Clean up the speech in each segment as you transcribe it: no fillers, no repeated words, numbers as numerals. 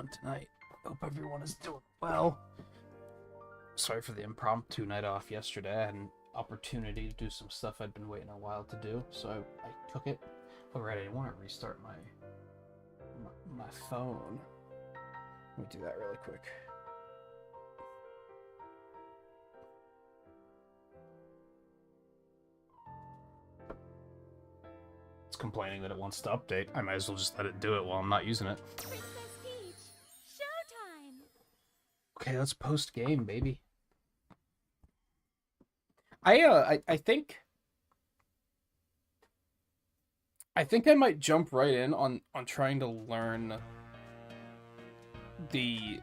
doing tonight? Hope everyone is doing well. Sorry for the impromptu night off yesterday. I had an opportunity to do some stuff I'd been waiting a while to do, so I took it. Alright, I want to restart my phone. Let me do that really quick. It's complaining that it wants to update. I might as well just let it do it while I'm not using it. Princess Peach, Showtime. Okay, let's post game, baby. I think I might jump right in on trying to learn the,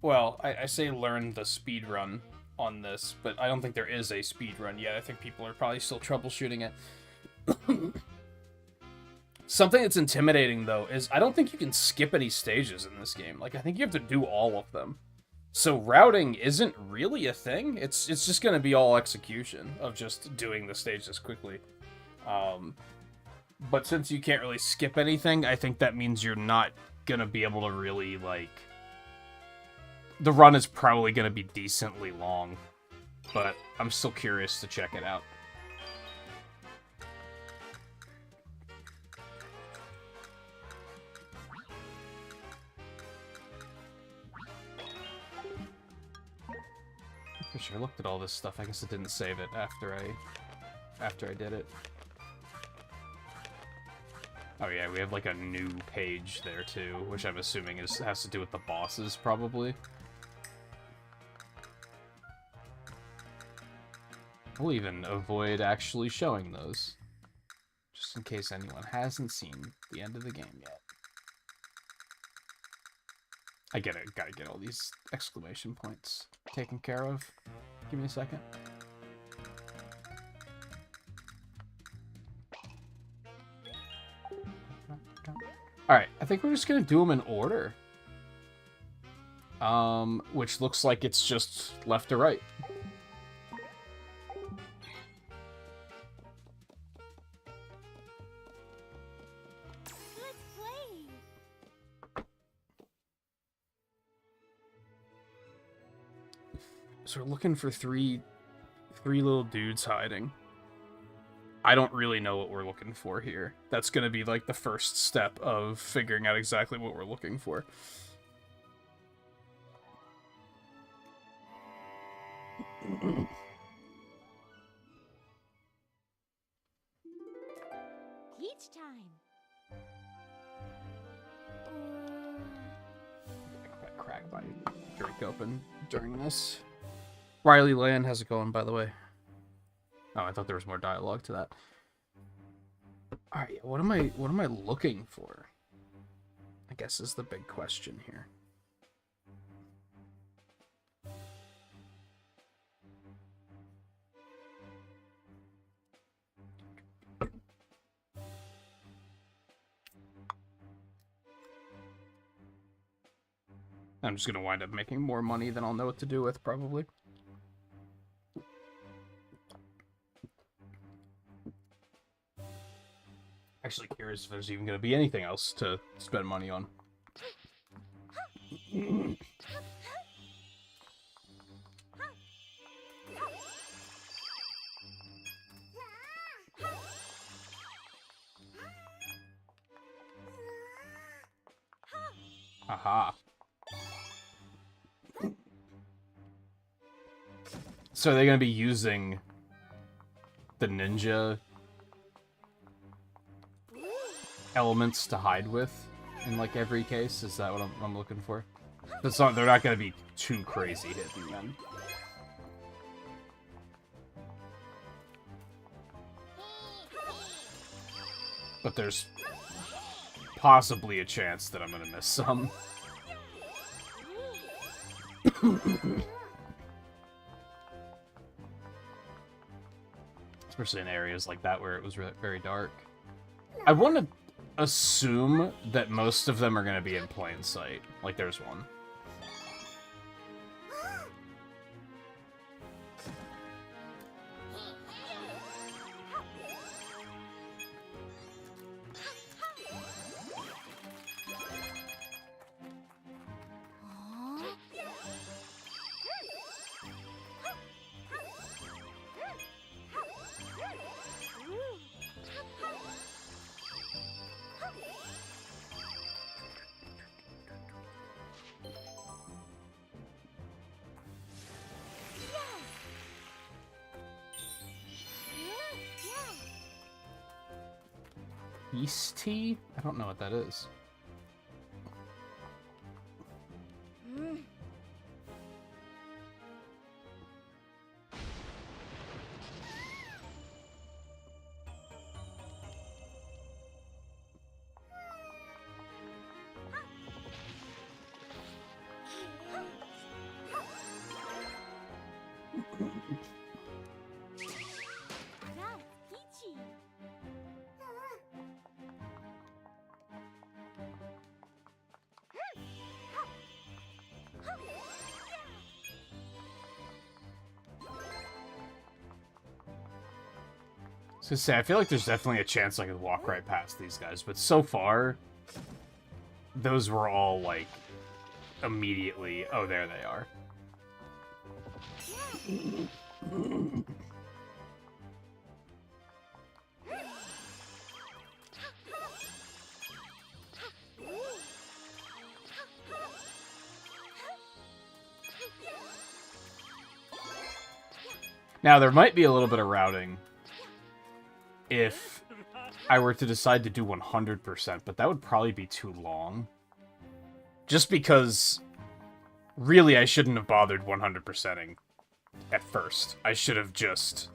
well, I say learn the speed run on this, but I don't think there is a speed run yet. I think people are probably still troubleshooting it. Something that's intimidating, though, is I don't think you can skip any stages in this game. Like, I think you have to do all of them. So routing isn't really a thing. It's just going to be all execution of just doing the stages quickly. But since you can't really skip anything, I think that means you're not going to be able to really, like... The run is probably going to be decently long. But I'm still curious to check it out. I sure looked at all this stuff. I guess it didn't save it after I did it. Oh yeah, we have like a new page there too, which I'm assuming has to do with the bosses probably. We'll even avoid actually showing those, just in case anyone hasn't seen the end of the game yet. I get it. Gotta get all these exclamation points taken care of. Give me a second. Alright, I think we're just gonna do them in order. Which looks like it's just left to right. So we're looking for three little dudes hiding. I don't really know what we're looking for here. That's going to be like the first step of figuring out exactly what we're looking for. Peach time. That crack my drink open during this. Riley Land, how's it going, by the way? Oh, I thought there was more dialogue to that. Alright, what am I looking for? I guess is the big question here. I'm just gonna wind up making more money than I'll know what to do with, probably. Actually curious if there's even going to be anything else to spend money on. Aha. So are they going to be using the ninja elements to hide with in like every case? Is that what I'm looking for? That's not, they're not going to be too crazy hidden then. But there's possibly a chance that I'm going to miss some. Especially in areas like that where it was very dark. I want to assume that most of them are going to be in plain sight. Like, there's one. peace tea? I don't know what that is. That's peachy. So say, I feel like there's definitely a chance I could walk right past these guys, but so far, those were all, like, immediately, oh, there they are. Now, there might be a little bit of routing if I were to decide to do 100%, but that would probably be too long. Just because, really, I shouldn't have bothered 100%ing at first. I should have just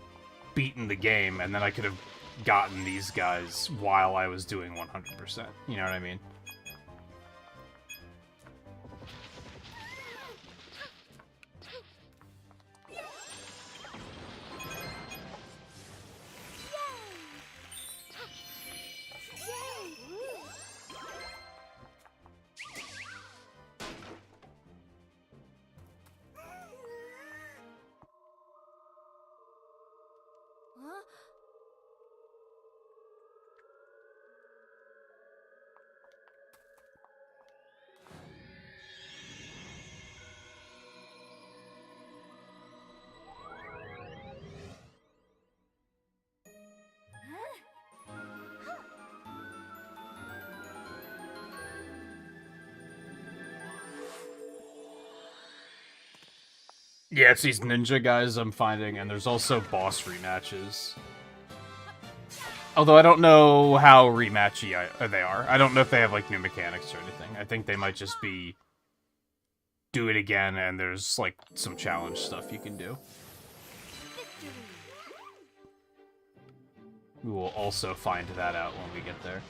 beaten the game, and then I could have gotten these guys while I was doing 100%. You know what I mean? Yeah, it's these ninja guys I'm finding, and there's also boss rematches. Although I don't know how rematchy they are. I don't know if they have, like, new mechanics or anything. I think they might just be do it again, and there's, like, some challenge stuff you can do. We will also find that out when we get there.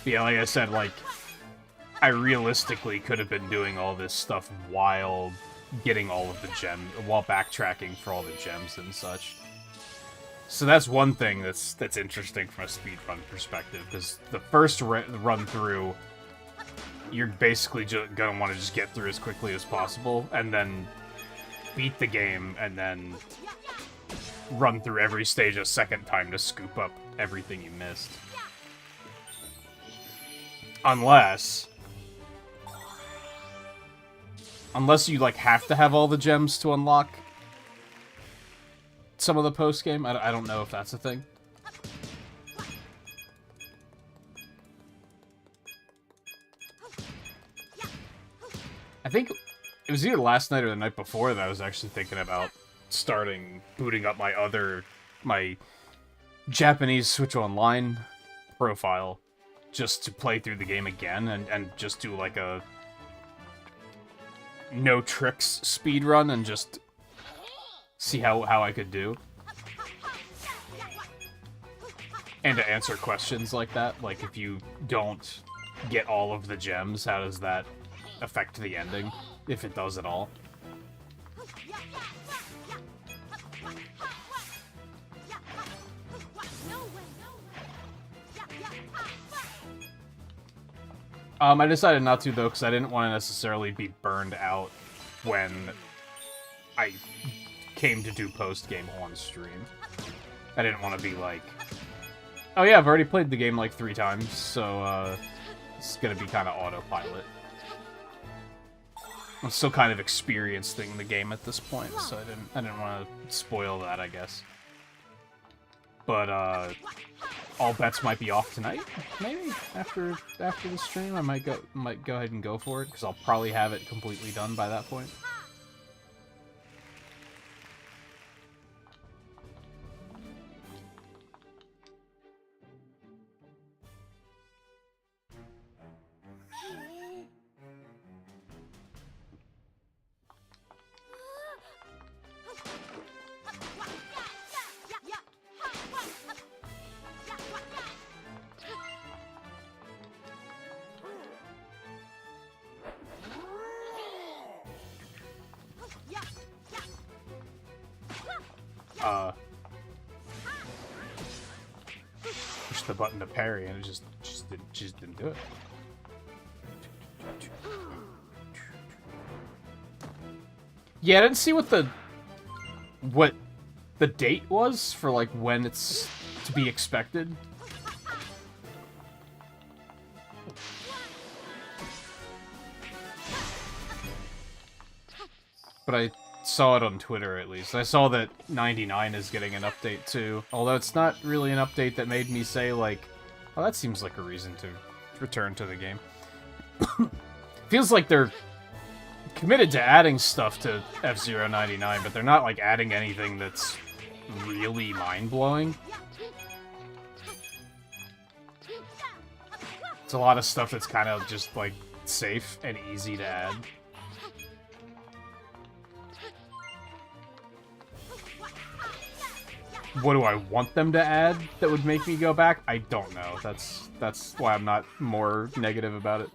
Yeah, like I said, like, I realistically could have been doing all this stuff while getting all of the gems, while backtracking for all the gems and such. So that's one thing that's interesting from a speedrun perspective, because the first run through, you're basically gonna want to just get through as quickly as possible, and then beat the game, and then run through every stage a second time to scoop up everything you missed. Unless you, like, have to have all the gems to unlock some of the post-game. I don't know if that's a thing. I think it was either last night or the night before that I was actually thinking about booting up my Japanese Switch Online profile just to play through the game again and just do, like, a no tricks speedrun and just see how I could do. And to answer questions like that, like, if you don't get all of the gems, how does that affect the ending, if it does at all? I decided not to, though, because I didn't want to necessarily be burned out when I came to do post-game on stream. I didn't want to be like, oh yeah, I've already played the game like 3 times, so it's gonna be kind of autopilot. I'm still kind of experiencing the game at this point, so I didn't want to spoil that, I guess. But all bets might be off tonight. Maybe after the stream, I might go ahead and go for it because I'll probably have it completely done by that point. Push the button to parry, and it just didn't do it. Yeah, I didn't see what the date was for like when it's to be expected. But I saw it on Twitter, at least. I saw that 99 is getting an update, too. Although it's not really an update that made me say, like, oh, that seems like a reason to return to the game. Feels like they're committed to adding stuff to F-Zero 99, but they're not, like, adding anything that's really mind-blowing. It's a lot of stuff that's kind of just, like, safe and easy to add. What do I want them to add that would make me go back? I don't know. That's why I'm not more negative about it.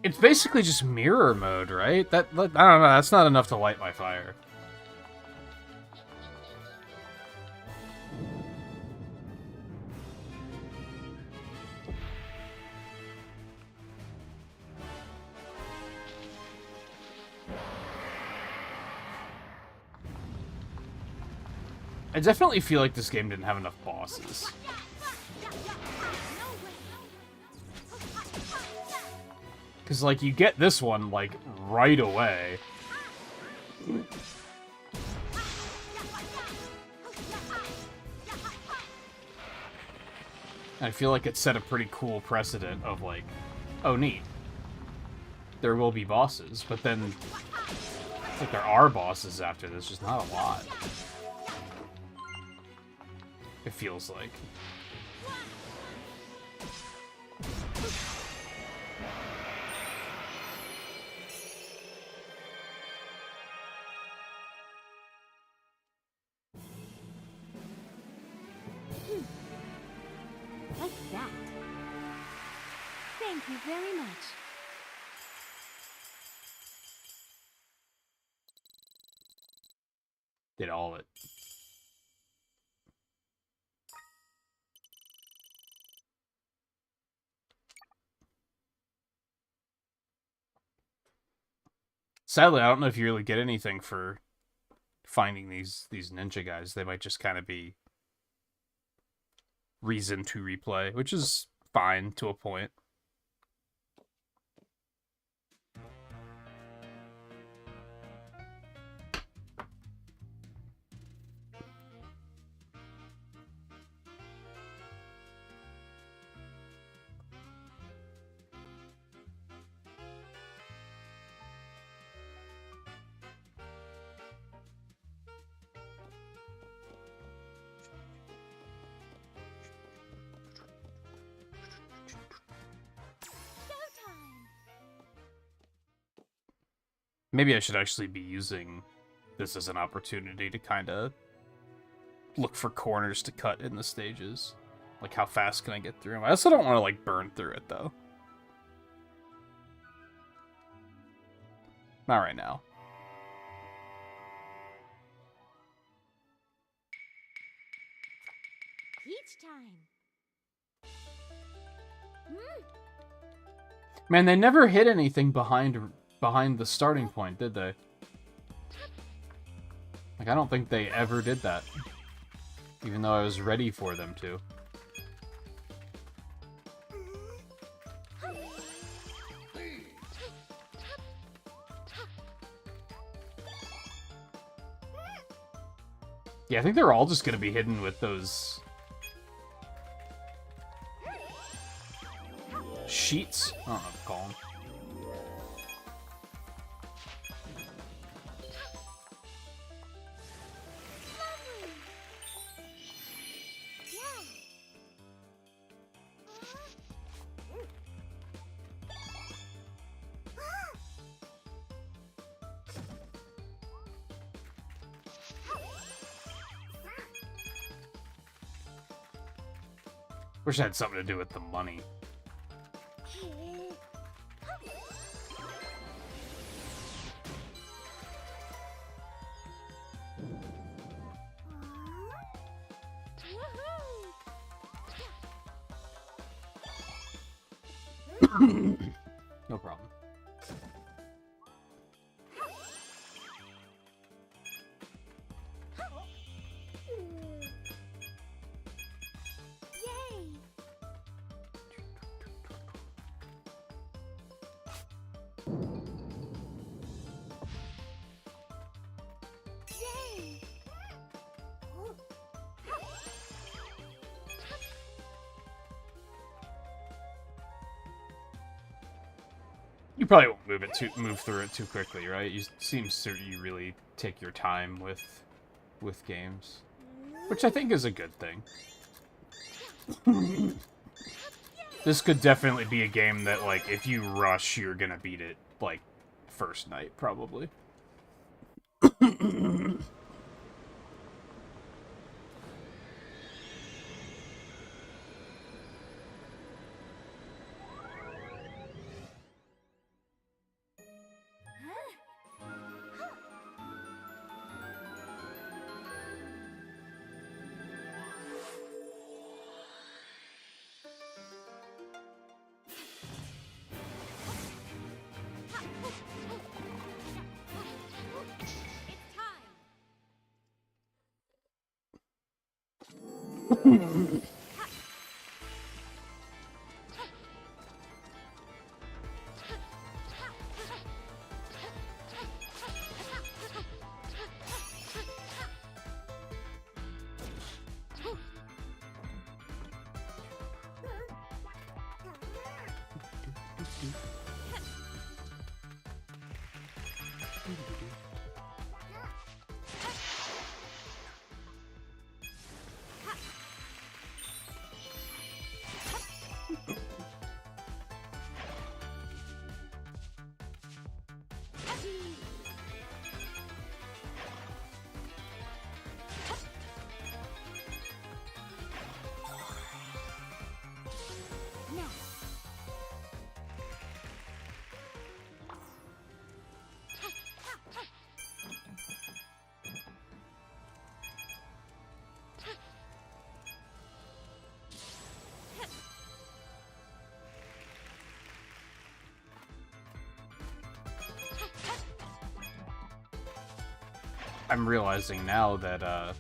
It's basically just mirror mode, right? I don't know, that's not enough to light my fire. I definitely feel like this game didn't have enough bosses. Because, like, you get this one, like, right away. I feel like it set a pretty cool precedent of, like, oh, neat. There will be bosses, but then, like, there are bosses after this, just not a lot. It feels like. Like that. Thank you very much. Did all of it. Sadly, I don't know if you really get anything for finding these ninja guys. They might just kind of be reason to replay, which is fine to a point. Showtime. Maybe I should actually be using this as an opportunity to kind of look for corners to cut in the stages. Like, how fast can I get through them? I also don't want to, like, burn through it, though. Not right now. Peach time. Man, they never hit anything behind the starting point, did they? Like, I don't think they ever did that. Even though I was ready for them to. Yeah, I think they're all just gonna be hidden with those sheets. I don't know what to call them. Wish it had something to do with the money. No problem. You probably won't move through it too quickly, right? You seem certain you really take your time with games, which I think is a good thing. This could definitely be a game that, like, if you rush, you're gonna beat it, like, first night, probably. I'm realizing now that,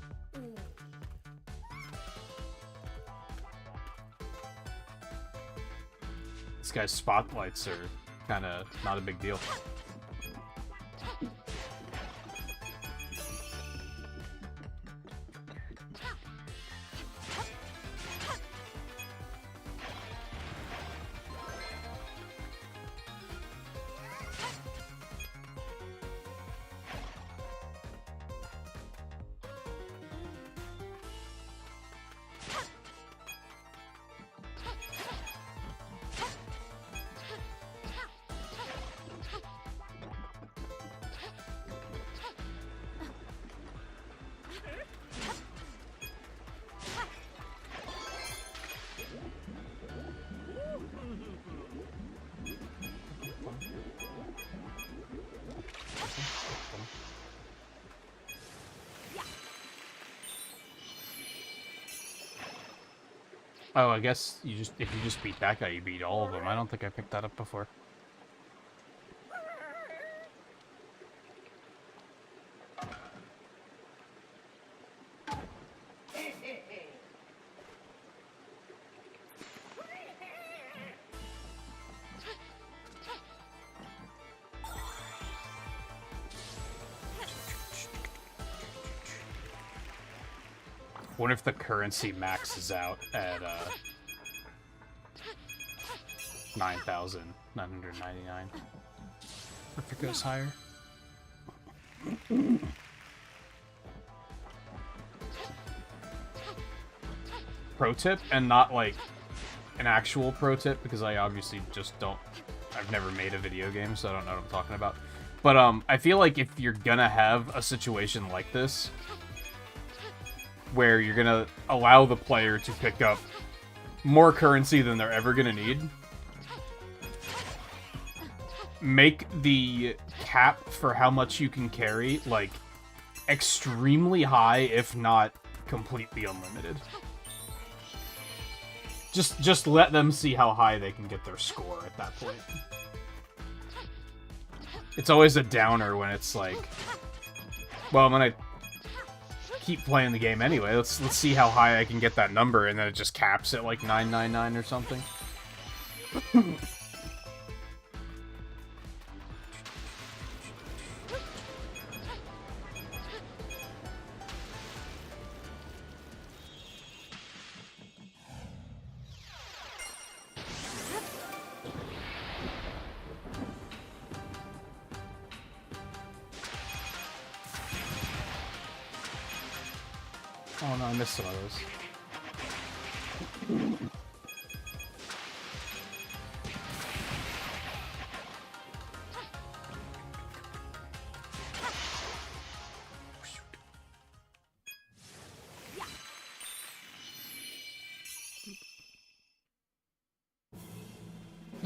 this guy's spotlights are kinda not a big deal. Oh, I guess if you just beat that guy, you beat all of them. I don't think I picked that up before. What if the currency maxes out at 9,999? If it goes higher. Pro tip, and not like an actual pro tip, because I obviously just don't. I've never made a video game, so I don't know what I'm talking about. But I feel like if you're gonna have a situation like this, where you're gonna allow the player to pick up more currency than they're ever gonna need, make the cap for how much you can carry, like, extremely high, if not completely unlimited. Just let them see how high they can get their score at that point. It's always a downer when it's like, well, I'm gonna keep playing the game anyway. Let's see how high I can get that number, and then it just caps at like 999 or something. Oh no, I missed some of those.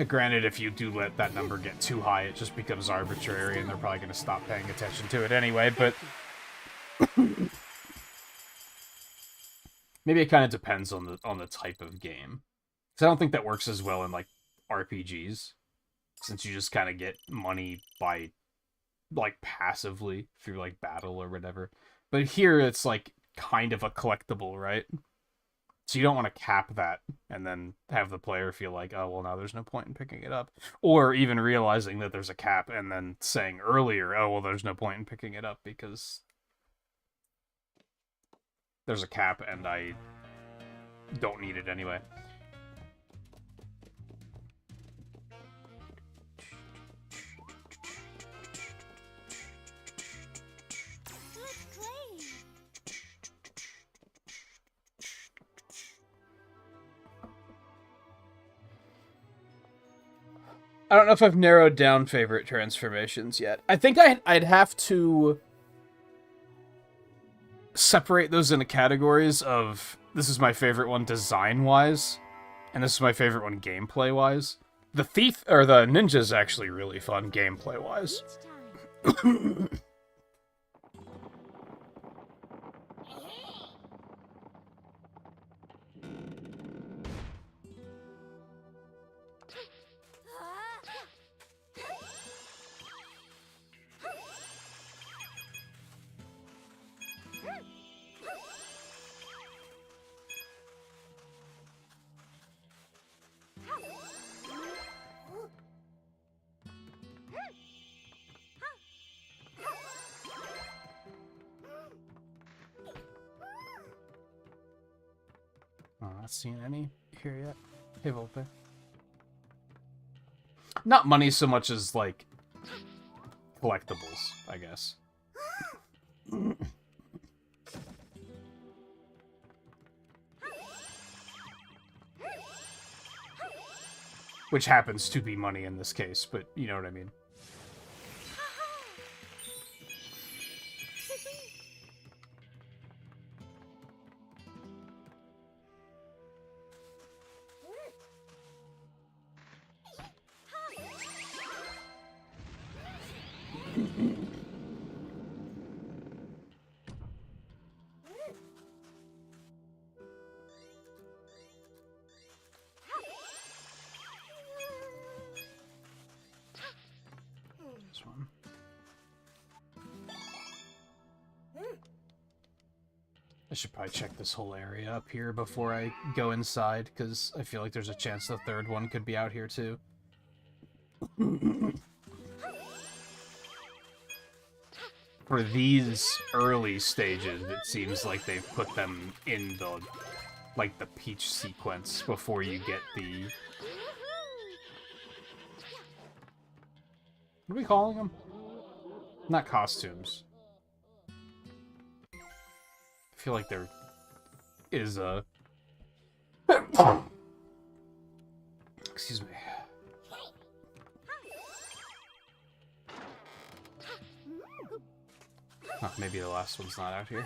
Granted, if you do let that number get too high, it just becomes arbitrary, and they're probably going to stop paying attention to it anyway, but maybe it kind of depends on the type of game. Because I don't think that works as well in, like, RPGs, since you just kind of get money by, like, passively through, like, battle or whatever. But here, it's, like, kind of a collectible, right? So you don't want to cap that and then have the player feel like, oh, well, now there's no point in picking it up. Or even realizing that there's a cap and then saying earlier, oh, well, there's no point in picking it up because there's a cap and I don't need it anyway. I don't know if I've narrowed down favorite transformations yet. I think I'd have to separate those into categories of, this is my favorite one design-wise, and this is my favorite one gameplay-wise. The Thief, or the Ninja's actually really fun gameplay-wise. Not seen any here yet. Hey, Volpe. Not money so much as, like, collectibles, I guess. Which happens to be money in this case, but you know what I mean. I should probably check this whole area up here before I go inside, because I feel like there's a chance the third one could be out here too. For these early stages, it seems like they've put them in the, like, the Peach sequence before you get the... What are we calling them? Not costumes. I feel like there is a... Excuse me. Oh, maybe the last one's not out here.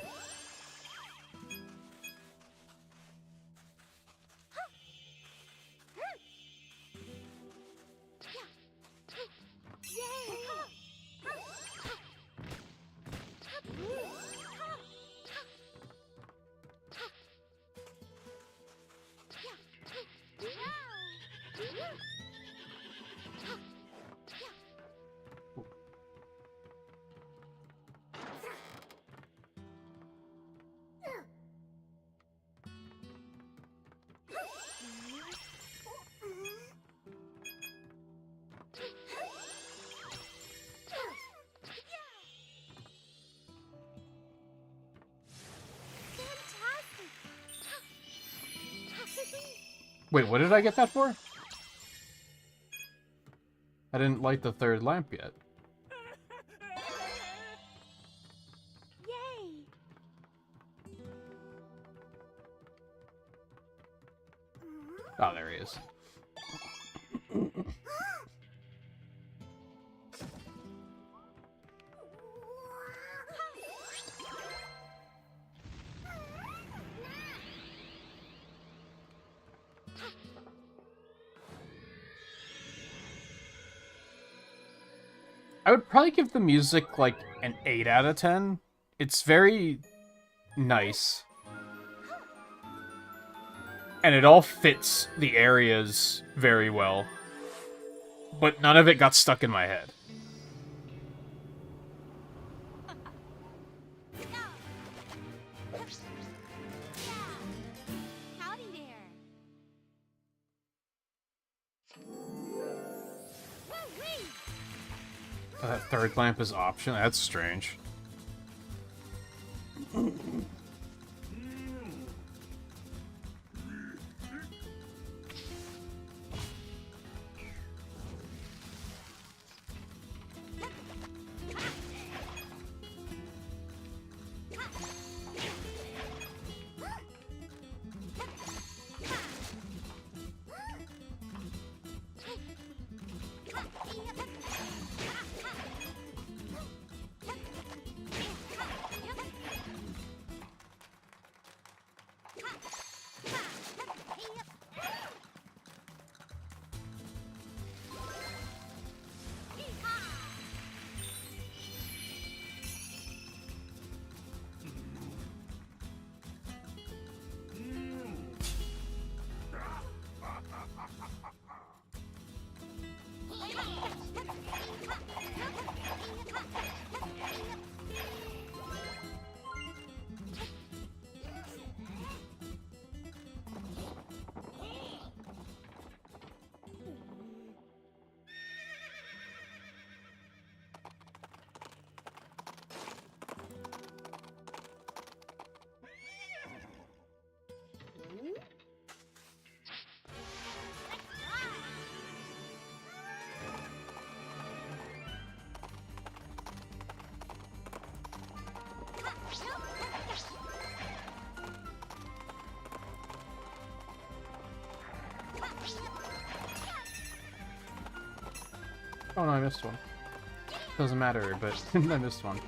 Wait, what did I get that for? I didn't light the third lamp yet. Yay! Oh, there he is. I would probably give the music, like, an 8 out of 10. It's very nice. And it all fits the areas very well. But none of it got stuck in my head. Howdy there. Woo-wee! That third lamp is option? That's strange. Oh no, I missed one. Doesn't matter, but I missed one.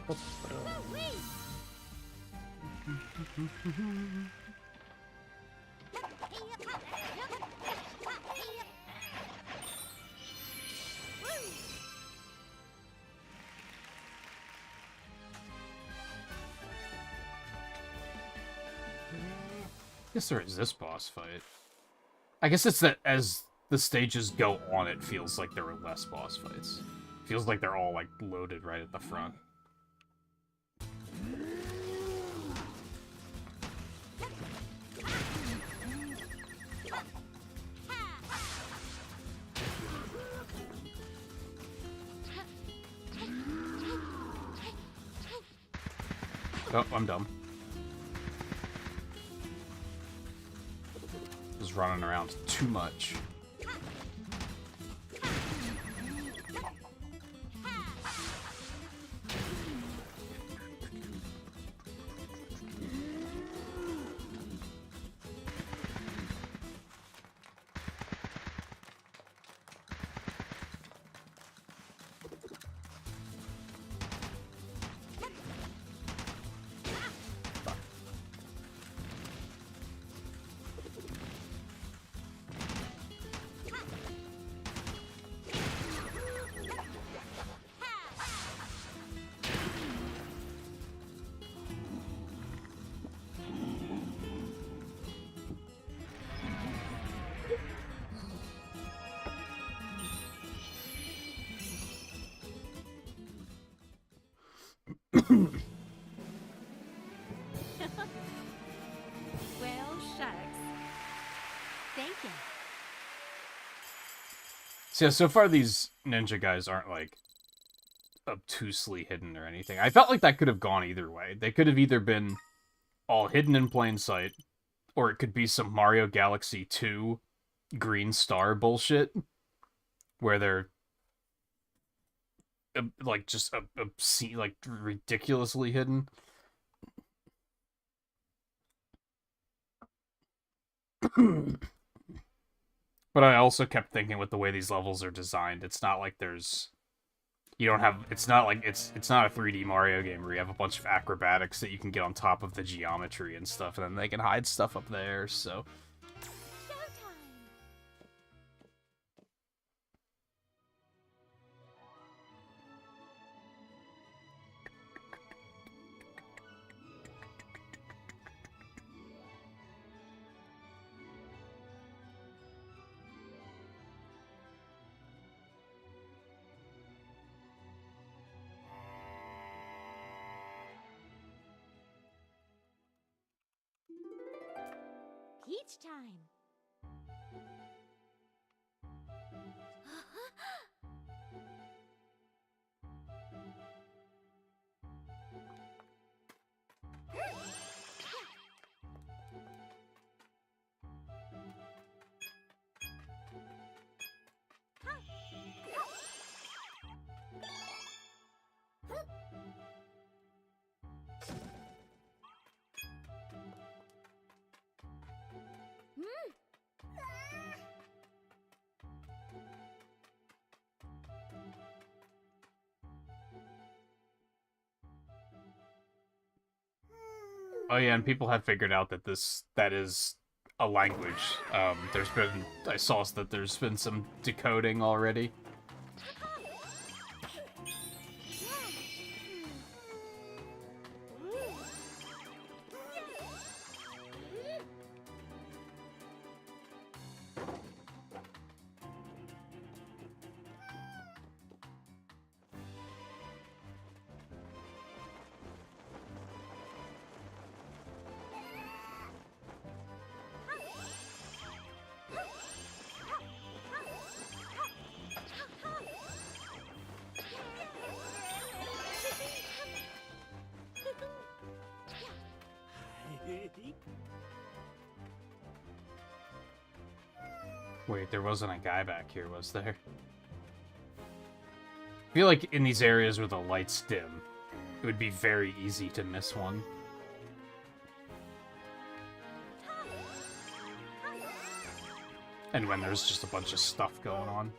Woo-wee! I guess there is this boss fight. I guess it's that as the stages go on, it feels like there are less boss fights. Feels like they're all, like, loaded right at the front. Oh, I'm dumb. Just running around too much. Well, shucks. Thank you. So, yeah, so far these ninja guys aren't, like, obtusely hidden or anything. I felt like that could have gone either way. They could have either been all hidden in plain sight, or it could be some Mario Galaxy 2 green star bullshit, where they're, like, just obscene, like, ridiculously hidden. But I also kept thinking with the way these levels are designed, it's not like there's... You don't have... It's not like... It's not a 3D Mario game where you have a bunch of acrobatics that you can get on top of the geometry and stuff, and then they can hide stuff up there, so... Showtime! Peach time! Oh yeah, and people have figured out that that is a language. I saw that there's been some decoding already. Wait, there wasn't a guy back here, was there? I feel like in these areas where the lights dim, it would be very easy to miss one. And when there's just a bunch of stuff going on.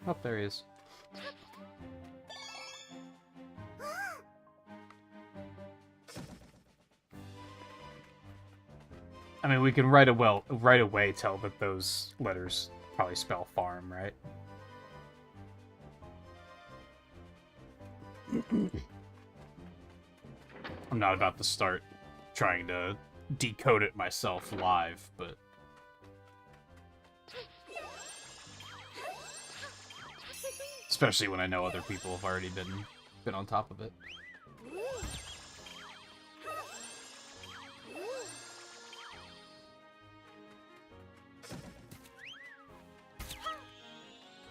Oh, there he is. I mean, we can right away tell that those letters probably spell farm, right? I'm not about to start trying to decode it myself live, but... Especially when I know other people have already been on top of it.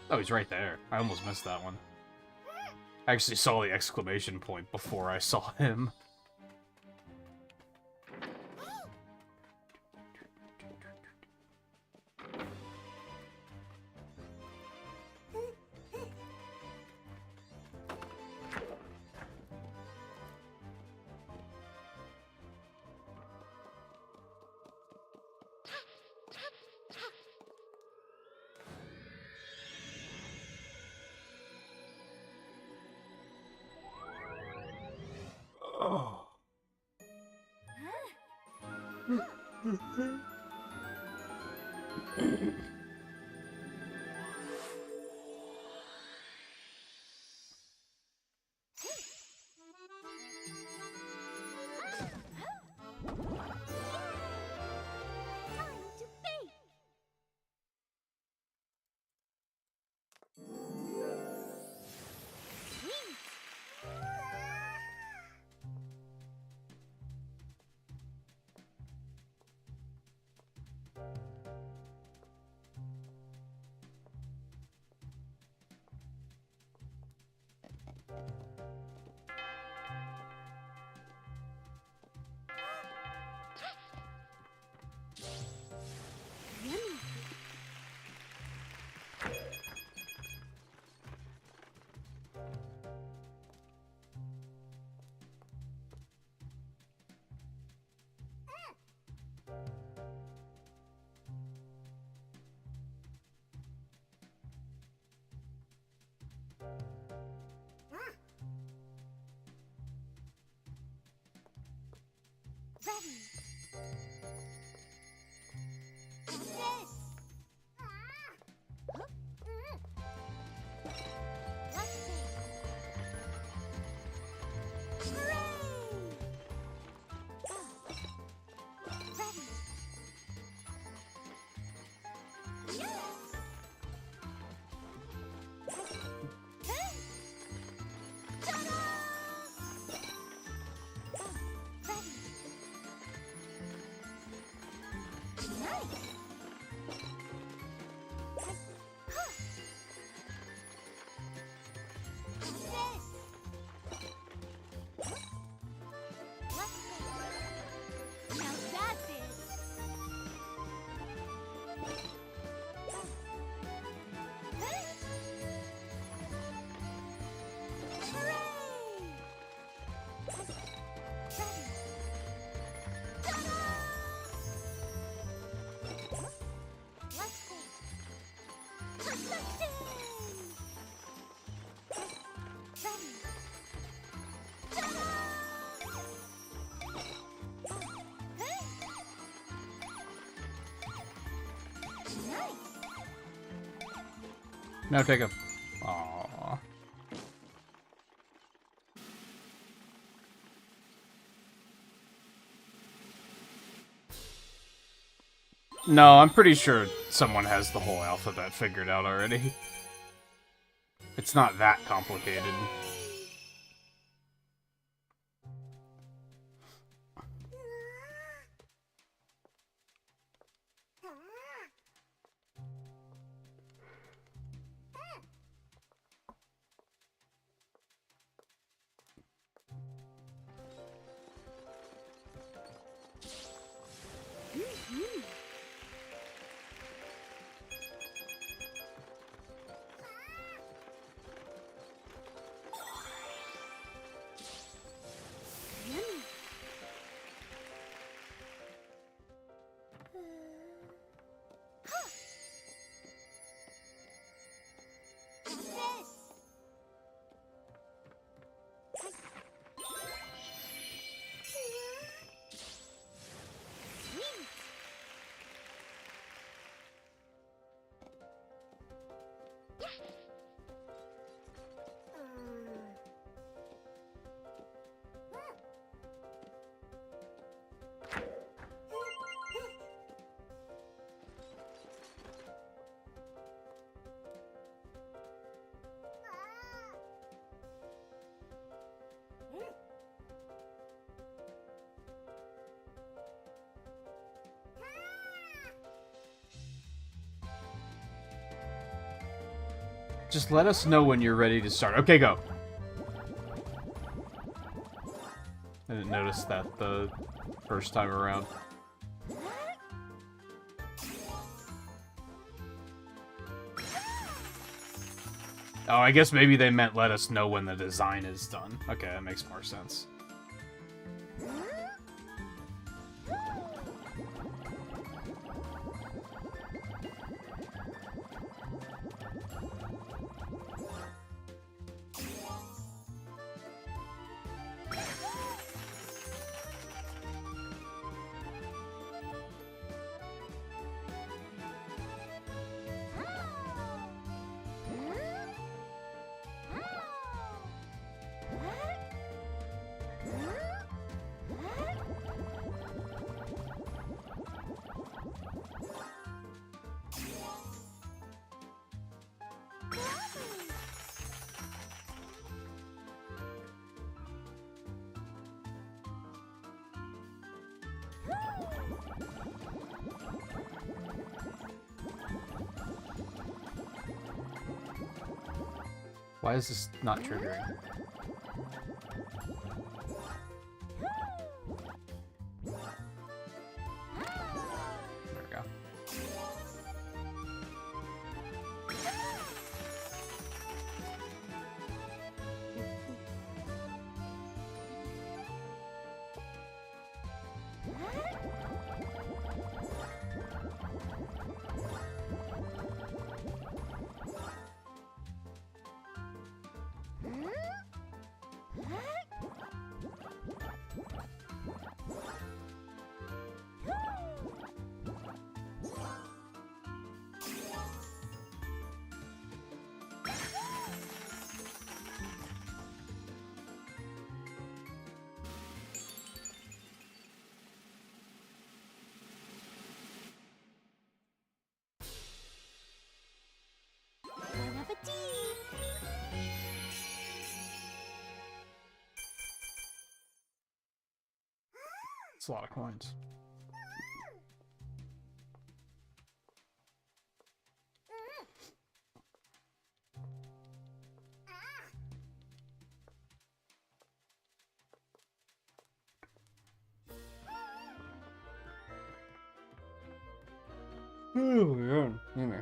Oh, he's right there. I almost missed that one. I actually saw the exclamation point before I saw him. Oh. Time to bake. Sweet. Yummy. Ready. This. Let's see. Hooray! Ready. Yes. Ta-da! Ready. Nice. This. Let's see. Now that's it. Hooray! Ready. Ta-da! Let's see. Perfection! Ready. Ta-da! Nice. No, take him. Aww. No, I'm pretty sure someone has the whole alphabet figured out already. It's not that complicated. Yummy. This. Sweet. Just let us know when you're ready to start. Okay, go. I didn't notice that the first time around. Oh, I guess maybe they meant let us know when the design is done. Okay, that makes more sense. Why is this not triggering? There we go. Bon appetit! It's a lot of coins. Oh, yeah. Anyway.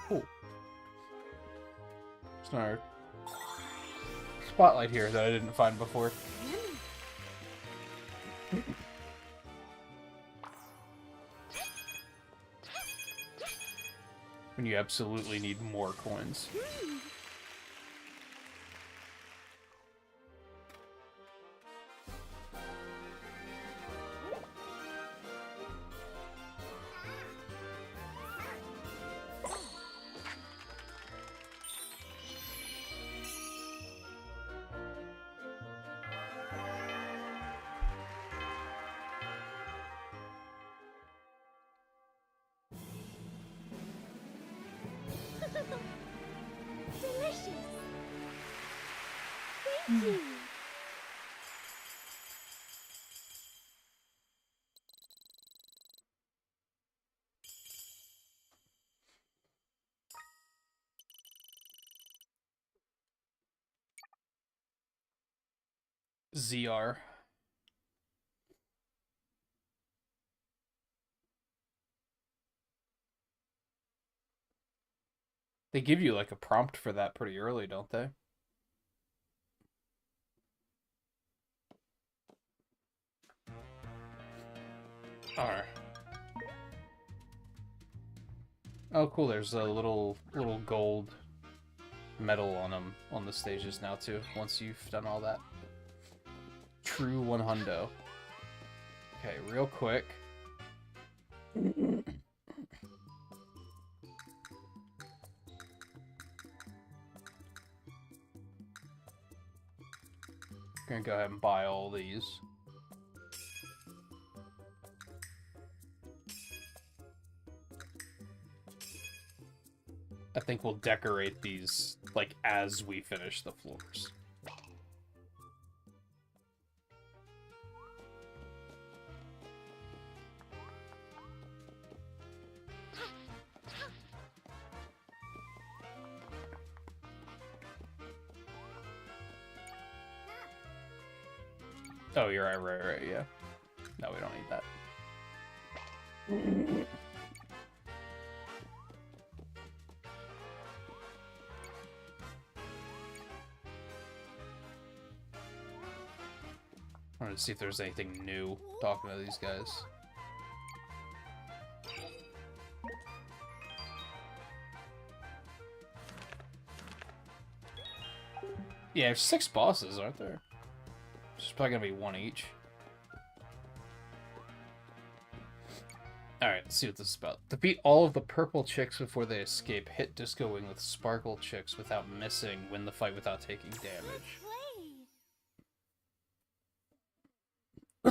Cool. It's another spotlight here that I didn't find before. When you absolutely need more coins. Delicious! Thank you! ZR. They give you like a prompt for that pretty early, don't they? Alright. Oh, cool. There's a little gold medal on them on the stages now too. Once you've done all that. True 100. Okay, real quick. Gonna go ahead and buy all these. I think we'll decorate these, like, as we finish the floors. Oh, you're right, yeah. No, we don't need that. I wanted to see if there's anything new talking to these guys. Yeah, there's 6 bosses, aren't there? There's probably gonna be 1 each. Alright, let's see what this is about. Defeat all of the purple chicks before they escape. Hit Disco Wing with sparkle chicks without missing. Win the fight without taking damage. I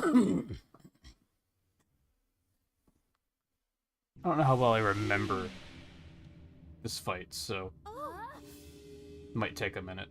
don't know how well I remember this fight, so it might take a minute.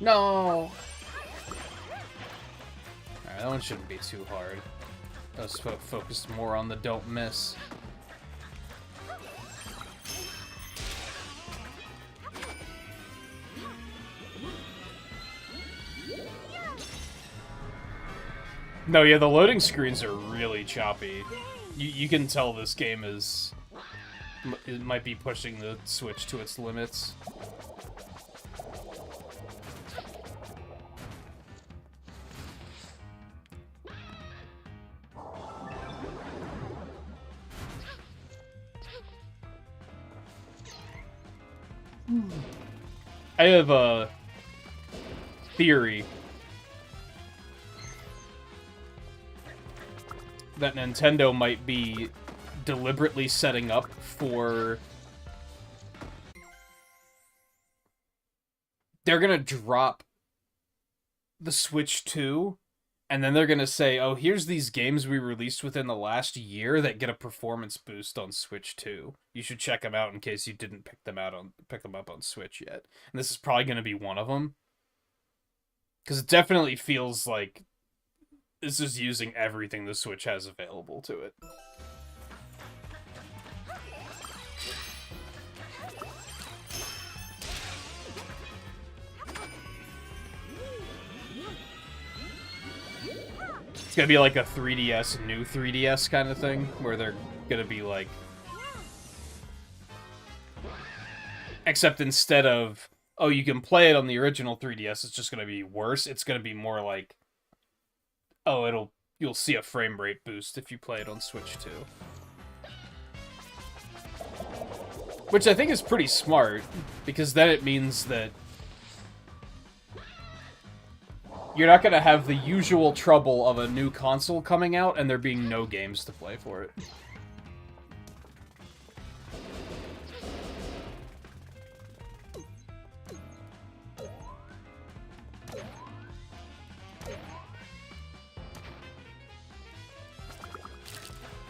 No! Alright, that one shouldn't be too hard. I was focused more on the don't miss. No, yeah, the loading screens are really choppy. You can tell this game is... It might be pushing the Switch to its limits. I have a theory that Nintendo might be deliberately setting up for... They're gonna drop the Switch 2, and then they're gonna say, oh, here's these games we released within the last year that get a performance boost on Switch 2. You should check them out in case you didn't pick them up on Switch yet. And this is probably gonna be one of them. Because it definitely feels like this is using everything the Switch has available to it. It's gonna be like a 3DS, new 3DS kind of thing, where they're gonna be like... Except instead of, oh, you can play it on the original 3DS, it's just gonna be worse. It's gonna be more like, oh, you'll see a frame rate boost if you play it on Switch 2. Which I think is pretty smart, because then it means that you're not gonna have the usual trouble of a new console coming out and there being no games to play for it.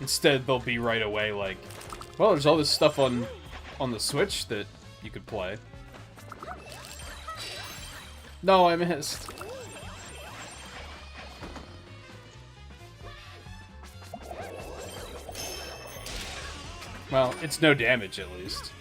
Instead, they'll be right away like, well, there's all this stuff on the Switch that you could play. No, I missed. Well, it's no damage, at least.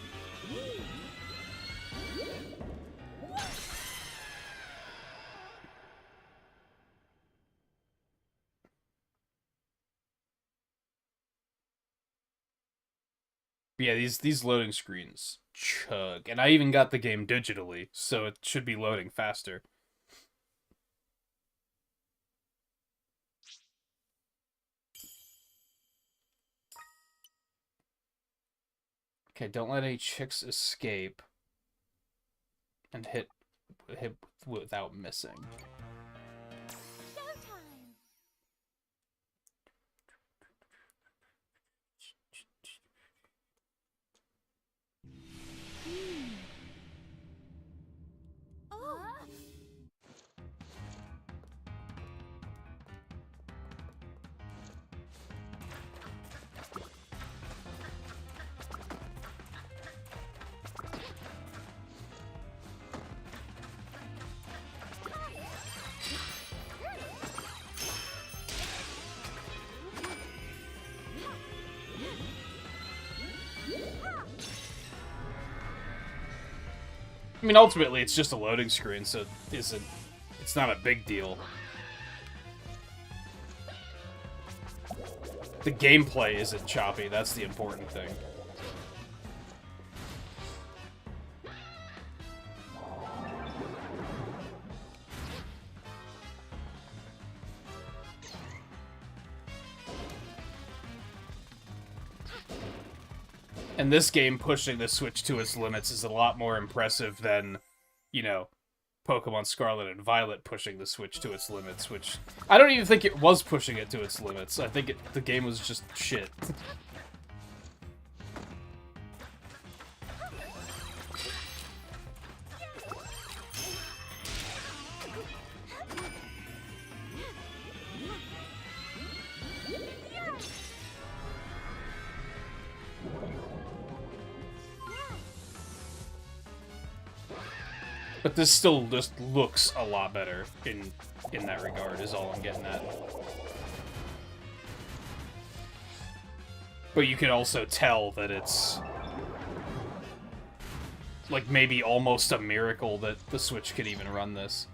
But yeah, these loading screens chug. And I even got the game digitally, so it should be loading faster. Okay, don't let any chicks escape. And hit without missing. Showtime. Oh. I mean, ultimately, it's just a loading screen, so it's not a big deal. The gameplay isn't choppy, that's the important thing. And this game pushing the Switch to its limits is a lot more impressive than, you know, Pokemon Scarlet and Violet pushing the Switch to its limits, which I don't even think it was pushing it to its limits. I think the game was just shit. But this still just looks a lot better in that regard, is all I'm getting at. But you can also tell that it's like maybe almost a miracle that the Switch could even run this.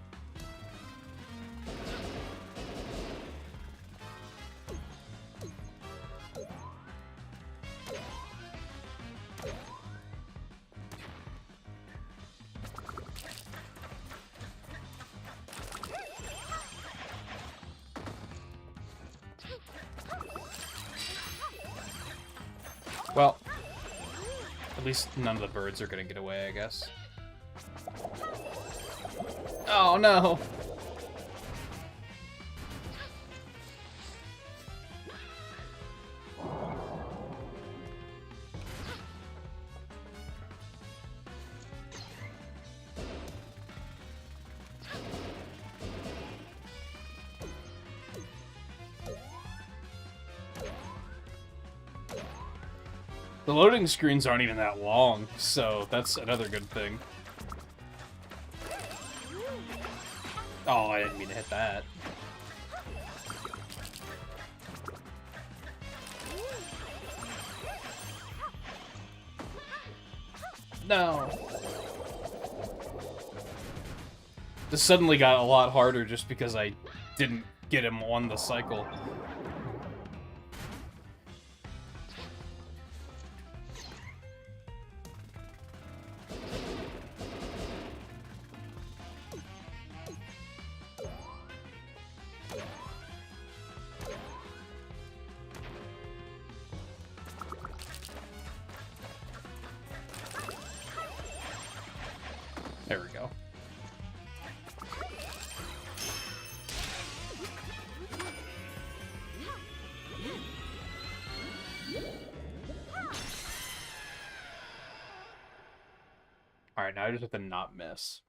Well, at least none of the birds are gonna get away, I guess. Oh no! The loading screens aren't even that long, so that's another good thing. Oh, I didn't mean to hit that. No. This suddenly got a lot harder just because I didn't get him on the cycle. There we go. Alright, now I just have to not miss.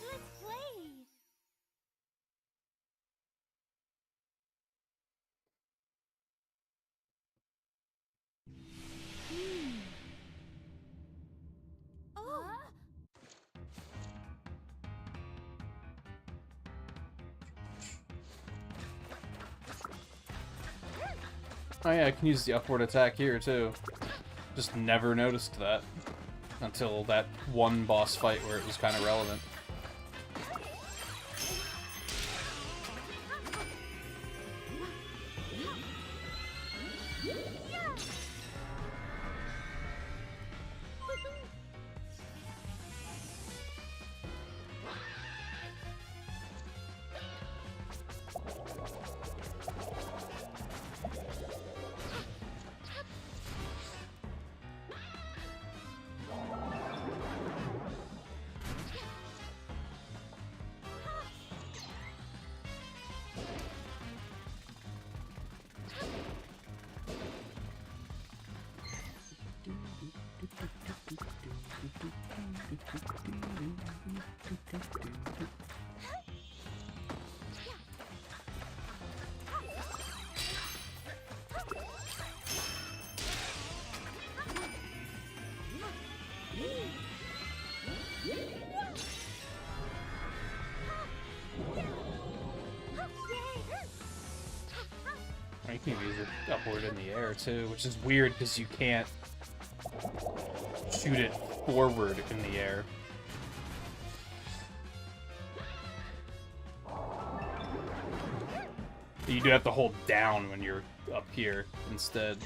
Let's play. Oh. Oh yeah, I can use the upward attack here too. Just never noticed that. Until that one boss fight where it was kind of relevant. You can use it upward in the air too, which is weird because you can't shoot it forward in the air. You do have to hold down when you're up here instead.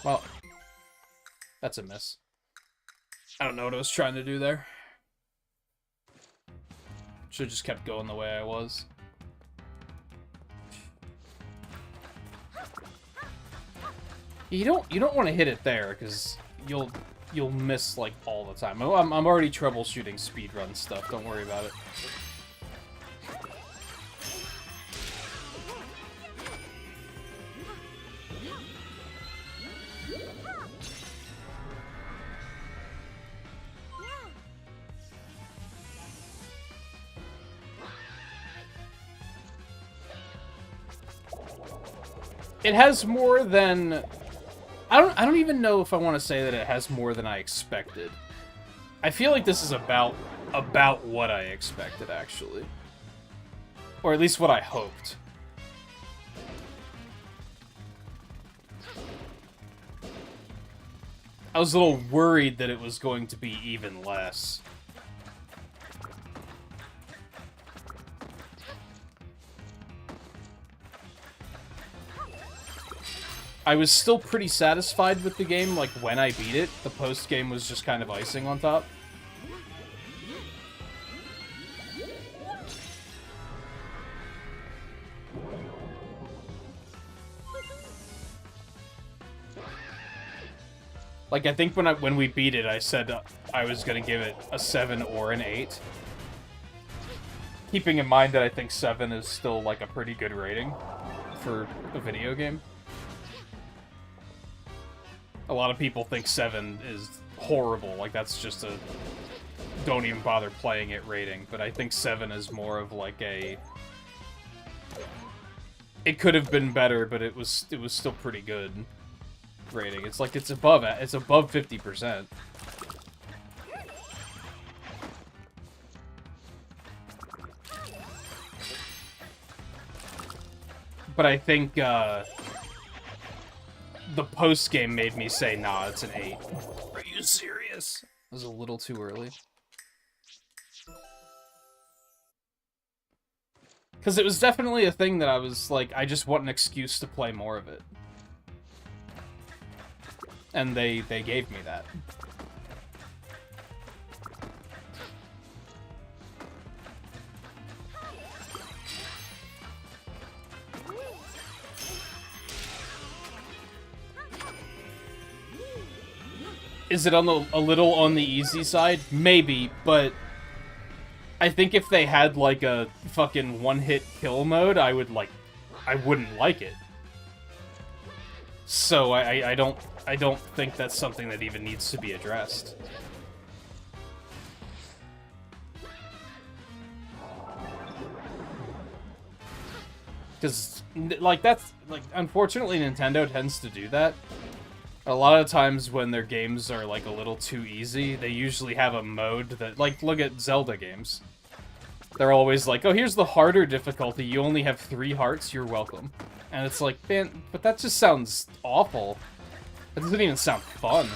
Well, that's a miss. I don't know what I was trying to do there. Should've just kept going the way I was. You don't want to hit it there because you'll miss like all the time. I'm already troubleshooting speedrun stuff. Don't worry about it. It has more than... I don't even know if I want to say that it has more than I expected. I feel like this is about what I expected, actually. Or at least what I hoped. I was a little worried that it was going to be even less. I was still pretty satisfied with the game, like, when I beat it. The post-game was just kind of icing on top. Like, I think when we beat it, I said I was gonna give it a 7 or an 8. Keeping in mind that I think 7 is still, like, a pretty good rating for a video game. A lot of people think 7 is horrible, like that's just a don't even bother playing it rating, but I think 7 is more of like a... It could have been better, but it was still pretty good rating. It's like it's above 50%. But I think the post-game made me say, nah, it's an 8. Are you serious? It was a little too early. Because it was definitely a thing that I was like, I just want an excuse to play more of it. And they gave me that. Is it a little on the easy side? Maybe, but I think if they had like a fucking one-hit kill mode, I wouldn't like it. So I don't think that's something that even needs to be addressed. Because, like, that's, like, unfortunately Nintendo tends to do that. A lot of times when their games are, like, a little too easy, they usually have a mode that, like, look at Zelda games. They're always like, oh, here's the harder difficulty, you only have 3 hearts, you're welcome. And it's like, man, but that just sounds awful. That doesn't even sound fun.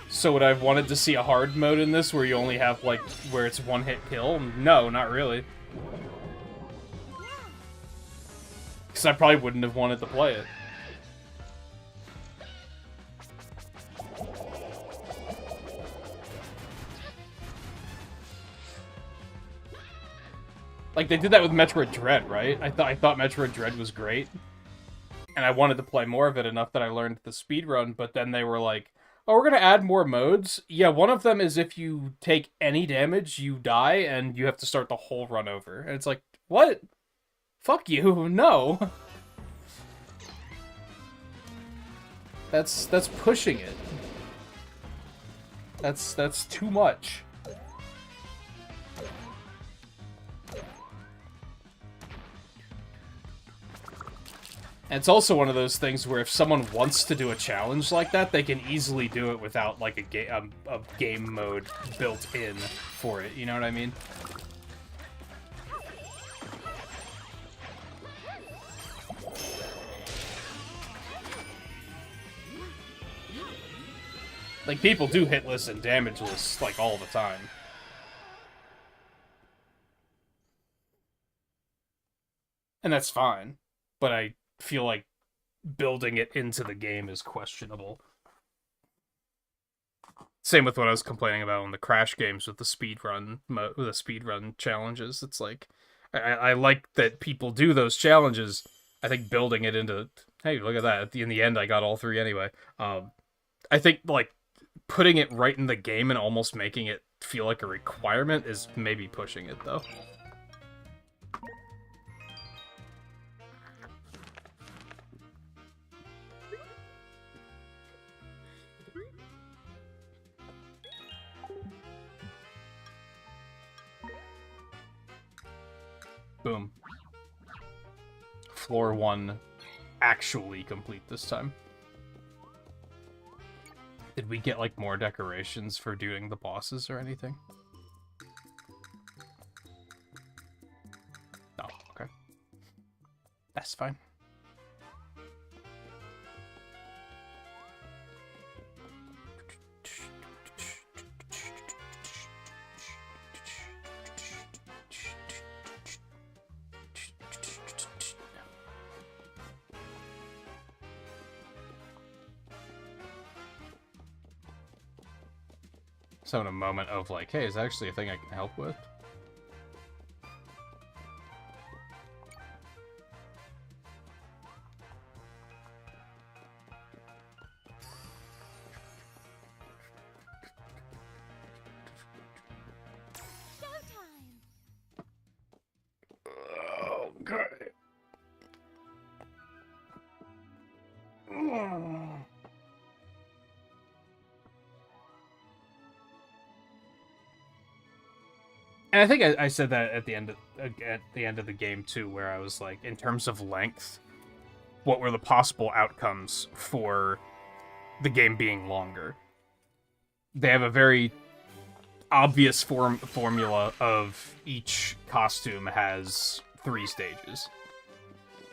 So would I have wanted to see a hard mode in this where you only have, like, where it's one-hit kill? No, not really. Because I probably wouldn't have wanted to play it. Like, they did that with Metroid Dread, right? I thought Metroid Dread was great. And I wanted to play more of it enough that I learned the speedrun, but then they were like, oh, we're gonna add more modes? Yeah, one of them is if you take any damage, you die, and you have to start the whole run over. And it's like, what? Fuck you, no. That's pushing it. That's too much. And it's also one of those things where if someone wants to do a challenge like that, they can easily do it without, like, a game mode built in for it, you know what I mean? Like, people do hitless and damageless, like, all the time. And that's fine, but I feel like building it into the game is questionable. Same with what I was complaining about in the Crash games with the speedrun challenges. It's like, I like that people do those challenges. I think building it into, hey, look at that. In the end, I got all 3 anyway. I think, like, putting it right in the game and almost making it feel like a requirement is maybe pushing it, though. Boom. Floor 1 actually complete this time. Did we get, like, more decorations for doing the bosses or anything? Oh, okay. That's fine. So in a moment of like, hey, is that actually a thing I can help with? Showtime! Okay. And I think I said that at the end of the game too, where I was like, in terms of length, what were the possible outcomes for the game being longer? They have a very obvious formula of each costume has 3 stages.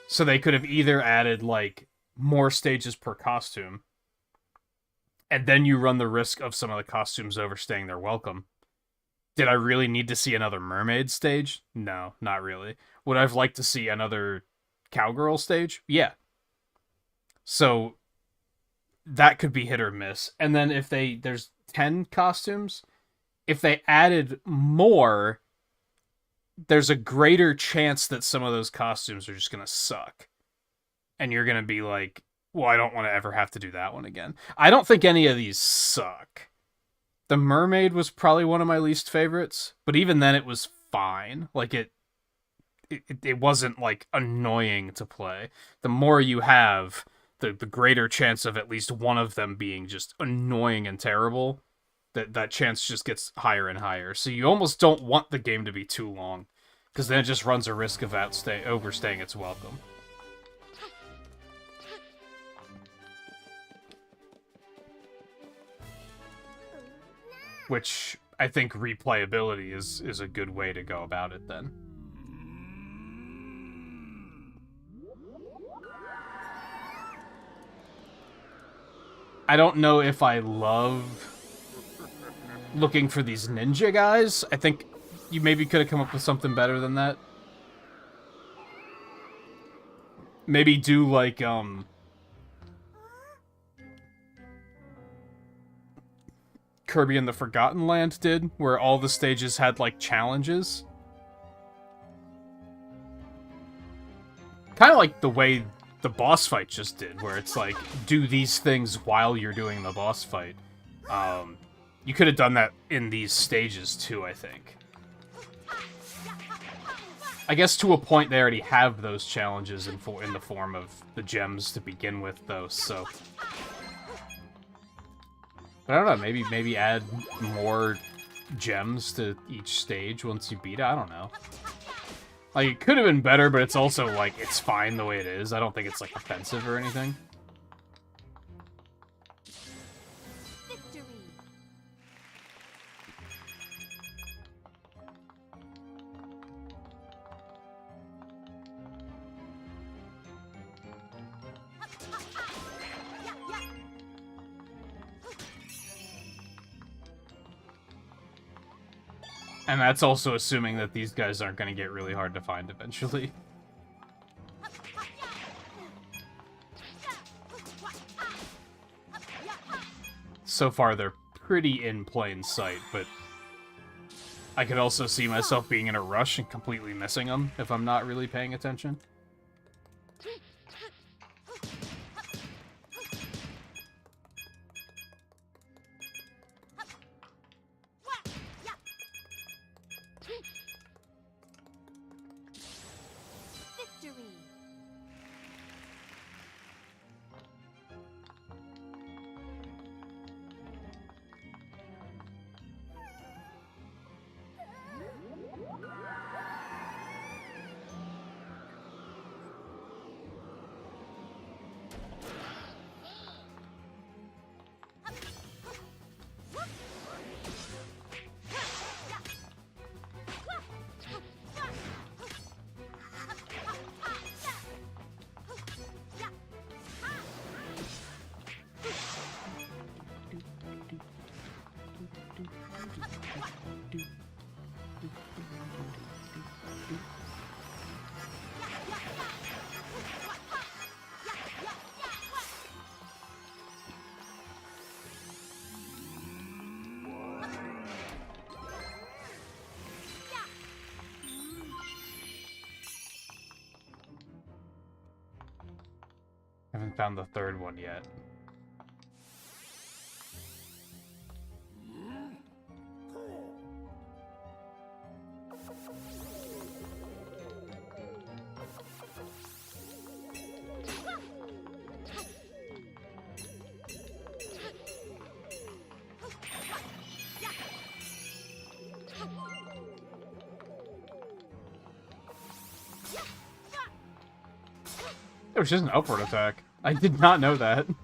So they could have either added, like, more stages per costume, and then you run the risk of some of the costumes overstaying their welcome. Did I really need to see another mermaid stage? No, not really. Would I have liked to see another cowgirl stage? Yeah. So that could be hit or miss. And then if there's 10 costumes, if they added more, there's a greater chance that some of those costumes are just going to suck. And you're going to be like, well, I don't want to ever have to do that one again. I don't think any of these suck. The mermaid was probably one of my least favorites, but even then it was fine. Like, it wasn't, like, annoying to play. The more you have, the greater chance of at least one of them being just annoying and terrible. that chance just gets higher and higher. So you almost don't want the game to be too long, because then it just runs a risk of overstaying its welcome. Which I think replayability is a good way to go about it then. I don't know if I love looking for these ninja guys. I think you maybe could have come up with something better than that. Maybe do like, Kirby and the Forgotten Land did, where all the stages had, like, challenges. Kind of like the way the boss fight just did, where it's like, do these things while you're doing the boss fight. You could have done that in these stages, too, I think. I guess to a point they already have those challenges in the form of the gems to begin with, though, so... But I don't know, maybe add more gems to each stage once you beat it, I don't know. Like, it could have been better, but it's also, like, it's fine the way it is. I don't think it's, like, offensive or anything. Victory. And that's also assuming that these guys aren't going to get really hard to find eventually. So far, they're pretty in plain sight, but I could also see myself being in a rush and completely missing them if I'm not really paying attention. Victory. Haven't found the third one yet. It was just an upward attack. I did not know that. Victory.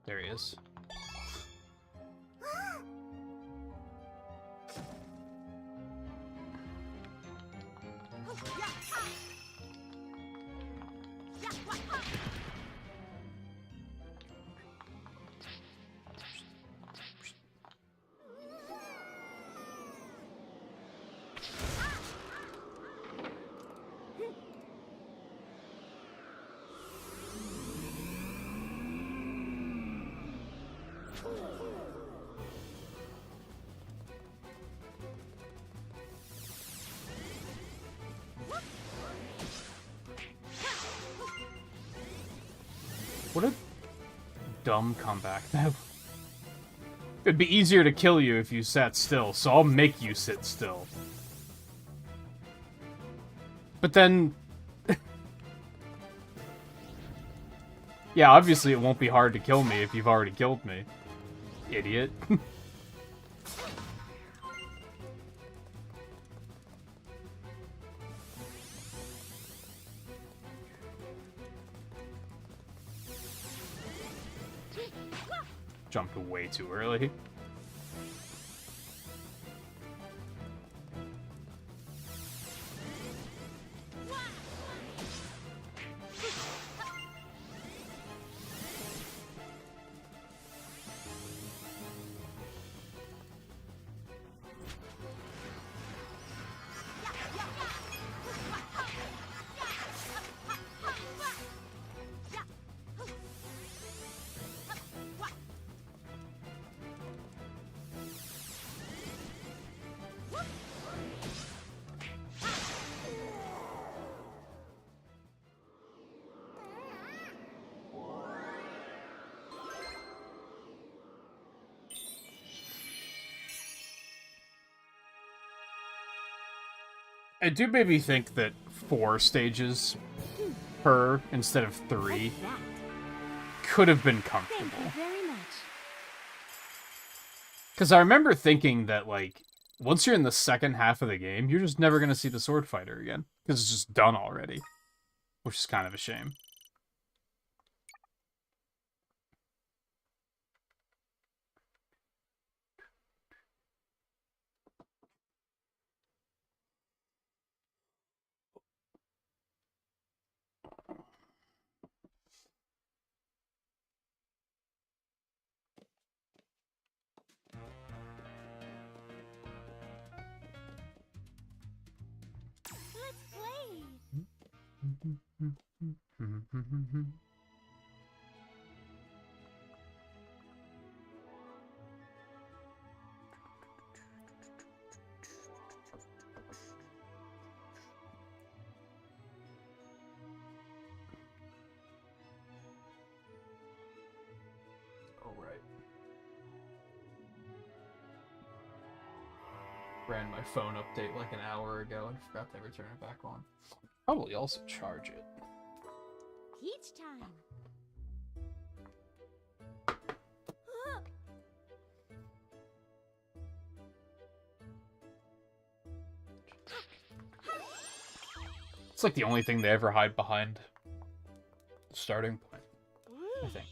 There he is. What a dumb comeback. It'd be easier to kill you if you sat still, so I'll make you sit still. But then... yeah, obviously it won't be hard to kill me if you've already killed me. Idiot. Jumped way too early. I do maybe think that 4 stages per instead of 3 could have been comfortable. Thank you very much. Because I remember thinking that, like, once you're in the second half of the game, you're just never going to see the sword fighter again. Because it's just done already. Which is kind of a shame. Let's play. Oh, right. Ran my phone update like an hour ago and forgot to ever turn it back on. Probably also charge it. Peach time. It's like the only thing they ever hide behind the starting point, I think.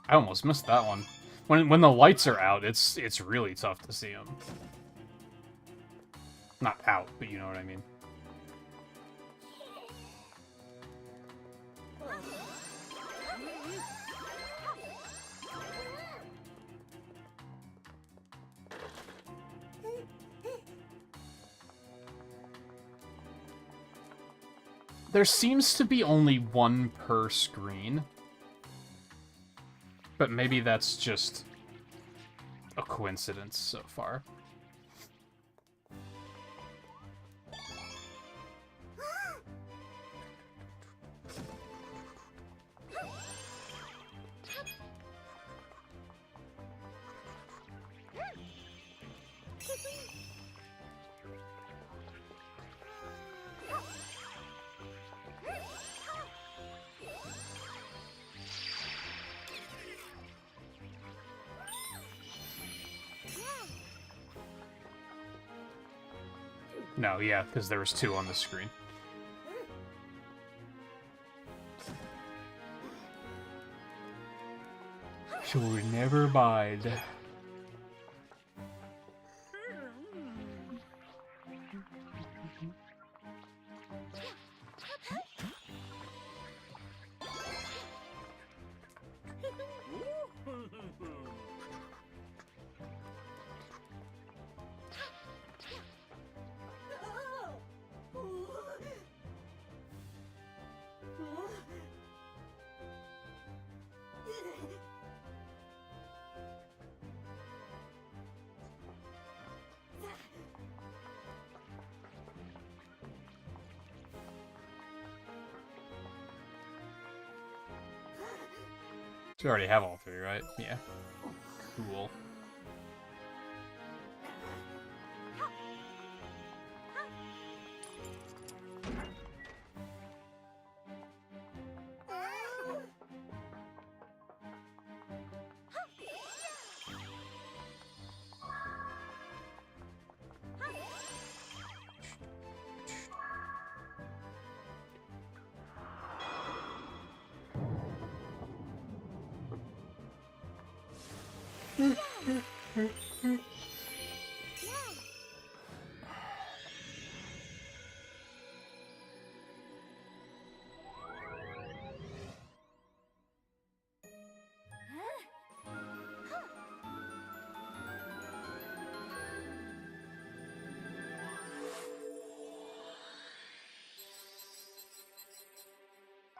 I almost missed that one. When the lights are out, it's really tough to see them. Not out, but you know what I mean. There seems to be only one per screen. But maybe that's just a coincidence so far. No, yeah, because there was 2 on the screen. She'll never mind. You already have all 3, right? Yeah. Cool.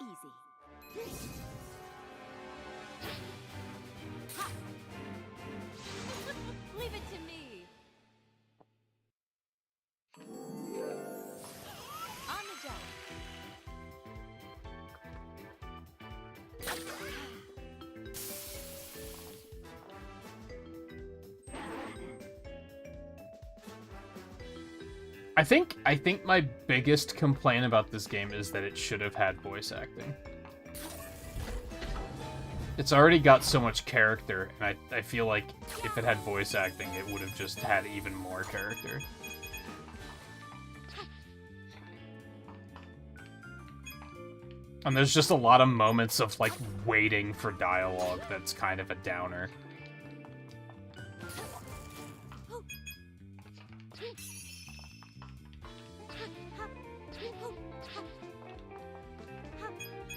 Easy. Leave it to me. On the job. I think my biggest complaint about this game is that it should have had voice acting. It's already got so much character, and I feel like if it had voice acting, it would have just had even more character. And there's just a lot of moments of, like, waiting for dialogue that's kind of a downer.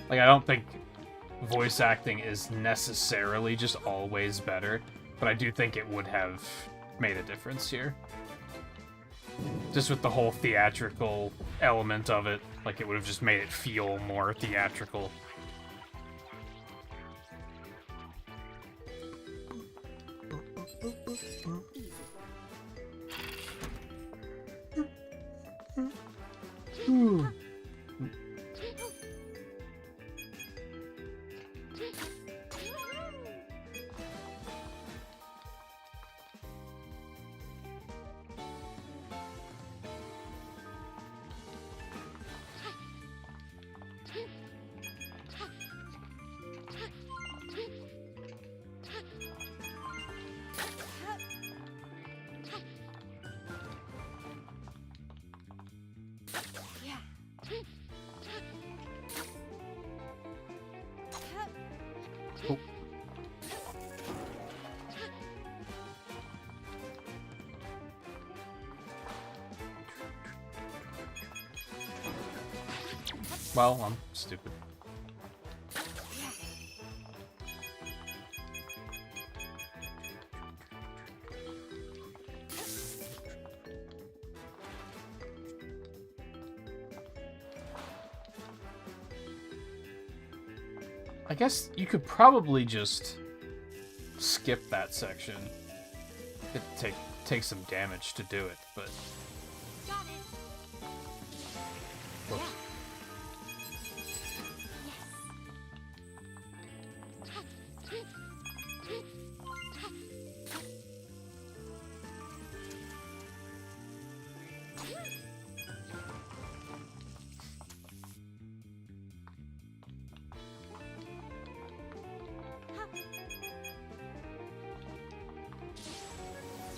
Like, I don't think voice acting is necessarily just always better, but I do think it would have made a difference here. Just with the whole theatrical element of it, like, it would have just made it feel more theatrical. Well, I'm stupid. I guess you could probably just skip that section It takes some damage to do it, but Got it. whoops.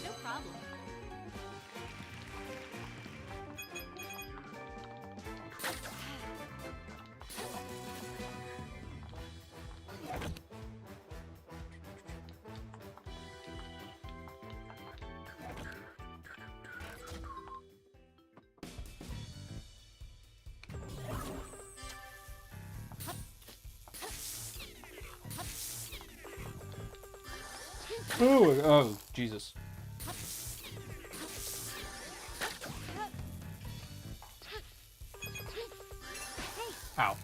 No problem. Ooh, oh, Jesus. Ow.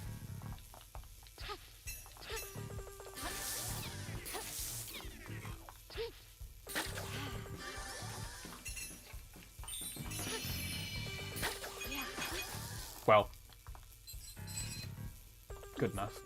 Well. Good enough.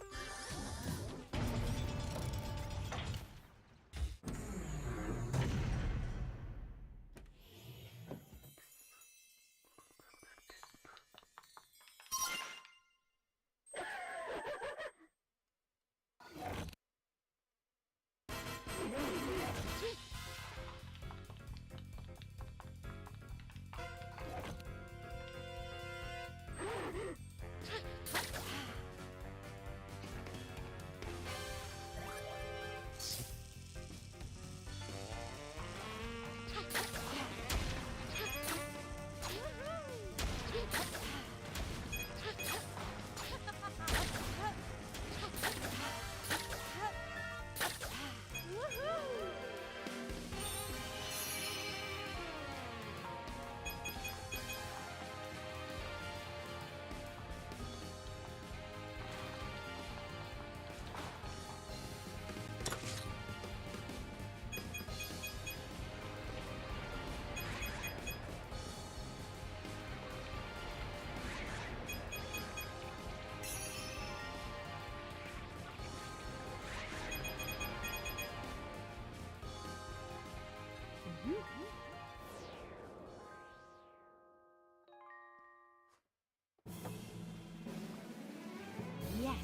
Yes.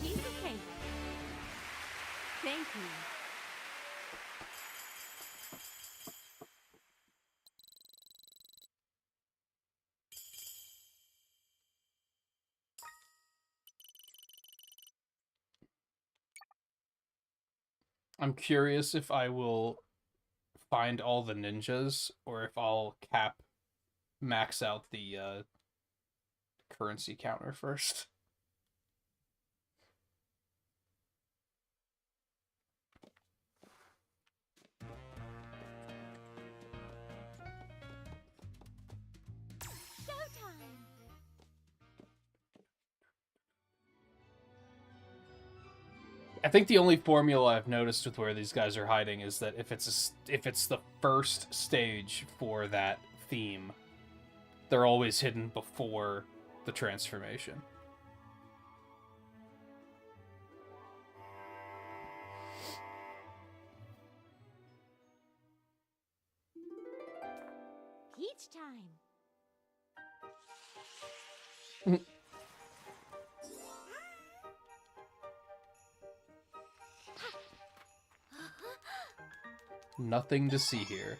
Piece of cake. Thank you. I'm curious if I will find all the ninjas or if I'll max out the currency counter first. Showtime. I think the only formula I've noticed with where these guys are hiding is that if it's the first stage for that theme, they're always hidden before the transformation. Peach time. Nothing to see here.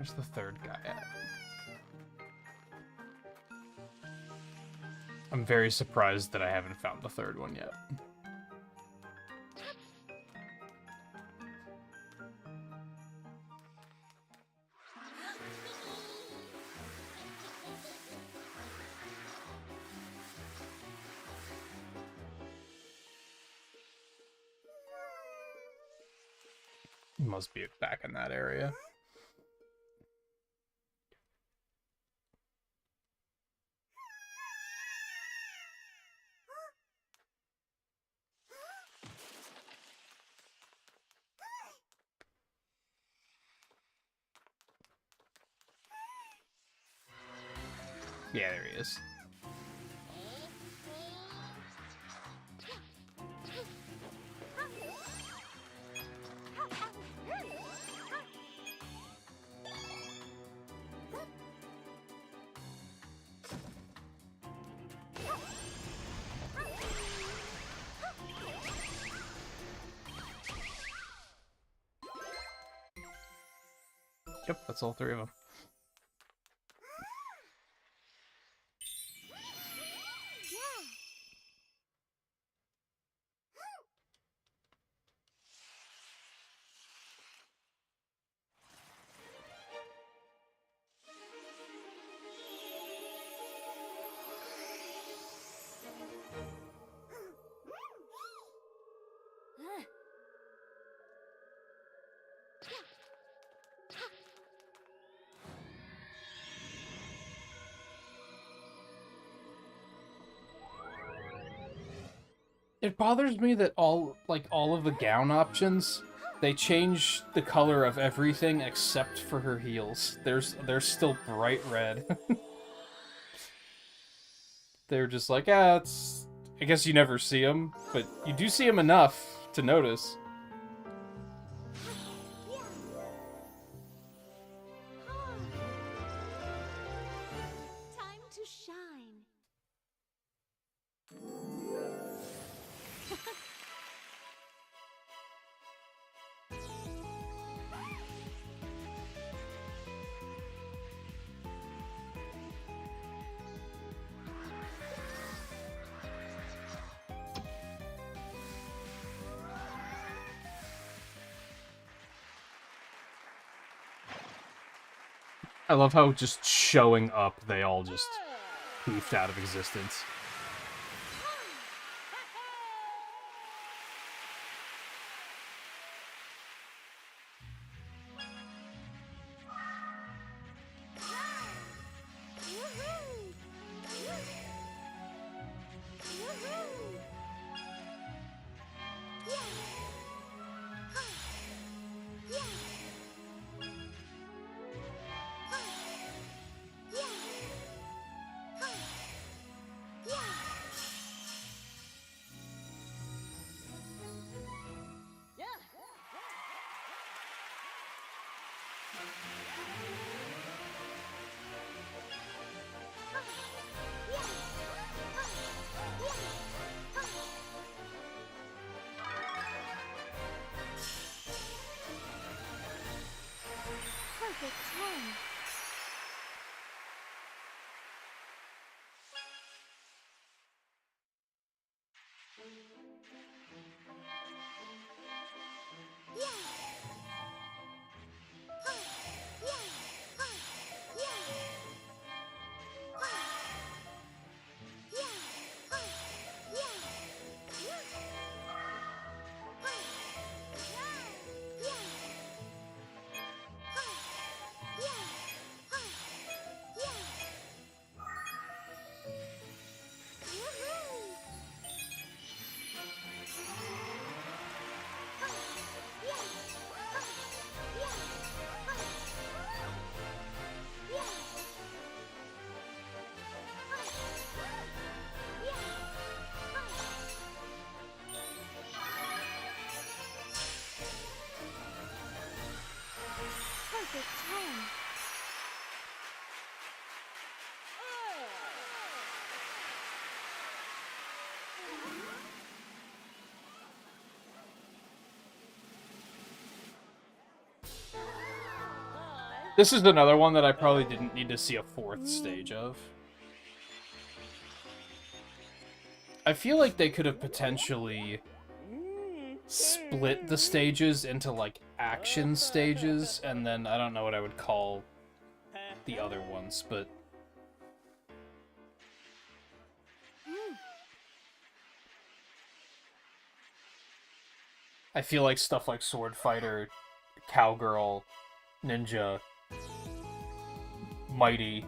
Where's the third guy at? I'm very surprised that I haven't found the third one yet. Must be back in that area. Yeah, there he is. Yep, that's all three of them. It bothers me that all of the gown options, they change the color of everything except for her heels. They're still bright red. They're just like, it's... I guess you never see them, but you do see them enough to notice. Time to shine. I love how just showing up, they all just poofed out of existence. This is another one that I probably didn't need to see a fourth stage of. I feel like they could have potentially split the stages into, like, action stages, and then I don't know what I would call the other ones, but... I feel like stuff like Sword Fighter, Cowgirl, Ninja, Mighty,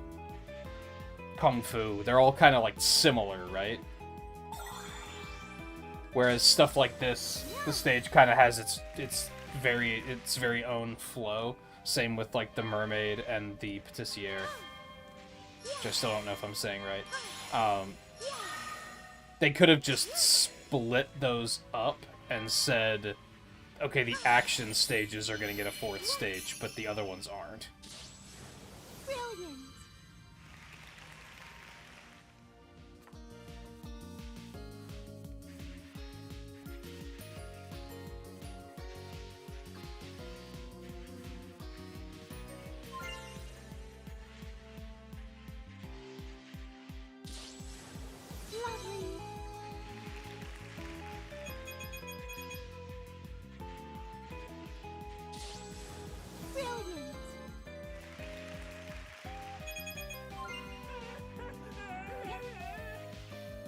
Kung Fu, they're all kind of, like, similar, right? Whereas stuff like this, the stage kind of has its very own flow. Same with, like, the Mermaid and the Patissiere, which I still don't know if I'm saying right. They could have just split those up and said, okay, the action stages are going to get a fourth stage, but the other ones aren't. Brilliant. Lovely. Brilliant.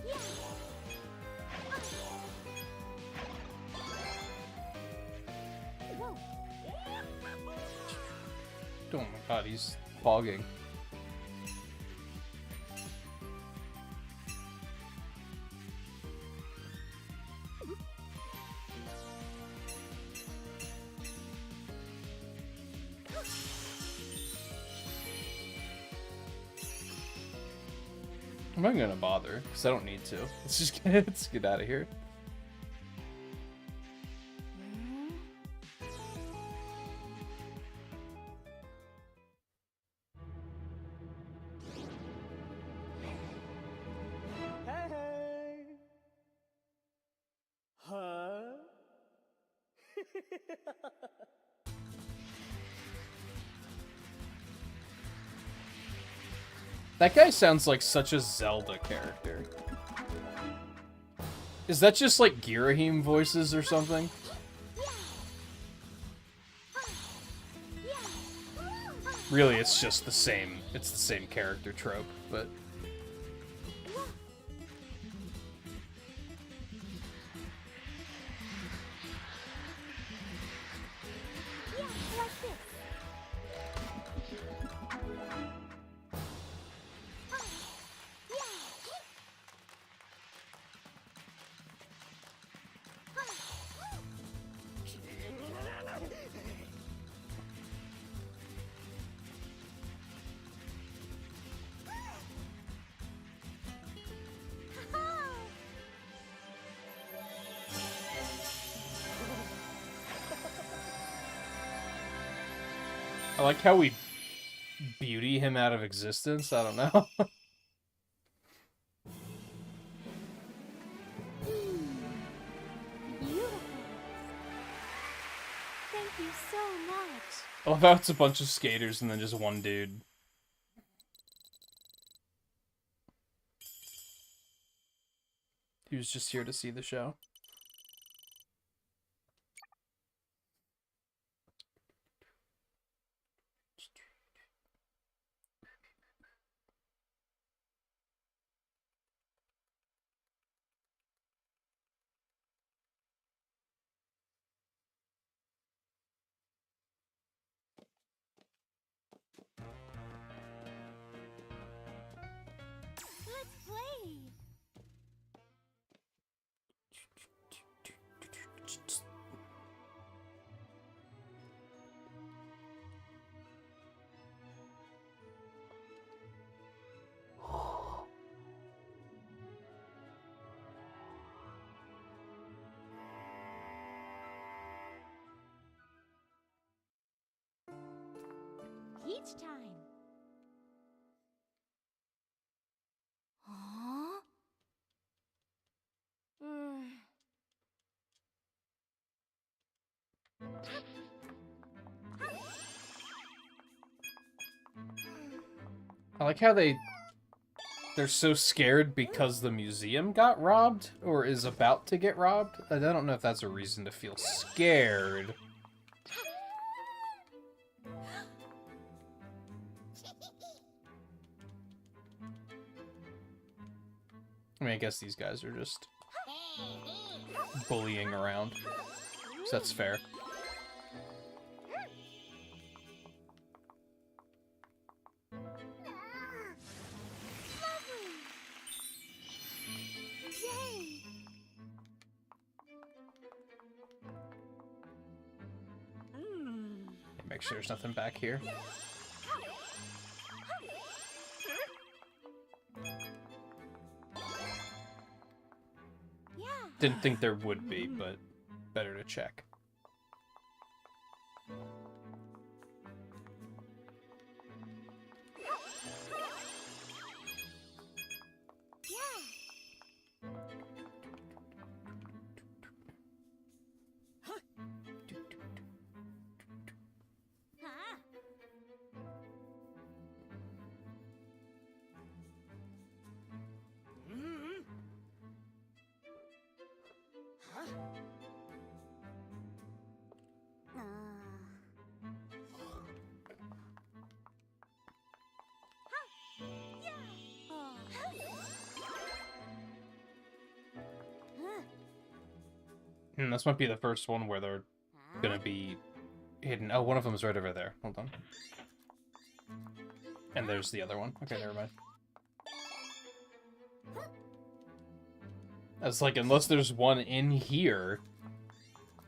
Yeah. Whoa. Oh my god, he's bogging. I'm not gonna bother, because I don't need to. Let's get out of here. Hey. Huh? That guy sounds like such a Zelda character. Is that just like Girahim voices or something? Really, it's just the same. It's the same character trope, but... Yeah, like this. I like how we beauty him out of existence. I don't know. Beautiful. Thank you so much. I love how it's a bunch of skaters and then just one dude. He was just here to see the show. Let's play. Each time. Huh? I like how they're so scared because the museum got robbed or is about to get robbed. I don't know if that's a reason to feel scared. I mean, I guess these guys are just bullying around, so that's fair. Make sure there's nothing back here. Didn't think there would be, but better to check. This might be the first one where they're gonna be hidden. Oh, one of them's right over there. Hold on. And there's the other one. Okay, never mind. I was like, unless there's one in here,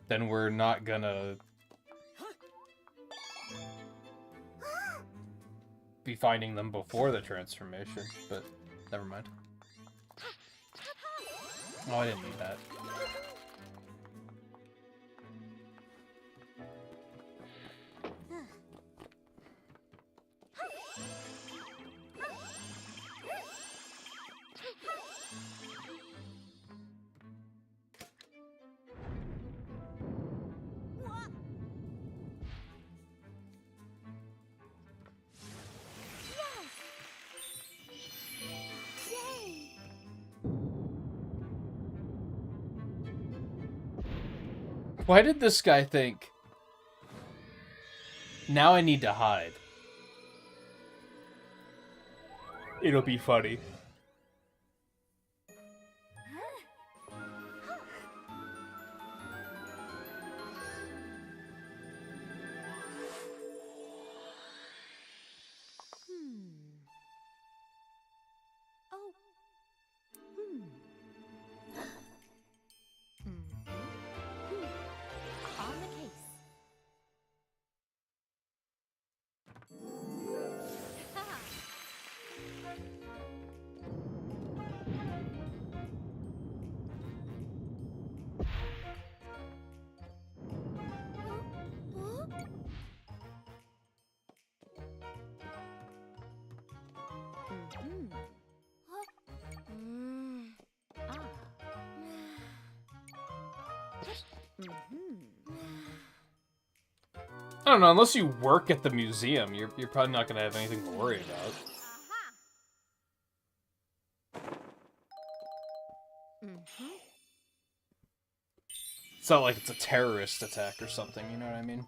then we're not gonna be finding them before the transformation, but never mind. Oh, I didn't need that. Why did this guy think, now I need to hide? It'll be funny. I don't know, unless you work at the museum, you're probably not going to have anything to worry about. It's not like it's a terrorist attack or something, you know what I mean?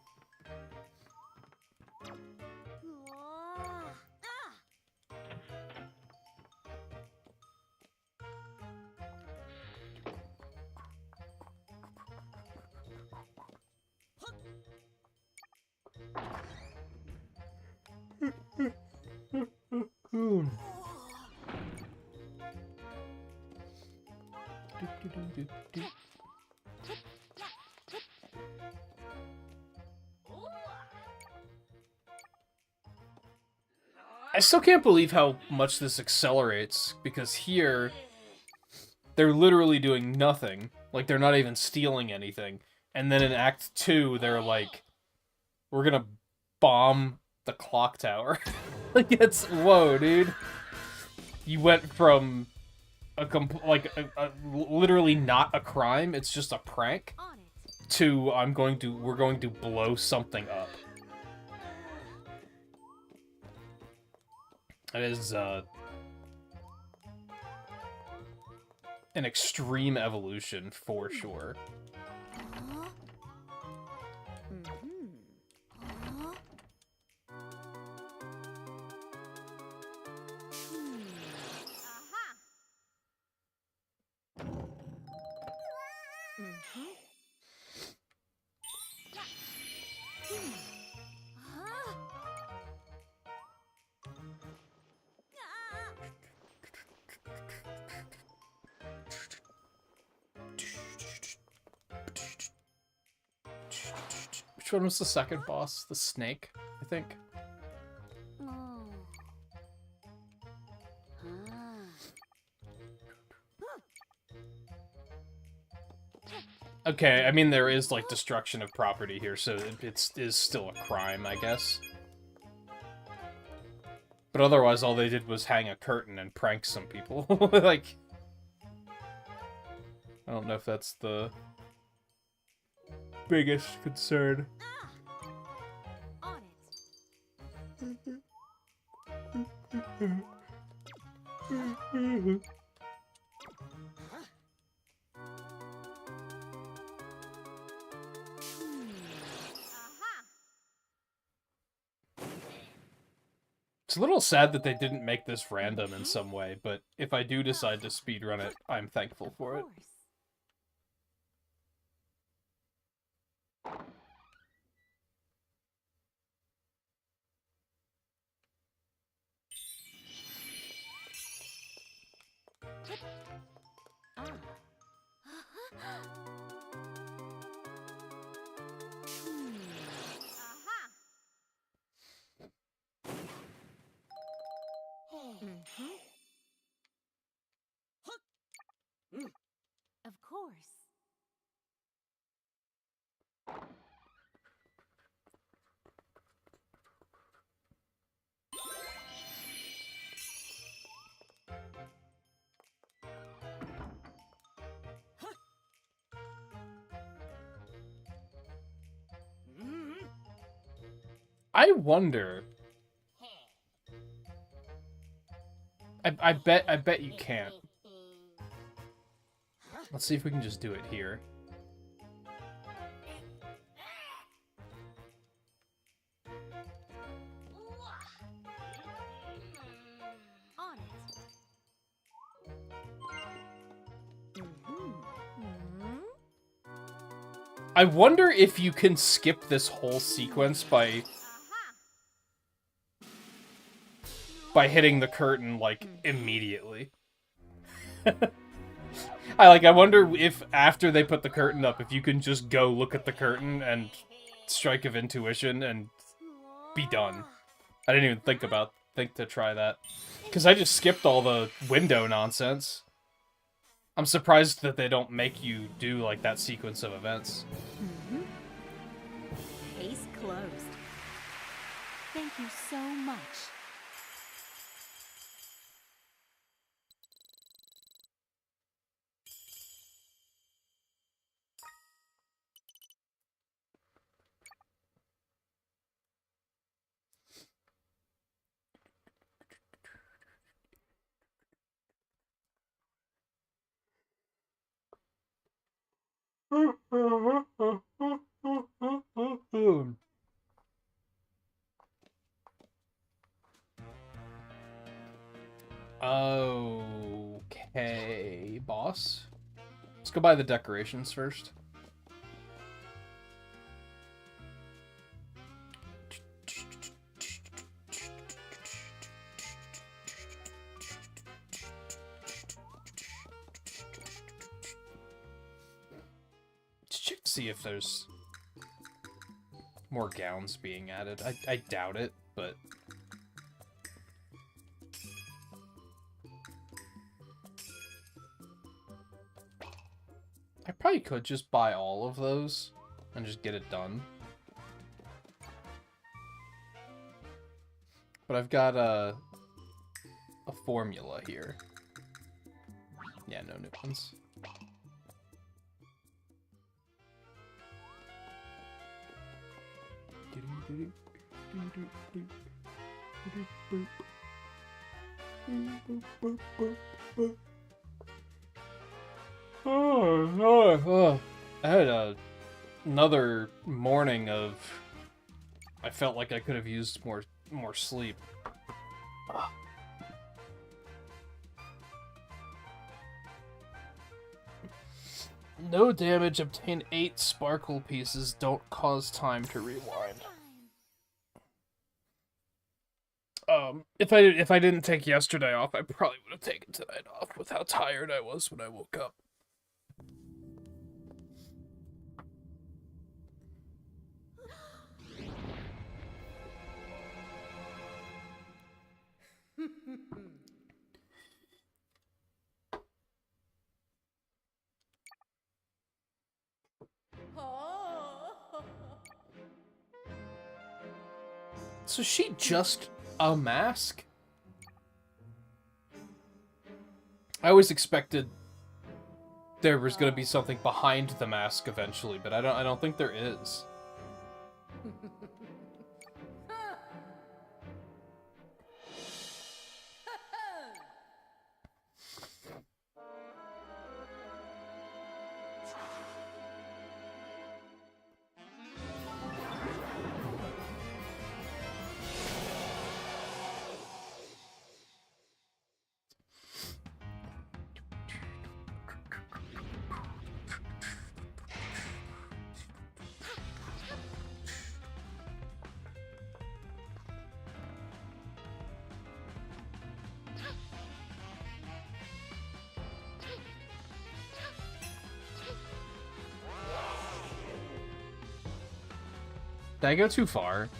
I still can't believe how much this accelerates, because here, they're literally doing nothing. Like, they're not even stealing anything. And then in Act 2, they're like, we're gonna bomb the clock tower. Like, it's, whoa, dude. You went from literally not a crime, it's just a prank, to we're going to blow something up. It is an extreme evolution for sure. Huh? Mm-hmm. Huh? Aha! Mm-hmm. Huh? Which one was the second boss? The snake, I think. Oh. Okay, I mean there is like destruction of property here, so it is still a crime, I guess. But otherwise, all they did was hang a curtain and prank some people. Like, I don't know if that's the biggest concern. On it. Aha! It's a little sad that they didn't make this random in some way, but if I do decide to speedrun it, I'm thankful for it. Of course. Ah. Aha! Mm-hmm. Of course. I wonder. I bet you can't. Let's see if we can just do it here. On it. Mm-hmm. I wonder if you can skip this whole sequence by hitting the curtain, like, immediately. I wonder if after they put the curtain up, if you can just go look at the curtain and strike of intuition and be done. I didn't even think to try that. Because I just skipped all the window nonsense. I'm surprised that they don't make you do, like, that sequence of events. Mm-hmm. Case closed. Thank you so much. Okay, boss. Let's go buy the decorations first. Let's check to see if there's more gowns being added. I doubt it, but... I probably could just buy all of those and just get it done. But I've got a formula here. Yeah, no new ones. I had another morning of. I felt like I could have used more sleep. Ugh. No damage. Obtain 8 sparkle pieces. Don't cause time to rewind. If I didn't take yesterday off, I probably would have taken tonight off with how tired I was when I woke up. So she just a mask? I always expected there was gonna be something behind the mask eventually, but I don't think there is. Did I go too far?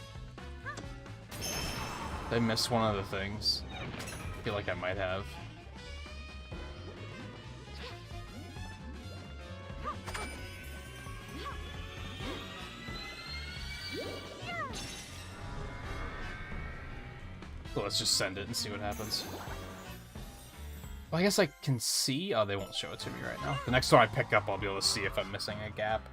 Did I miss one of the things? I feel like I might have. Well, let's just send it and see what happens. Well, I guess I can see... Oh, they won't show it to me right now. The next one I pick up, I'll be able to see if I'm missing a gap.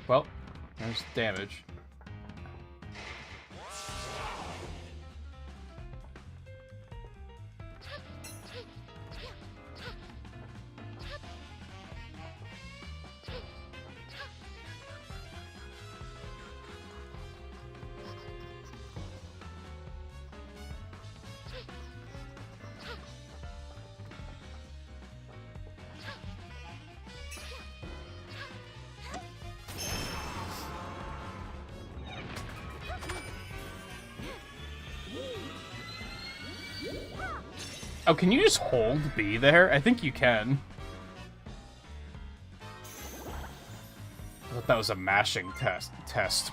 Well, there's damage. Oh, can you just hold B there? I think you can. I thought that was a mashing test,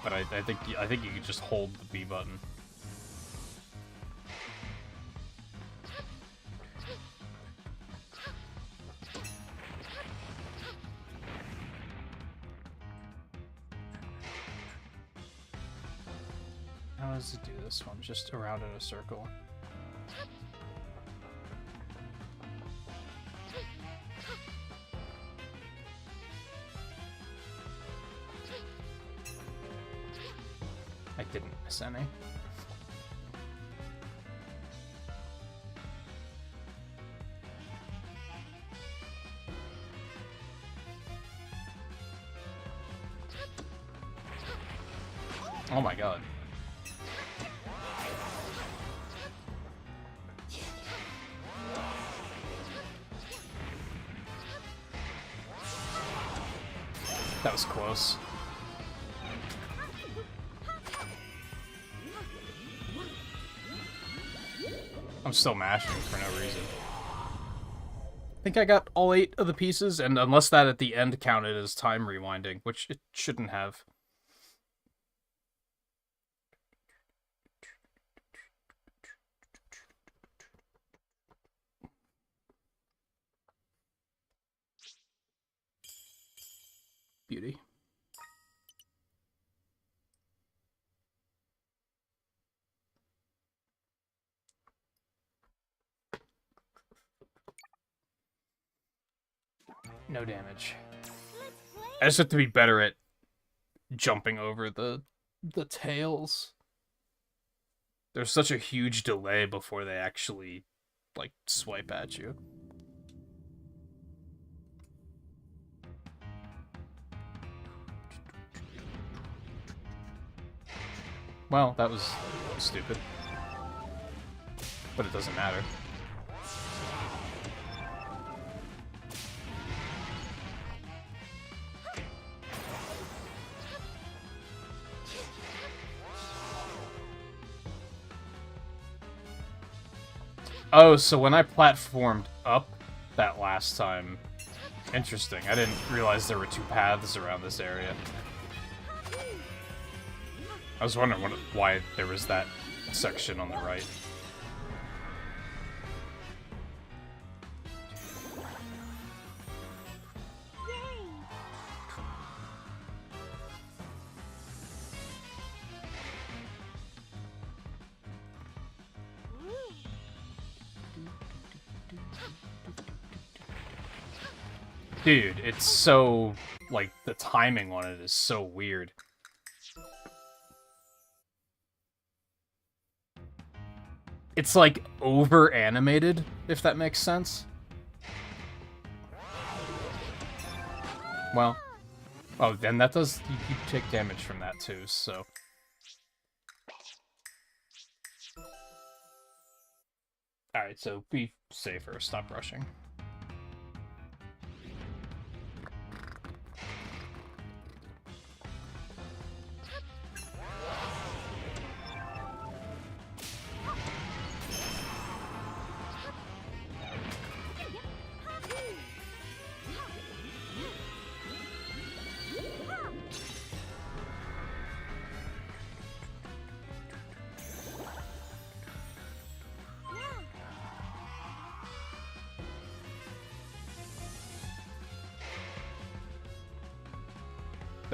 but I think you can just hold the B button. How does it do this one? Just around in a circle. I didn't miss any. Oh my god. That was close. I'm still mashing for no reason. I think I got all 8 of the pieces, and unless that at the end counted as time rewinding, which it shouldn't have. Beauty. No damage. Let's play. I just have to be better at jumping over the tails. There's such a huge delay before they actually, like, swipe at you. Well, that was stupid. But it doesn't matter. Oh, so when I platformed up that last time... Interesting, I didn't realize there were two paths around this area. I was wondering why there was that section on the right. Dude, it's so... like, the timing on it is so weird. It's, like, over-animated, if that makes sense. Well... Oh, then that does... You take damage from that, too, so... Alright, so be safer. Stop rushing.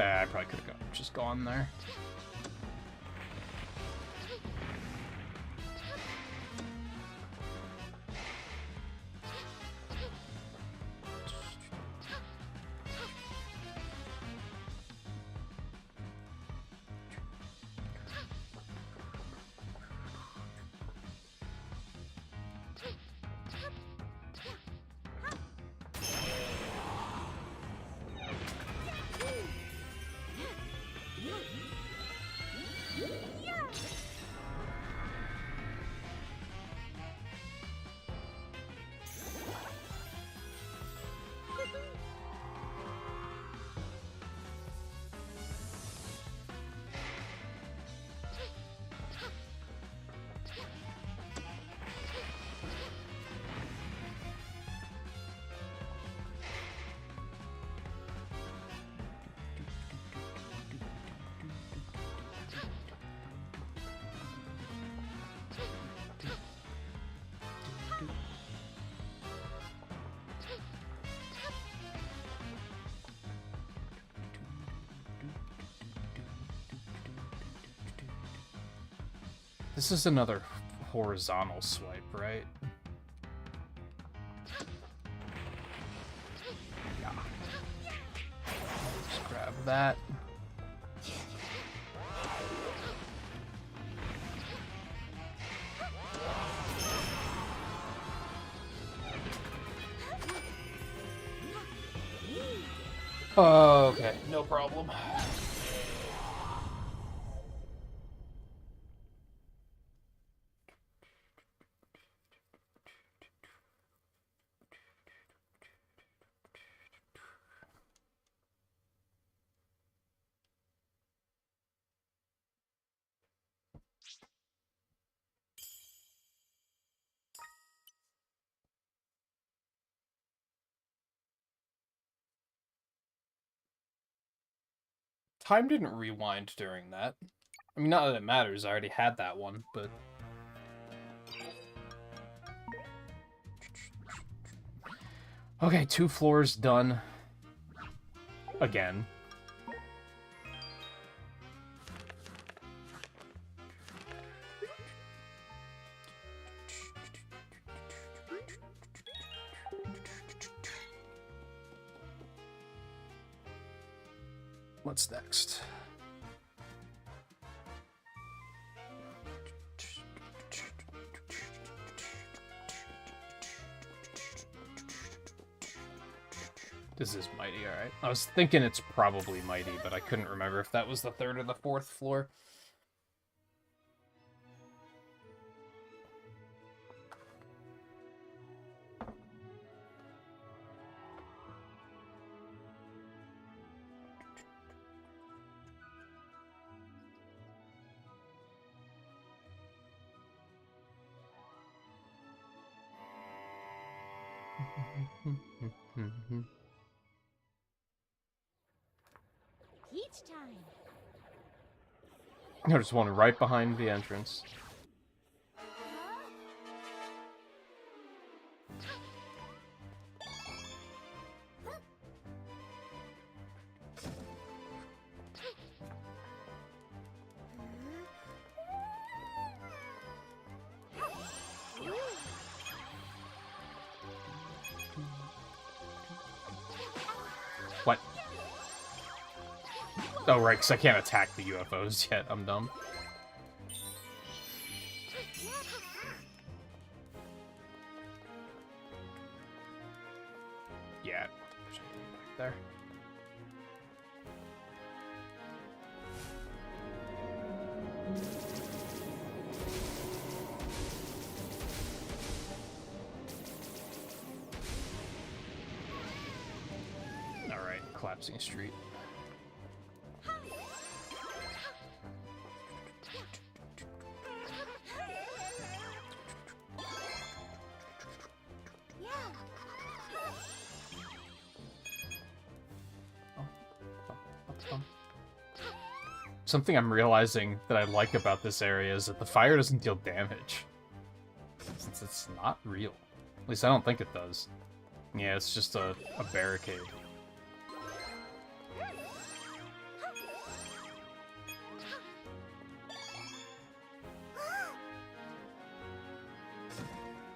I probably could have just gone there. This is another horizontal swipe, right? Yeah. Just grab that. Okay, no problem. Time didn't rewind during that. I mean, not that it matters, I already had that one, but... Okay, 2 floors done. Again. What's next? This is Mighty, alright. I was thinking it's probably Mighty, but I couldn't remember if that was the 3rd or the 4th floor. Peach time. There's one right behind the entrance. What? Oh, right, because I can't attack the UFOs yet. I'm dumb. Yeah. Back there. Alright, collapsing street. Something I'm realizing that I like about this area is that the fire doesn't deal damage. Since it's not real. At least I don't think it does. Yeah, it's just a barricade.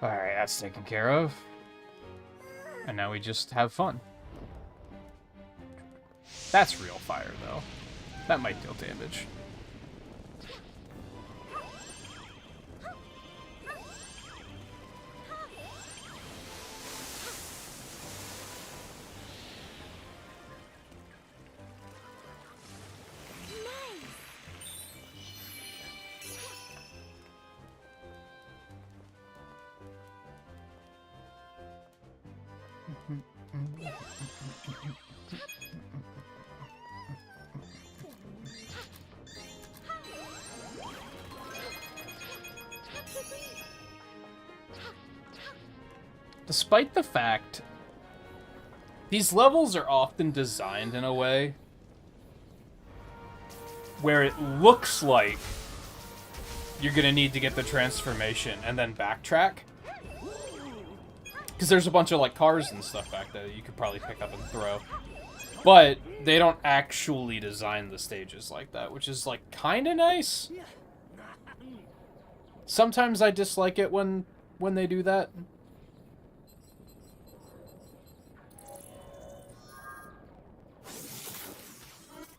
Alright, that's taken care of. And now we just have fun. That's real fire, though. That might deal damage. Despite the fact, these levels are often designed in a way where it looks like you're gonna need to get the transformation and then backtrack. Because there's a bunch of like cars and stuff back there that you could probably pick up and throw. But they don't actually design the stages like that, which is like kind of nice. Sometimes I dislike it when they do that.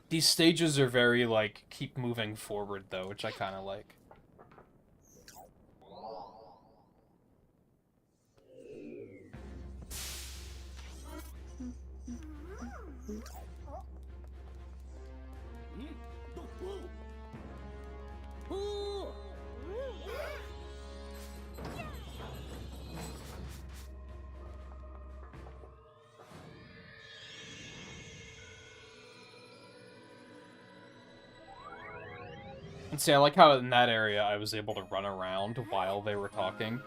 These stages are very, like, keep moving forward, though, which I kind of like. And see, I like how in that area I was able to run around while they were talking.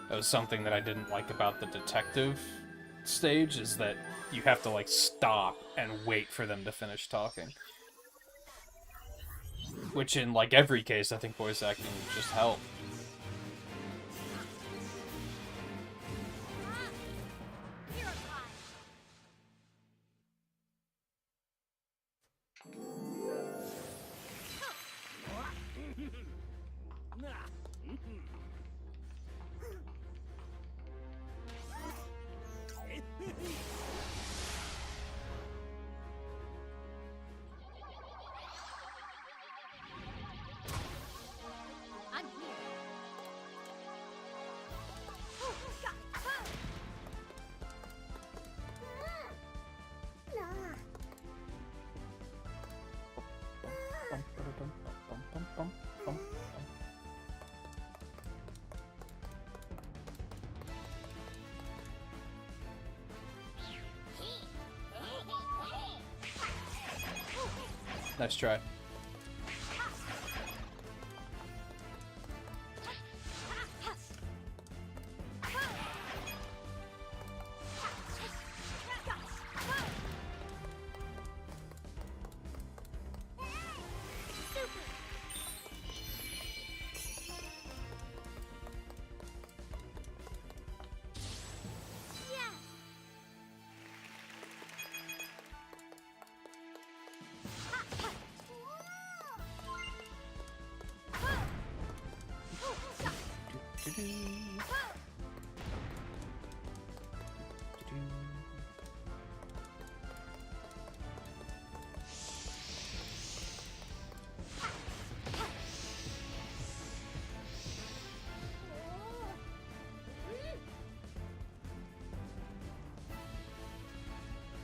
That was something that I didn't like about the detective stage, is that you have to, like, stop and wait for them to finish talking. Which in, like, every case, I think voice acting would just help. Nice try.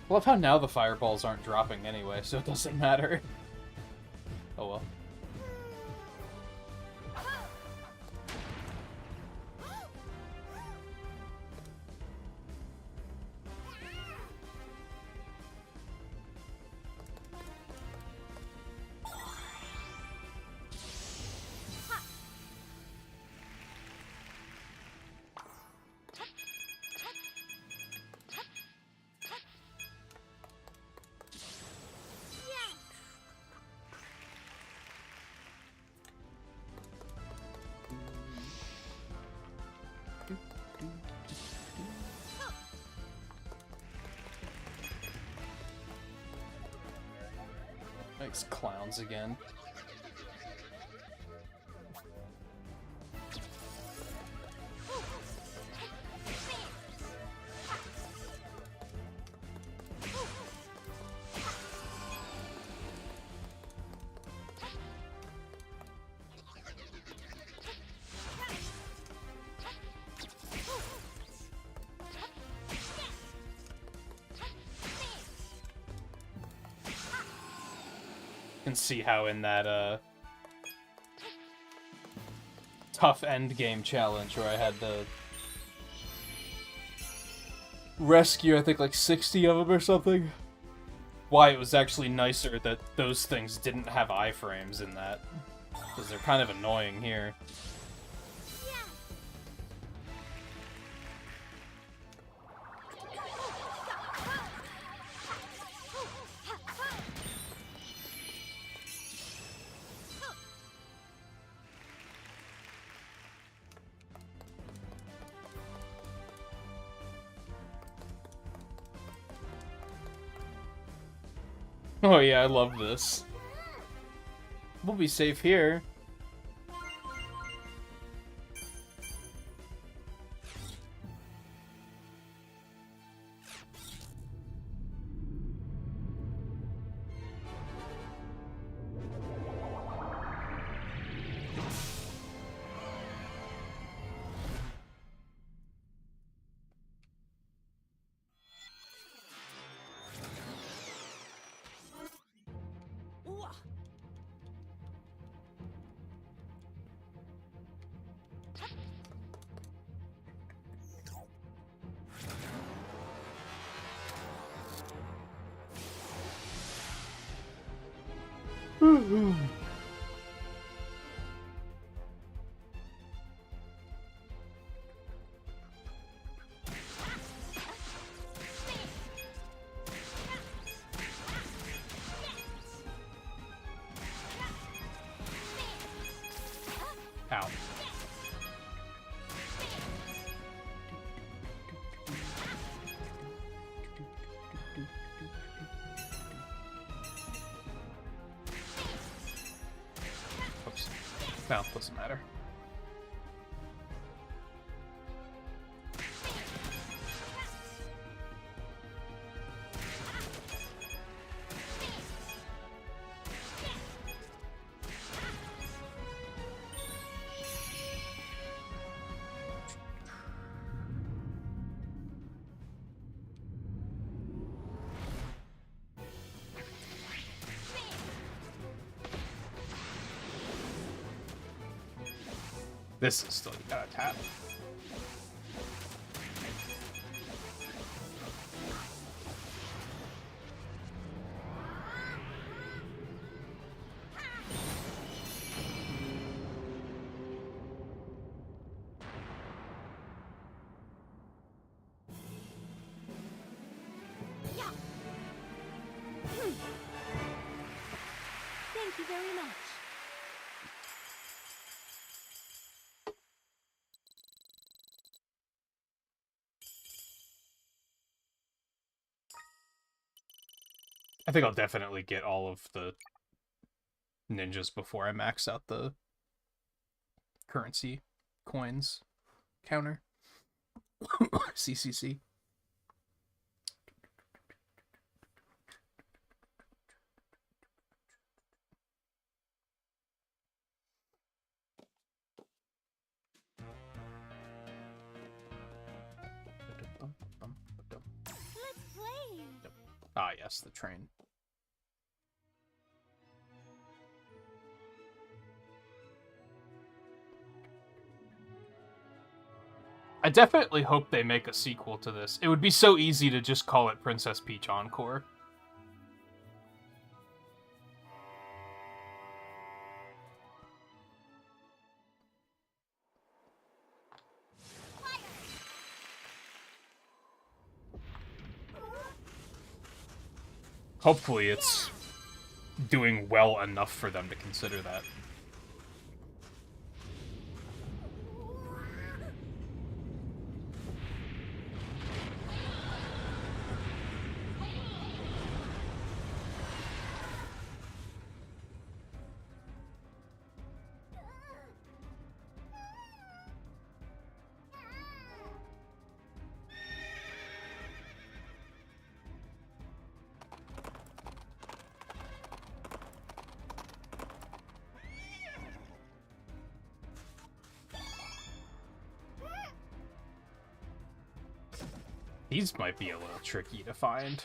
I love how now the fireballs aren't dropping anyway, so it doesn't matter. Oh well. Thanks, clowns again. Can see how in that tough end game challenge where I had to rescue, I think, like 60 of them or something, why it was actually nicer that those things didn't have iframes in that, because they're kind of annoying here. Oh yeah, I love this. We'll be safe here. Ow. Oops. No, doesn't matter. This is still gotta tap. I think I'll definitely get all of the ninjas before I max out the currency coins counter. CCC. Let's play. Ah, yes, the train. I definitely hope they make a sequel to this. It would be so easy to just call it Princess Peach Encore. Hopefully it's doing well enough for them to consider that. These might be a little tricky to find.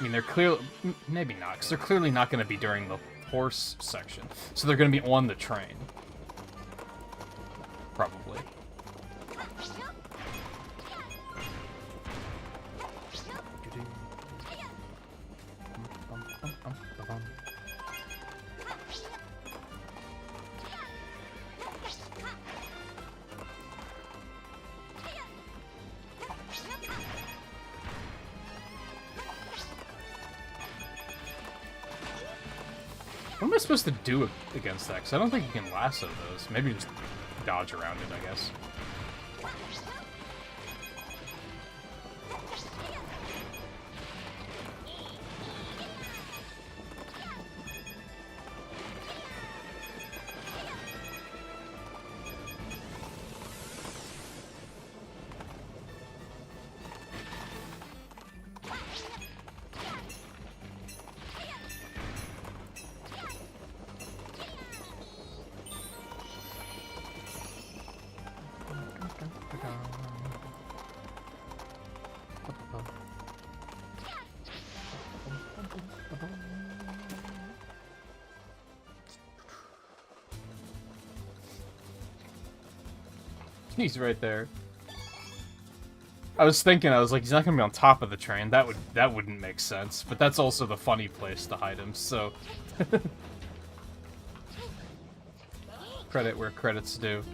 I mean, they're clearly... Maybe not, because they're clearly not going to be during the horse section. So they're going to be on the train. Probably. What am I supposed to do against that? Because I don't think you can lasso those. Maybe just dodge around it, I guess. He's right there. I was thinking, I was like, he's not gonna be on top of the train. That wouldn't make sense. But that's also the funny place to hide him, so... Credit where credit's due.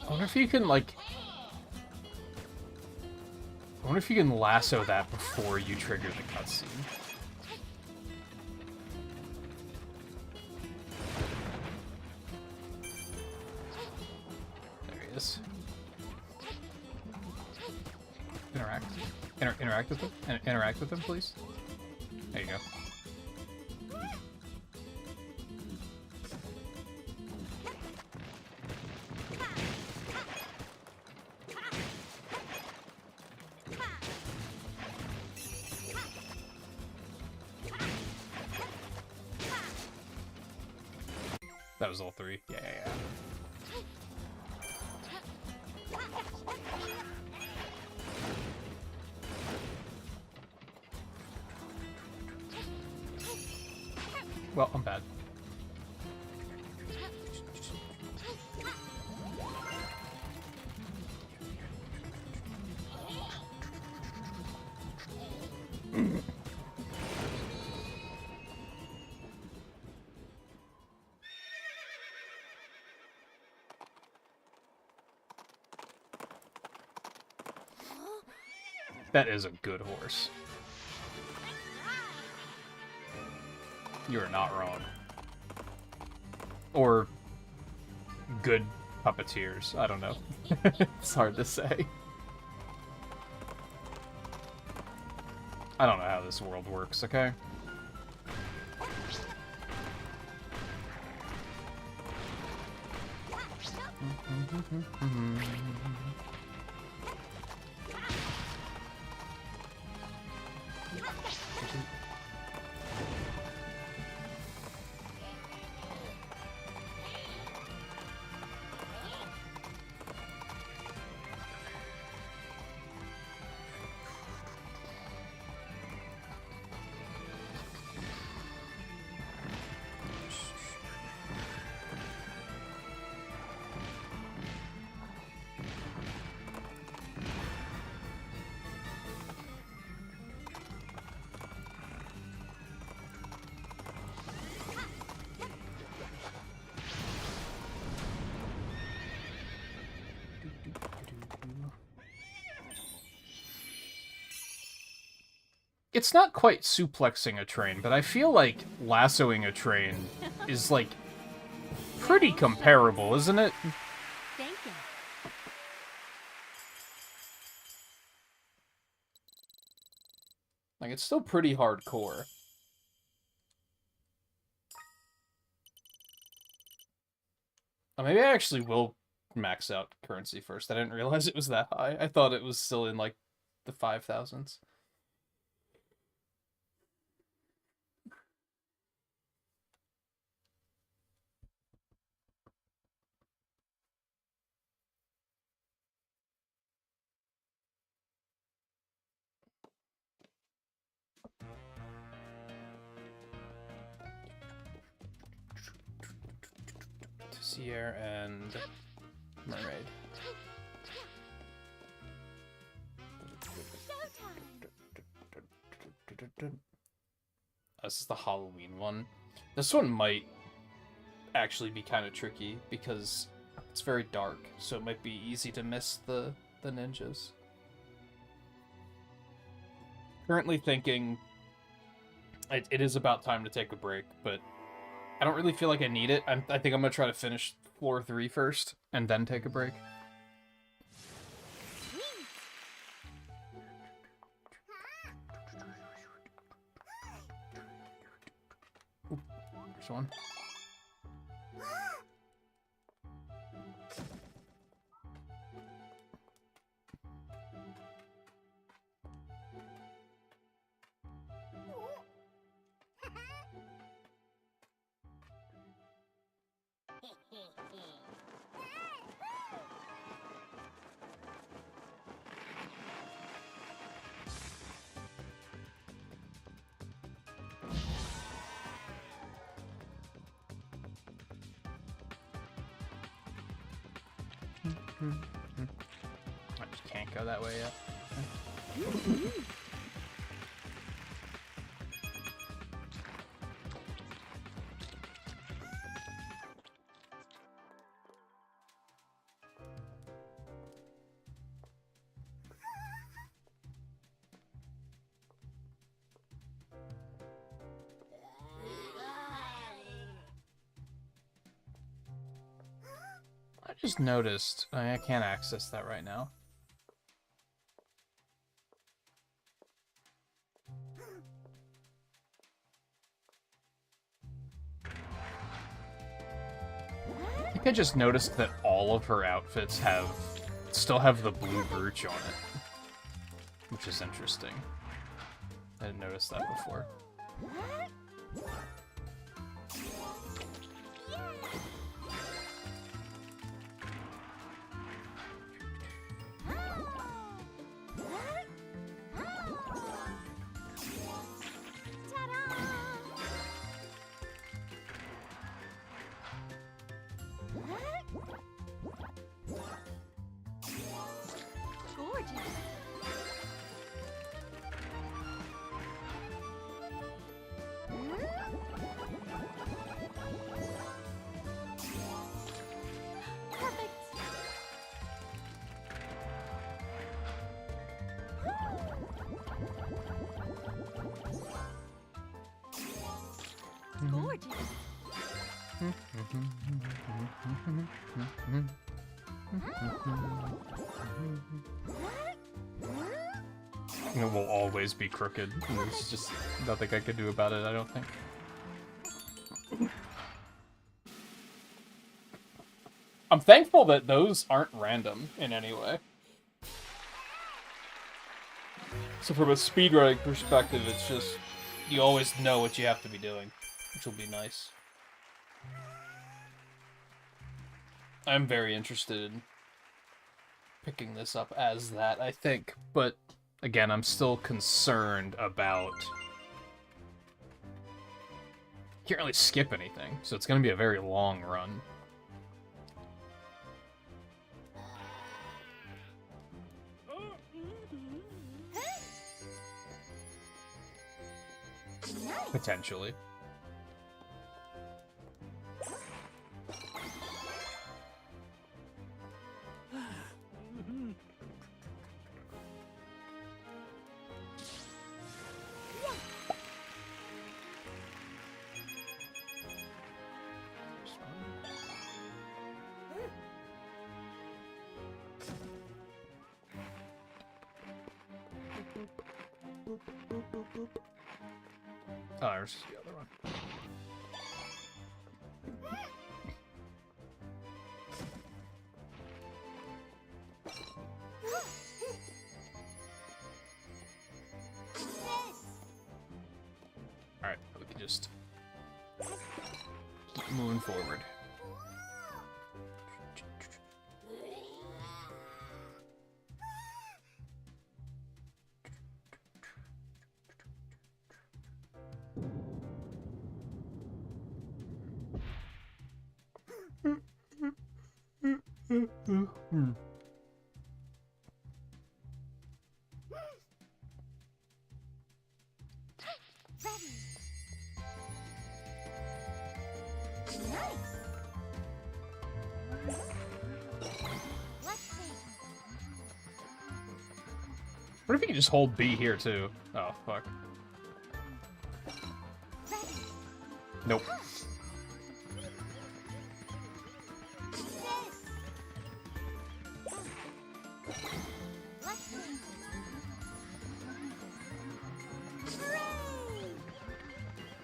I wonder if you can, like... I wonder if you can lasso that before you trigger the cutscene. There he is. Interact. Interact with him? Interact with him, please? There you go. That was all three. Yeah, yeah, yeah. Well, I'm bad. That is a good horse. You're not wrong. Or good puppeteers. I don't know. It's hard to say. I don't know how this world works, okay? It's not quite suplexing a train, but I feel like lassoing a train is, like, pretty comparable, isn't it? Thank you. Like, it's still pretty hardcore. Oh, maybe I actually will max out currency first. I didn't realize it was that high. I thought it was still in, like, the 5,000s. Seer and Mermaid. This is the Halloween one. This one might actually be kind of tricky because it's very dark, so it might be easy to miss the ninjas. Currently thinking it is about time to take a break, but I don't really feel like I need it. I think I'm going to try to finish floor 3 first, and then take a break. Ooh, there's one. I just can't go that way yet. I just noticed I can't access that right now. think I just noticed that all of her outfits still have the blue brooch on it, which is interesting. I didn't notice that before. It will always be crooked. There's just nothing I can do about it, I don't think. I'm thankful that those aren't random in any way. So from a speedrunning perspective, it's just, you always know what you have to be doing, which will be nice. I'm very interested in picking this up as that, I think, but again, I'm still concerned about... Can't really skip anything, so it's going to be a very long run. Potentially. Oh, there's the other one. Alright, we can just keep moving forward. What if you can just hold B here, too? Oh, fuck. Nope.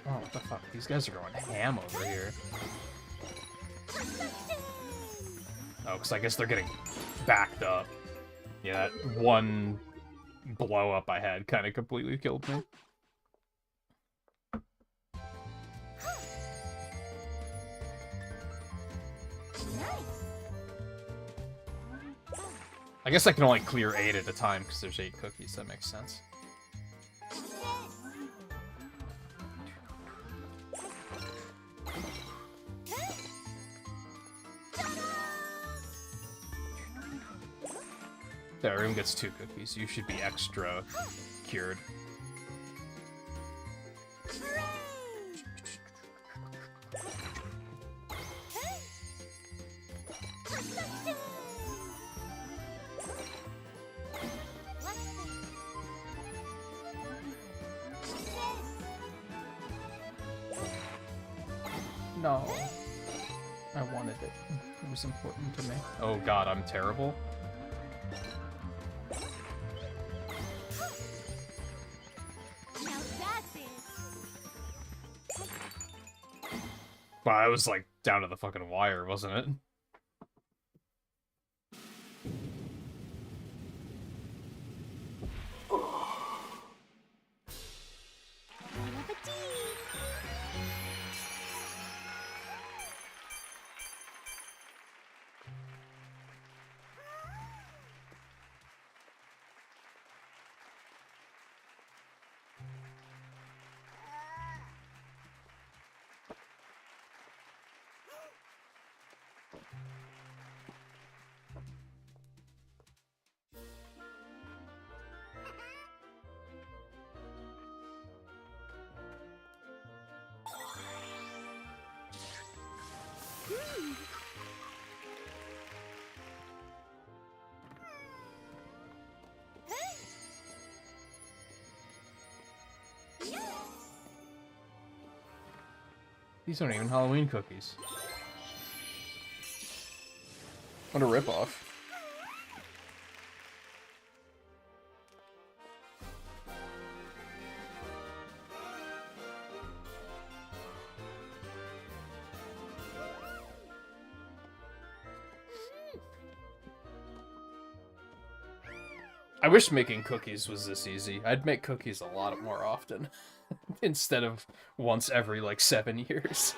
Oh, what the fuck? These guys are going ham over here. Oh, because I guess they're getting backed up. Yeah, that one blow up I had kind of completely killed me. I guess I can only clear 8 at a time because there's 8 cookies. That makes sense. There, everyone gets 2 cookies. You should be extra cured. No. I wanted it. It was important to me. Oh god, I'm terrible. Well, I was like down to the fucking wire, wasn't it? Bon appetit! These aren't even Halloween cookies. What a ripoff. I wish making cookies was this easy. I'd make cookies a lot more often. Instead of once every, like, 7 years.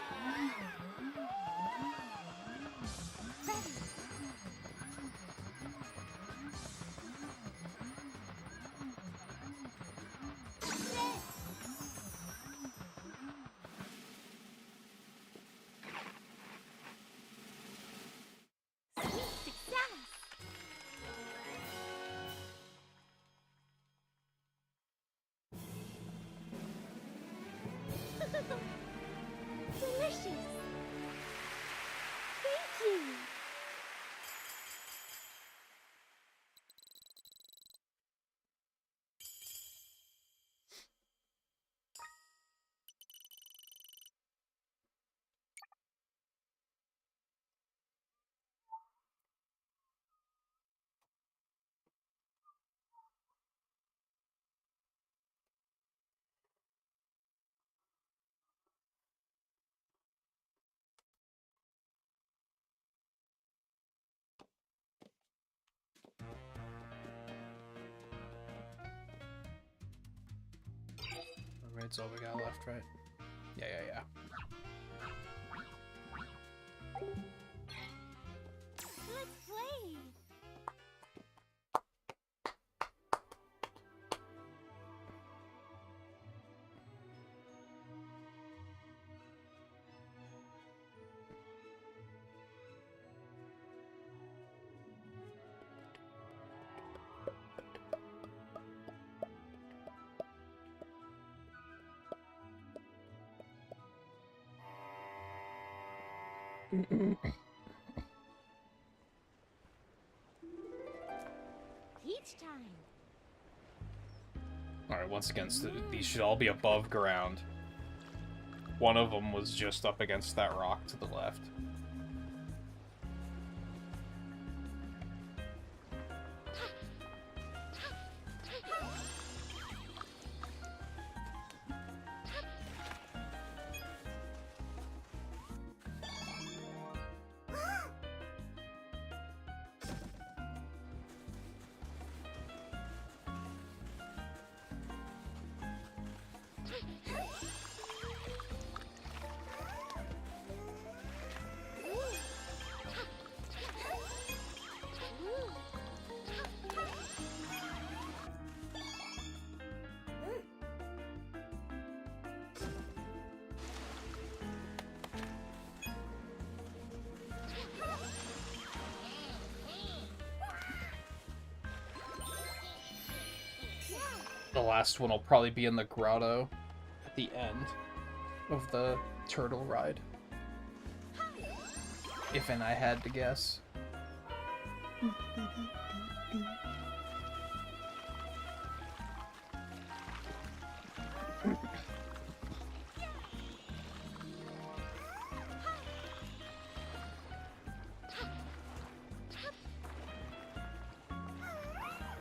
Delicious! Thank you! That's all we got left, right? Yeah. Let's play! Peach time! Alright, once again, so these should all be above ground. One of them was just up against that rock to the left. The last one will probably be in the grotto at the end of the turtle ride. If and I had to guess.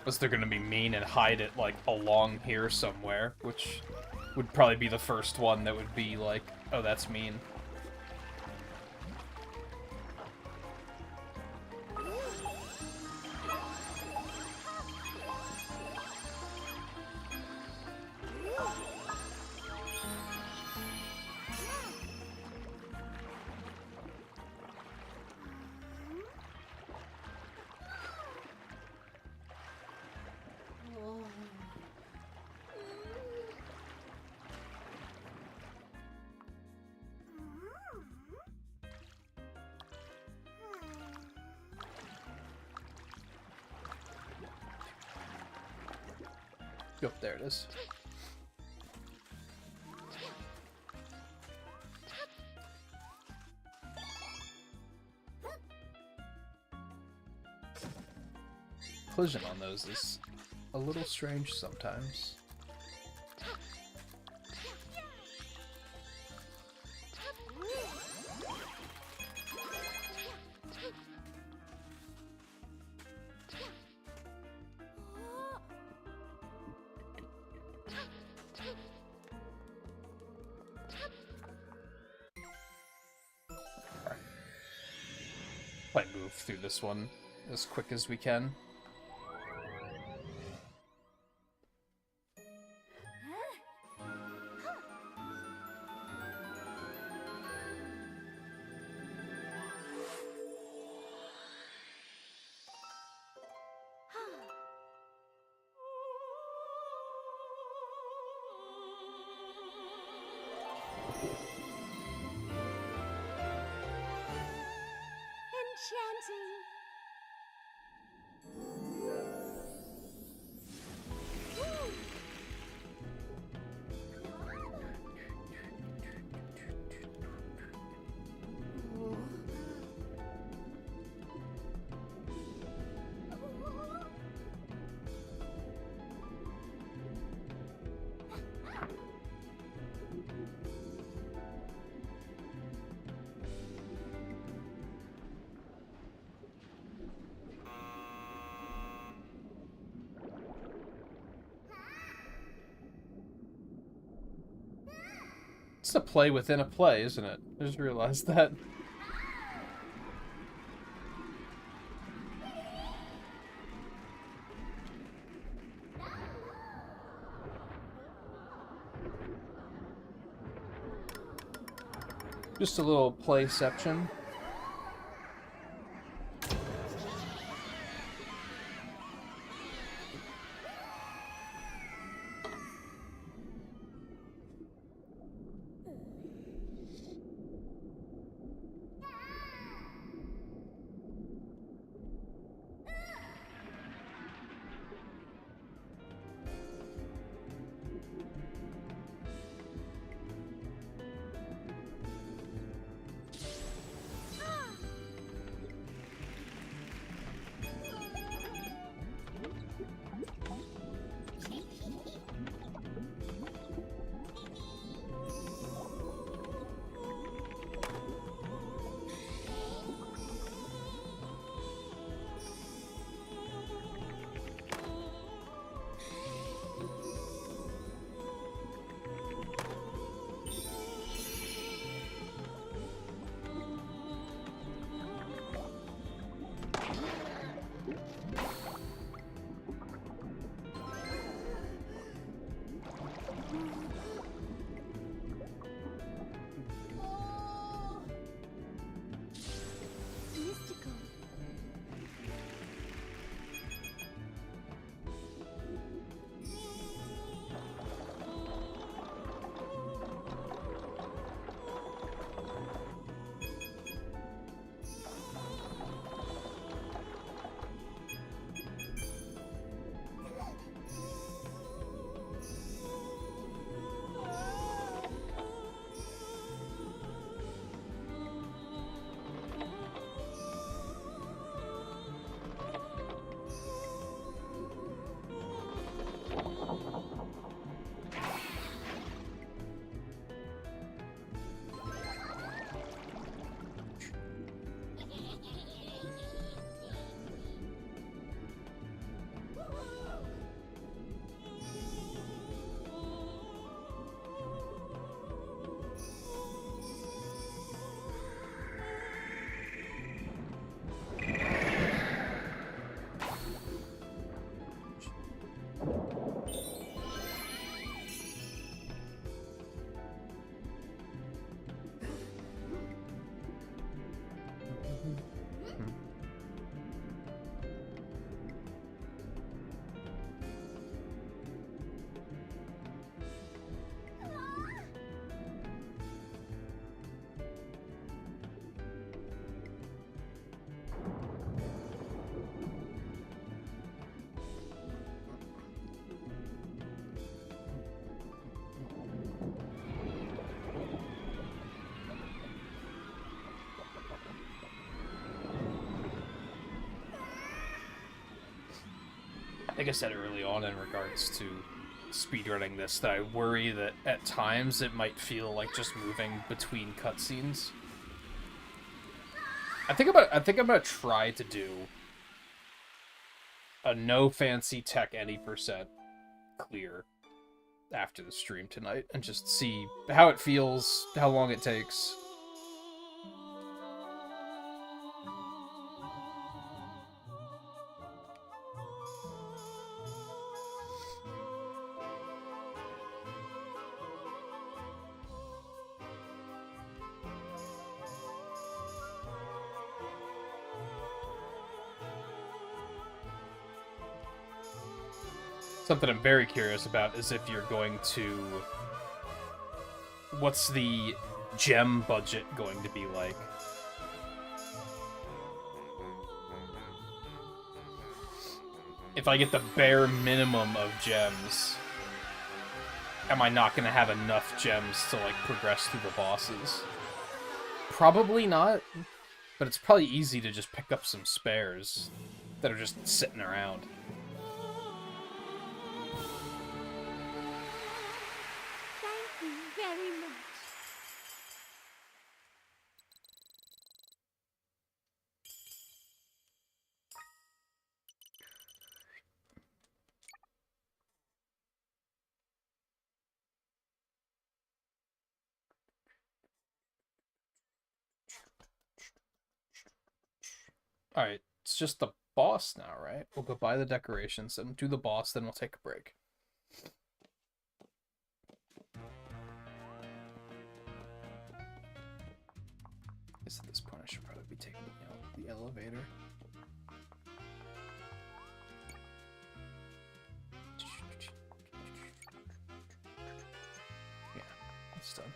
Unless they're gonna be mean and hide it, like, along here somewhere, which would probably be the first one that would be like, oh, that's mean. Yep, there it is. Collision on those is a little strange sometimes. Might move through this one as quick as we can. Enchanting. It's a play within a play, isn't it? I just realized that. Just a little playception. think I said early on in regards to speedrunning this that I worry that at times it might feel like just moving between cutscenes. I think I'm gonna try to do a no fancy tech any percent clear after the stream tonight and just see how it feels, how long it takes. Something I'm very curious about is if you're going to... What's the gem budget going to be like? If I get the bare minimum of gems, am I not going to have enough gems to, like, progress through the bosses? Probably not, but it's probably easy to just pick up some spares that are just sitting around. Thank you very much. Alright, it's just the boss now, right? We'll go buy the decorations and do the boss, then we'll take a break. I guess at this point I should probably be taking the elevator. Yeah, it's done.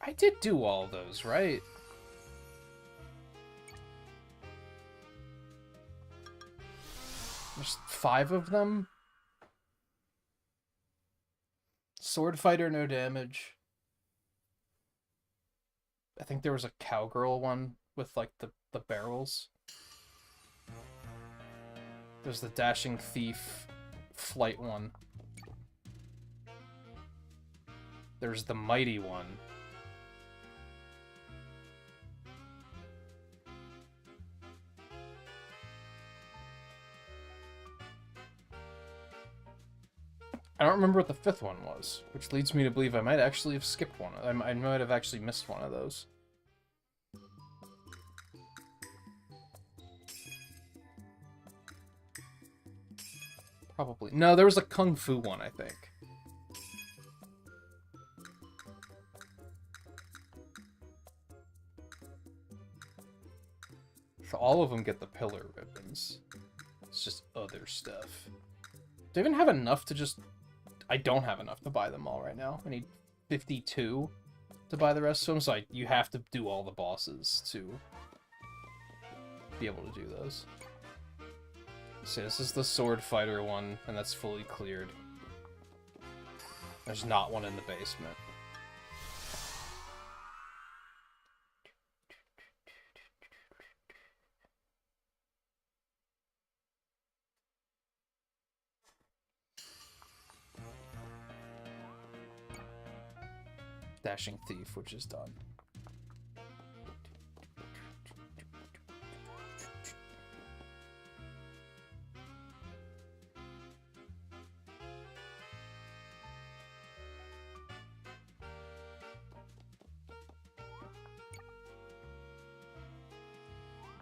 I did do all those, right? There's 5 of them. Sword fighter, no damage. I think there was a cowgirl one with, like, the barrels. There's the dashing thief flight one. There's the mighty one. I don't remember what the 5th one was, which leads me to believe I might actually have skipped one. I might have actually missed one of those. Probably. No, there was a kung fu one, I think. So all of them get the pillar ribbons. It's just other stuff. Do I even have enough to just... I don't have enough to buy them all right now. I need 52 to buy the rest of them, so you have to do all the bosses to be able to do those. So this is the sword fighter one, and that's fully cleared. There's not one in the basement. Dashing thief, which is done.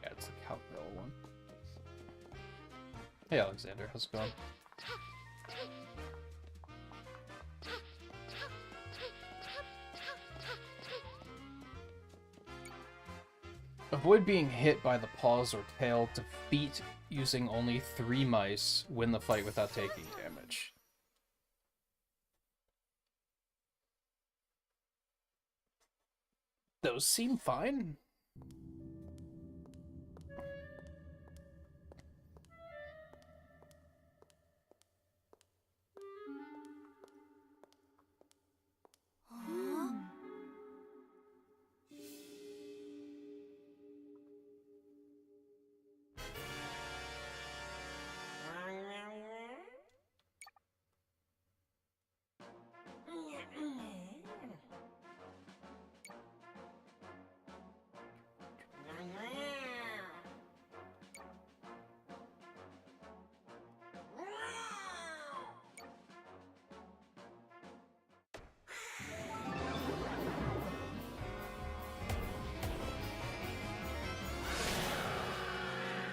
Yeah, it's the cowgirl one. Hey Alexander, how's it going? Avoid being hit by the paws or tail. Defeat using only 3 mice. Win the fight without taking damage. Those seem fine.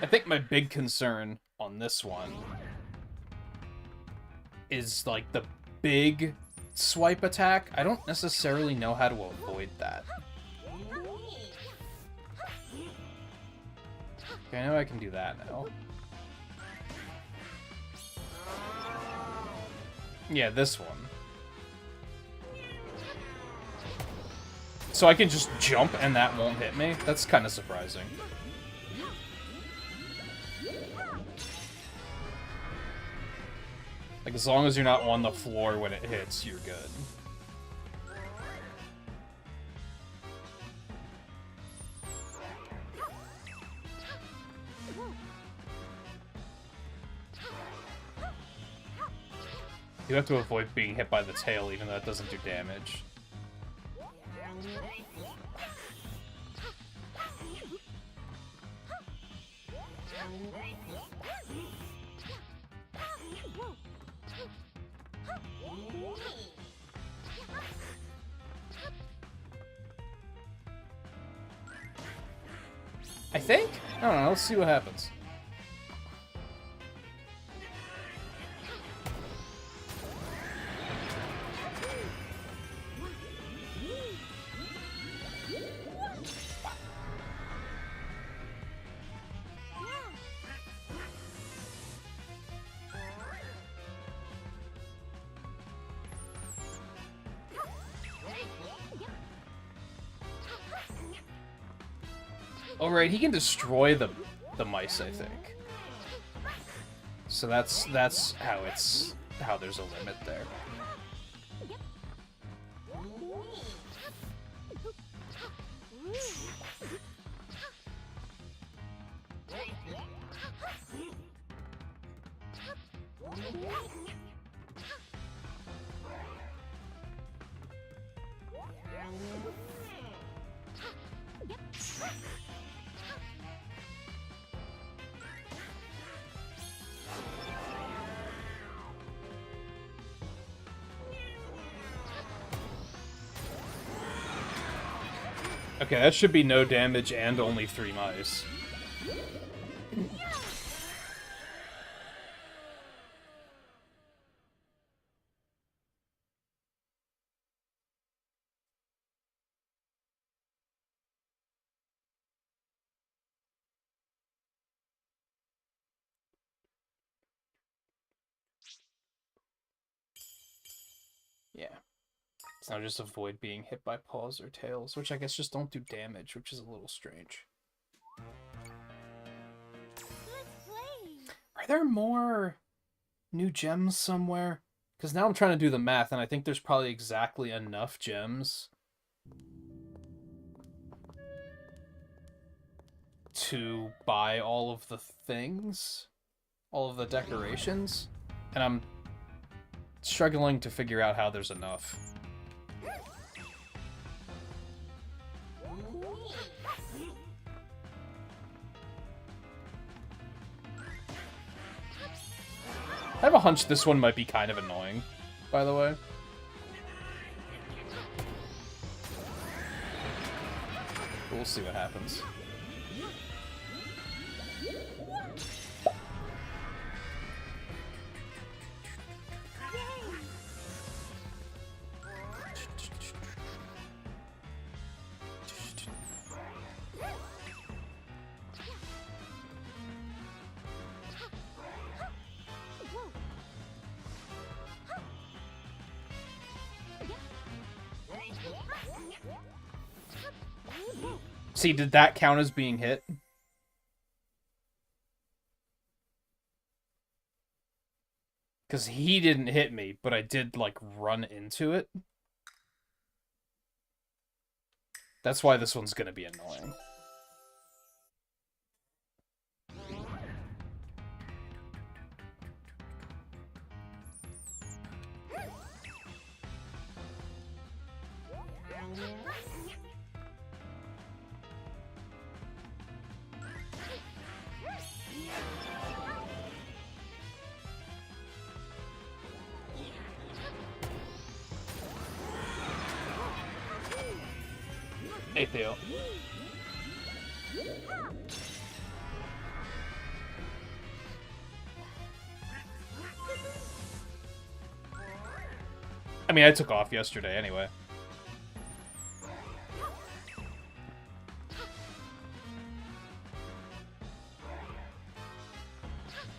I think my big concern on this one is, like, the big swipe attack. I don't necessarily know how to avoid that. Okay, I know I can do that now. Yeah, this one. So I can just jump and that won't hit me? That's kind of surprising. Like, as long as you're not on the floor when it hits, you're good. You have to avoid being hit by the tail, even though it doesn't do damage. I think? I don't know, let's see what happens. Oh right, he can destroy the mice, I think. So that's how there's a limit there. Okay, that should be no damage and only 3 mice. Yeah. So now just avoid being hit by paws or tails, which I guess just don't do damage, which is a little strange. Are there more new gems somewhere? Because now I'm trying to do the math, and I think there's probably exactly enough gems to buy all of the things, all of the decorations, and I'm struggling to figure out how there's enough. I have a hunch this one might be kind of annoying, by the way. We'll see what happens. See, did that count as being hit? Because he didn't hit me, but I did, like, run into it. That's why this one's gonna be annoying. Hey, Theo. I mean, I took off yesterday anyway.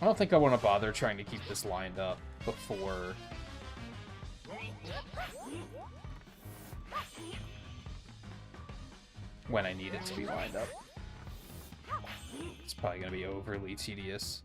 I don't think I want to bother trying to keep this lined up before... when I need it to be lined up. It's probably going to be overly tedious.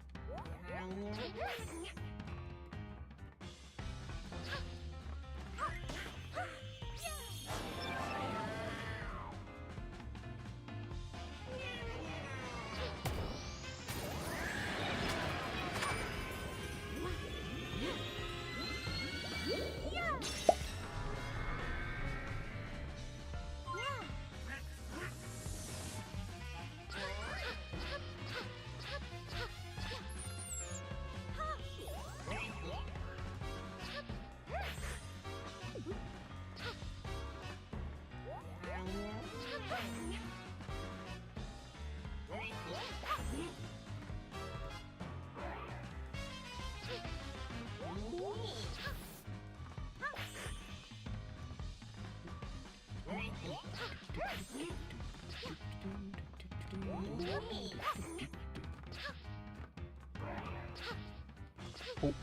Oh.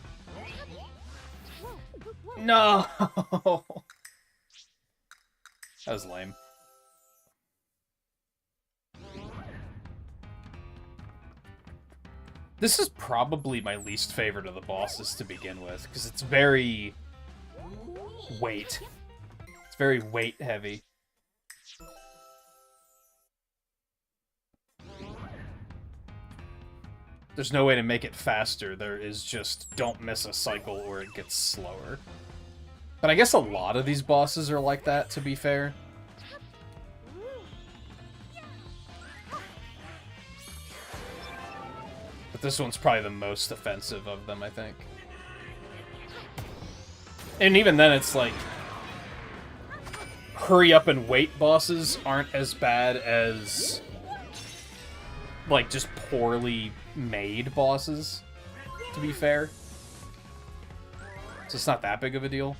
No! That was lame. This is probably my least favorite of the bosses to begin with, because it's very... weight. It's very weight heavy. There's no way to make it faster. There is just don't miss a cycle or it gets slower. But I guess a lot of these bosses are like that, to be fair. But this one's probably the most offensive of them, I think. And even then, it's like... hurry up and wait bosses aren't as bad as... like, just poorly made bosses, to be fair. So it's not that big of a deal.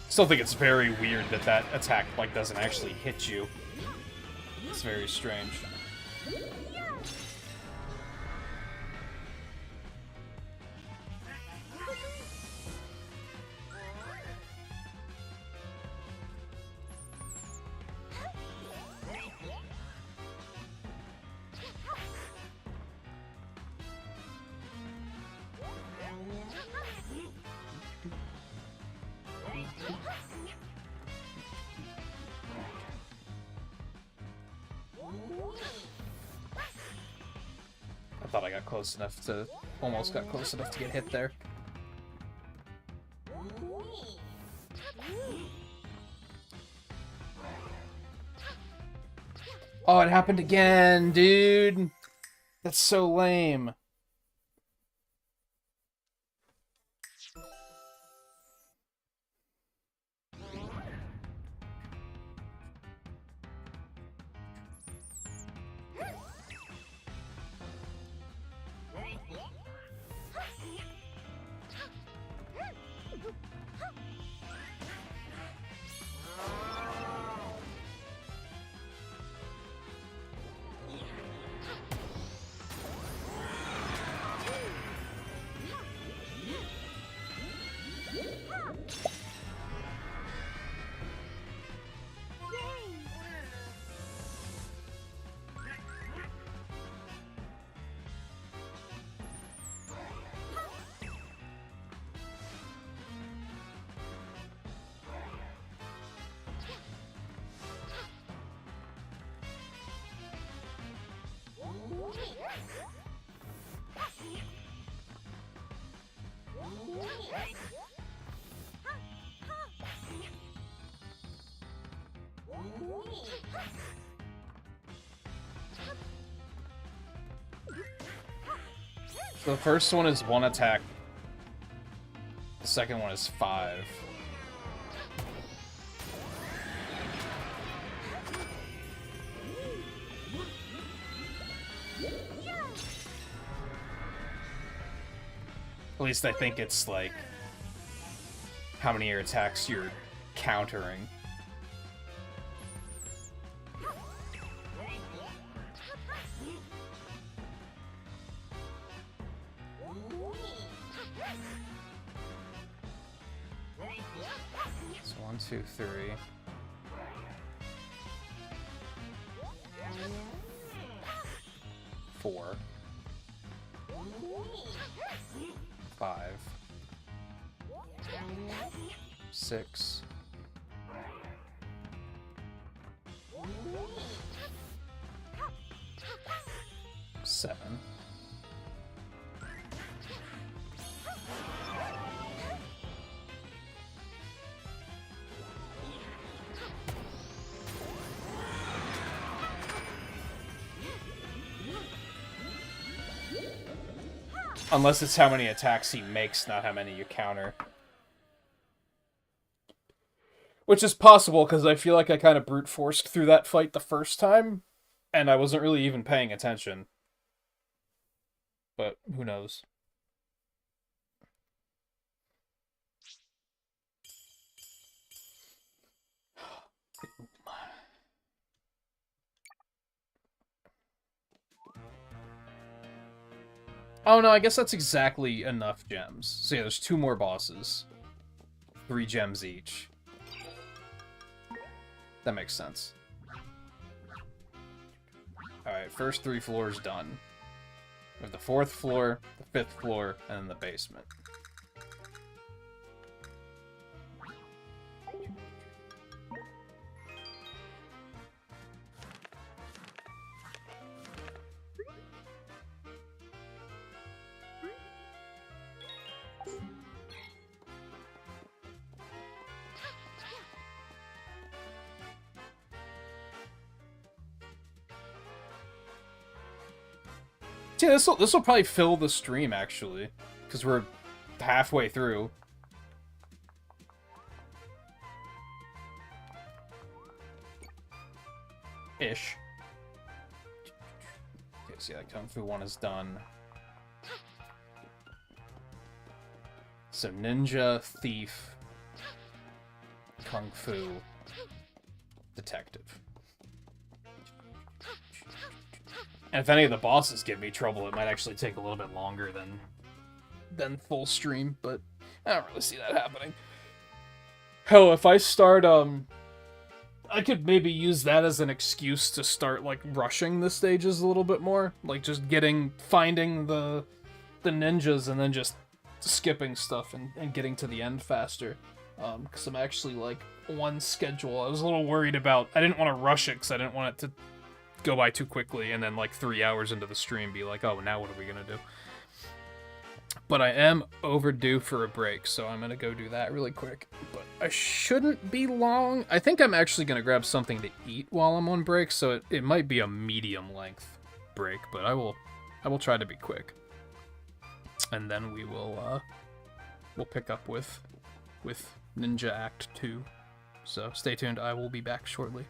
Still think it's very weird that that attack like doesn't actually hit you. It's very strange. I thought I got close enough to... almost got close enough to get hit there. Oh, it happened again, dude! That's so lame. So the first one is 1 attack. The second one is 5. At least I think it's like how many your attacks you're countering. So 1, 2, 3. 4. 5. 6. 7. Unless it's how many attacks he makes, not how many you counter. Which is possible, because I feel like I kind of brute forced through that fight the first time, and I wasn't really even paying attention. But who knows? Oh no, I guess that's exactly enough gems. So yeah, there's 2 more bosses. 3 gems each. That makes sense. Alright, first 3 floors done. We have the 4th floor, the 5th floor, and then the basement. Yeah, this will probably fill the stream, actually, because we're halfway through. Ish. Okay, so yeah, Kung Fu 1 is done. So Ninja, Thief, Kung Fu, Detective. And if any of the bosses give me trouble, it might actually take a little bit longer than full stream, but I don't really see that happening. Hell, if I start, I could maybe use that as an excuse to start, like, rushing the stages a little bit more. Like, just finding the ninjas and then just skipping stuff and getting to the end faster. Because I'm actually, like, on schedule. I was a little worried about, I didn't want to rush it because I didn't want it to go by too quickly and then like 3 hours into the stream be like, oh, now what are we gonna do? But I am overdue for a break, so I'm gonna go do that really quick. But I shouldn't be long. I think I'm actually gonna grab something to eat while I'm on break, so it might be a medium length break, but I will try to be quick. And then we'll pick up with Ninja Act 2. So stay tuned, I will be back shortly.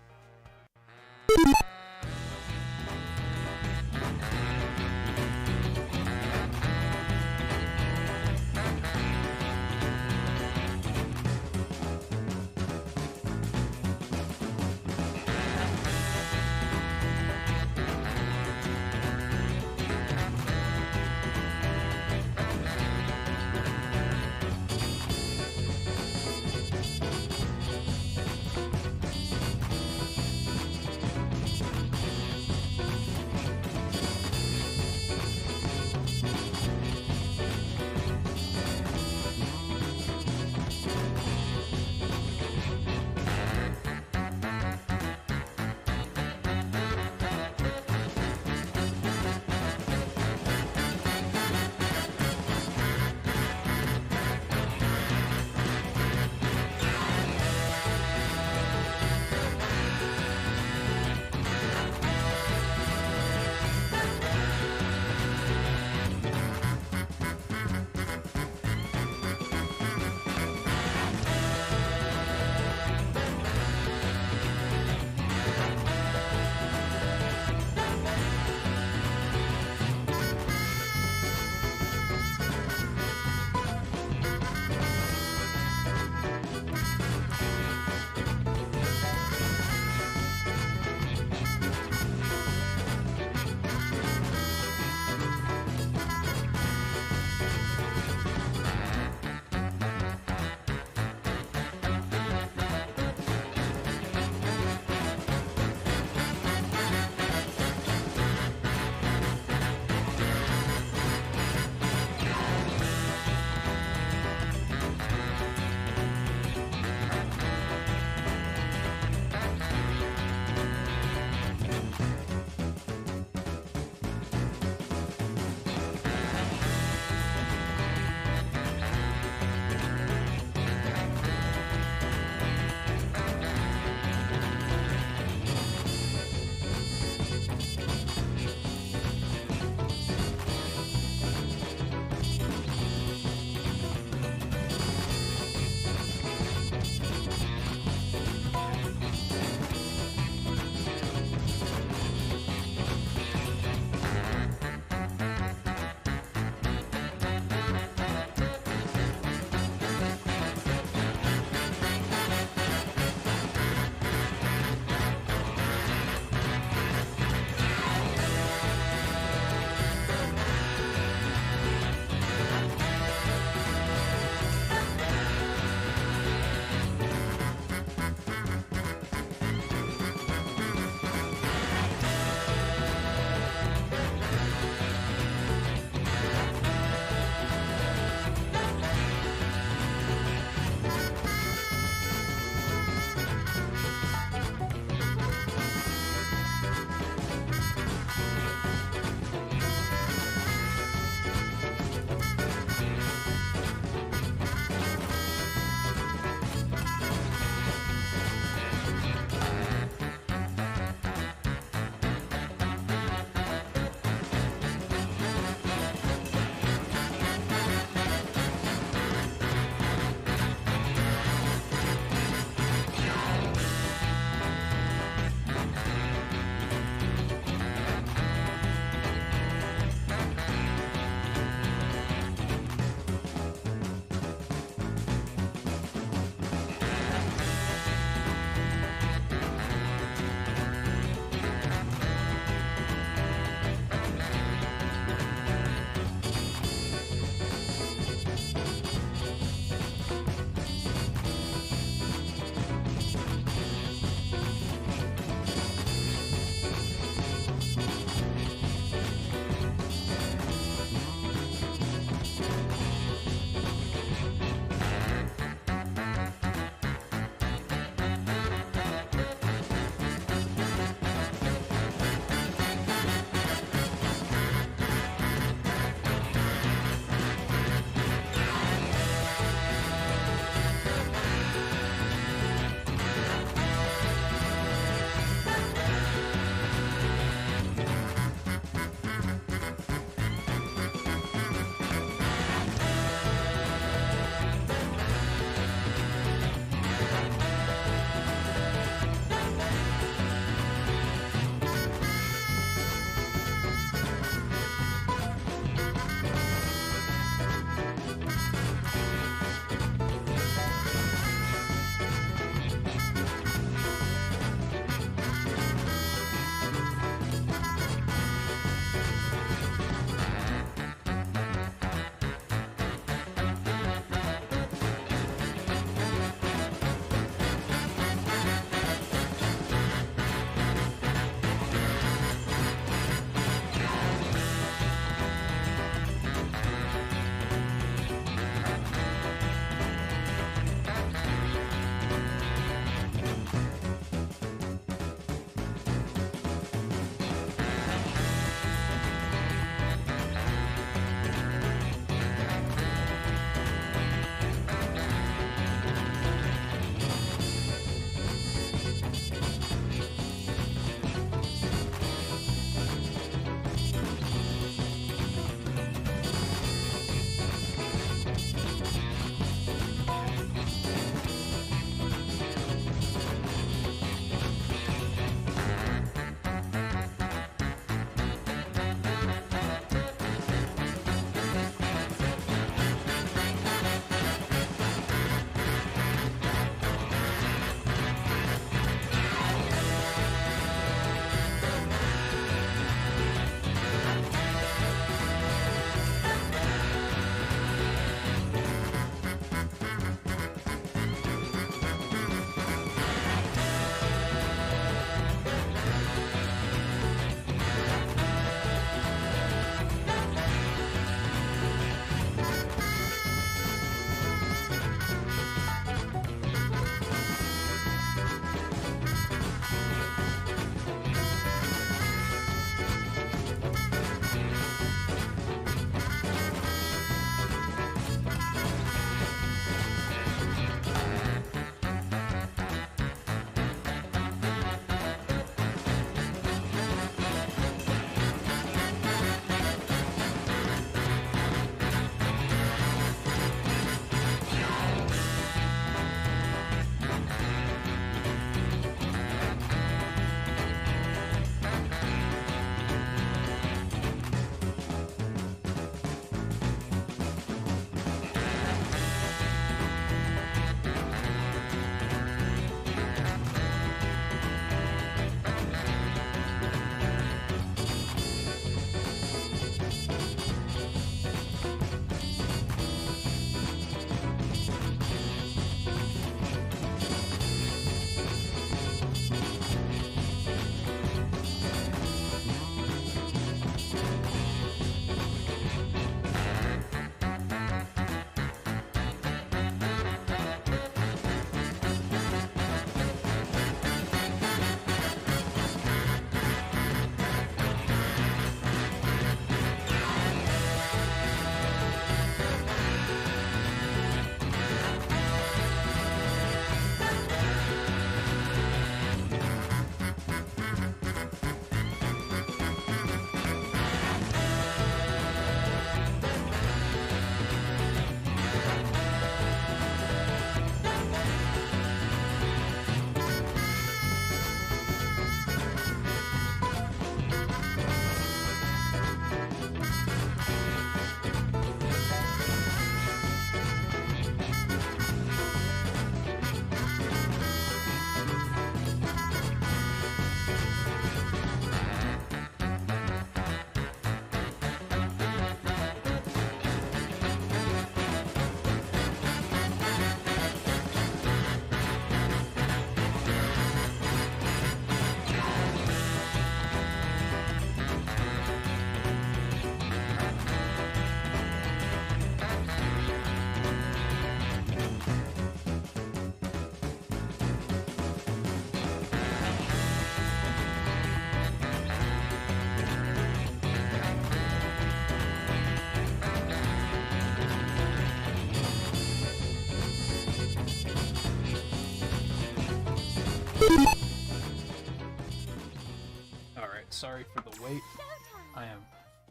sorry for the wait. Showtime. I am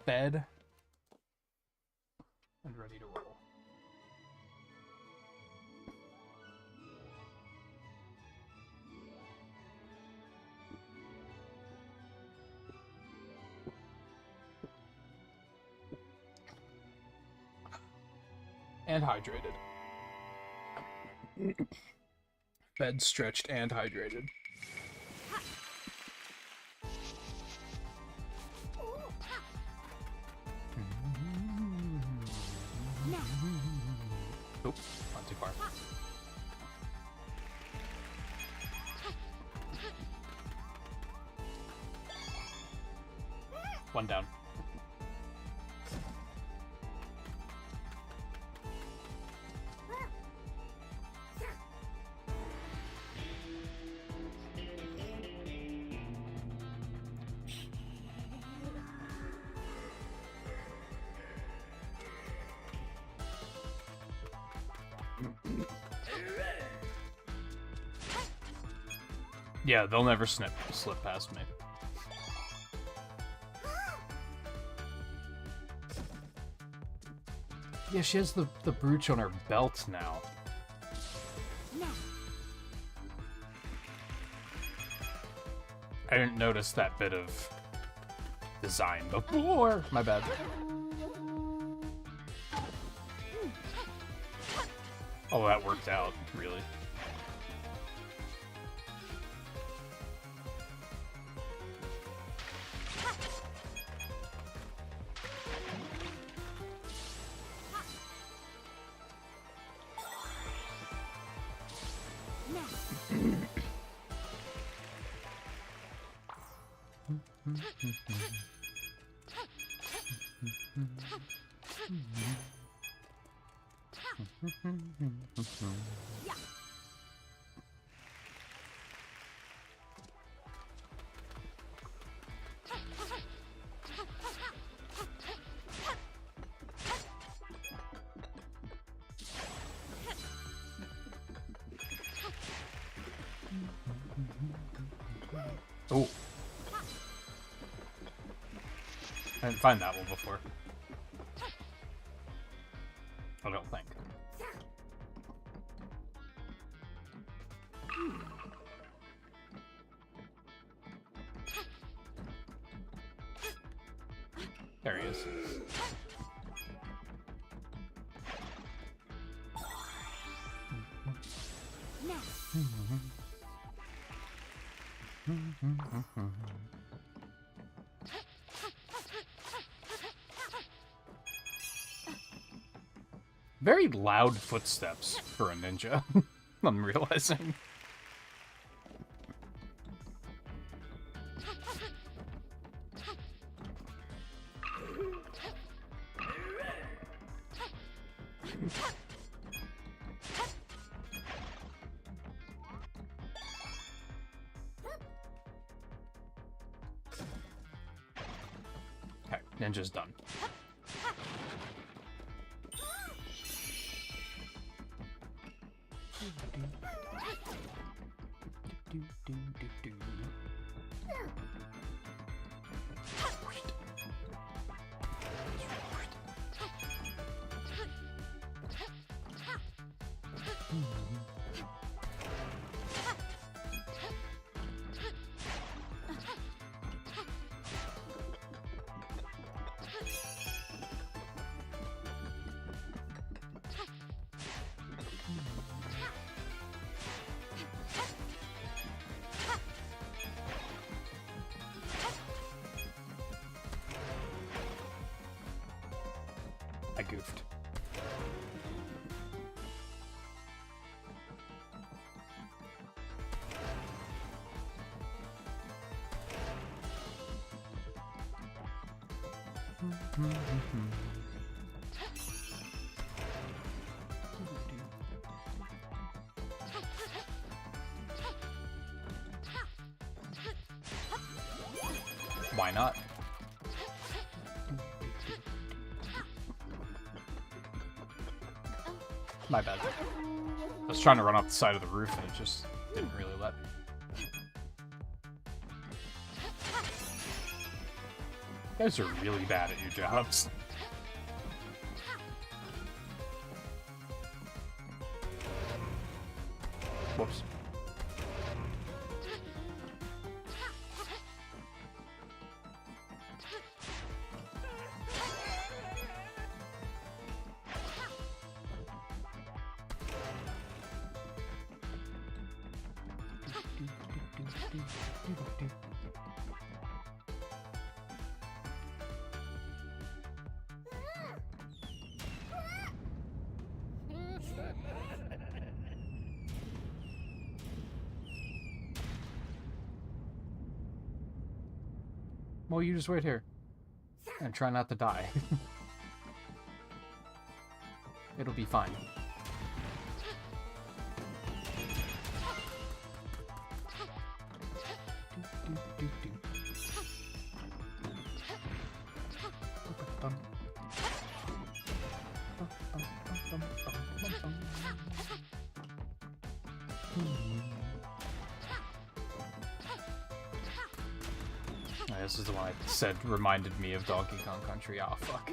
fed and ready to roll. And hydrated. Fed, stretched, and hydrated. Now. Oop, not too far. One down. Yeah, they'll never slip past me. Yeah, she has the brooch on her belt now. Now. I didn't notice that bit of design before. My bad. Oh, that worked out, really. Oh. I didn't find that one before. I don't think. There he is. Very loud footsteps for a ninja, I'm realizing. Okay, ninja's done. I goofed. Why not? My bad. I was trying to run off the side of the roof and it just didn't really let me. You guys are really bad at your jobs. Whoops. Well, you just wait here. And try not to die. It'll be fine. This is the one I said reminded me of Donkey Kong Country. Oh, fuck.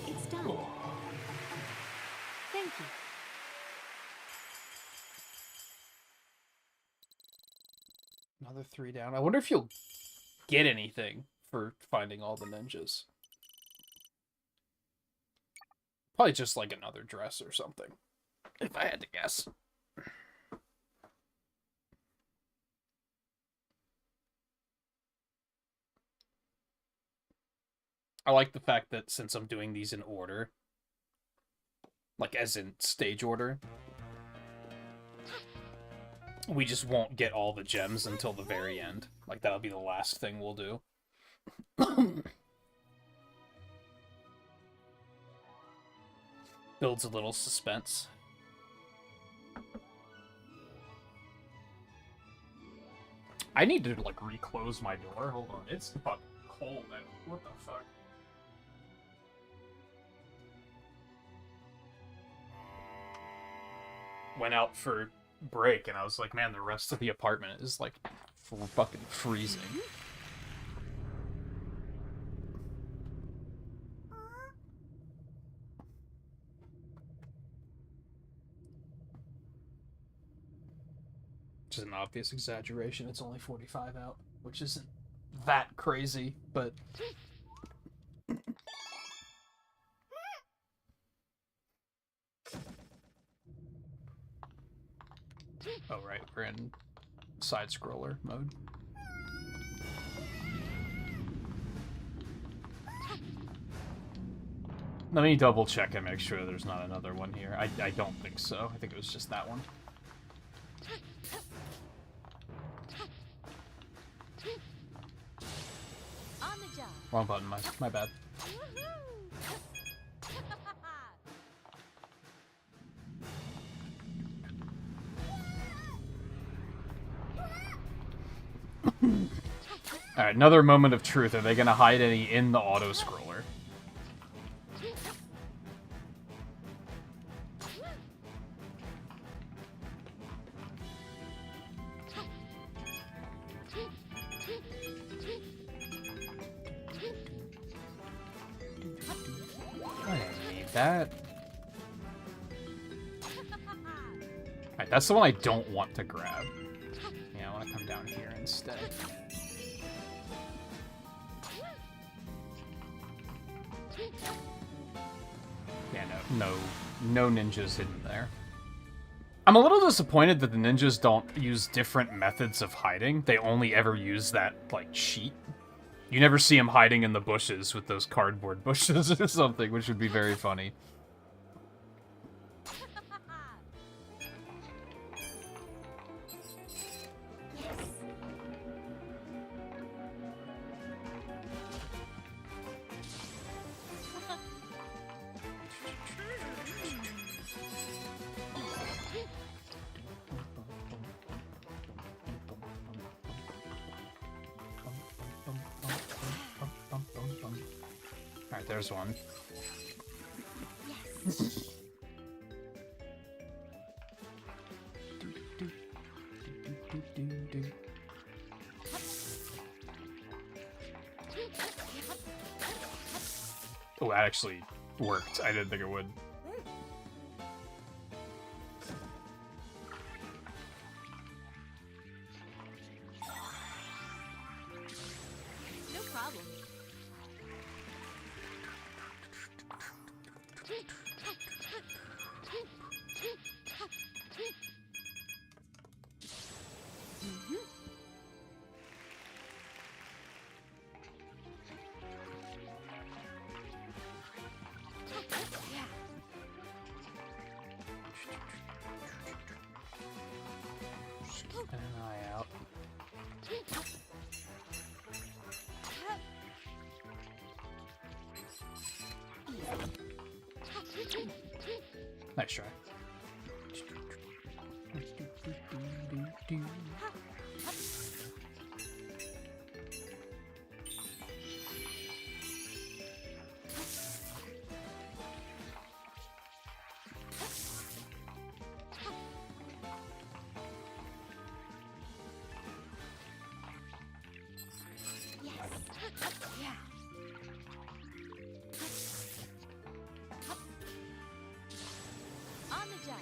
It's done. Thank you. Another 3 down. I wonder if you'll get anything for finding all the ninjas. Probably just like another dress or something, if I had to guess. I like the fact that since I'm doing these in order, like as in stage order, we just won't get all the gems until the very end. Like, that'll be the last thing we'll do. Builds a little suspense. I need to, like, reclose my door. Hold on. It's fucking cold. What the fuck? Went out for break, and I was like, man, the rest of the apartment is, like, fucking freezing. Which is an obvious exaggeration. It's only 45 out, which isn't that crazy, but... Oh, right, we're in side-scroller mode. Let me double-check and make sure there's not another one here. I don't think so. I think it was just that one. On the job. Wrong button, my bad. Alright, another moment of truth. Are they gonna hide any in the auto-scroller? that. Alright, that's the one I don't want to grab. Yeah, I want to come down here instead. Yeah, no ninjas hidden there. I'm a little disappointed that the ninjas don't use different methods of hiding. They only ever use that, like, sheet. You never see them hiding in the bushes with those cardboard bushes or something, which would be very funny. Alright, there's one. Yes. Oh, that actually worked. I didn't think it would. No problem. Just keeping an eye out. Nice try. Yeah. On the job.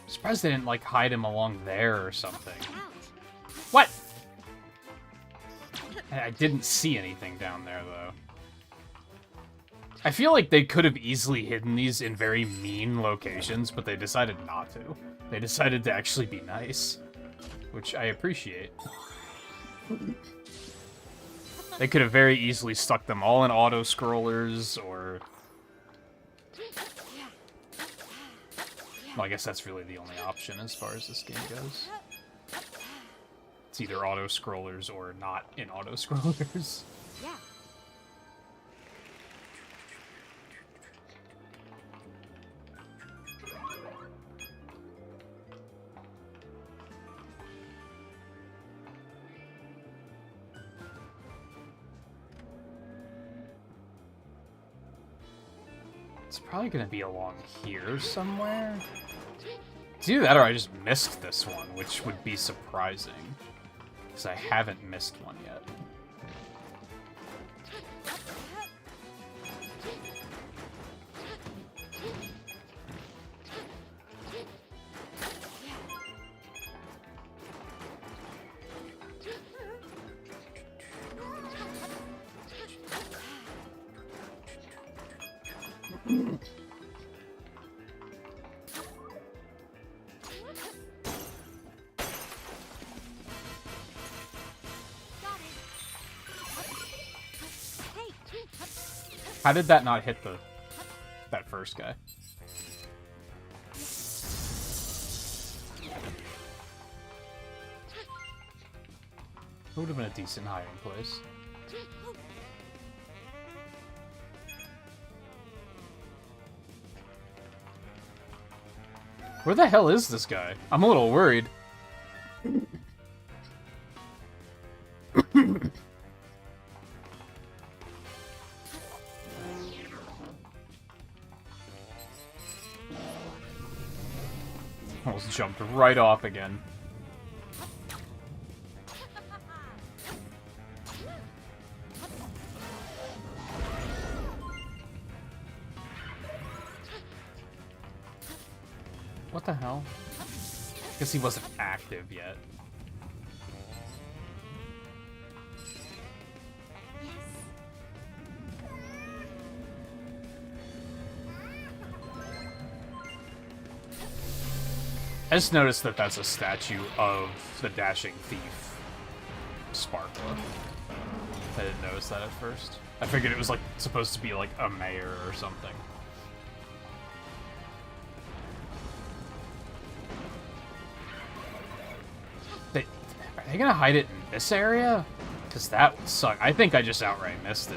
Surprised they didn't, like, hide him along there or something. Out. What? I didn't see anything down there, though. I feel like they could have easily hidden these in very mean locations, but they decided not to. They decided to actually be nice, which I appreciate. They could have very easily stuck them all in auto-scrollers, or... Well, I guess that's really the only option as far as this game goes. It's either auto-scrollers or not in auto-scrollers. Yeah. It's probably gonna be along here somewhere. It's either that or I just missed this one, which would be surprising. Because I haven't missed one yet. How did that not hit that first guy? It would have been a decent hiding place. Where the hell is this guy? I'm a little worried. Almost jumped right off again. What the hell? Guess he wasn't active yet. I just noticed that that's a statue of the dashing thief, Sparkla. I didn't notice that at first. I figured it was like supposed to be like a mayor or something. Are they gonna hide it in this area? Because that would suck. I think I just outright missed it.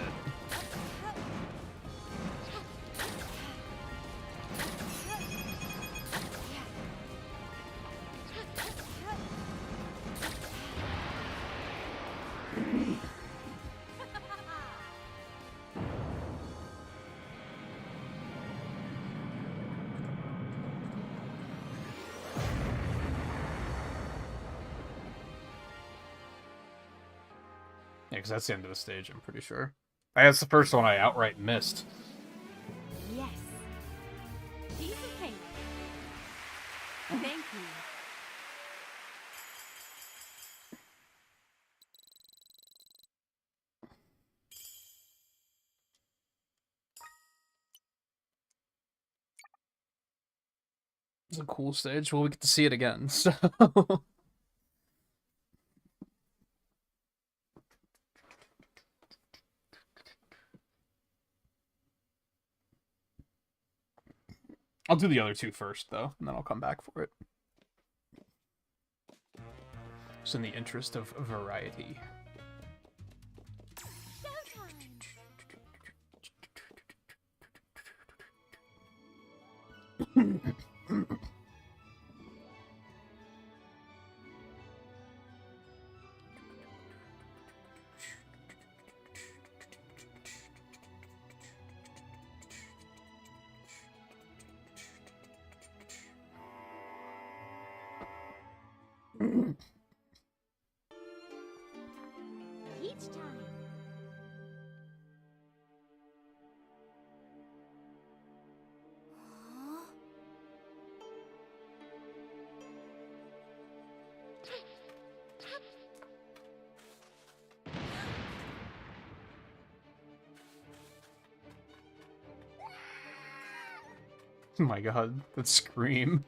Yeah, because that's the end of the stage, I'm pretty sure. That's the first one I outright missed. Yes. Piece of cake. Thank you. It's a cool stage. Well, we get to see it again, so... I'll do the other two first, though, and then I'll come back for it. Just in the interest of variety. Each time. Oh my god, that scream.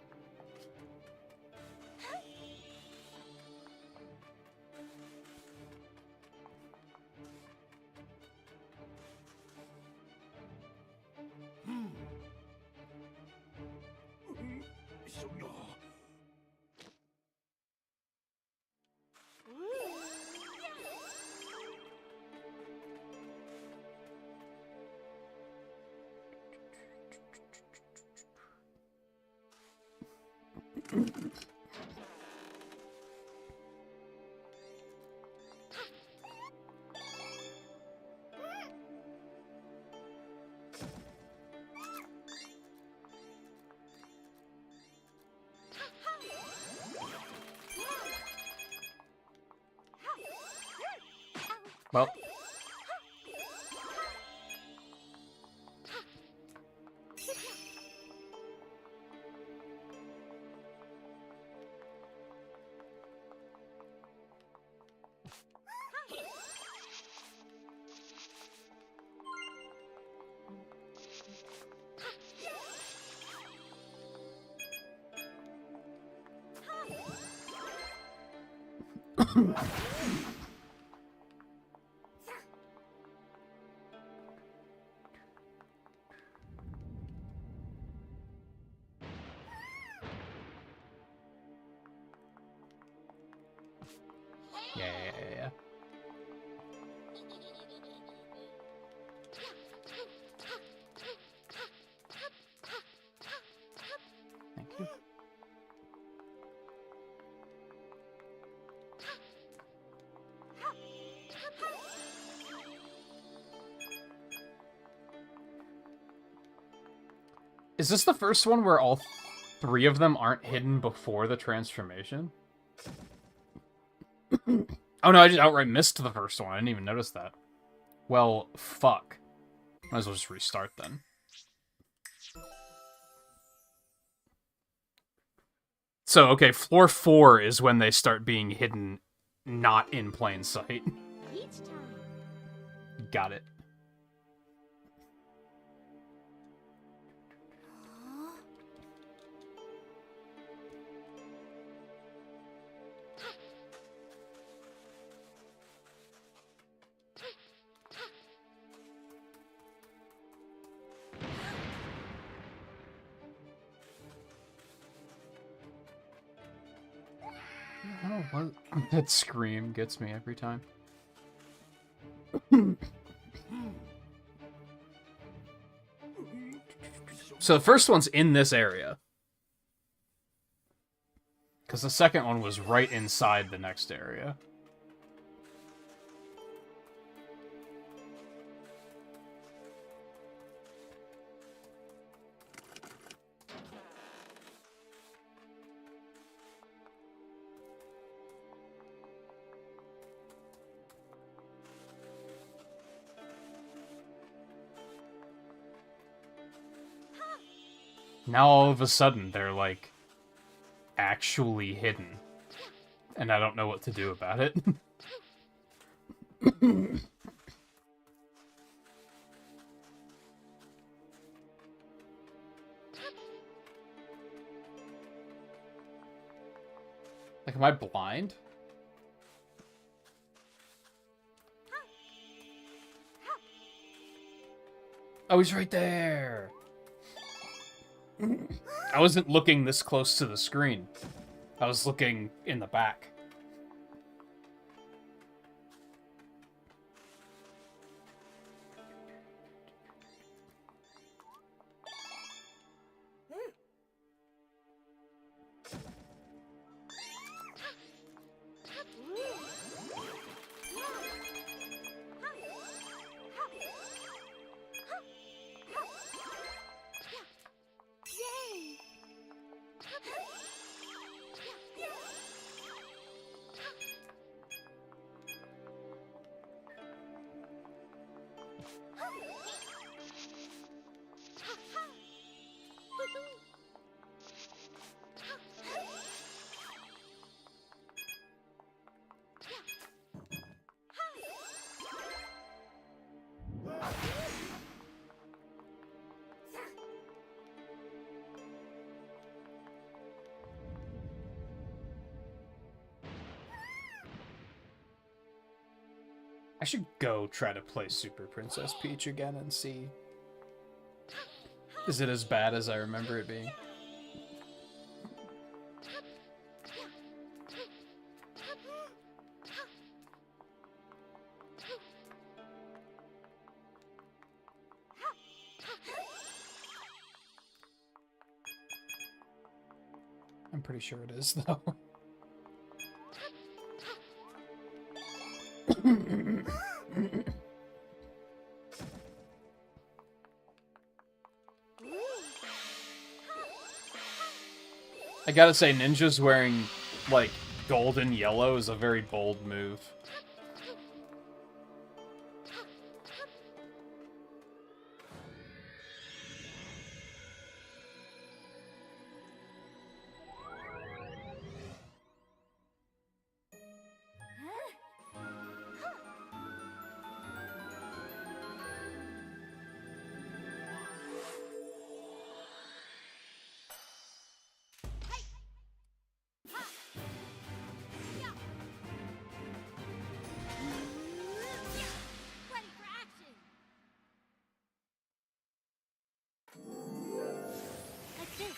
Well. Yeah. Thank you. Is this the first one where all 3 of them aren't hidden before the transformation? Oh no, I just outright missed the first one. I didn't even notice that. Well, fuck. Might as well just restart then. So, okay, floor 4 is when they start being hidden not in plain sight. Each time. Got it. Oh, what? That scream gets me every time. So the first one's in this area. Because the second one was right inside the next area. Now all of a sudden they're like actually hidden. And I don't know what to do about it. Like, am I blind? Oh, he's right there! I wasn't looking this close to the screen. I was looking in the back. I should go try to play Super Princess Peach again and see. Is it as bad as I remember it being? I'm pretty sure it is, though. I gotta say, Ninja's wearing, like, gold and yellow is a very bold move. Ready for action. Like this.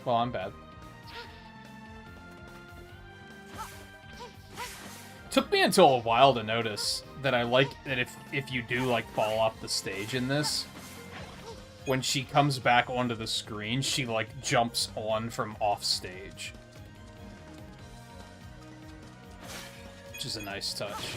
Well, I'm bad. Took me until a while to notice that I like that if you do like fall off the stage in this, when she comes back onto the screen, she, like, jumps on from off stage. Which is a nice touch.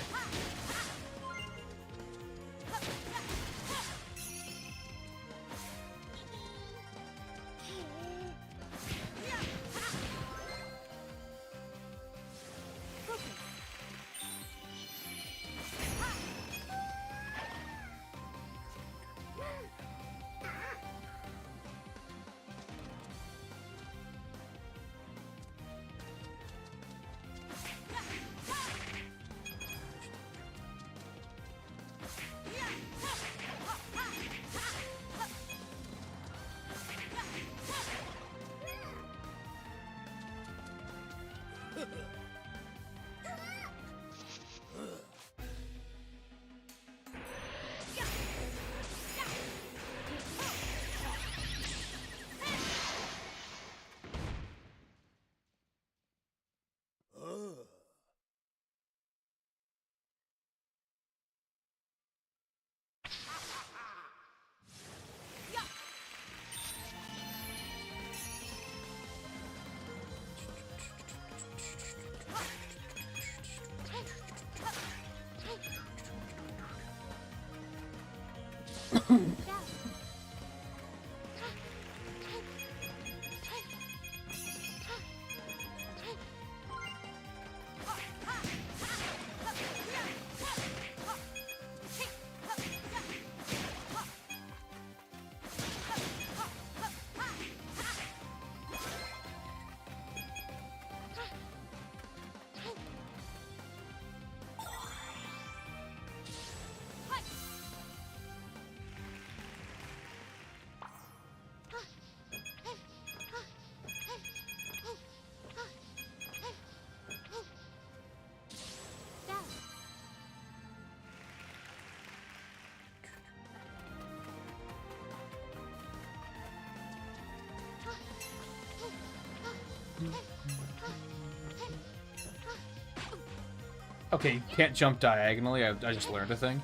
Okay, you can't jump diagonally. I just learned a thing.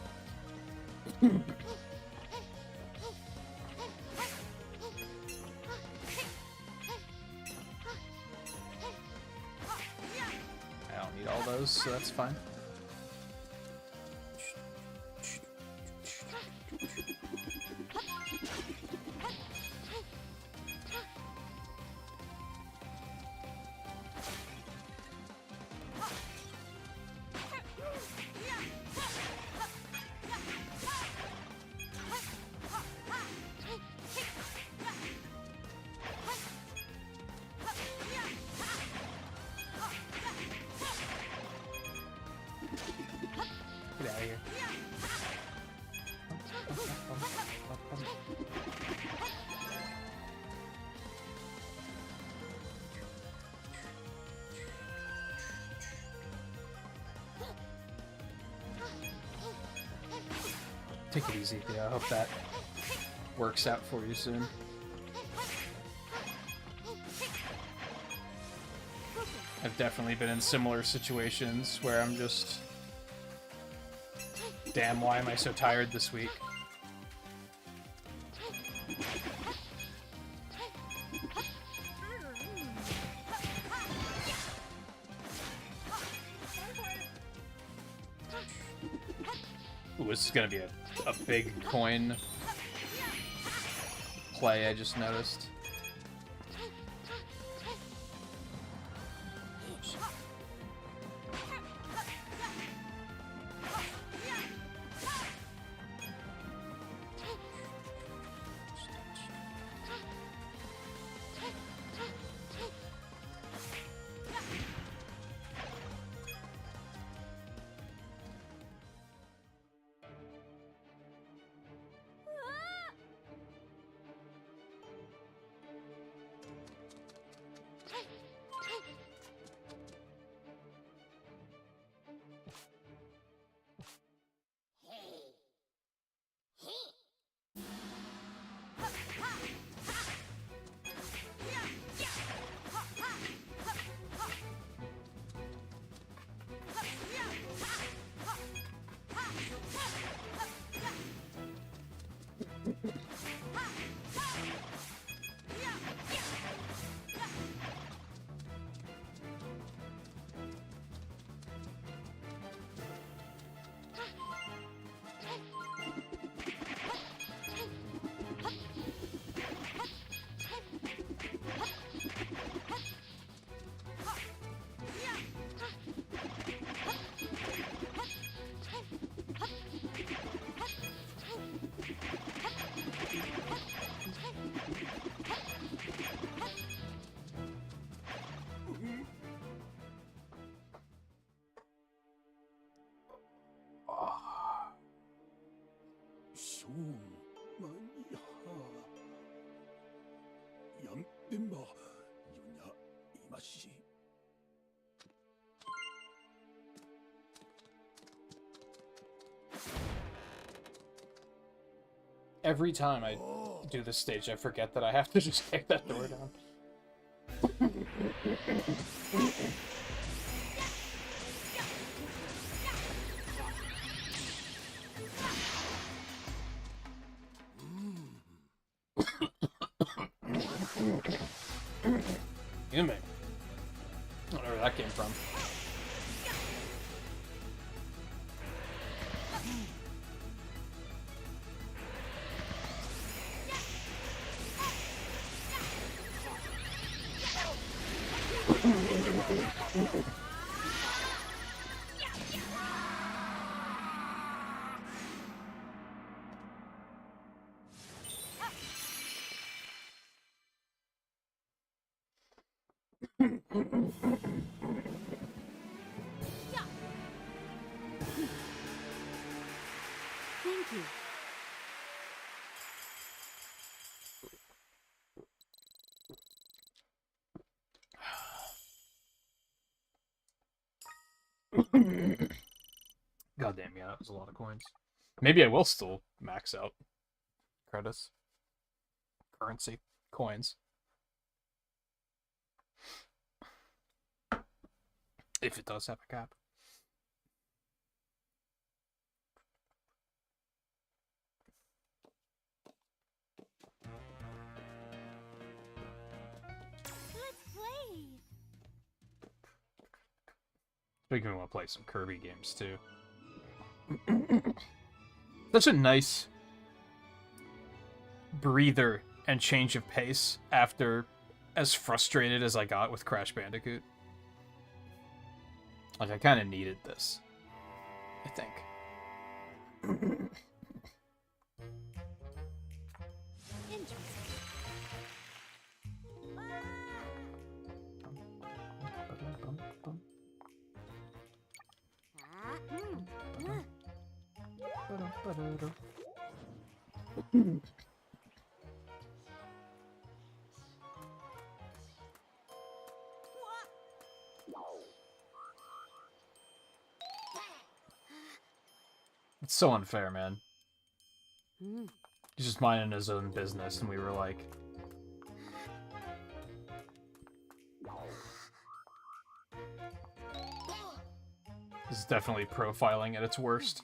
I don't need all those, so that's fine. Get out of here. Take it easy, yeah. I hope that works out for you soon. I've definitely been in similar situations where I'm just... Damn, why am I so tired this week? Ooh, this is gonna be a big coin play, I just noticed. Every time I do this stage, I forget that I have to just kick that door down. Excuse me. I don't know where that came from. Thank you. Goddamn, yeah, that was a lot of coins. Maybe I will still max out credits. Currency. Coins. If it does have a cap. Let's play. Speaking, we want to play some Kirby games too. Such a nice breather and change of pace after as frustrated as I got with Crash Bandicoot. Like, I kind of needed this, I think. Interesting. It's so unfair, man. He's just minding his own business, and we were like... This is definitely profiling at its worst.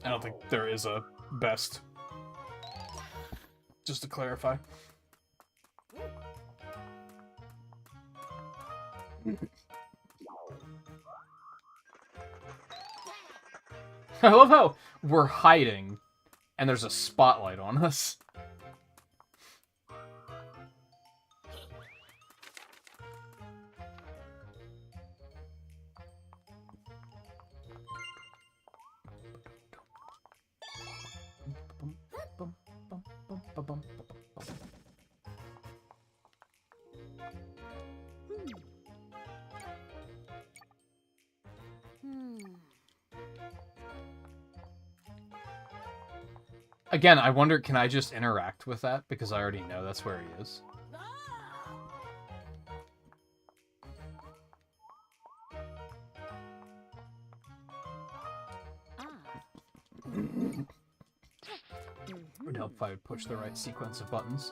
I don't think there is a best. Just to clarify. I love how we're hiding, and there's a spotlight on us. Again, I wonder, can I just interact with that? Because I already know that's where he is. Would help if I would push the right sequence of buttons.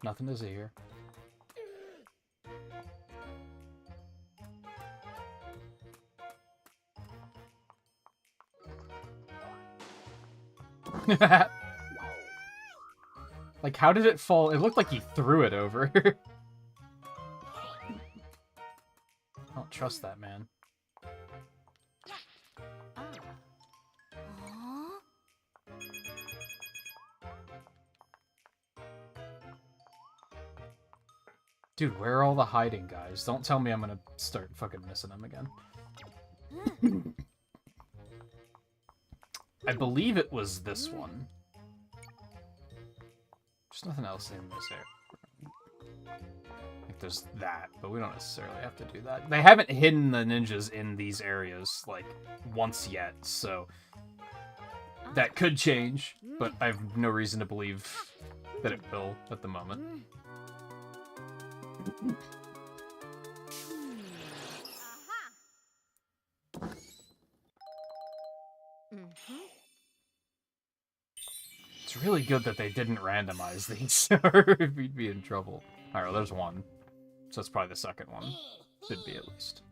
Nothing to see here. Like, how did it fall? It looked like he threw it over. I don't trust that man. Dude, where are all the hiding guys? Don't tell me I'm gonna start fucking missing them again. I believe it was this one. There's nothing else in this area. Like, there's that, but we don't necessarily have to do that. They haven't hidden the ninjas in these areas, like, once yet, so... That could change, but I have no reason to believe that it will at the moment. It's really good that they didn't randomize these, or we'd be in trouble. Alright, well, there's one. So that's probably the second one. Should be, at least.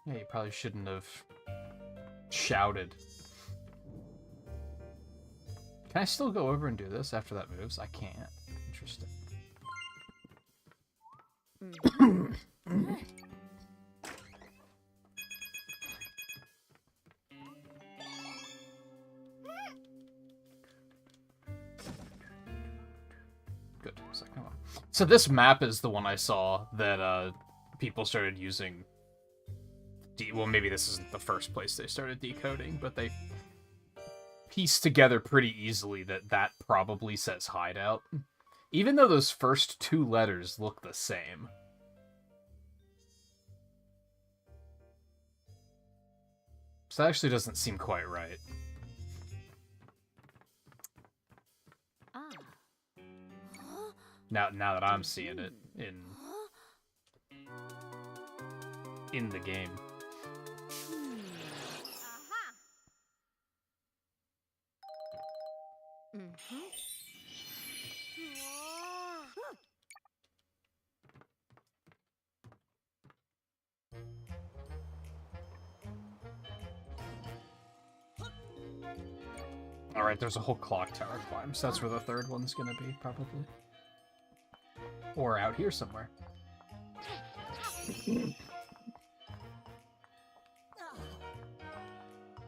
Yeah, you probably shouldn't have shouted. Can I still go over and do this after that moves? I can't. Interesting. Good. Second one. So this map is the one I saw that people started using. Well, maybe this isn't the first place they started decoding, but they pieced together pretty easily that that probably says hideout. Even though those first two letters look the same. So that actually doesn't seem quite right. Now that I'm seeing it in the game. Alright, there's a whole clock tower climb, so that's where the third one's gonna be, probably. Or out here somewhere.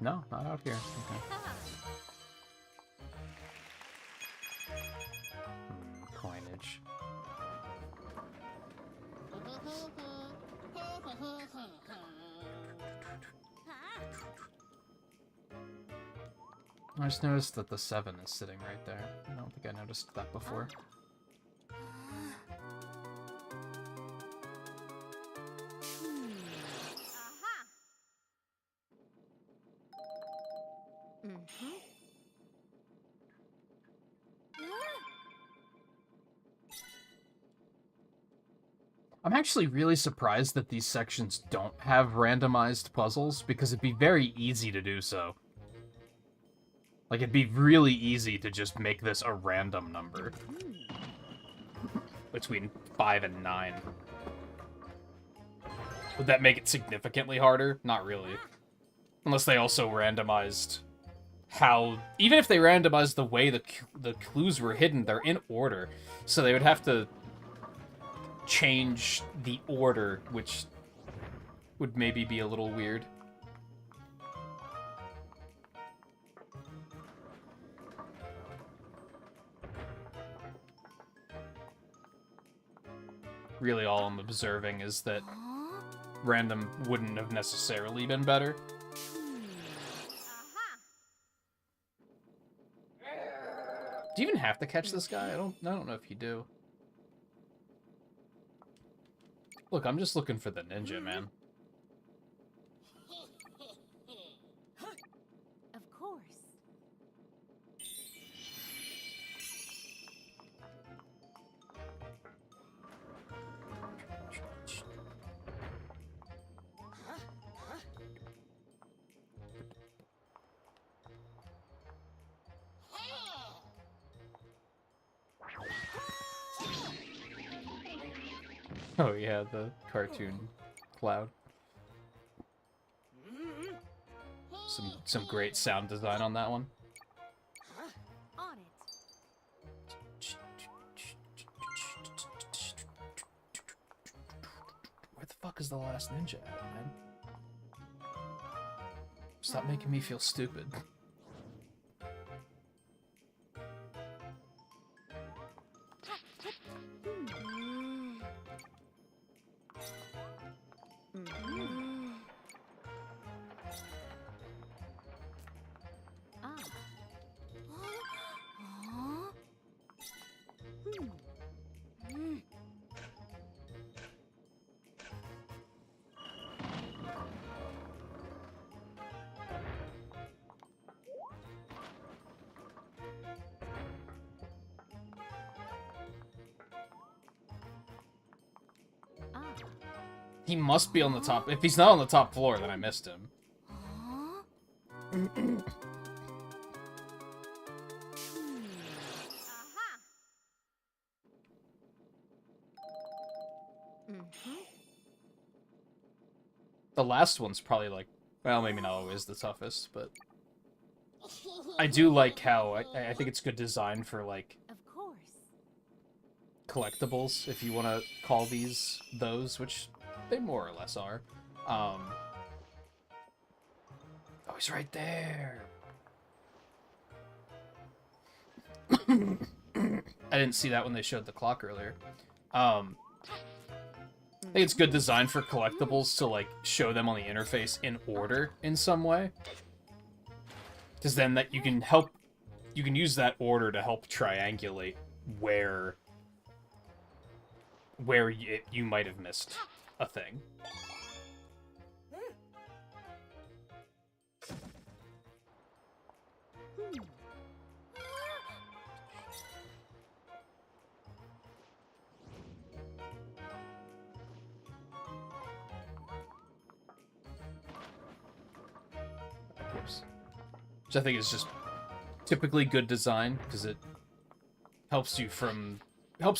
No, not out here. Okay. Coinage. I just noticed that the 7 is sitting right there. I don't think I noticed that before. I'm actually really surprised that these sections don't have randomized puzzles, because it'd be very easy to do so. Like, it'd be really easy to just make this a random number. Between 5 and 9. Would that make it significantly harder? Not really. Unless they also randomized how... Even if they randomized the way the clues were hidden, they're in order. So they would have to change the order, which would maybe be a little weird. Really all I'm observing is that random wouldn't have necessarily been better. Do you even have to catch this guy? I don't know if you do. Look, I'm just looking for the ninja, man. Of course. Oh yeah, the cartoon cloud. Some great sound design on that one. On it. the last ninja at, man? Stop making me feel stupid. He must be on the top. If he's not on the top floor, then I missed him. The last one's probably like, well, maybe not always the toughest, but I do like how I think it's good design for like Of course. collectibles, if you want to call these those, which they more or less are. Oh, he's right there. I didn't see that when they showed the clock earlier. I think it's good design for collectibles to, like, show them on the interface in order in some way. Because then that you can use that order to help triangulate where you might have missed a thing. Oops. Which I think is just typically good design, because it helps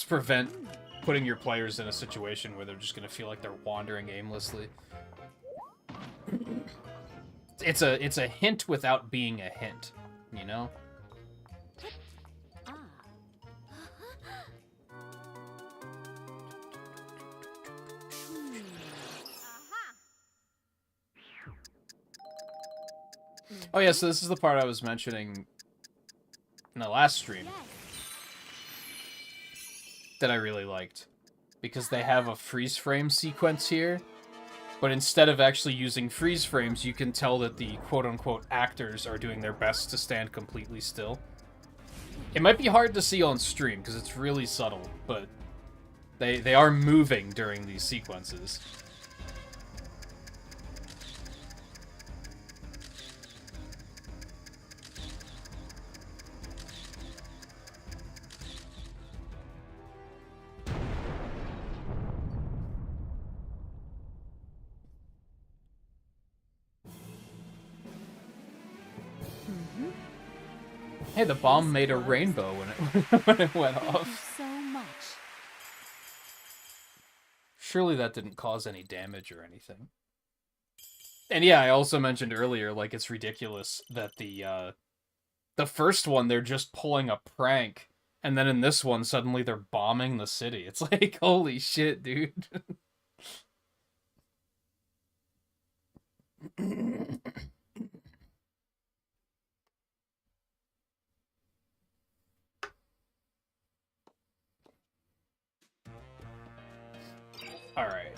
prevent putting your players in a situation where they're just going to feel like they're wandering aimlessly. It's a hint without being a hint, you know? Oh yeah, so this is the part I was mentioning in the last stream that I really liked, because they have a freeze frame sequence here, but instead of actually using freeze frames, you can tell that the quote-unquote actors are doing their best to stand completely still. It might be hard to see on stream because it's really subtle, but they are moving during these sequences. Hey, the bomb made a rainbow when it went off. So much. Surely that didn't cause any damage or anything. And yeah, I also mentioned earlier, like, it's ridiculous that the first one, they're just pulling a prank, and then in this one, suddenly they're bombing the city. It's like, holy shit, dude. Alright.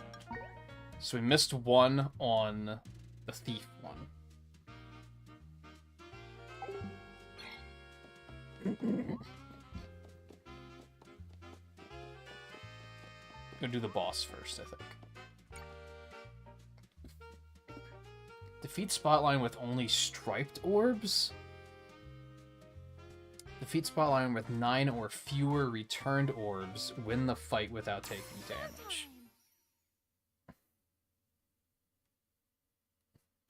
So we missed one on the thief one. Gonna do the boss first, I think. Defeat Spotline with only striped orbs? Defeat Spotline with 9 or fewer returned orbs. Win the fight without taking damage.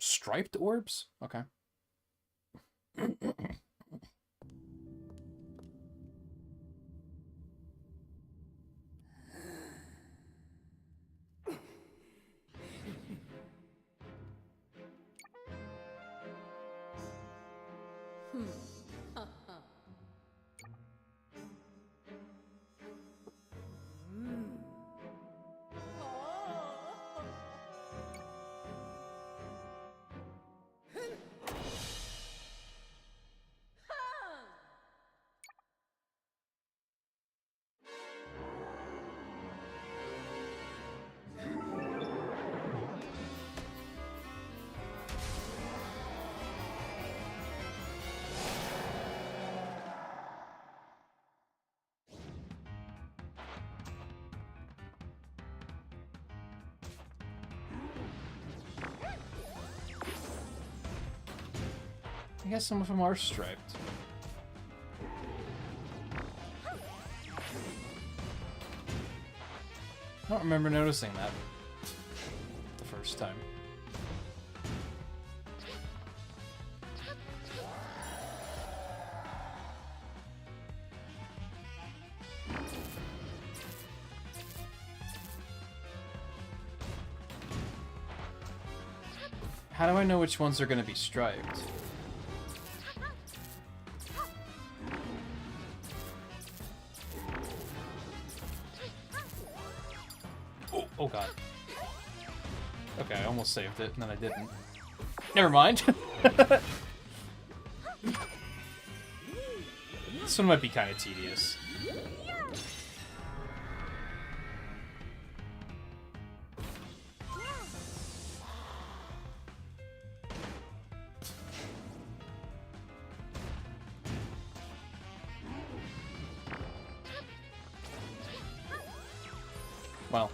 Striped orbs? Okay. I guess some of them are striped. I don't remember noticing that the first time. How do I know which ones are going to be striped? Oh god. Okay, I almost saved it, and then I didn't. Never mind. This one might be kind of tedious. Well.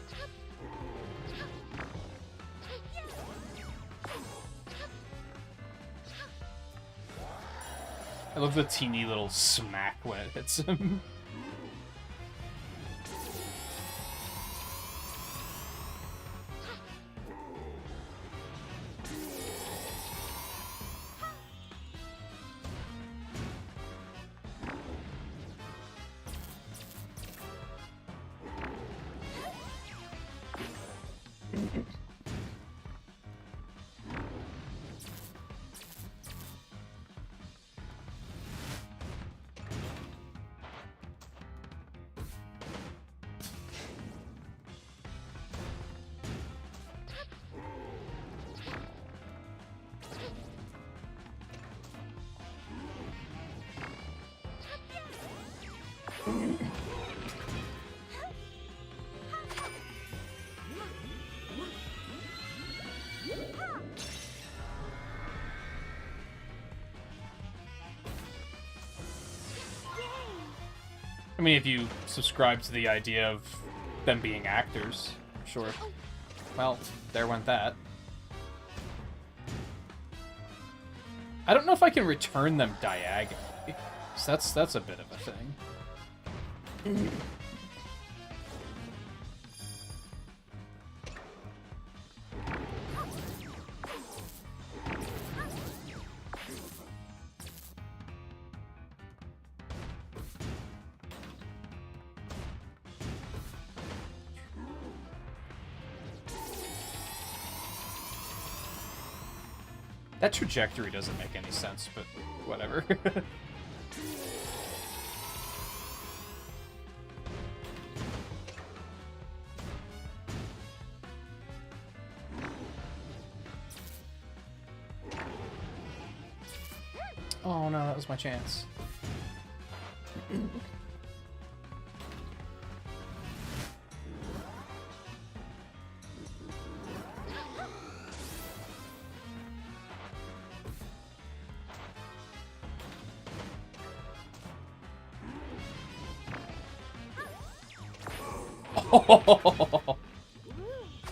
I love the teeny little smack when it hits him. I mean, if you subscribe to the idea of them being actors, sure. Well, there went that. I don't know if I can return them diagonally. So that's a bit of a thing. That trajectory doesn't make any sense, but whatever. Oh no, that was my chance.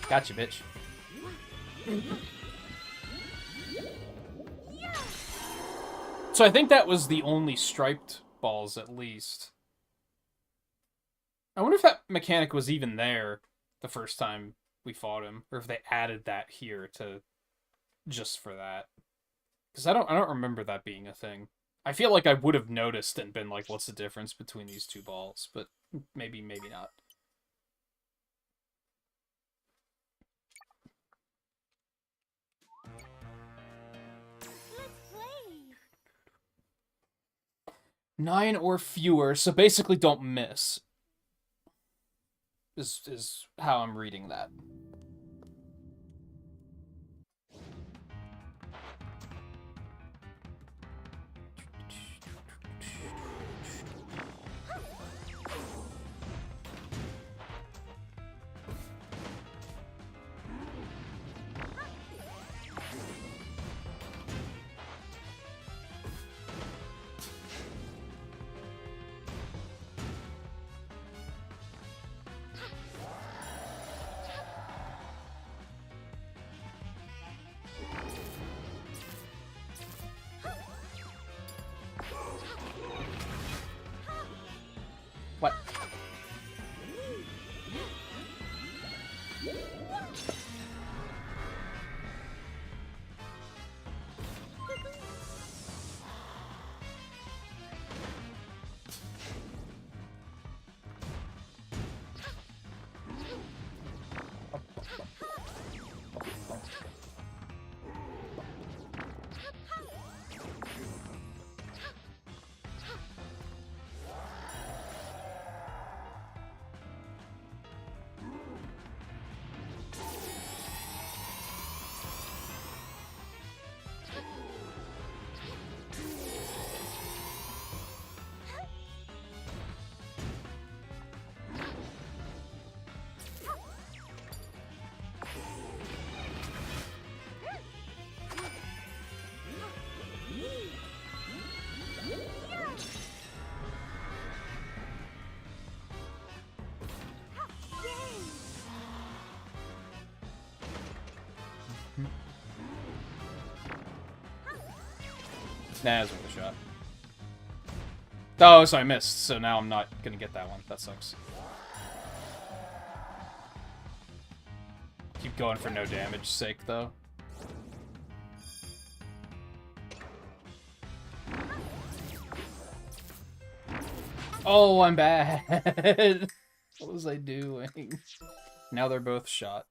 Gotcha, bitch. So I think that was the only striped balls, at least. I wonder if that mechanic was even there the first time we fought him, or if they added that here to just for that. Because I don't remember that being a thing. I feel like I would have noticed and been like, what's the difference between these two balls? But maybe not. Let's play. 9 or fewer, so basically don't miss. Is how I'm reading that. Nah, it's worth a shot. Oh, so I missed, so now I'm not gonna get that one. That sucks. Keep going for no damage sake, though. Oh, I'm bad. What was I doing? Now they're both shot.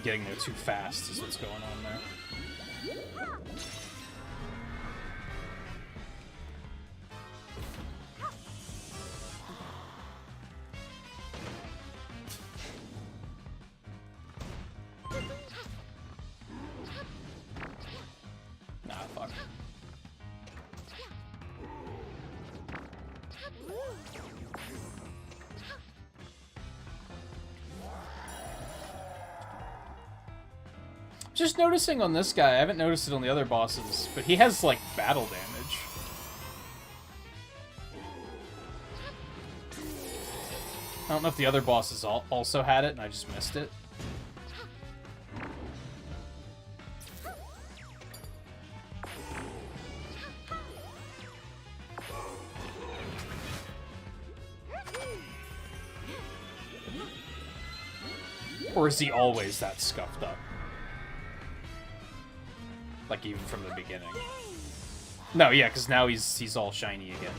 Getting there too fast is what's going on there. Nah, fuck. Just noticing on this guy, I haven't noticed it on the other bosses, but he has, like, battle damage. I don't know if the other bosses also had it, and I just missed it. Or is he always that scuffed up? Like, even from the beginning. No, yeah, because now he's all shiny again.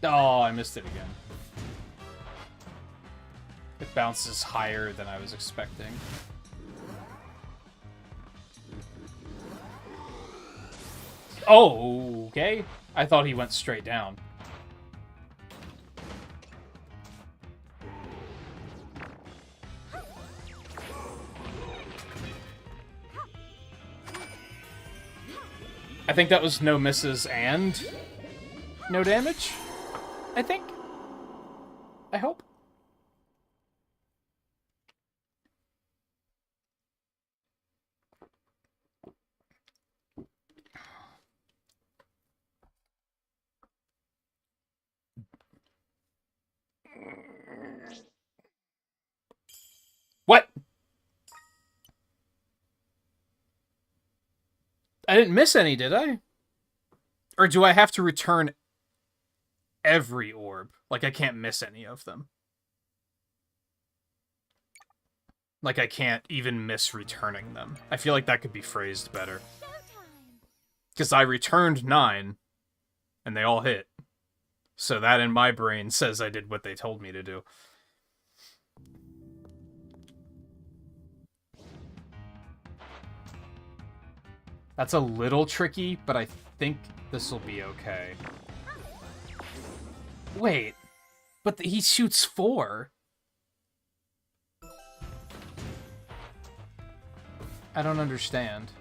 Oh, I missed it again. It bounces higher than I was expecting. Oh, okay. I thought he went straight down. I think that was no misses and no damage. I think. I hope. What? I didn't miss any, did I? Or do I have to return every orb? Like, I can't miss any of them. Like, I can't even miss returning them. I feel like that could be phrased better. Because I returned 9, and they all hit. So that in my brain says I did what they told me to do. That's a little tricky, but I think this will be okay. Wait, but he shoots 4. I don't understand.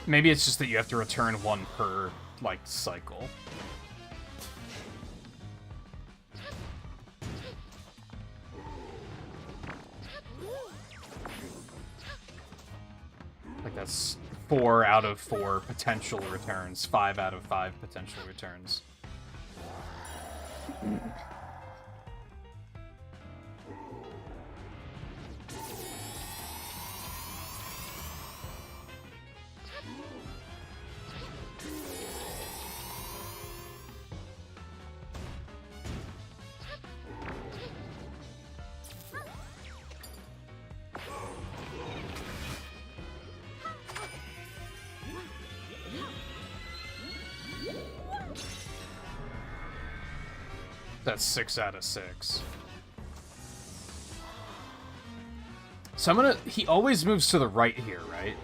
Maybe it's just that you have to return one per, like, cycle. Like, that's 4 out of 4 potential returns. 5 out of 5 potential returns. That's 6 out of 6. So I'm gonna... He always moves to the right here, right?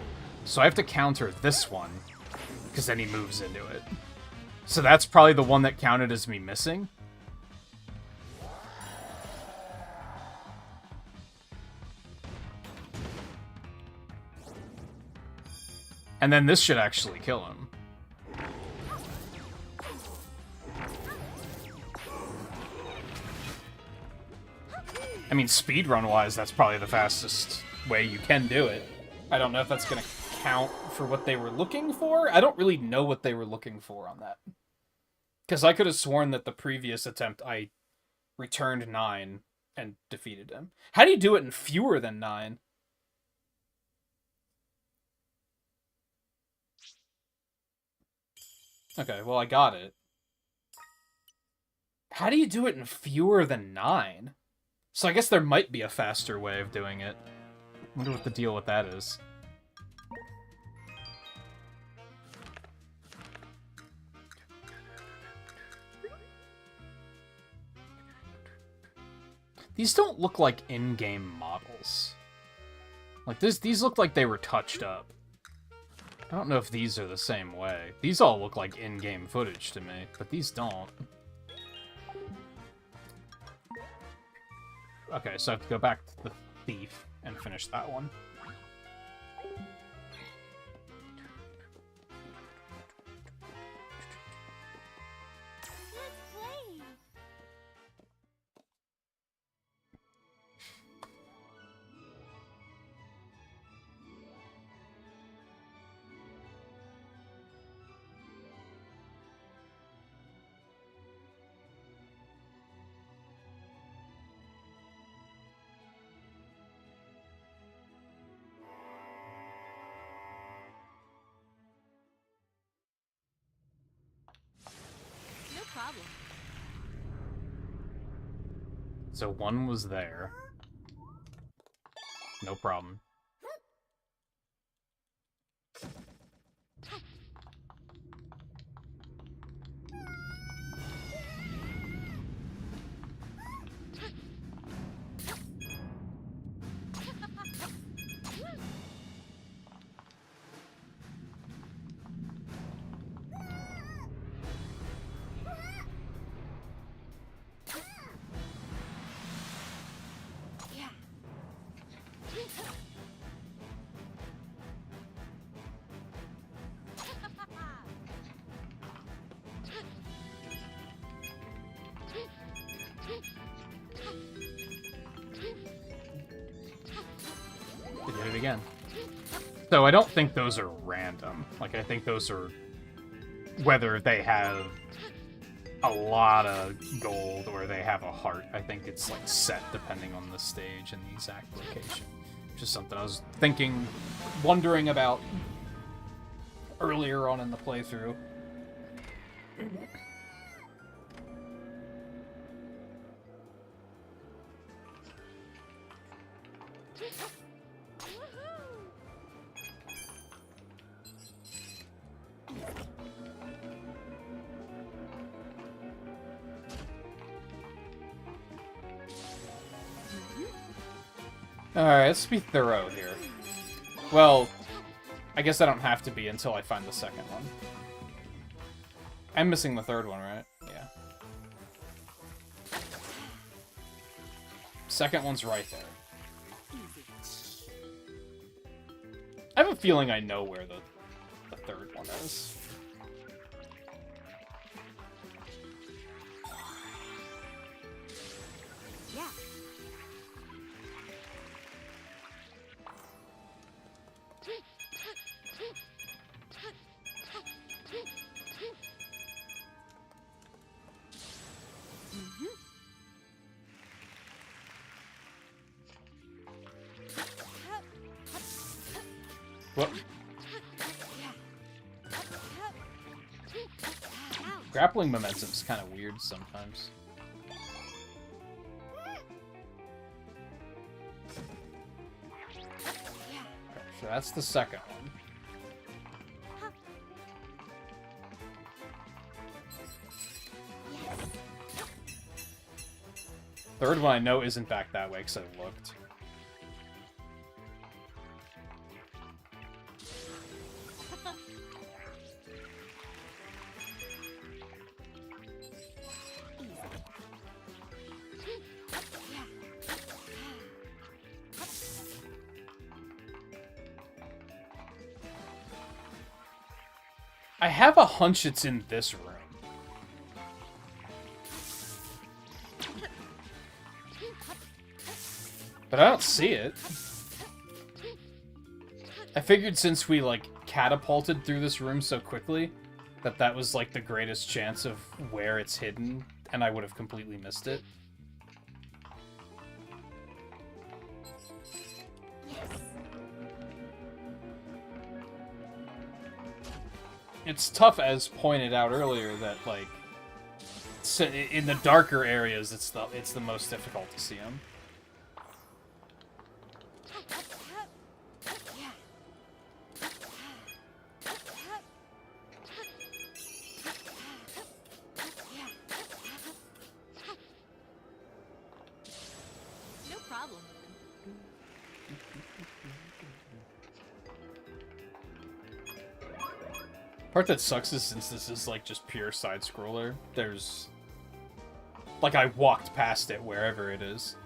So I have to counter this one, because then he moves into it. So that's probably the one that counted as me missing. And then this should actually kill him. I mean, speedrun-wise, that's probably the fastest way you can do it. I don't know if that's going to count for what they were looking for. I don't really know what they were looking for on that. Because I could have sworn that the previous attempt, I returned 9 and defeated him. How do you do it in fewer than 9? Okay, well, I got it. How do you do it in fewer than 9? So I guess there might be a faster way of doing it. I wonder what the deal with that is. These don't look like in-game models. Like, these look like they were touched up. I don't know if these are the same way. These all look like in-game footage to me, but these don't. Okay, so I have to go back to the thief and finish that one. Let's play. No problem. So one was there. No problem. Yeah. They did it again. So I don't think those are random. Like, I think those are whether they have a lot of gold or they have a heart. I think it's, like, set depending on the stage and the exact location. Which is something I was thinking, wondering about earlier on in the playthrough. Alright, let's be thorough here. Well, I guess I don't have to be until I find the second one. I'm missing the third one, right? Yeah. Second one's right there. I have a feeling I know where the the third one is. Yeah. What? Grappling momentum is kind of weird sometimes. So that's the second one. Third one I know isn't back that way because I looked. I have a hunch it's in this room. But I don't see it. I figured since we, like, catapulted through this room so quickly, that was, like, the greatest chance of where it's hidden, and I would have completely missed it. It's tough, as pointed out earlier, that, like, in the darker areas, it's the most difficult to see them. No problem. Part that sucks is since this is like just pure side-scroller, there's... Like, I walked past it wherever it is.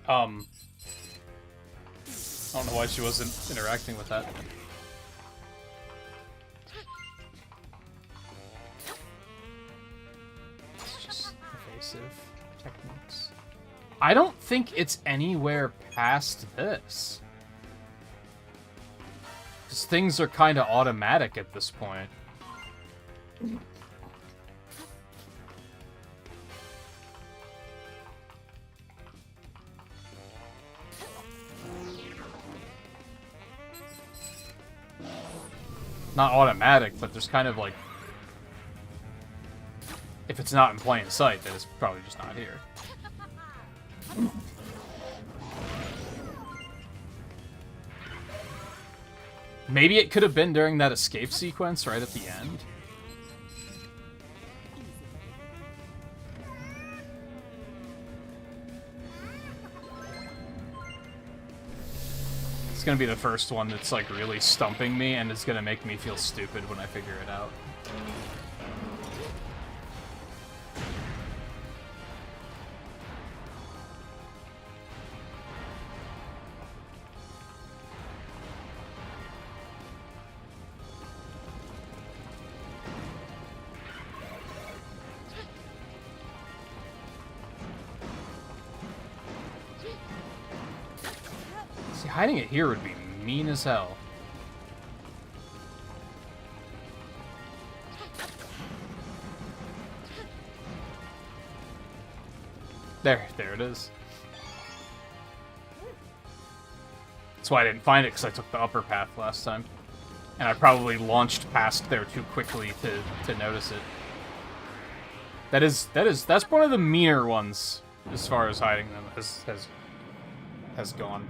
I don't know why she wasn't interacting with that. It's just evasive techniques. I don't think it's anywhere past this. Because things are kind of automatic at this point. Not automatic, but there's kind of like... If it's not in plain sight, then it's probably just not here. Maybe it could have been during that escape sequence right at the end. It's gonna be the first one that's like really stumping me, and it's gonna make me feel stupid when I figure it out. Hiding it here would be mean as hell. There it is. That's why I didn't find it, because I took the upper path last time. And I probably launched past there too quickly to notice it. That's one of the meaner ones, as far as hiding them has gone.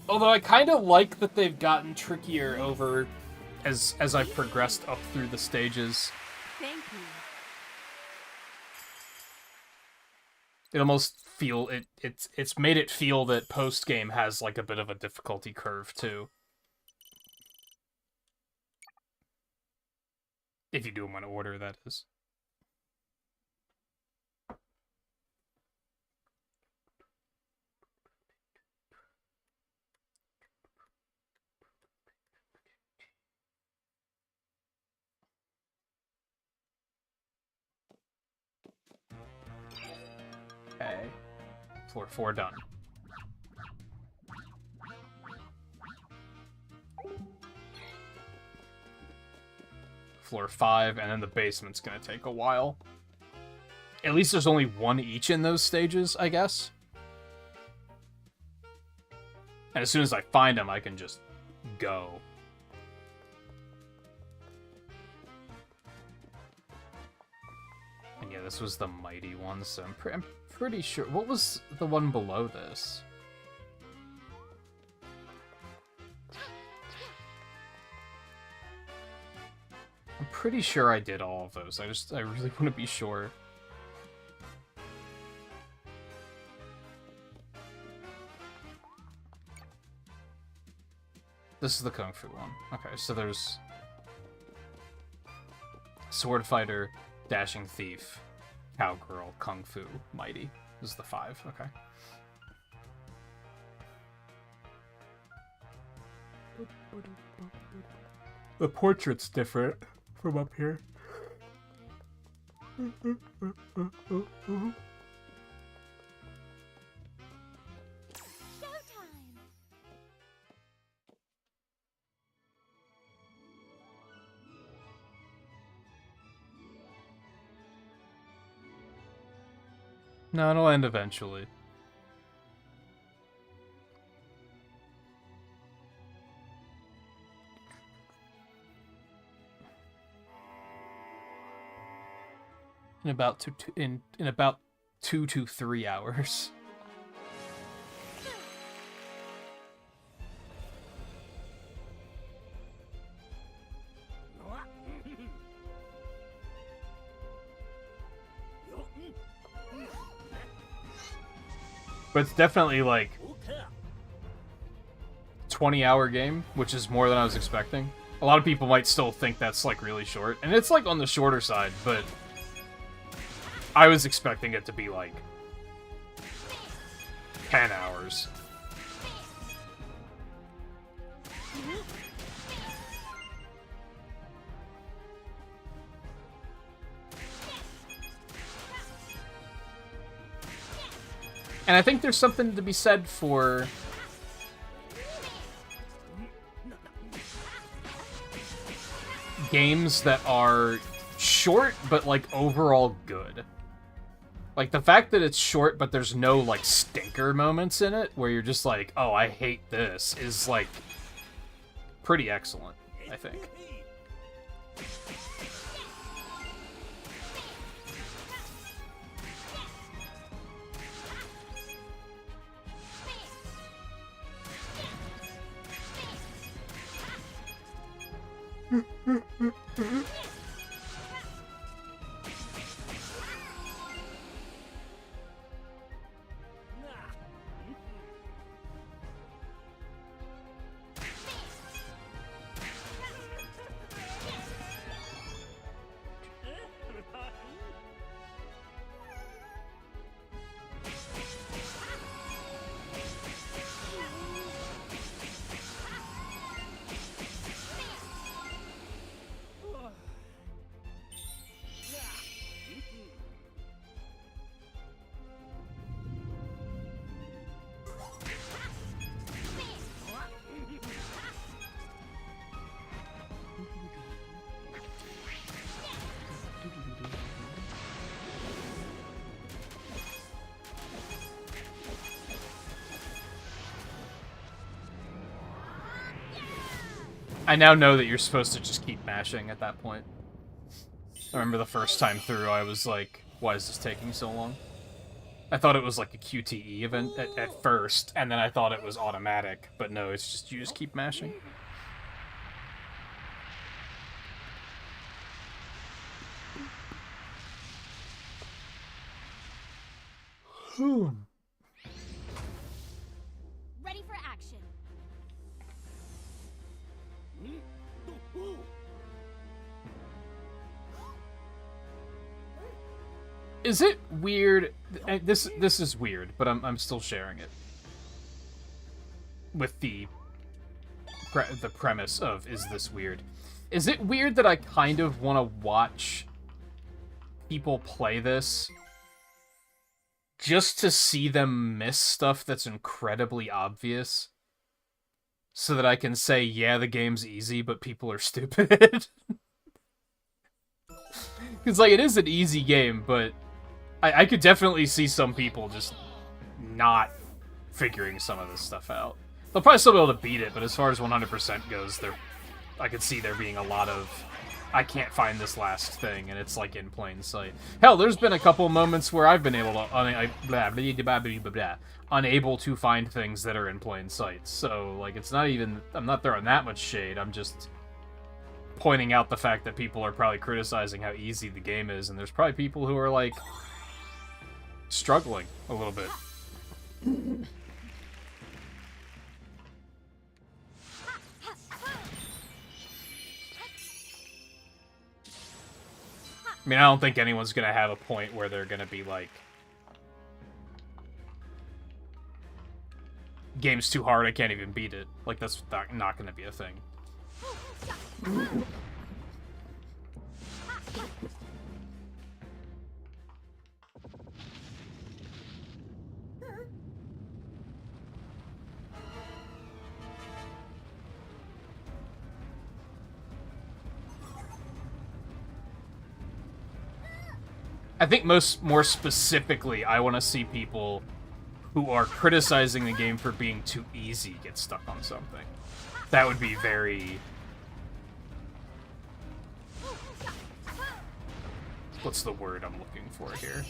Although I kind of like that they've gotten trickier over as I've progressed up through the stages. Thank you. It almost it's made it feel that post game has like a bit of a difficulty curve too. If you do them in order, that is. Okay. Floor 4 done. Floor 5, and then the basement's gonna take a while. At least there's only one each in those stages, I guess. And as soon as I find them, I can just go. And yeah, this was the mighty one, so I'm pretty sure... What was the one below this? I'm pretty sure I did all of those. I really want to be sure. This is the Kung Fu one. Okay, so there's... Sword Fighter, Dashing Thief, Cowgirl, Kung Fu, Mighty. This is the 5, okay. The portrait's different from up here. Showtime. No, it'll end eventually. In about in about 2 to 3 hours. But it's definitely like 20-hour game, which is more than I was expecting. A lot of people might still think that's like really short, and it's like on the shorter side, but I was expecting it to be like 10 hours. And I think there's something to be said for games that are short, but like overall good. Like the fact that it's short, but there's no like stinker moments in it, where you're just like, oh, I hate this, is like pretty excellent, I think. I now know that you're supposed to just keep mashing at that point. I remember the first time through, I was like, why is this taking so long? I thought it was like a QTE event at first, and then I thought it was automatic, but no, it's just, you just keep mashing. Ready for action. Is it weird? This is weird, but I'm still sharing it. With the premise of, is this weird? Is it weird that I kind of want to watch people play this just to see them miss stuff that's incredibly obvious? So that I can say, yeah, the game's easy, but people are stupid? Because, like, it is an easy game, but I could definitely see some people just not figuring some of this stuff out. They'll probably still be able to beat it, but as far as 100% goes, I could see there being a lot of, I can't find this last thing, and it's like in plain sight. Hell, there's been a couple moments where I've been able to unable to find things that are in plain sight. So, like, it's not even, I'm not throwing that much shade, I'm just pointing out the fact that people are probably criticizing how easy the game is, and there's probably people who are, like, struggling a little bit. I mean, I don't think anyone's gonna have a point where they're gonna be like, game's too hard, I can't even beat it. Like, that's not gonna be a thing. I think more specifically, I want to see people who are criticizing the game for being too easy get stuck on something. That would be very... What's the word I'm looking for here?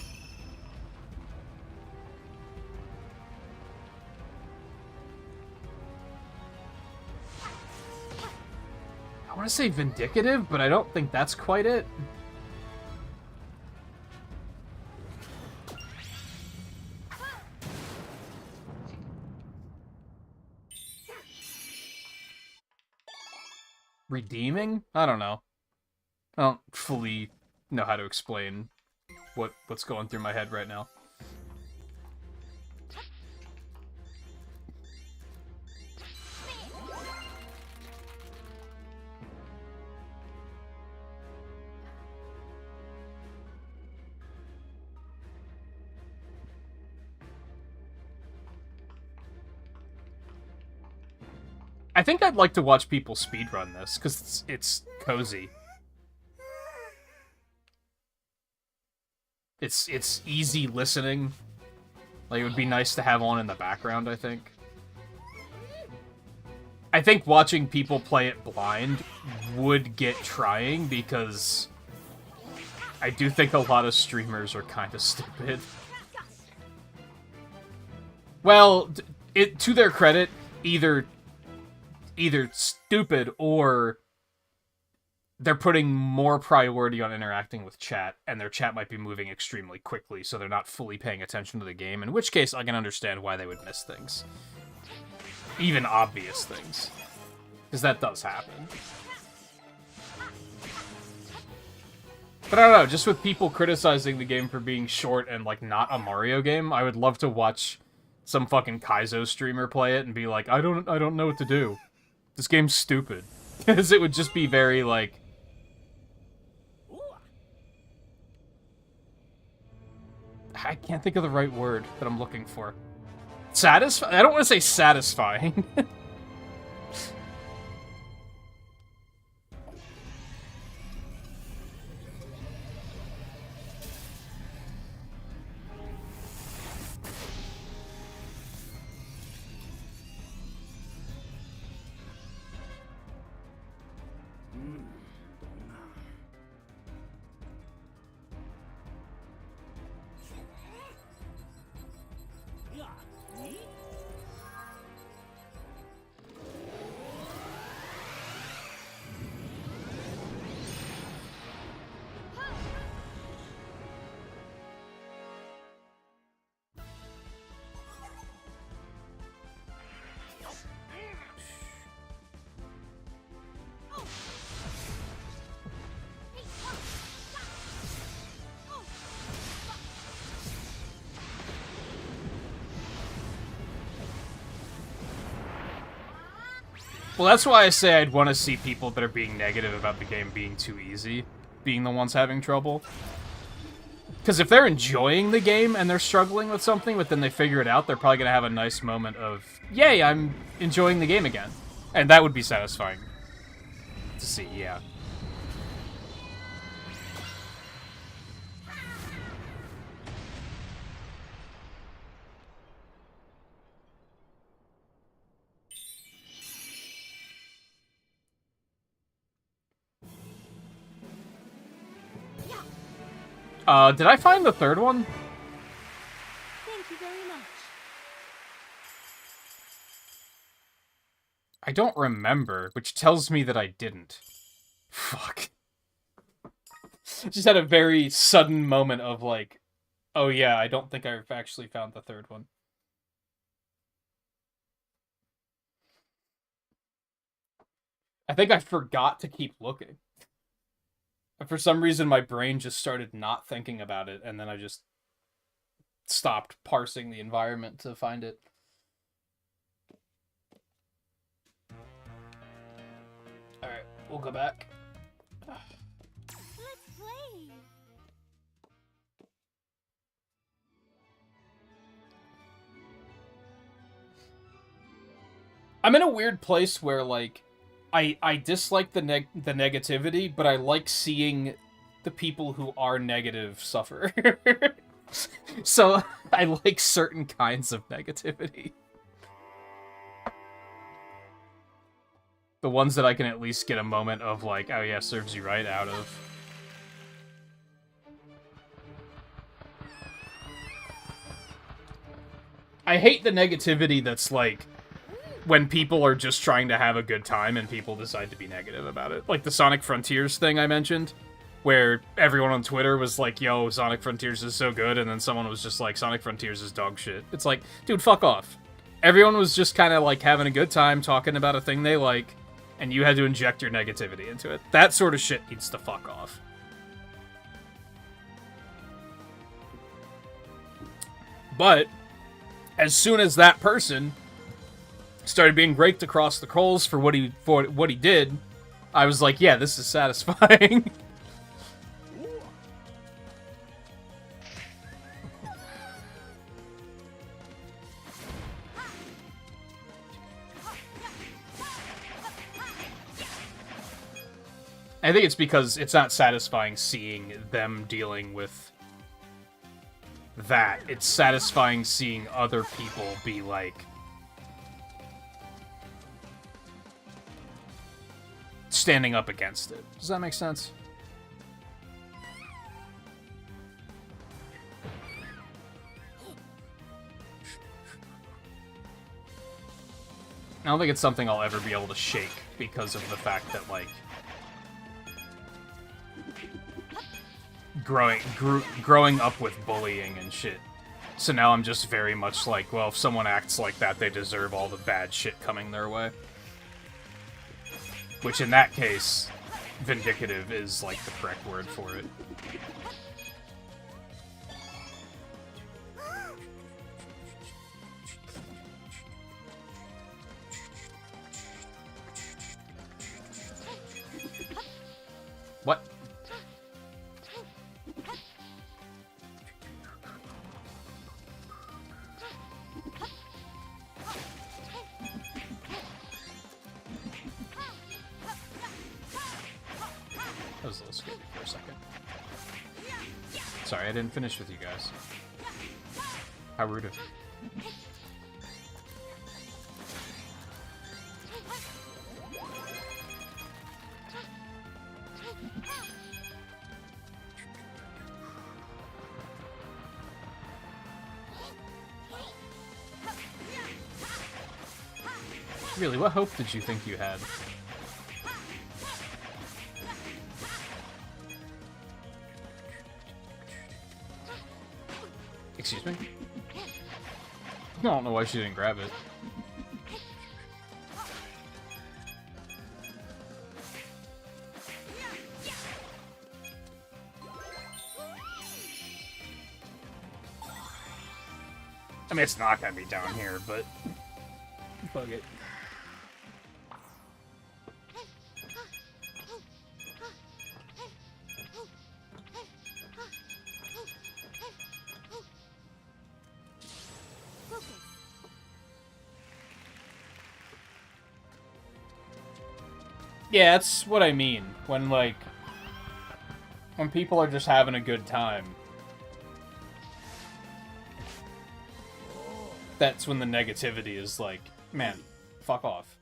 I want to say vindicative, but I don't think that's quite it. Redeeming? I don't know. I don't fully know how to explain what's going through my head right now. I think I'd like to watch people speedrun this, because it's cozy. It's easy listening. Like, it would be nice to have on in the background, I think. I think watching people play it blind would get trying, because I do think a lot of streamers are kind of stupid. Well, to their credit, either stupid or they're putting more priority on interacting with chat, and their chat might be moving extremely quickly, so they're not fully paying attention to the game, in which case I can understand why they would miss things. Even obvious things. Because that does happen. But I don't know, just with people criticizing the game for being short and, like, not a Mario game, I would love to watch some fucking Kaizo streamer play it and be like, I don't know what to do. This game's stupid. Because it would just be very, like... I can't think of the right word that I'm looking for. I don't want to say satisfying. Well, that's why I say I'd want to see people that are being negative about the game being too easy, being the ones having trouble. Because if they're enjoying the game and they're struggling with something, but then they figure it out, they're probably going to have a nice moment of, yay, I'm enjoying the game again. And that would be satisfying to see, yeah. Did I find the third one? Thank you very much. I don't remember, which tells me that I didn't. Fuck. Just had a very sudden moment of like, oh yeah, I don't think I've actually found the third one. I think I forgot to keep looking. For some reason, my brain just started not thinking about it, and then I just stopped parsing the environment to find it. Alright, we'll go back. Let's play. I'm in a weird place where, like, I dislike the negativity, but I like seeing the people who are negative suffer. So, I like certain kinds of negativity. The ones that I can at least get a moment of, like, oh yeah, serves you right out of. I hate the negativity that's, like, when people are just trying to have a good time and people decide to be negative about it. Like the Sonic Frontiers thing I mentioned, where everyone on Twitter was like, yo, Sonic Frontiers is so good, and then someone was just like, Sonic Frontiers is dog shit. It's like, dude, fuck off. Everyone was just kind of like having a good time talking about a thing they like, and you had to inject your negativity into it. That sort of shit needs to fuck off. But as soon as that person started being raked across the coals for what he did, I was like, yeah, this is satisfying. I think it's because it's not satisfying seeing them dealing with that. It's satisfying seeing other people be like, standing up against it. Does that make sense? I don't think it's something I'll ever be able to shake because of the fact that, like, growing up with bullying and shit. So now I'm just very much like, well, if someone acts like that, they deserve all the bad shit coming their way. Which, in that case, vindicative is, like, the correct word for it. What? That was a little scary for a second. Sorry, I didn't finish with you guys. How rude of me. Really, what hope did you think you had? Excuse me? I don't know why she didn't grab it. I mean, it's not gonna be down here, but... Bug it. Yeah, that's what I mean. When, like, when people are just having a good time, that's when the negativity is like, man, fuck off.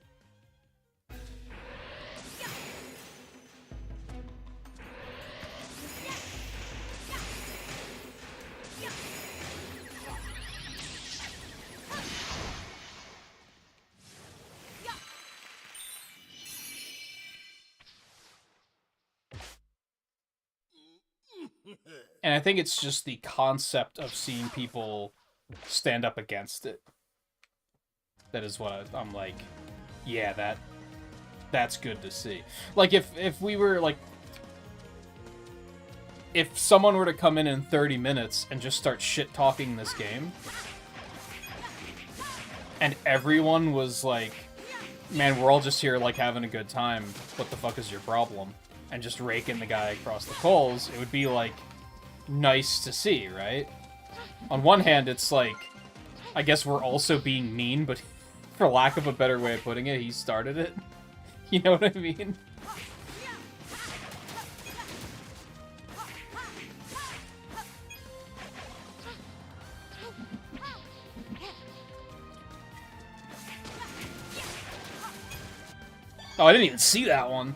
And I think it's just the concept of seeing people stand up against it. That is what I'm like, yeah, that's good to see. Like, if we were, like... If someone were to come in 30 minutes and just start shit-talking this game, and everyone was like, man, we're all just here, like, having a good time, what the fuck is your problem? And just raking the guy across the coals, it would be, like, nice to see, right? On one hand, it's like, I guess we're also being mean, but for lack of a better way of putting it, he started it. You know what I mean? Oh, I didn't even see that one.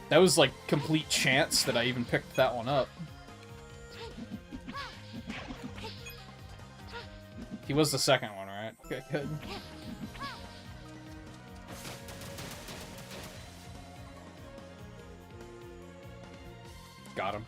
That was, like, complete chance that I even picked that one up. He was the second one, right? Okay, good. Got him.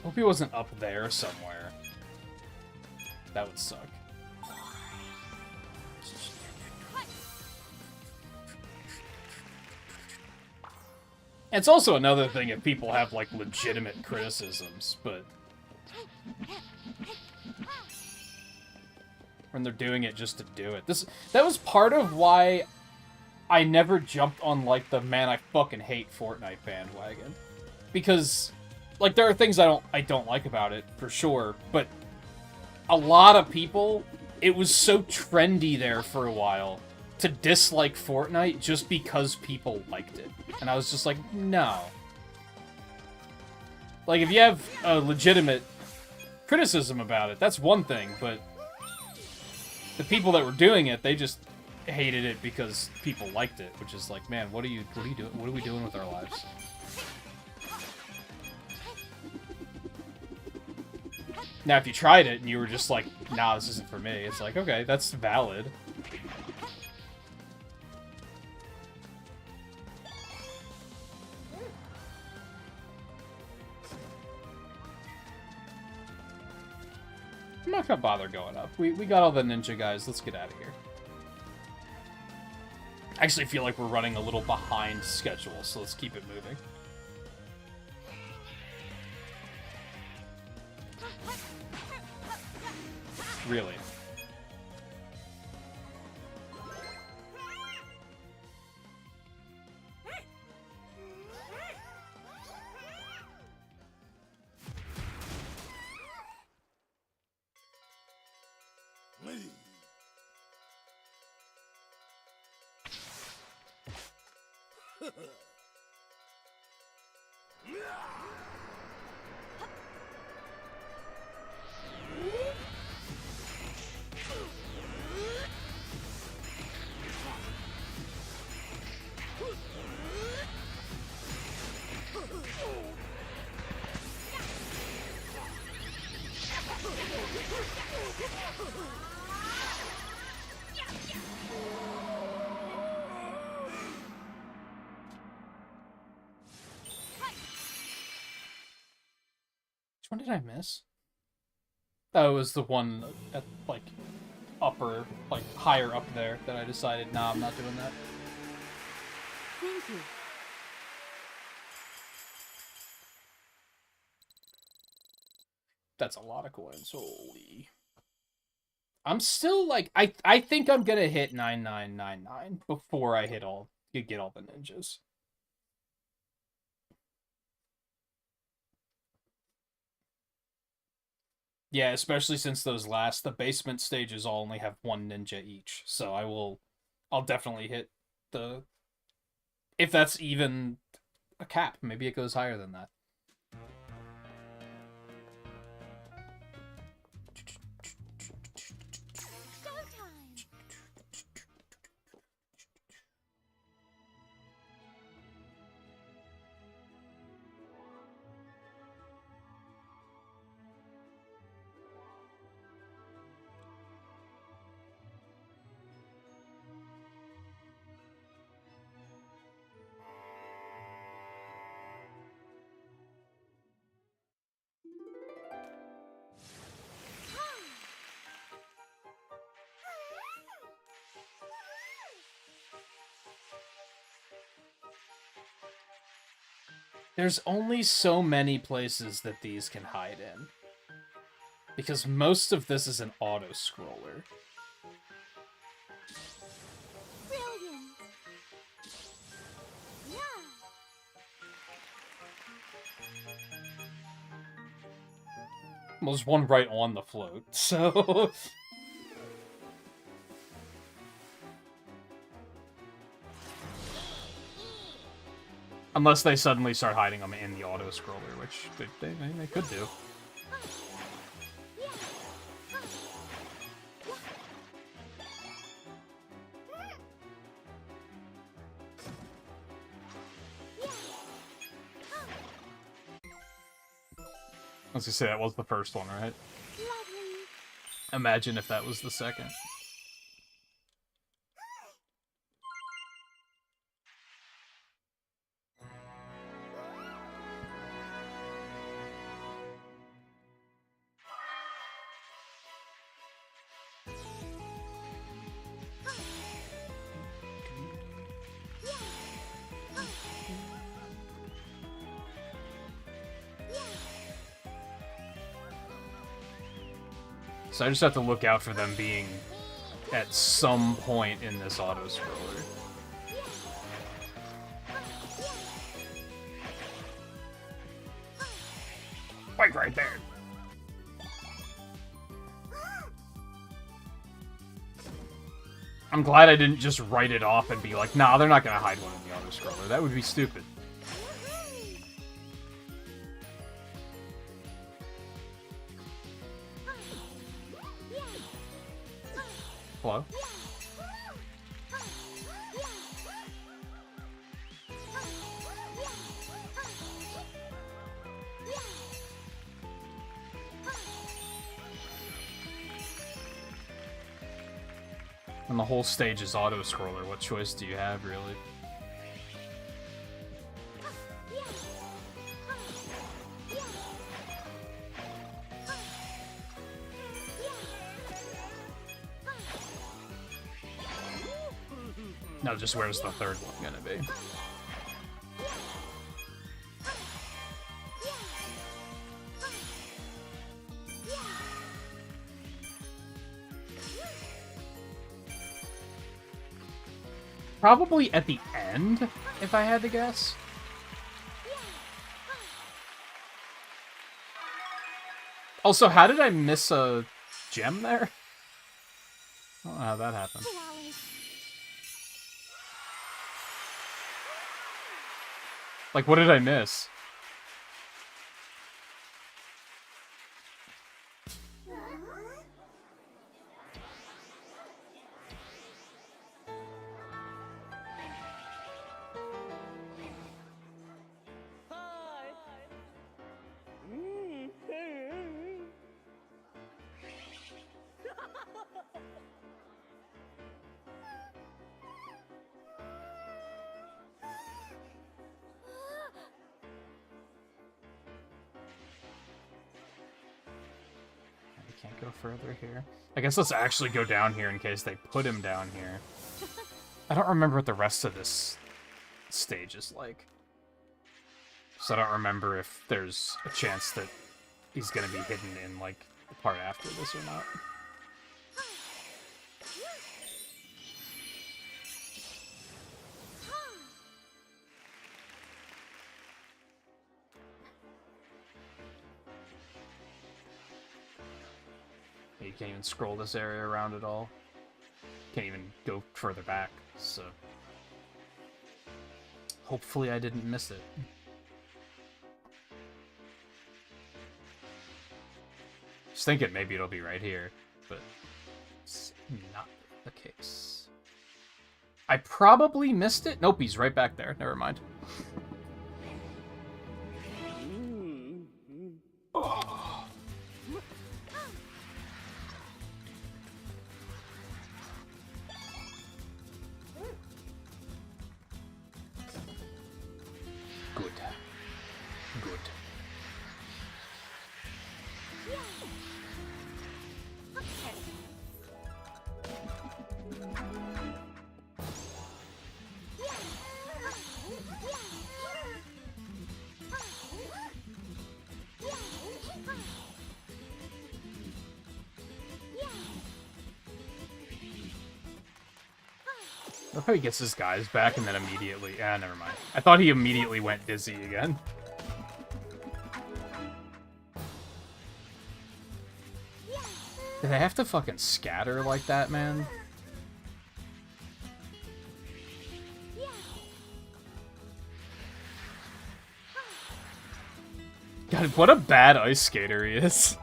Hope he wasn't up there somewhere. That would suck. It's also another thing if people have, like, legitimate criticisms, but... when they're doing it just to do it. That was part of why I never jumped on, like, the man, I fucking hate Fortnite bandwagon. Because... like, there are things I don't like about it, for sure, but a lot of people, it was so trendy there for a while to dislike Fortnite just because people liked it. And I was just like, no. Like, if you have a legitimate criticism about it, that's one thing, but the people that were doing it, they just hated it because people liked it, which is like, man, what are you doing? What are we doing with our lives? Now, if you tried it and you were just like, nah, this isn't for me, it's like, okay, that's valid. I'm not gonna bother going up. We got all the ninja guys, let's get out of here. I actually feel like we're running a little behind schedule, so let's keep it moving. Really? Which one did I miss? Oh, it was the one at, like, upper, like, higher up there that I decided, nah, I'm not doing that. Thank you. That's a lot of coins, holy. I'm still like I think I'm gonna hit 9999 before I get all the ninjas. Yeah, especially since the basement stages all only have one ninja each. So I'll definitely hit the, if that's even a cap. Maybe it goes higher than that. Showtime! There's only so many places that these can hide in. Because most of this is an auto-scroller. Brilliant! Yeah! Well, there's one right on the float, so... Unless they suddenly start hiding them in the auto-scroller, which they could do. I was gonna say, that was the first one, right? Lovely! Imagine if that was the second. So I just have to look out for them being at some point in this auto-scroller. Like right there. I'm glad I didn't just write it off and be like, nah, they're not gonna hide one in the auto-scroller. That would be stupid. Hello? And the whole stage is auto-scroller. What choice do you have, really? No, just where's the third one gonna be? Probably at the end, if I had to guess. Also, how did I miss a gem there? I don't know how that happened. Like, what did I miss? Hi. We can't go further here. I guess let's actually go down here in case they put him down here. I don't remember what the rest of this stage is like. So I don't remember if there's a chance that he's gonna be hidden in, like, the part after this or not. You can't even scroll this area around at all. Can't even go further back, so... Hopefully I didn't miss it. Just thinking maybe it'll be right here, but it's not the case. I probably missed it. Nope, he's right back there. Never mind. Oh. Good. Good. I love how he gets his guys back and then immediately... Ah, never mind. I thought he immediately went dizzy again. Did I have to fucking scatter like that, man? God, what a bad ice skater he is.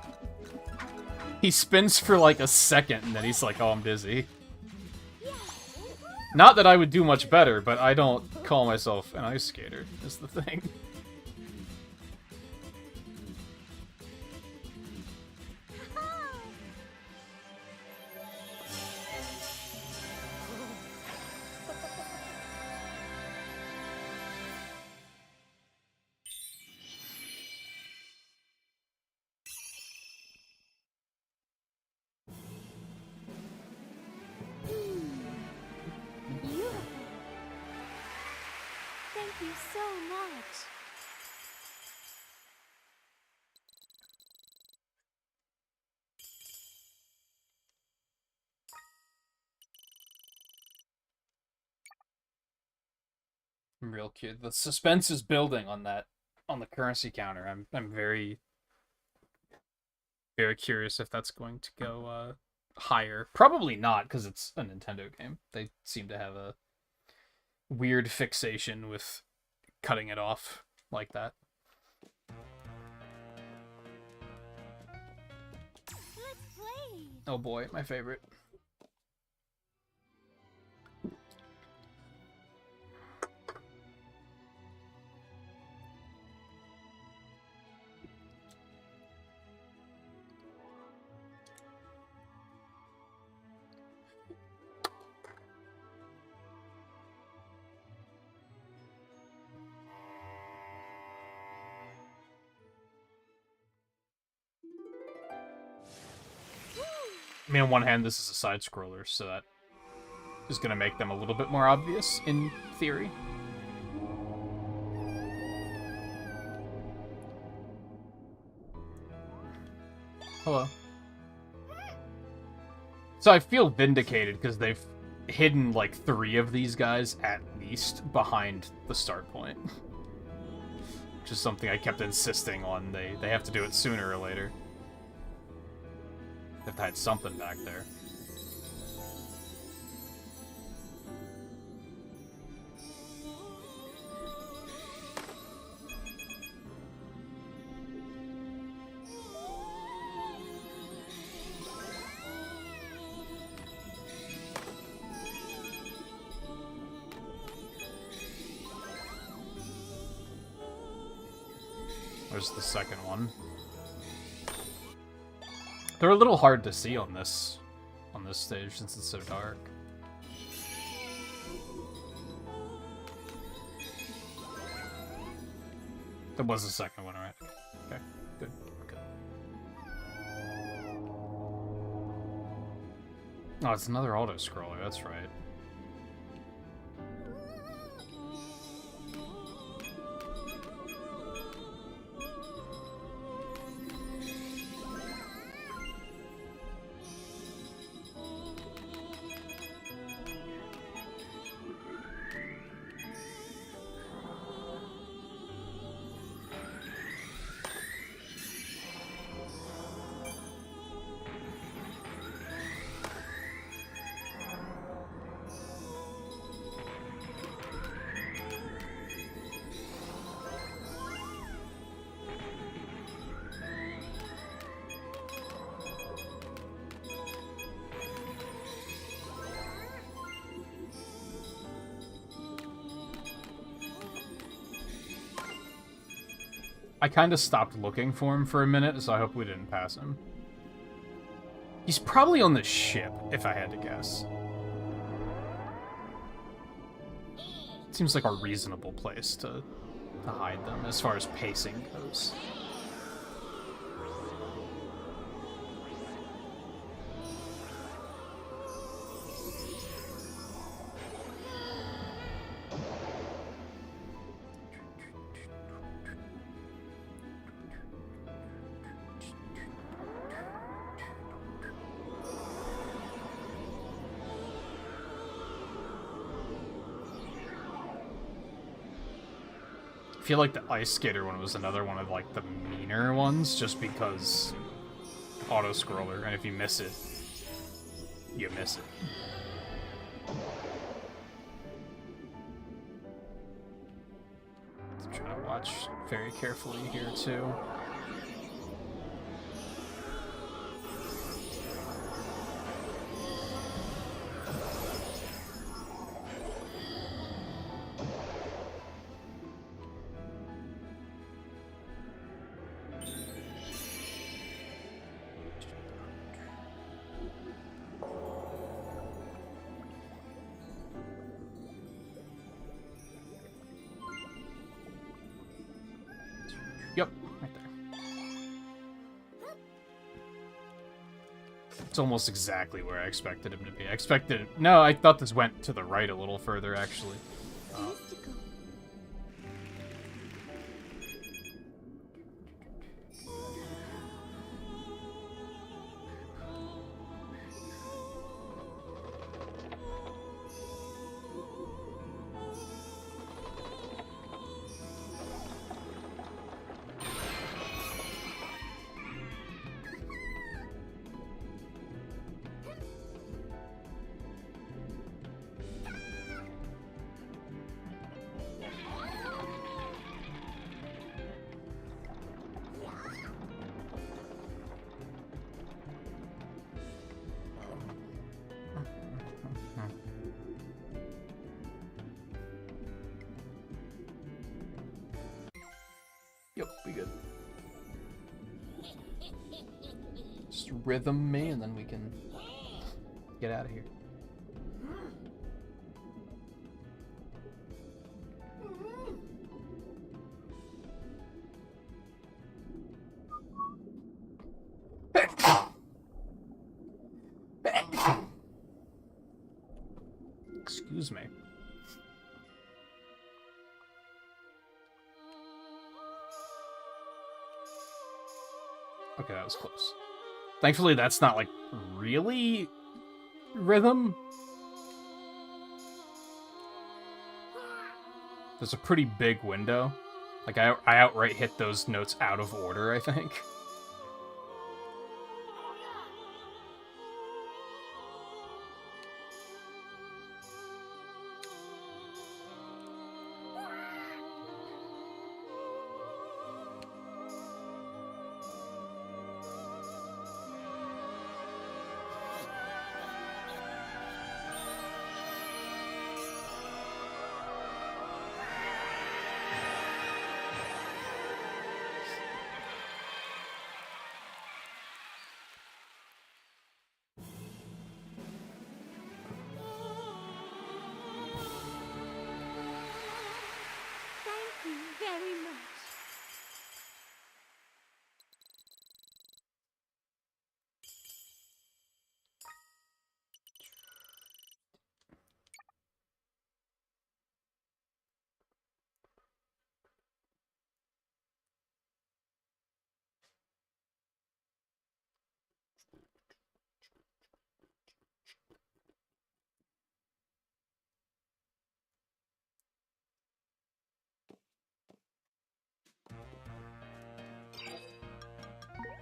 He spins for like a second and then he's like, oh, I'm dizzy. Not that I would do much better, but I don't call myself an ice skater, is the thing. Thank you so much. I'm real cute. The suspense is building on that, on the currency counter. I'm very, very curious if that's going to go higher. Probably not, because it's a Nintendo game. They seem to have a weird fixation with cutting it off like that. Let's play. Oh boy, my favorite. I mean, on one hand, this is a side-scroller, so that is going to make them a little bit more obvious, in theory. Hello. So I feel vindicated, because they've hidden, like, 3 of these guys, at least, behind the start point. Which is something I kept insisting on. They have to do it sooner or later. They have to hide something back there. Where's the second one? They're a little hard to see on this stage since it's so dark. There was a second one, right? Okay, good. Good. Oh, it's another auto-scroller, that's right. I kind of stopped looking for him for a minute, so I hope we didn't pass him. He's probably on the ship, if I had to guess. Seems like a reasonable place to hide them, as far as pacing goes. I feel like the ice skater one was another one of like the meaner ones, just because auto scroller, and if you miss it, you miss it. Try to watch very carefully here too. Yep, right there. It's almost exactly where I expected him to be. No, I thought this went to the right a little further, actually. Mystical. Yep, be good. Just rhythm me, and then we can get out of here. Excuse me. Okay, that was close. Thankfully, that's not, like, really rhythm. There's a pretty big window. Like, I outright hit those notes out of order, I think. Thank you very much.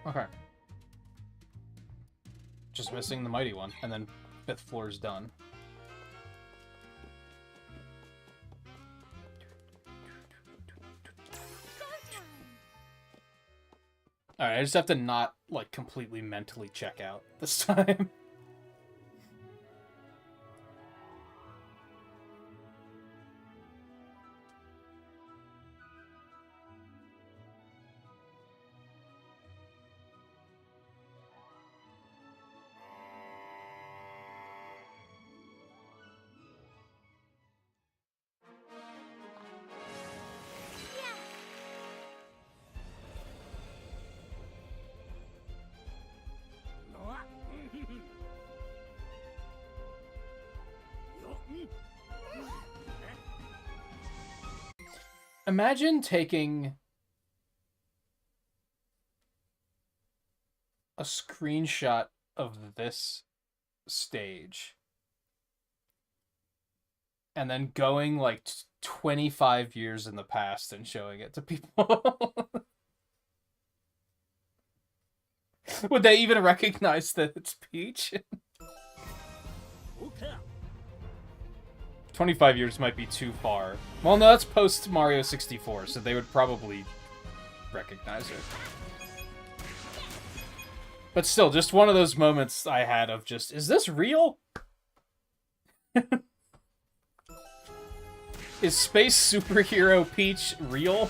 Okay. Just missing the mighty one, and then 5th floor is done. Showtime. Alright, I just have to not, like, completely mentally check out this time. Imagine taking a screenshot of this stage and then going like 25 years in the past and showing it to people. Would they even recognize that it's Peach? 25 years might be too far. Well, no, that's post Mario 64, so they would probably recognize it. But still, just one of those moments I had of just, is this real? Is Space Superhero Peach real?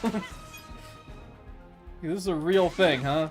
This is a real thing, huh?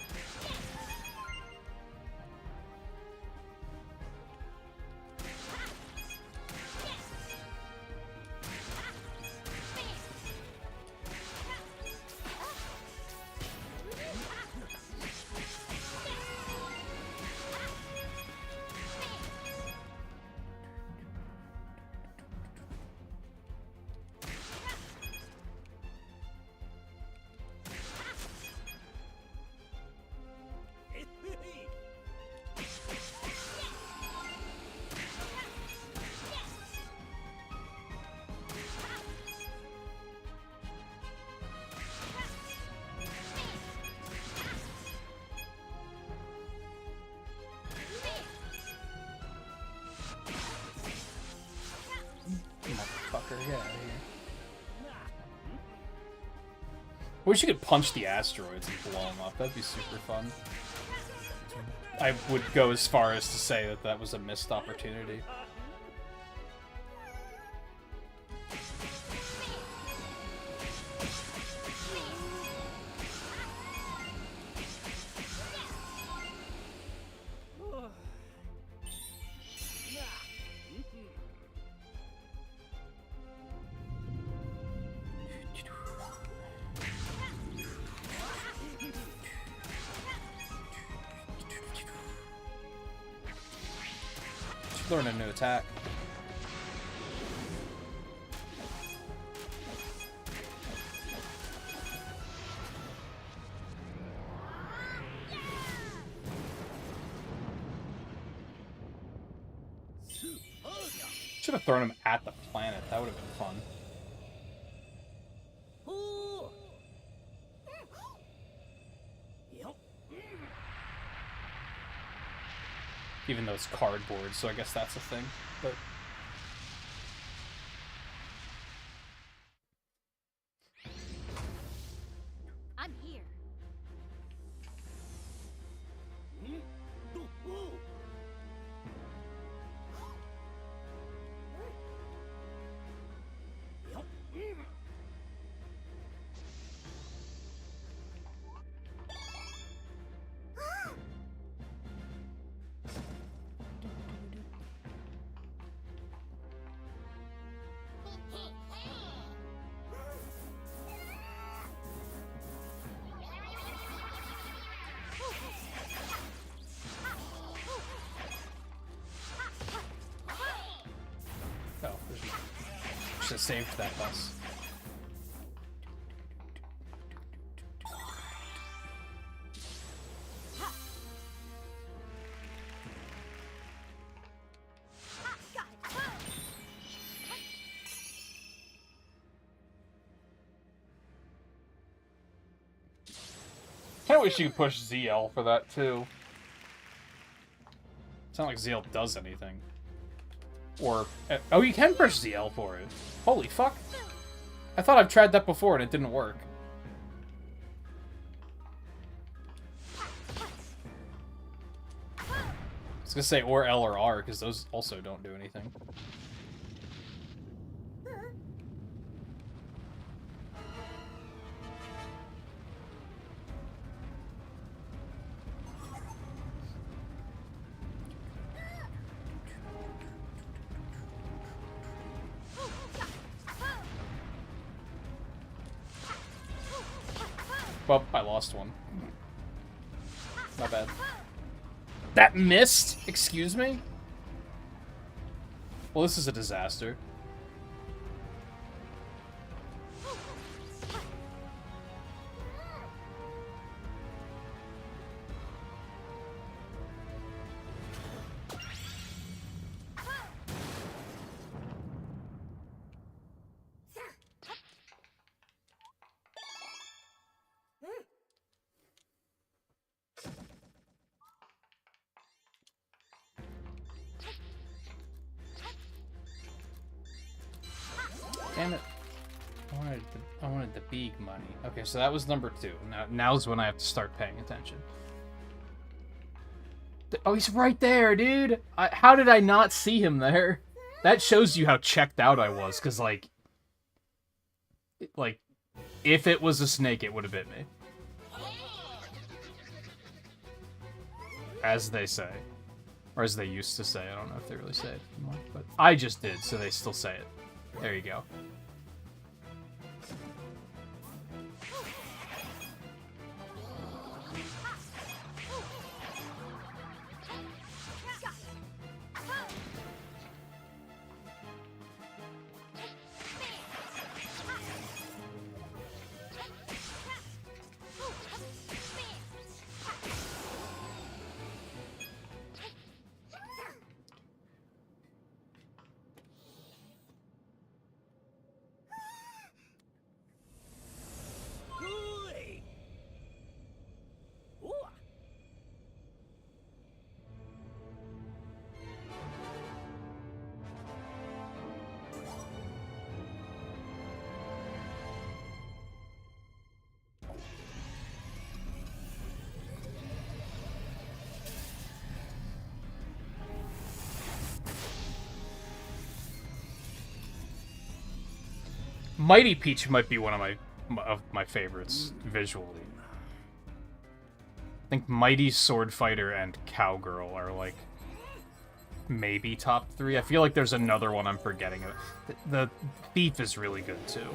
Get out of here. I wish you could punch the asteroids and blow them up. That'd be super fun. I would go as far as to say that that was a missed opportunity. Learn a new attack. Should have thrown him at the planet. That would have been fun. Even though it's cardboard, so I guess that's a thing. But I'm here. should have saved that bus. I wish you could push ZL for that too. It's not like ZL does anything. Or, oh, you can push ZL for it. Holy fuck. I thought I've tried that before and it didn't work. I was gonna say or L or R, because those also don't do anything. Well, I lost one. My bad. That missed? Excuse me? Well, this is a disaster. bounty. Okay, so that was number 2. Now's when I have to start paying attention. Oh, he's right there, dude! How did I not see him there? That shows you how checked out I was, because, like, if it was a snake, it would have bit me. As they say. Or as they used to say. I don't know if they really say it anymore. But I just did, so they still say it. There you go. Mighty Peach might be one of my favorites visually. I think Mighty Sword Fighter and Cowgirl are like maybe top 3. I feel like there's another one I'm forgetting. The Thief is really good too.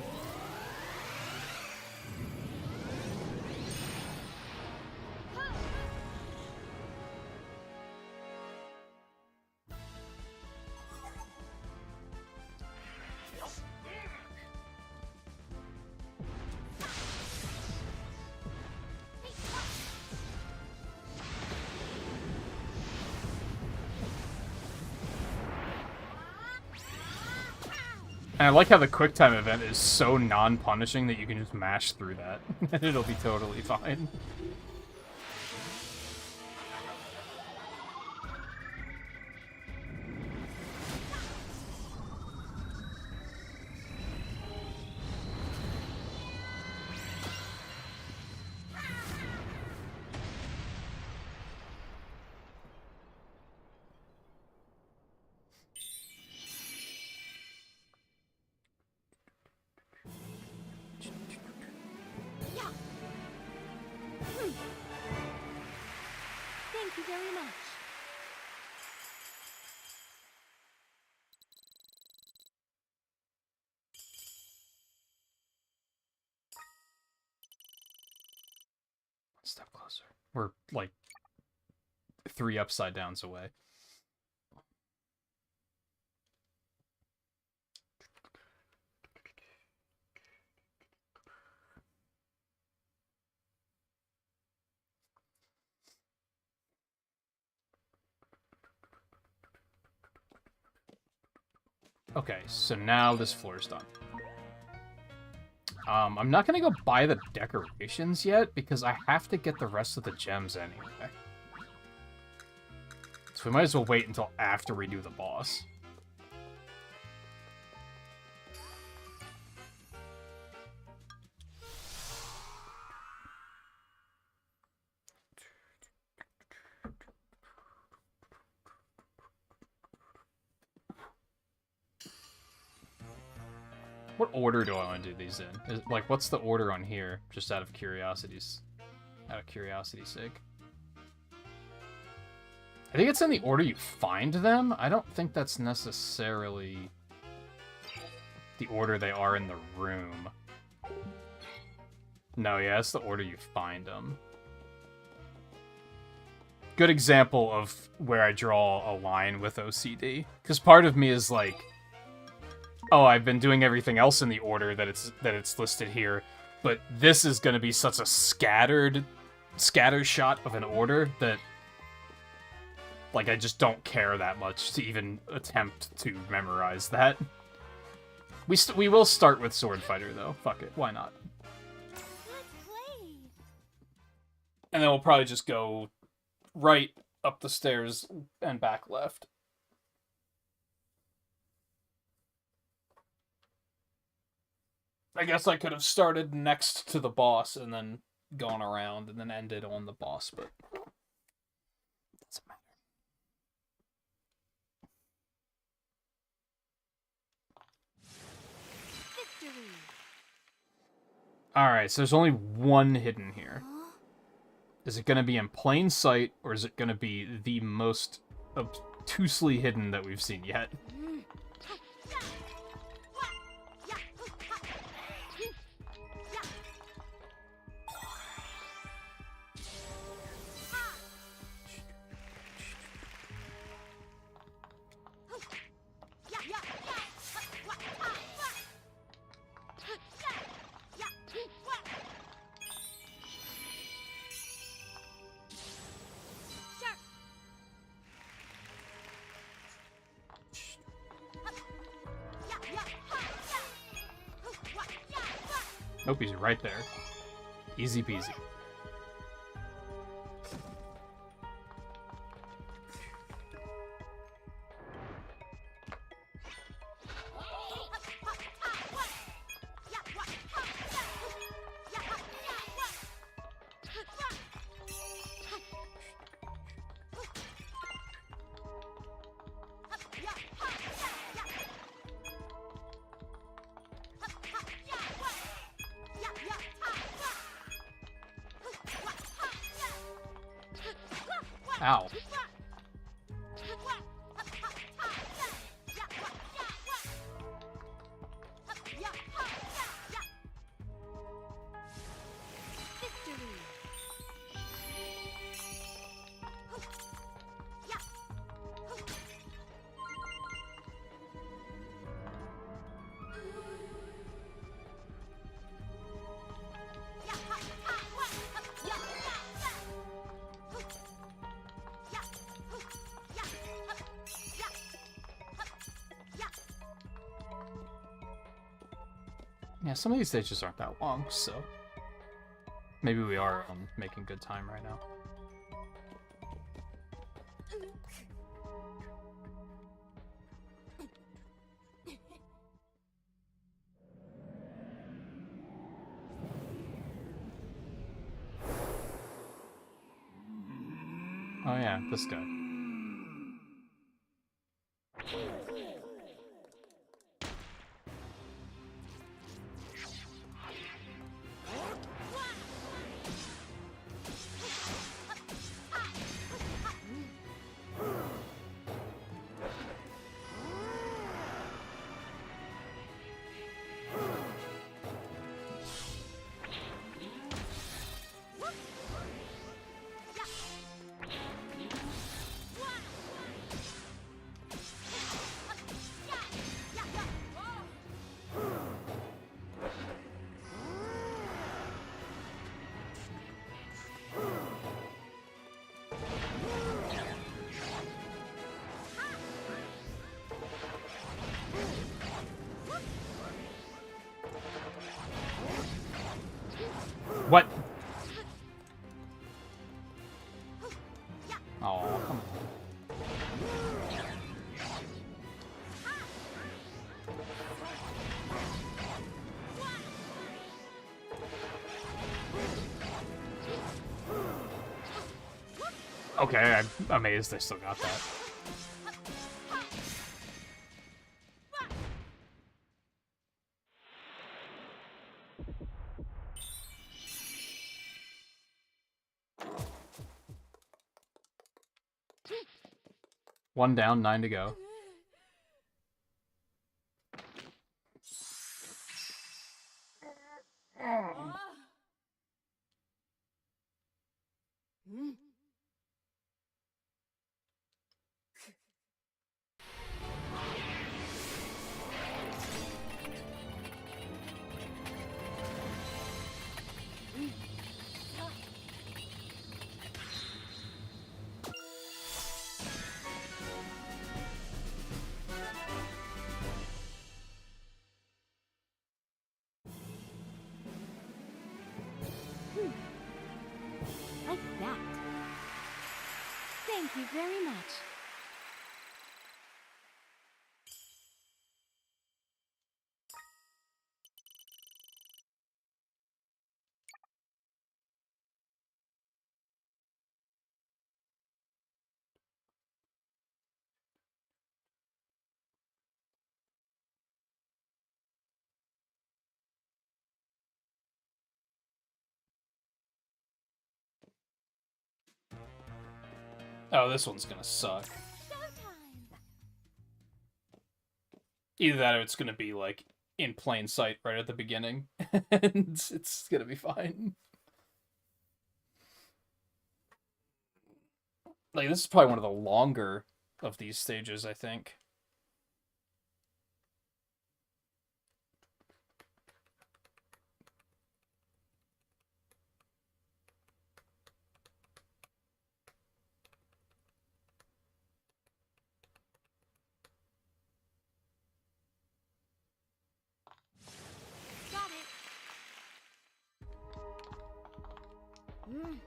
And I like how the QuickTime event is so non-punishing that you can just mash through that. And it'll be totally fine. Thank you very much. One step closer. We're like 3 upside downs away. Okay, so now this floor is done. I'm not gonna go buy the decorations yet, because I have to get the rest of the gems anyway. So we might as well wait until after we do the boss. What order do I want to do these in? Like, what's the order on here? Just out of curiosity's sake. I think it's in the order you find them. I don't think that's necessarily the order they are in the room. No, yeah, it's the order you find them. Good example of where I draw a line with OCD. Because part of me is like, oh, I've been doing everything else in the order that it's listed here, but this is going to be such a scatter shot of an order that, like, I just don't care that much to even attempt to memorize that. We will start with Sword Fighter, though. Fuck it, why not? Let's play. And then we'll probably just go right up the stairs and back left. I guess I could have started next to the boss and then gone around and then ended on the boss, but it doesn't matter. Victory. Alright, so there's only one hidden here. Huh? Is it going to be in plain sight, or is it going to be the most obtusely hidden that we've seen yet? Nope, he's right there. Easy peasy. Ow. Victory. Yeah, some of these stages aren't that long, so maybe we are making good time right now. Oh yeah, this guy. What? Oh, come on. Okay, I'm amazed I still got that. One down, 9 to go. Like that. Thank you very much. Oh, this one's gonna suck. Showtime. Either that or it's gonna be, like, in plain sight right at the beginning. And it's gonna be fine. Like, this is probably one of the longer of these stages, I think. Got it. Mm.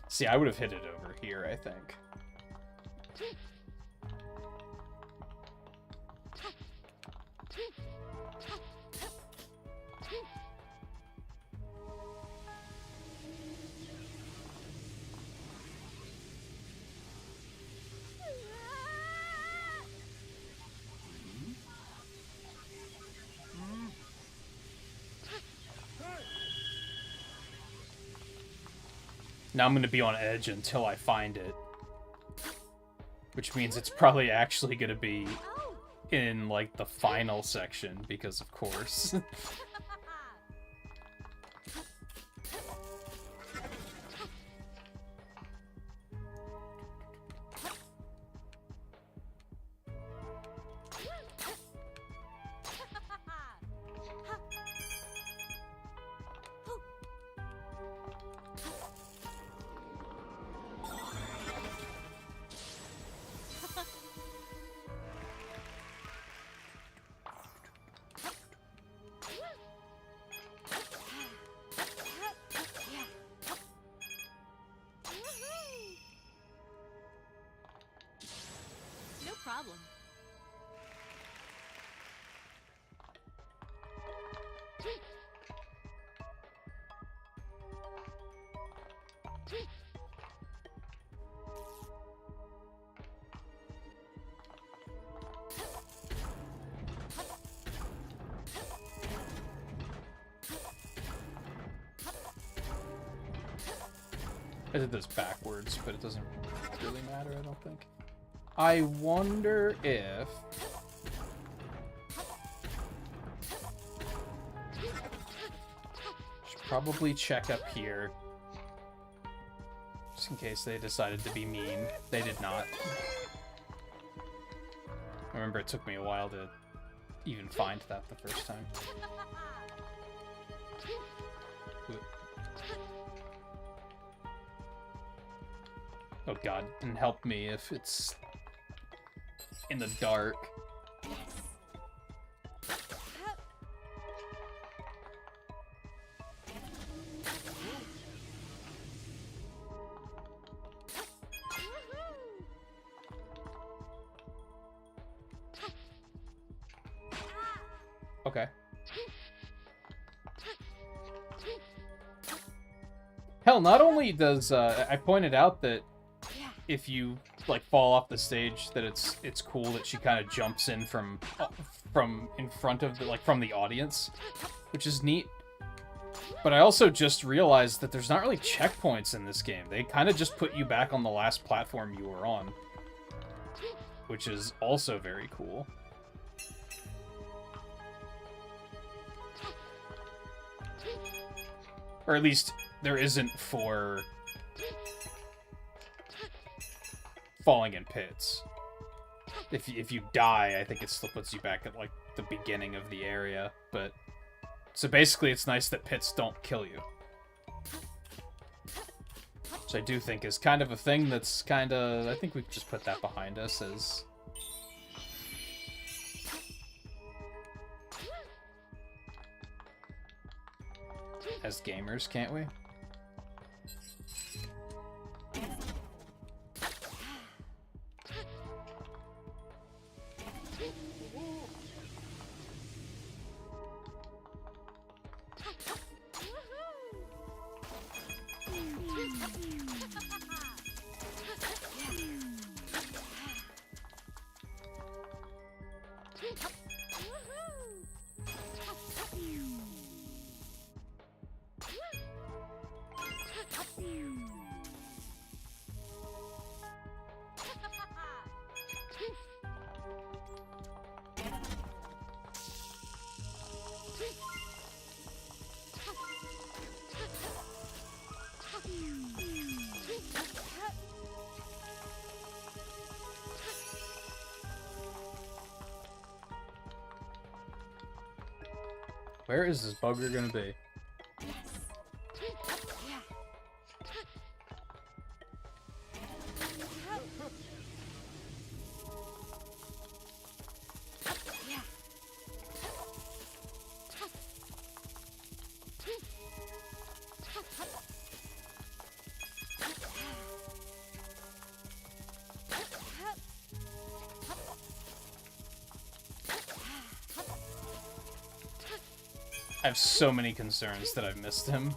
See, I would have hit it over here, I think. Now I'm going to be on edge until I find it. Which means it's probably actually going to be Oh. in, like, the final section, because of course. No problem. I did this backwards, but it doesn't really matter, I don't think. I wonder if... Should probably check up here. Just in case they decided to be mean. They did not. I remember it took me a while to even find that the first time. Oh god, and help me if it's in the dark. Okay. Hell, not only does I pointed out that if you like fall off the stage, that it's cool that she kind of jumps in from in front of the, like, from the audience, which is neat. But I also just realized that there's not really checkpoints in this game. They kind of just put you back on the last platform you were on, which is also very cool. Or at least there isn't for falling in pits. If you die, I think it still puts you back at, like, the beginning of the area, but... So basically, it's nice that pits don't kill you. Which I do think is kind of a thing that's kind of... I think we just put that behind us as gamers, can't we? Where is this bugger gonna be? I have so many concerns that I've missed him.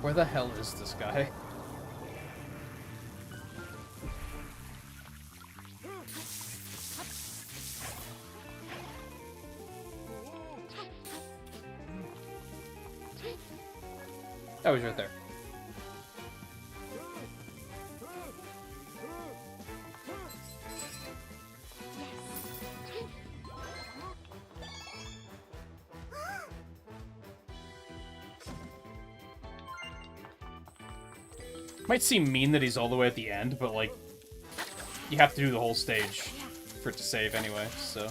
Where the hell is this guy? Oh, he's right there. Might seem mean that he's all the way at the end, but like, you have to do the whole stage for it to save anyway, so.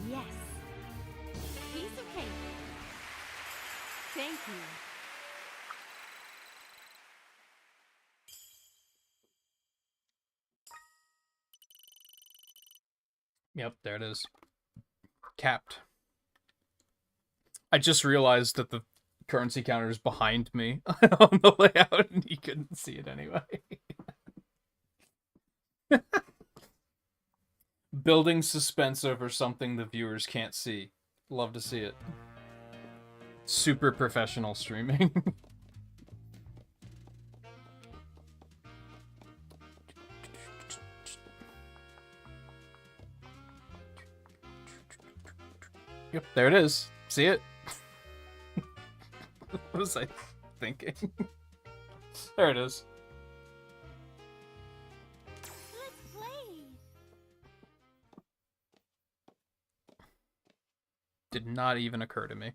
Yes. Piece of cake. Thank you. Yep, there it is. Capped. I just realized that the currency counter is behind me on the layout, and you couldn't see it anyway. Building suspense over something the viewers can't see. Love to see it. Super professional streaming. Yep, there it is. See it? What was I thinking? There it is. Let's play. Did not even occur to me.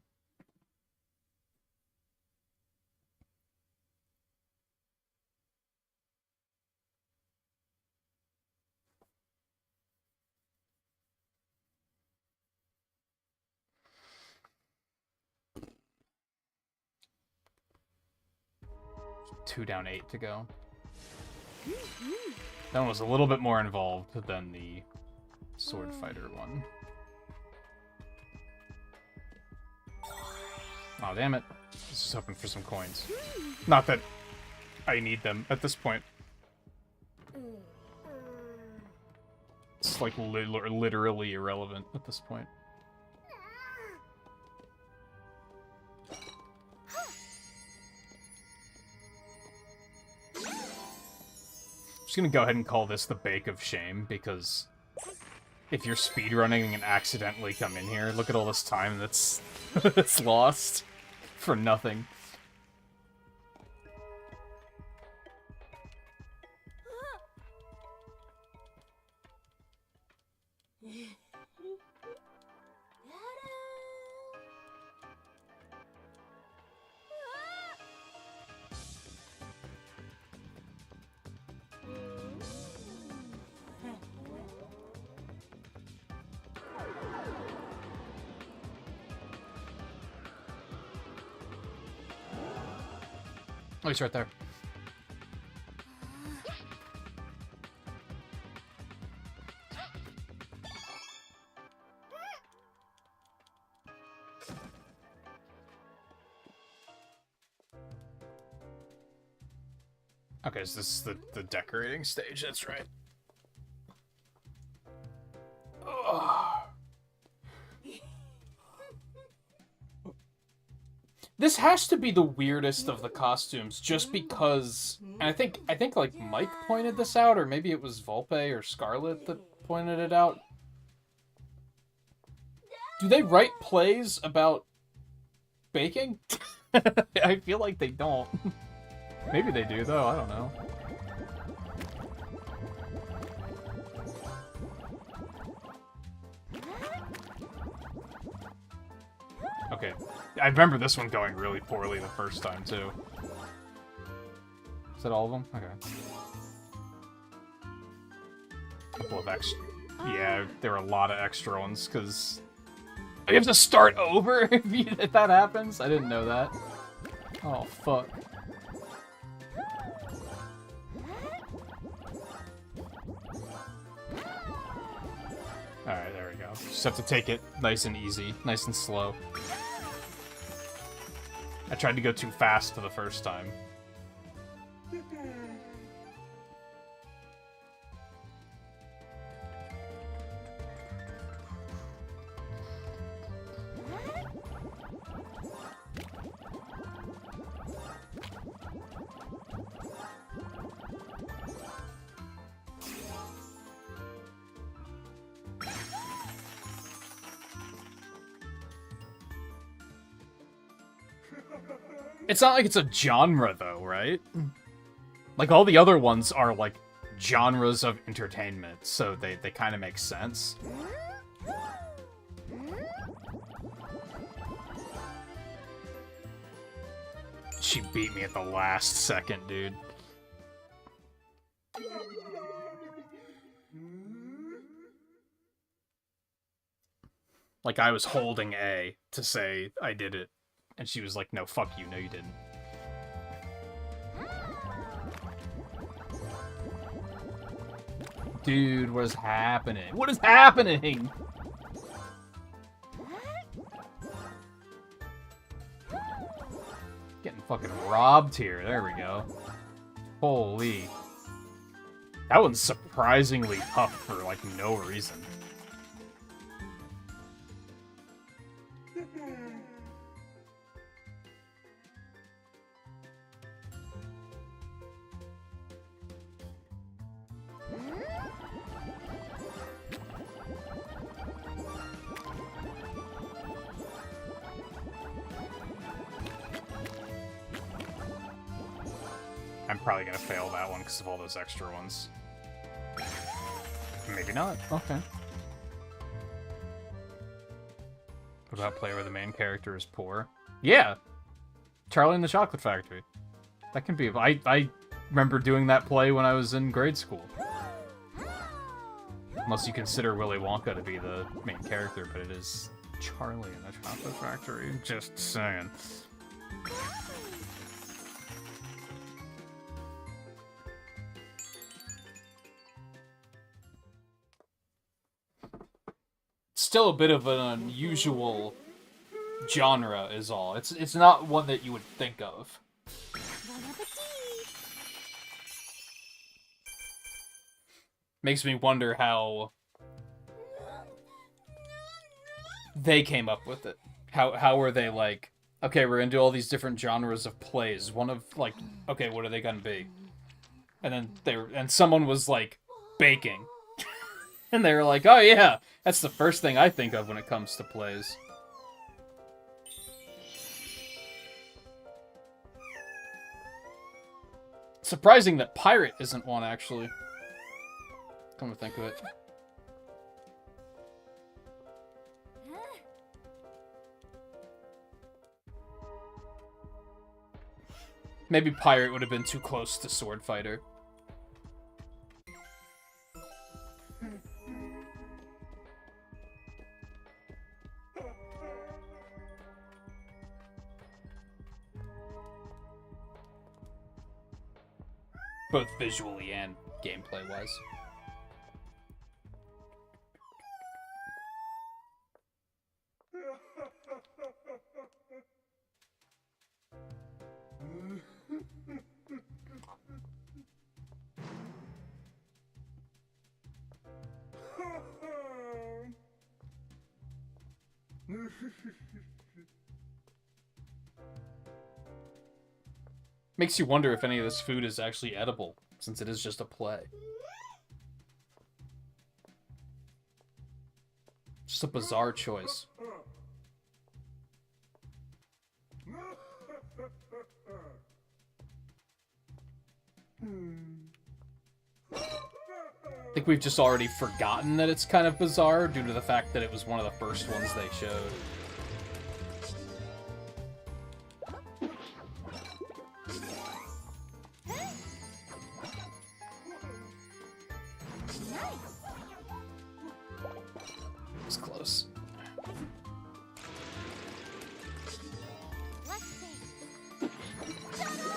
Two down, 8 to go. That one was a little bit more involved than the sword fighter one. Oh, damn it. Just hoping for some coins. Not that I need them at this point. It's like literally irrelevant at this point. I'm just gonna go ahead and call this the Bake of Shame, because if you're speedrunning and accidentally come in here, look at all this time that's that's lost for nothing. Oh, he's right there. Okay, so this is the decorating stage, that's right. Ugh. This has to be the weirdest of the costumes, just because, and I think like Mike pointed this out, or maybe it was Volpe or Scarlet that pointed it out. Do they write plays about baking? I feel like they don't. Maybe they do, though, I don't know. Okay, I remember this one going really poorly the first time, too. Is that all of them? Okay. Couple of extra... Yeah, there were a lot of extra ones, because... You have to start over if that happens? I didn't know that. Oh, fuck. Alright, there we go. Just have to take it nice and easy, nice and slow. I tried to go too fast for the first time. It's not like it's a genre, though, right? Like, all the other ones are, like, genres of entertainment, so they kind of make sense. She beat me at the last second, dude. Like, I was holding A to say I did it. And she was like, no, fuck you, no you didn't. Dude, what is happening? What is happening? Getting fucking robbed here, there we go. Holy. That one's surprisingly tough for, like, no reason. I'm probably gonna fail that one because of all those extra ones. Maybe not. Okay. What about play where the main character is poor? Yeah! Charlie and the Chocolate Factory. That can be... I remember doing that play when I was in grade school. Unless you consider Willy Wonka to be the main character, but it is Charlie and the Chocolate Factory. Just saying. Still a bit of an unusual genre is all. It's not one that you would think of. Bon appetit. Makes me wonder how they came up with it. How were they like, okay, we're gonna do all these different genres of plays. One of like, okay, what are they gonna be? And then someone was like, baking. And they were like, oh yeah, that's the first thing I think of when it comes to plays. Surprising that pirate isn't one, actually. Come to think of it. Maybe pirate would have been too close to sword fighter. Both visually and gameplay-wise. Makes you wonder if any of this food is actually edible, since it is just a play. Just a bizarre choice. I think we've just already forgotten that it's kind of bizarre due to the fact that it was one of the first ones they showed. It's close. Let's see. Ta-da!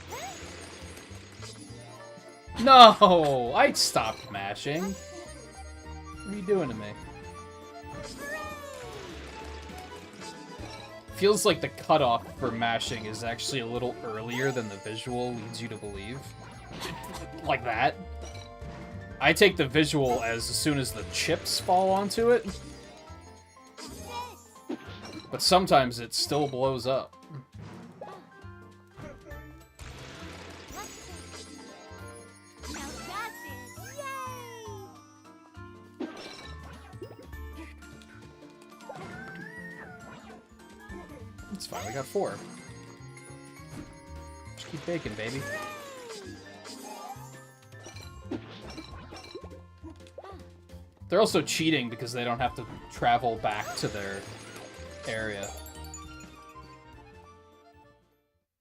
Yay! No! I stopped mashing. What are you doing to me? Feels like the cutoff for mashing is actually a little earlier than the visual leads you to believe. Like that. I take the visual as soon as the chips fall onto it. But sometimes it still blows up. Now that's it! Yay! It's fine, we got 4. Just keep baking, baby. They're also cheating because they don't have to travel back to their area.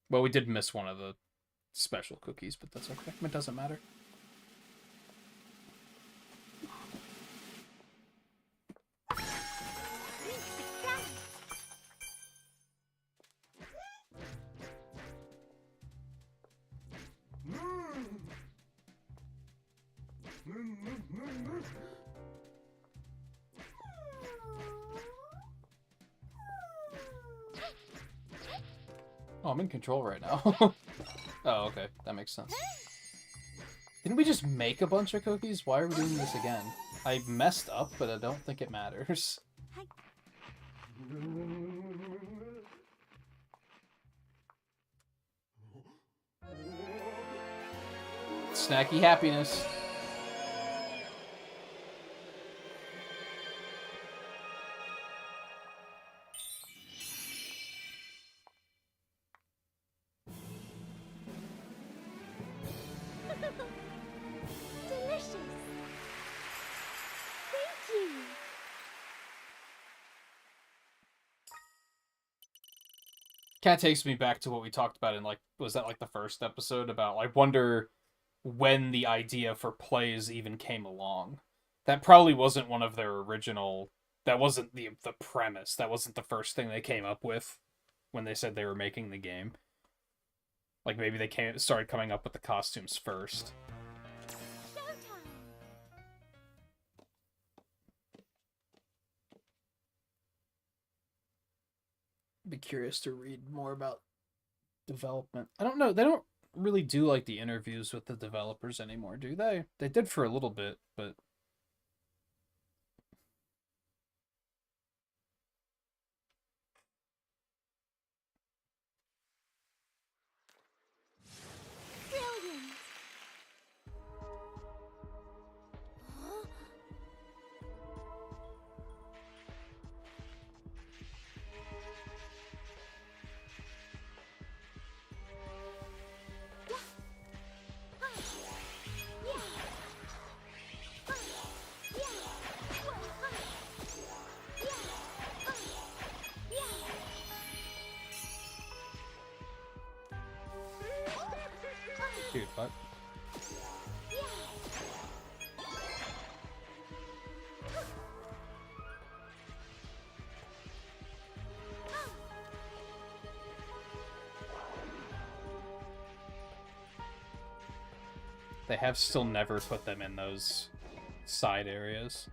Well, we did miss one of the special cookies, but that's okay. It doesn't matter. Oh, I'm in control right now. Oh, okay. That makes sense. Didn't we just make a bunch of cookies? Why are we doing this again? I messed up, but I don't think it matters. Snacky happiness. Delicious! Thank you! Kind of takes me back to what we talked about in, like, was that, like, the first episode about, I wonder when the idea for plays even came along. That probably wasn't one of their original, that wasn't the premise, that wasn't the first thing they came up with when they said they were making the game. Like maybe they started coming up with the costumes first. Showtime. Be curious to read more about development. I don't know. They don't really do like the interviews with the developers anymore, do they? They did for a little bit, but Brilliant. Huh? dude, what? They have still never put them in those side areas.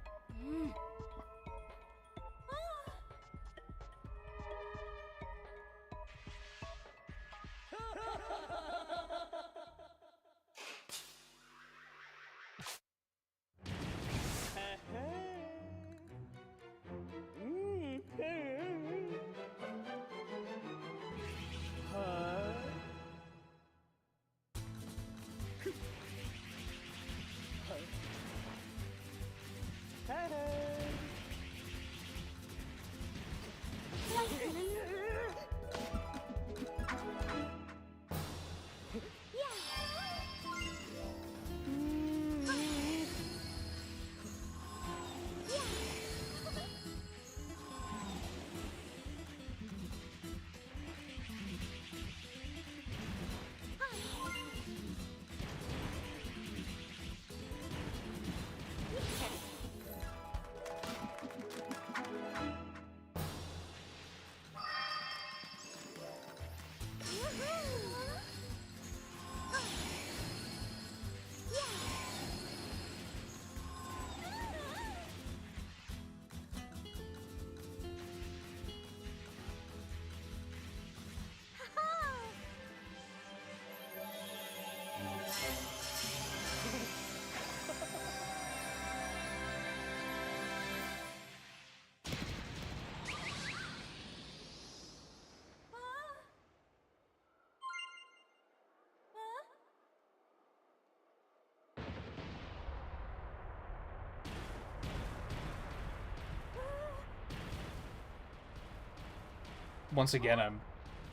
Once again, I'm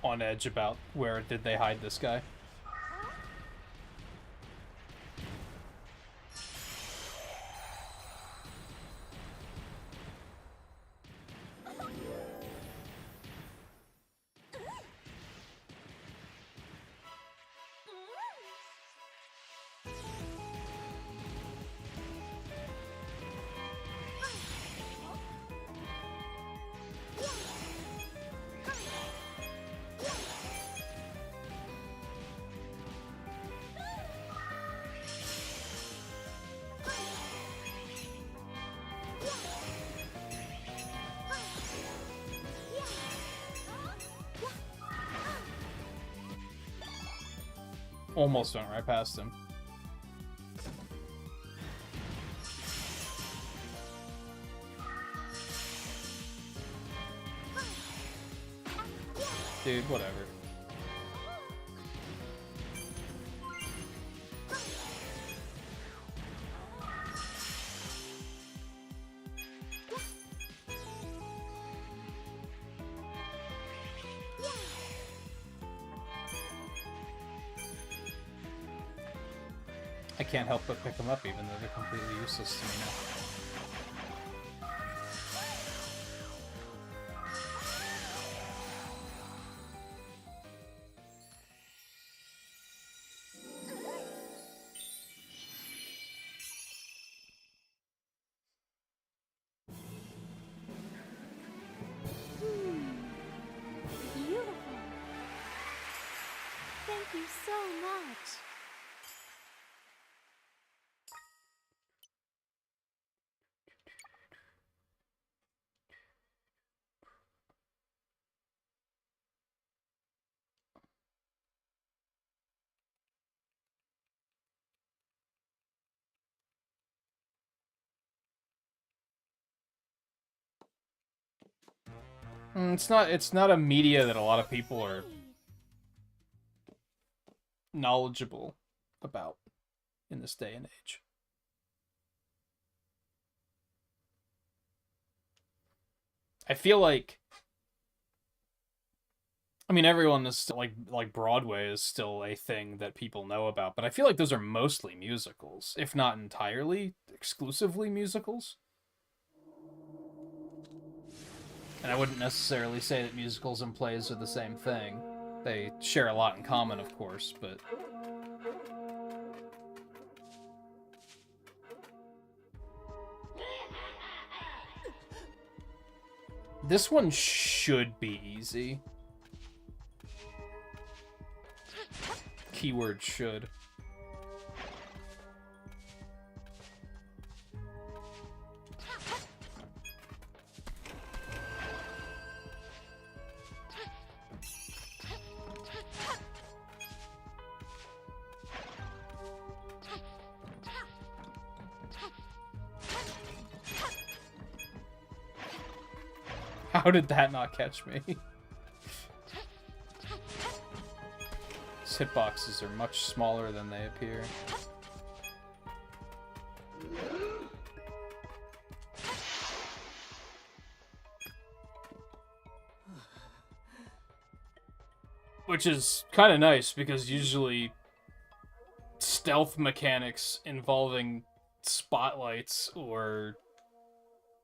on edge about where did they hide this guy. Almost went right past him. Dude, whatever. I can't help but pick them up even though they're completely useless to me now. Beautiful. Thank you so much. It's not a media that a lot of people are knowledgeable about in this day and age. I feel like, I mean, everyone is still, like Broadway is still a thing that people know about, but I feel like those are mostly musicals, if not entirely, exclusively musicals. And I wouldn't necessarily say that musicals and plays are the same thing. They share a lot in common, of course, but... This one should be easy. Keyword should. How did that not catch me? These hitboxes are much smaller than they appear. Which is kind of nice, because usually stealth mechanics involving spotlights or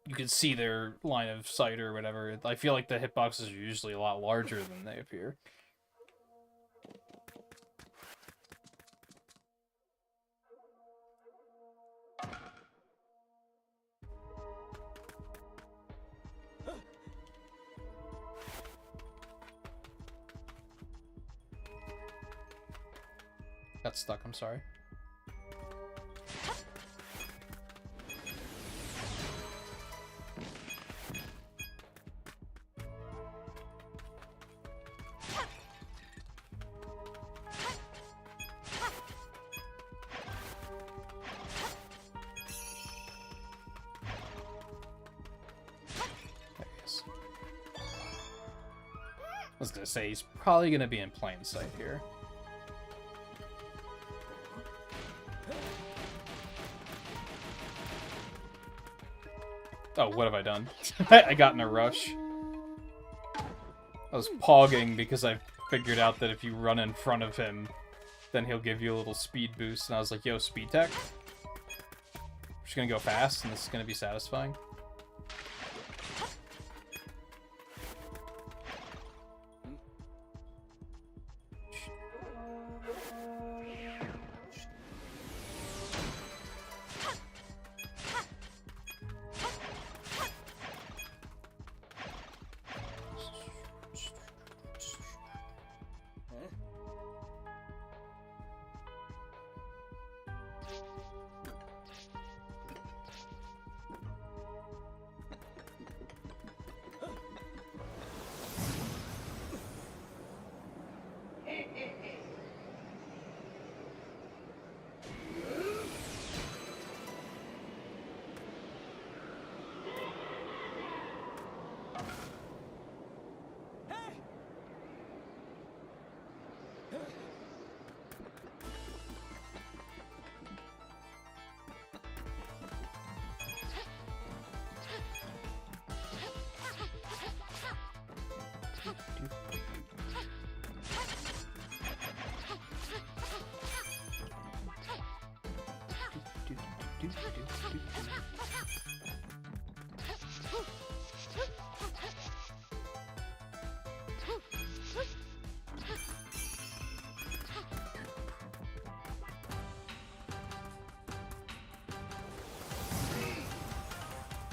you can see their line of sight or whatever, I feel like the hitboxes are usually a lot larger than they appear. Got stuck, I'm sorry. I was gonna say, he's probably gonna be in plain sight here. Oh, what have I done? I got in a rush. I was pogging because I figured out that if you run in front of him, then he'll give you a little speed boost, and I was like, yo, speed tech? I'm just gonna go fast, and this is gonna be satisfying.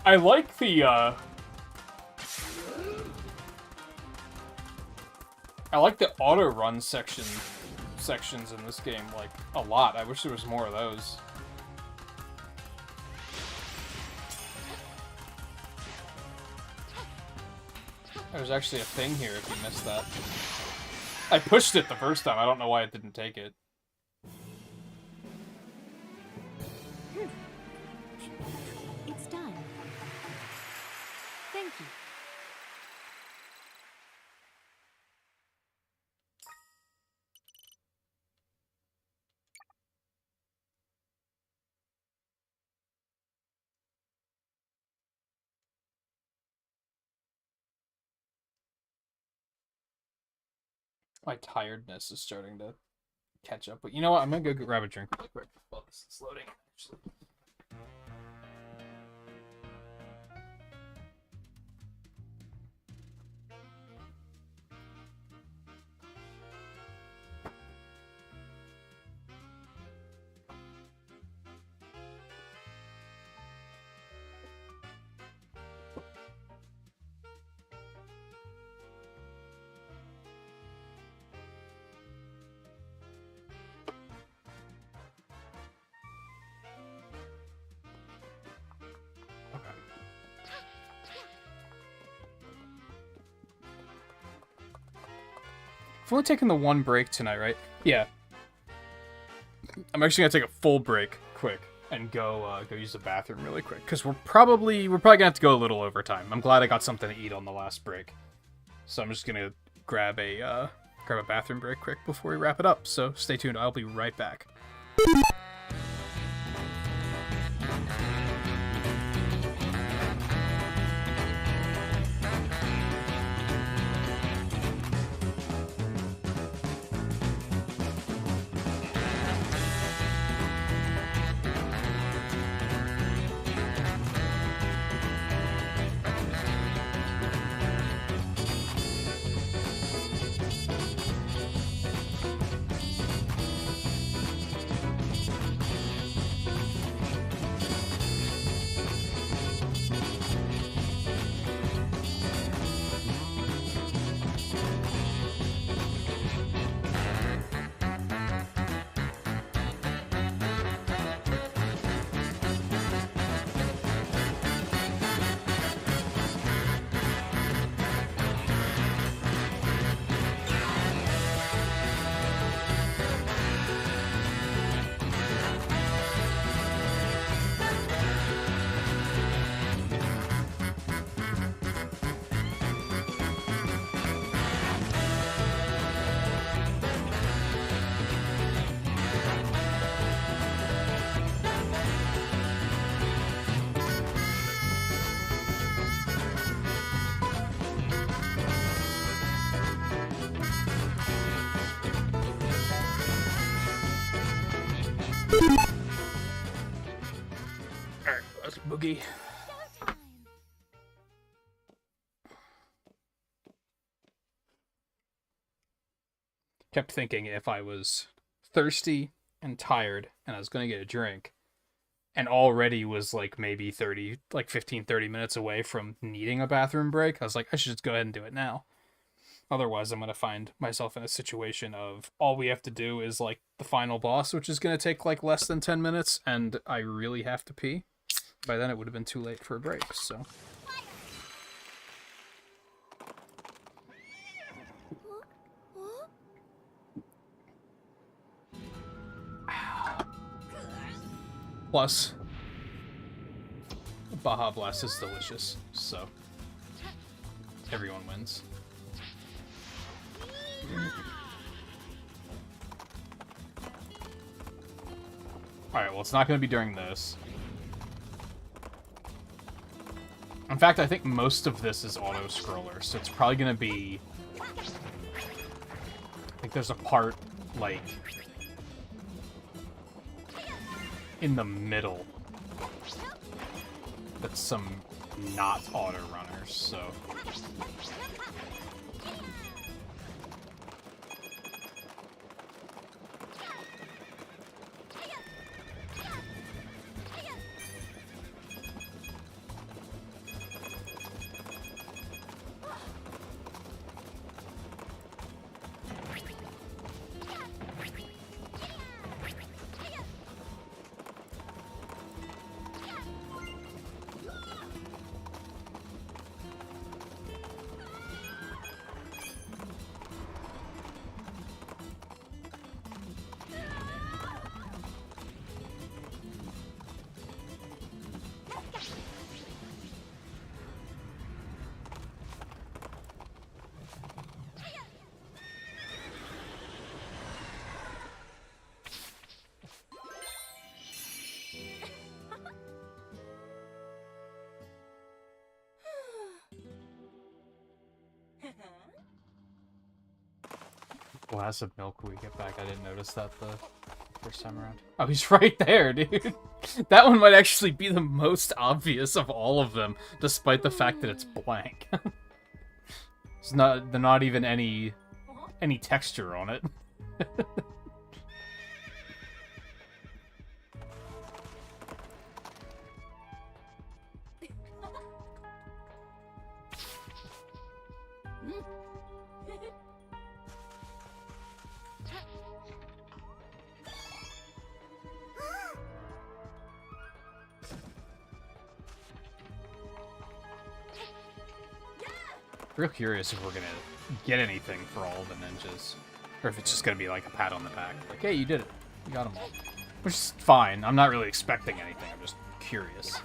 I like the, I like the auto run section sections in this game, like, a lot. I wish there was more of those. There's actually a thing here if you missed that. I pushed it the first time. I don't know why it didn't take it. It's done. Thank you. My tiredness is starting to catch up. But you know what? I'm gonna go grab a drink really quick while this is loading, actually. I've only taken the one break tonight, right? Yeah. I'm actually gonna take a full break, quick, and go use the bathroom really quick, because we're probably gonna have to go a little overtime. I'm glad I got something to eat on the last break, so I'm just gonna grab a bathroom break quick before we wrap it up. So stay tuned. I'll be right back. Alright, let's boogie. Showtime. Kept thinking if I was thirsty and tired and I was going to get a drink and already was like maybe 15-30 minutes away from needing a bathroom break, I was like, I should just go ahead and do it now. Otherwise, I'm going to find myself in a situation of all we have to do is like the final boss, which is going to take like less than 10 minutes, and I really have to pee. By then, it would have been too late for a break, so. Plus, Baja Blast is delicious, so everyone wins. Alright, well, it's not going to be during this. In fact, I think most of this is auto-scroller, so it's probably going to be... I think there's a part, like, in the middle that's some not auto-runners, so... Glass of milk when we get back. I didn't notice that the first time around. Oh, he's right there, dude. That one might actually be the most obvious of all of them, despite the fact that it's blank. There's not even any texture on it. Real curious if we're gonna get anything for all the ninjas, or if it's just gonna be like a pat on the back, like, hey, you did it, you got them all, which is fine. I'm not really expecting anything. I'm just curious.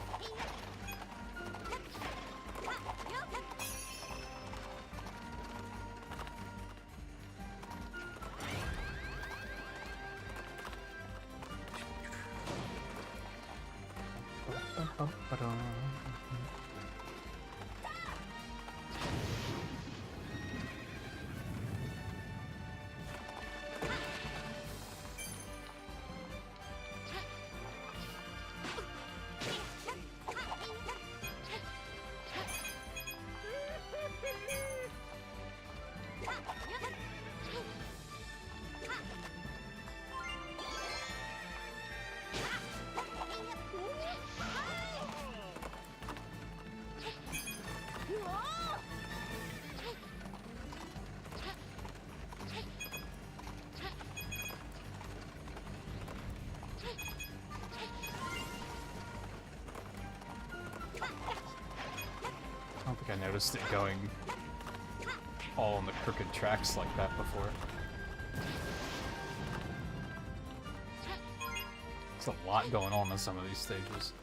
I don't think I noticed it going all on the crooked tracks like that before. There's a lot going on in some of these stages.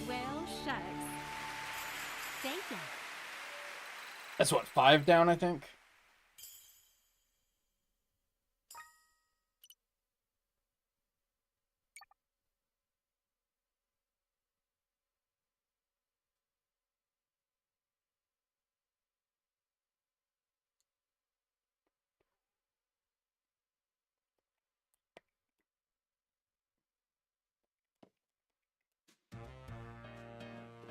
Well, shucks. Thank you. That's what, 5 down, I think?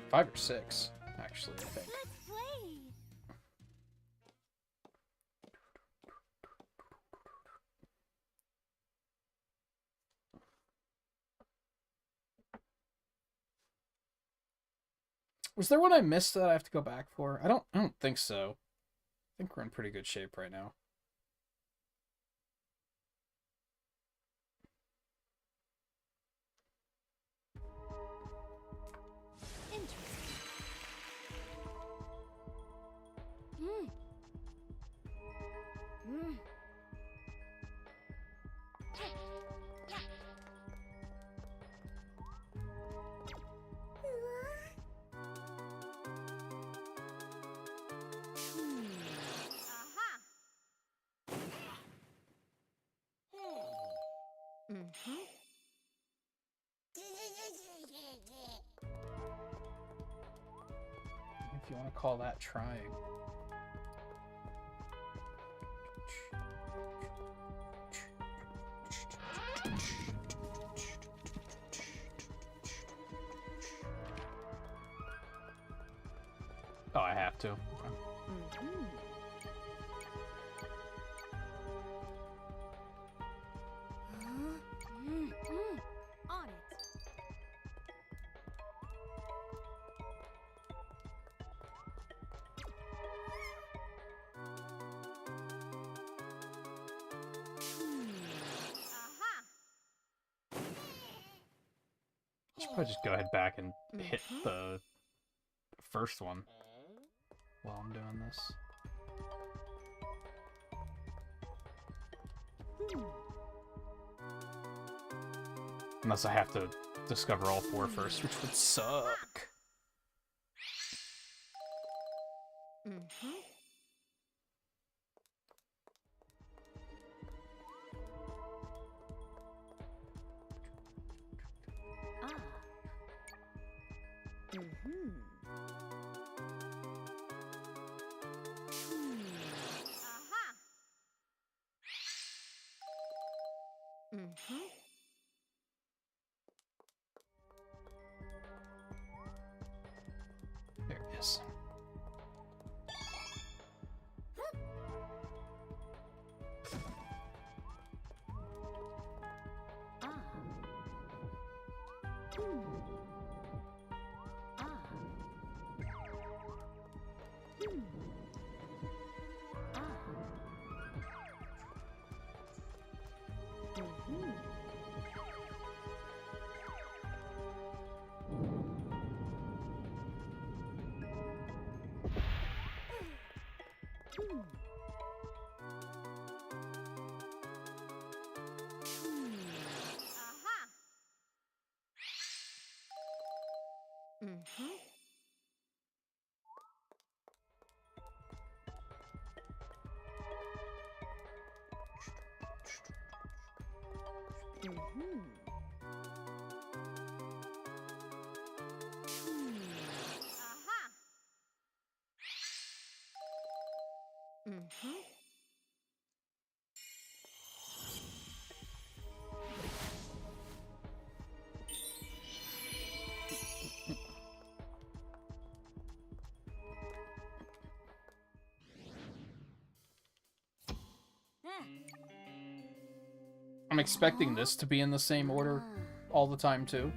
Five or 6, actually, I think. Let's play. Was there one I missed that I have to go back for? I don't think so. I think we're in pretty good shape right now. Interesting. Mm. Mm. Mm-hmm. If you want to call that trying. Oh, I have to. Okay. Mm-hmm. Mm-hmm. On it. I'll just go ahead back and hit the first one while I'm doing this. Unless I have to discover all four first, which would suck. There it is. I'm expecting this to be in the same order all the time, too.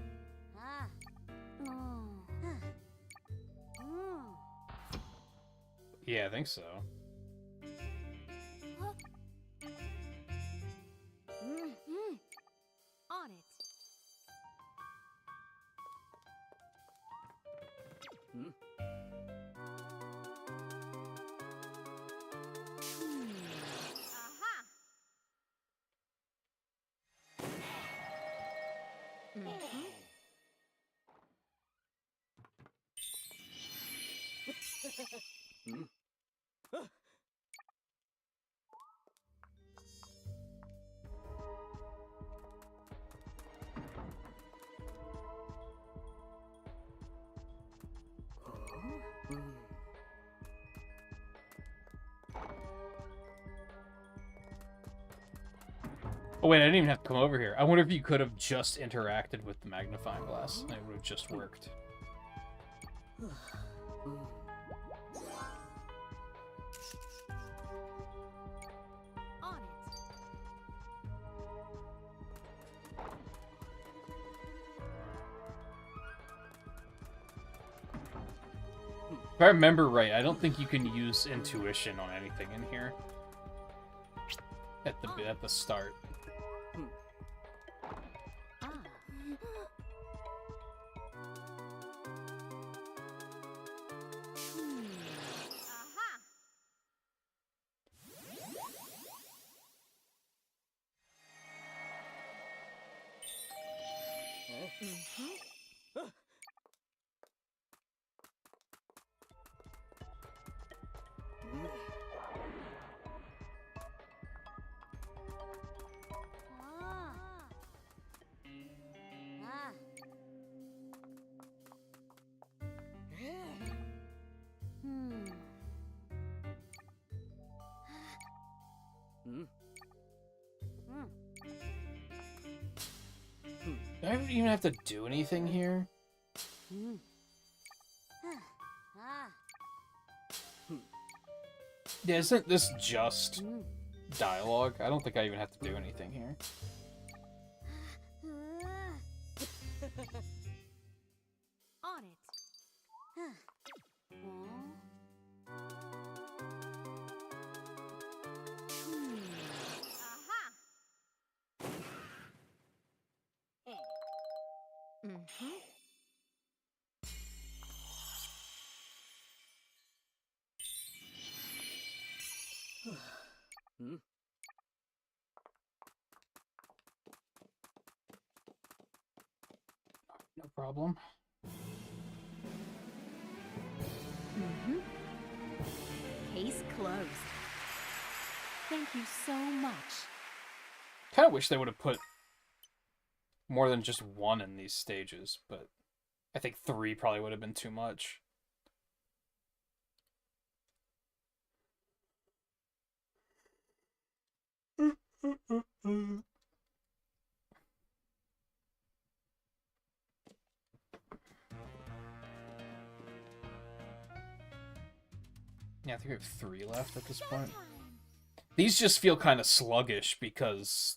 Yeah, I think so. On it. Oh wait, I didn't even have to come over here. I wonder if you could have just interacted with the magnifying glass and it would have just worked. On it. If I remember right, I don't think you can use intuition on anything in here. At the start. Do I even have to do anything here? Yeah, isn't this just dialogue? I don't think I even have to do anything here. On it. Mm-hmm. Hmm? No problem. Mm-hmm. Case closed. Thank you so much. Kind of wish they would have put more than just one in these stages, but I think 3 probably would have been too much. Yeah, I think we have 3 left at this point. These just feel kind of sluggish because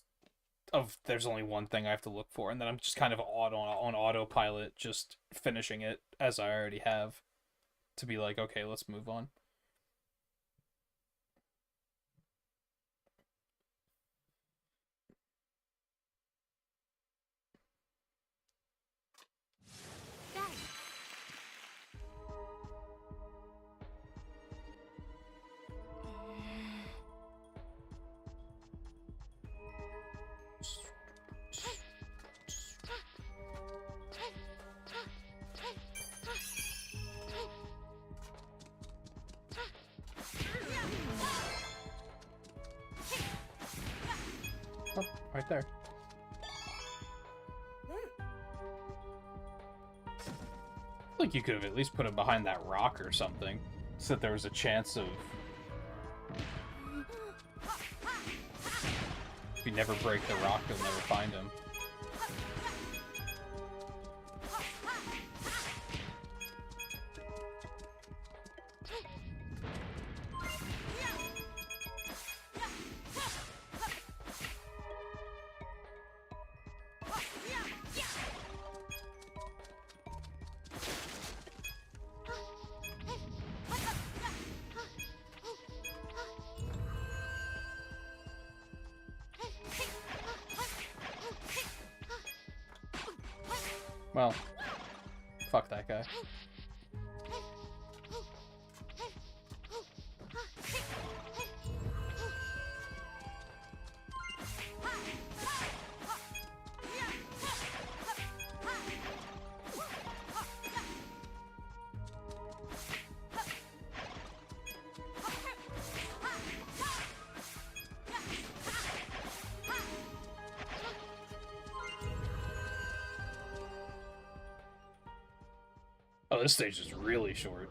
of there's only one thing I have to look for, and then I'm just kind of on autopilot, just finishing it as I already have, to be like, okay, let's move on. Oh, right there. I think you could have at least put him behind that rock or something, so that there was a chance of... If you never break the rock, you'll never find him. Well, fuck that guy. Oh, this stage is really short.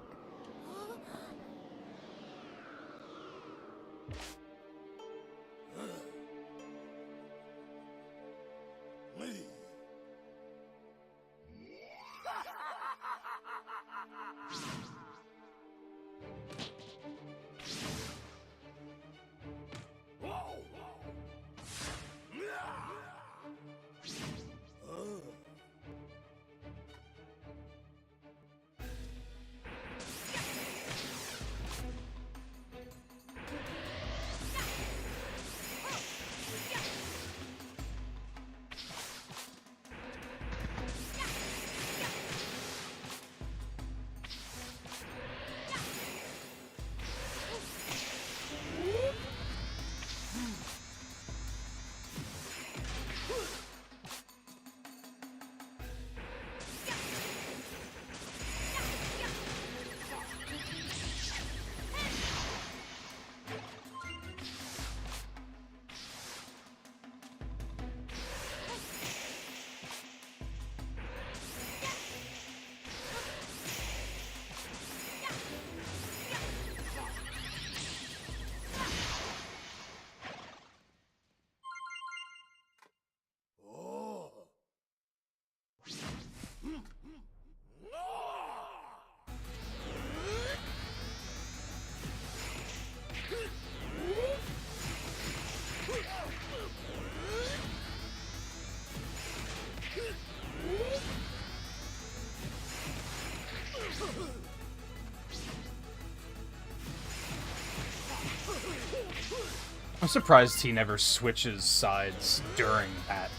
I'm surprised he never switches sides during that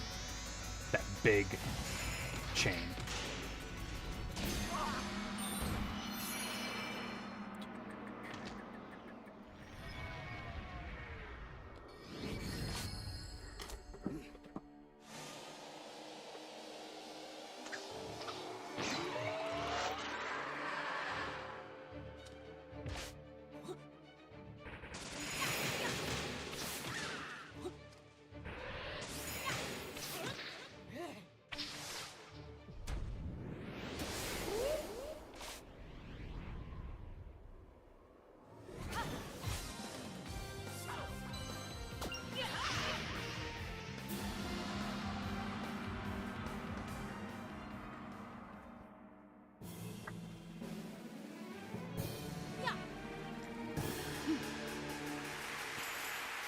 big chain.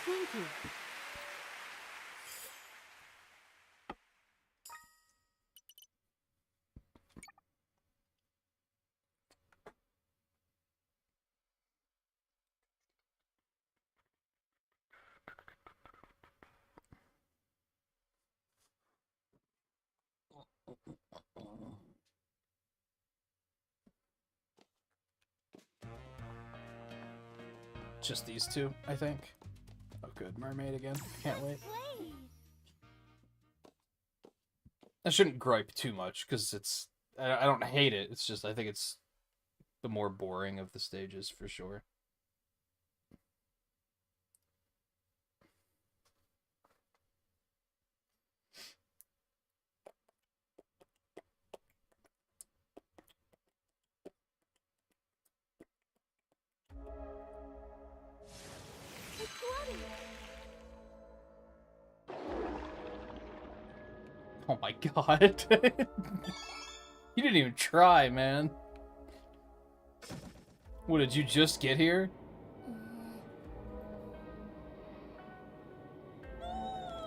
Thank you. Just these two, I think. Oh, good. Mermaid again. Can't wait. I shouldn't gripe too much, because it's... I don't hate it. It's just, I think it's the more boring of the stages, for sure. Oh my god. You didn't even try, man. What, did you just get here?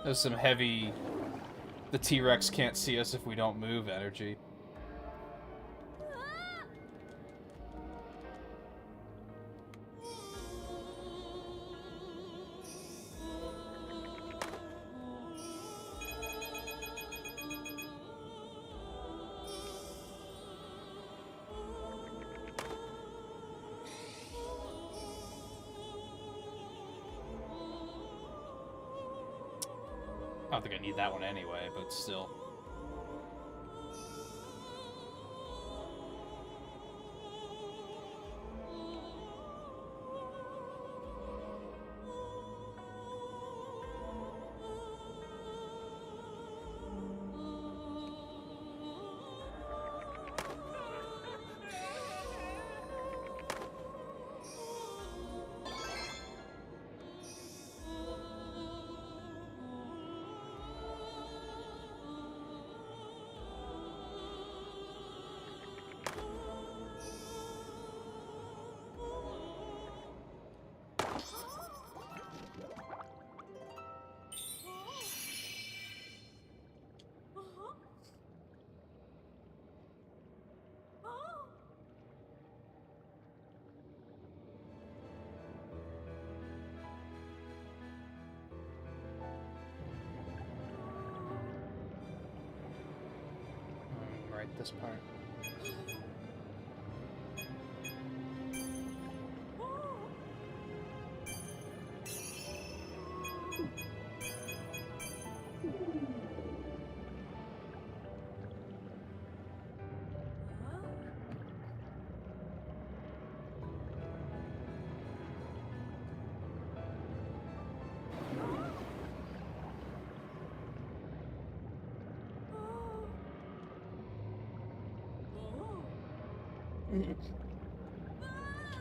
There's some heavy... The T-Rex can't see us if we don't move energy. I don't think I need that one anyway, but still. Right, this part.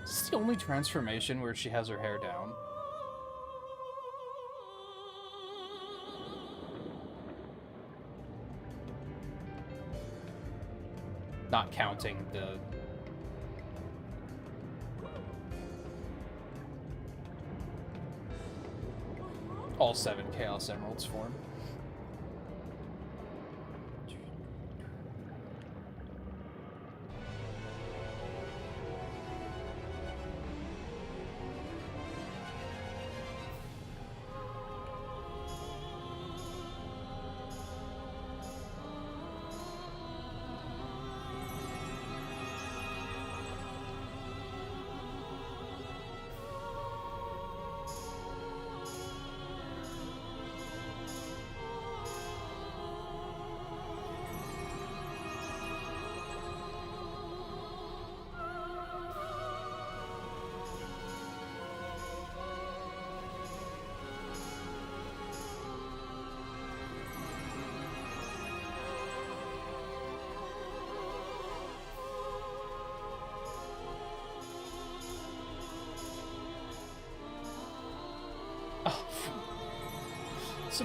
Is this the only transformation where she has her hair down? Not counting the... all 7 Chaos Emeralds form.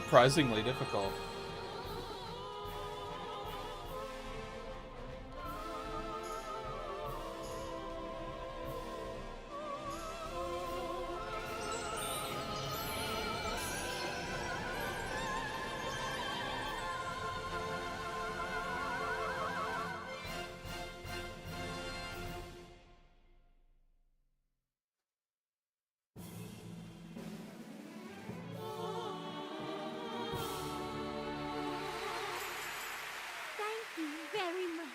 surprisingly difficult. Thank you very much.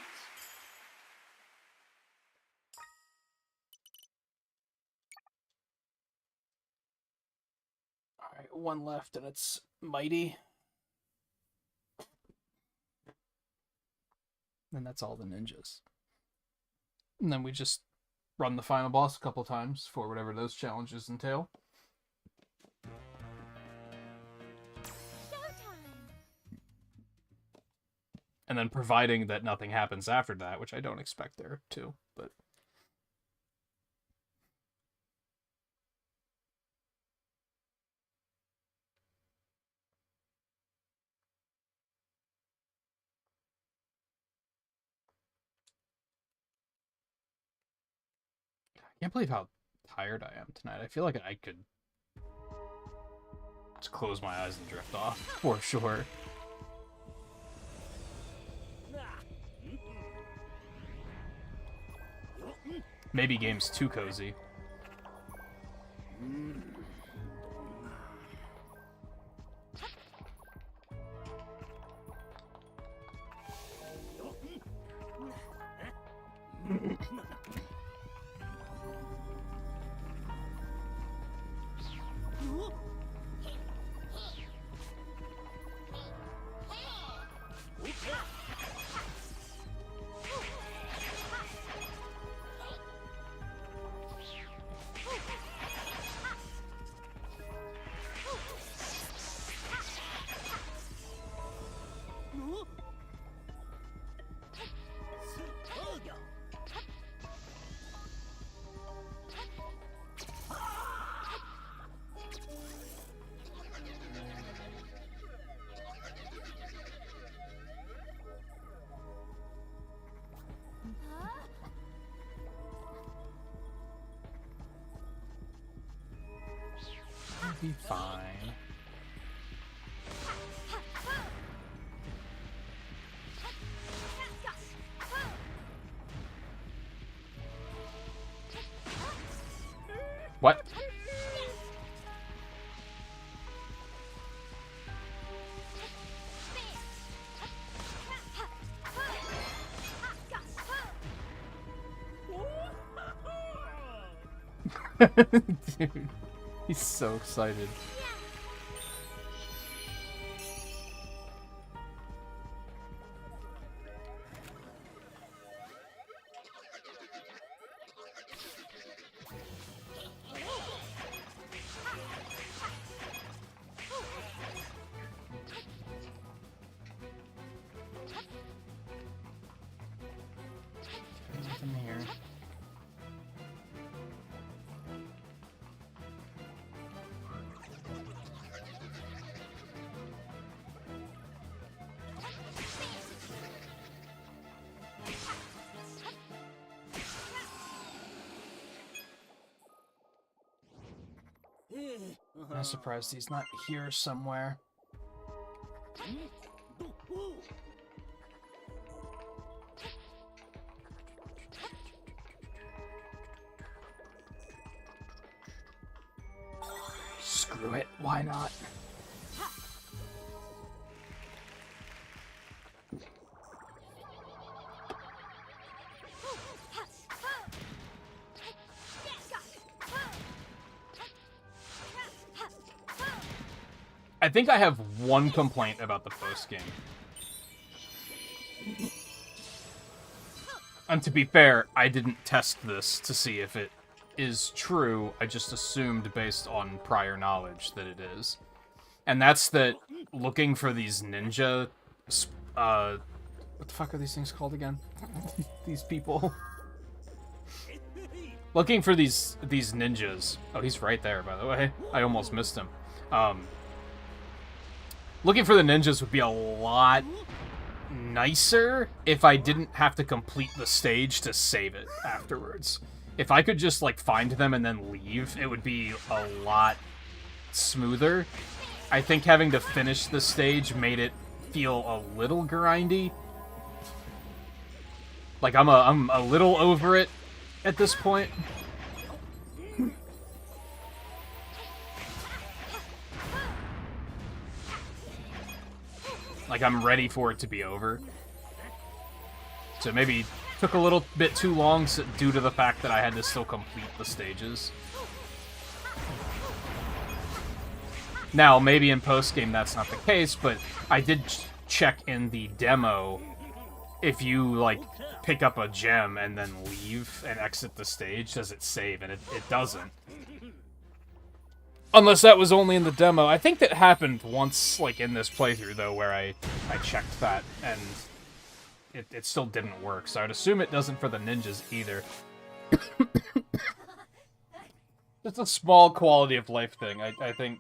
Alright, one left and it's Mighty. And that's all the ninjas. And then we just run the final boss a couple times for whatever those challenges entail. Showtime. And then providing that nothing happens after that, which I don't expect there to, but... I can't believe how tired I am tonight. I feel like I could just close my eyes and drift off, for sure. Maybe game's too cozy. I'll be fine. What? Dude, he's so excited. Nothing here. I'm surprised he's not here somewhere. Screw it, why not? I think I have one complaint about the post game. And to be fair, I didn't test this to see if it is true. I just assumed based on prior knowledge that it is. And that's that looking for these ninja... what the fuck are these things called again? These people. Looking for these ninjas. Oh, he's right there, by the way. I almost missed him. Looking for the ninjas would be a lot nicer if I didn't have to complete the stage to save it afterwards. If I could just, like, find them and then leave, it would be a lot smoother. I think having to finish the stage made it feel a little grindy. Like, I'm a little over it at this point. Like, I'm ready for it to be over. So maybe took a little bit too long due to the fact that I had to still complete the stages. Now, maybe in post-game that's not the case, but I did check in the demo if you, like, pick up a gem and then leave and exit the stage, does it save? And it doesn't. Unless that was only in the demo. I think that happened once, like, in this playthrough, though, where I checked that, and it still didn't work. So I'd assume it doesn't for the ninjas, either. It's a small quality of life thing. I think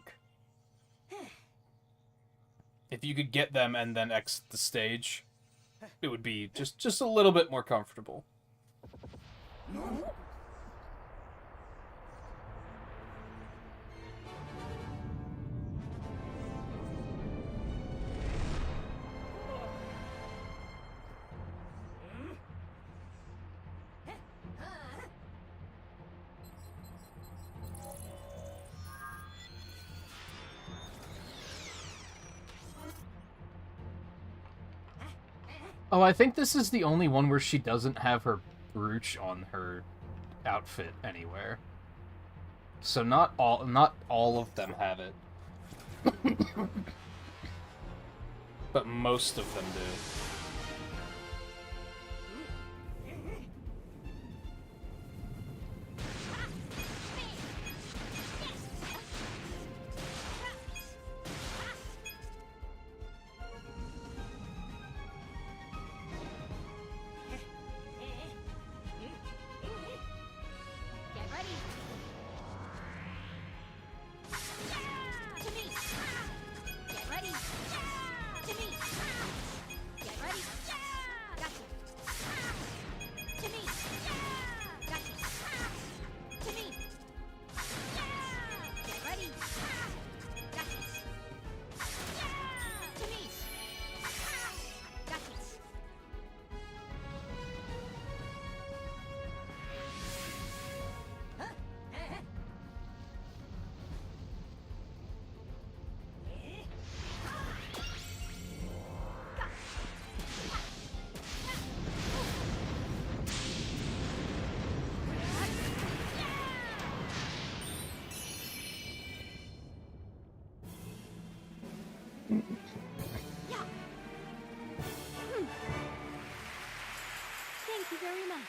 if you could get them and then exit the stage, it would be just a little bit more comfortable. Oh, I think this is the only one where she doesn't have her brooch on her outfit anywhere. So not all of them have it. But most of them do. Thank you very much.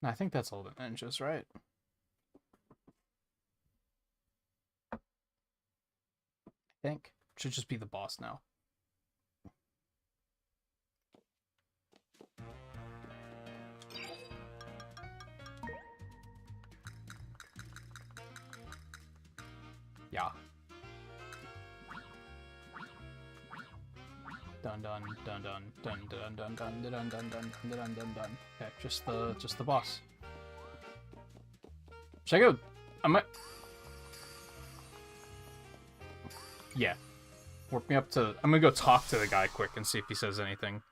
I think that's all the ninjas, right? I think. Should just be the boss now. Yeah. Dun dun dun dun dun dun dun dun dun dun dun dun dun dun dun. Okay, just the boss. Should I go? I might. Yeah. Work me up to. I'm gonna go talk to the guy quick and see if he says anything.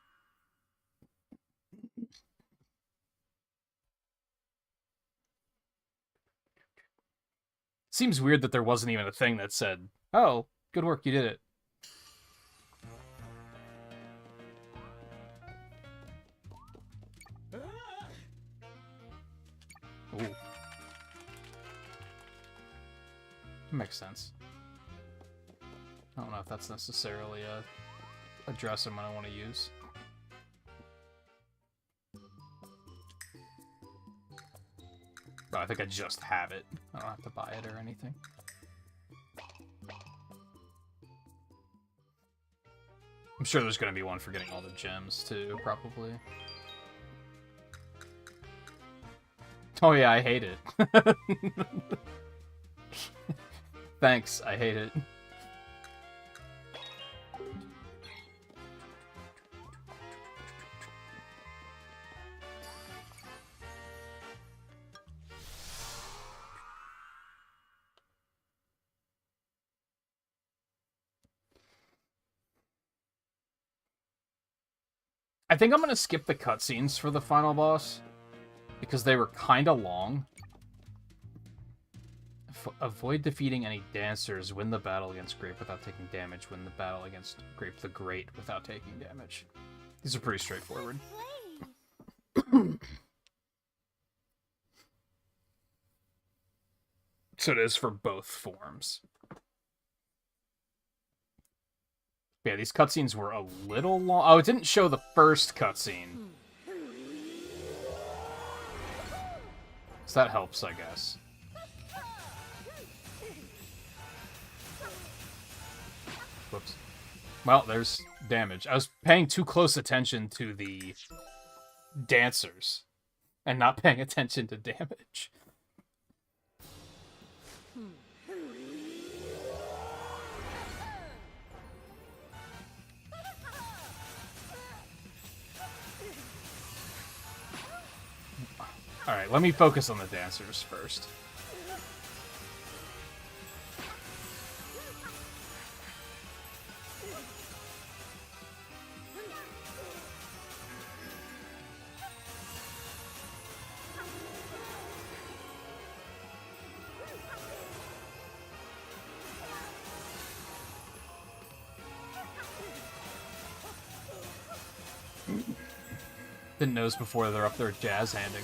Seems weird that there wasn't even a thing that said, "Oh, good work, you did it." Ooh. Makes sense. I don't know if that's necessarily a dress I'm gonna want to use. But I think I just have it. I don't have to buy it or anything. I'm sure there's gonna be one for getting all the gems, too, probably. Oh yeah, I hate it. Thanks, I hate it. I think I'm gonna skip the cutscenes for the final boss, because they were kinda long. Avoid defeating any dancers, win the battle against Grape without taking damage, win the battle against Grape the Great without taking damage. These are pretty straightforward. So it is for both forms. Yeah, these cutscenes were a little long. Oh, it didn't show the first cutscene. So that helps, I guess. Whoops. Well, there's damage. I was paying too close attention to the dancers and not paying attention to damage. Alright, let me focus on the dancers first. Didn't notice before they're up there jazz handing.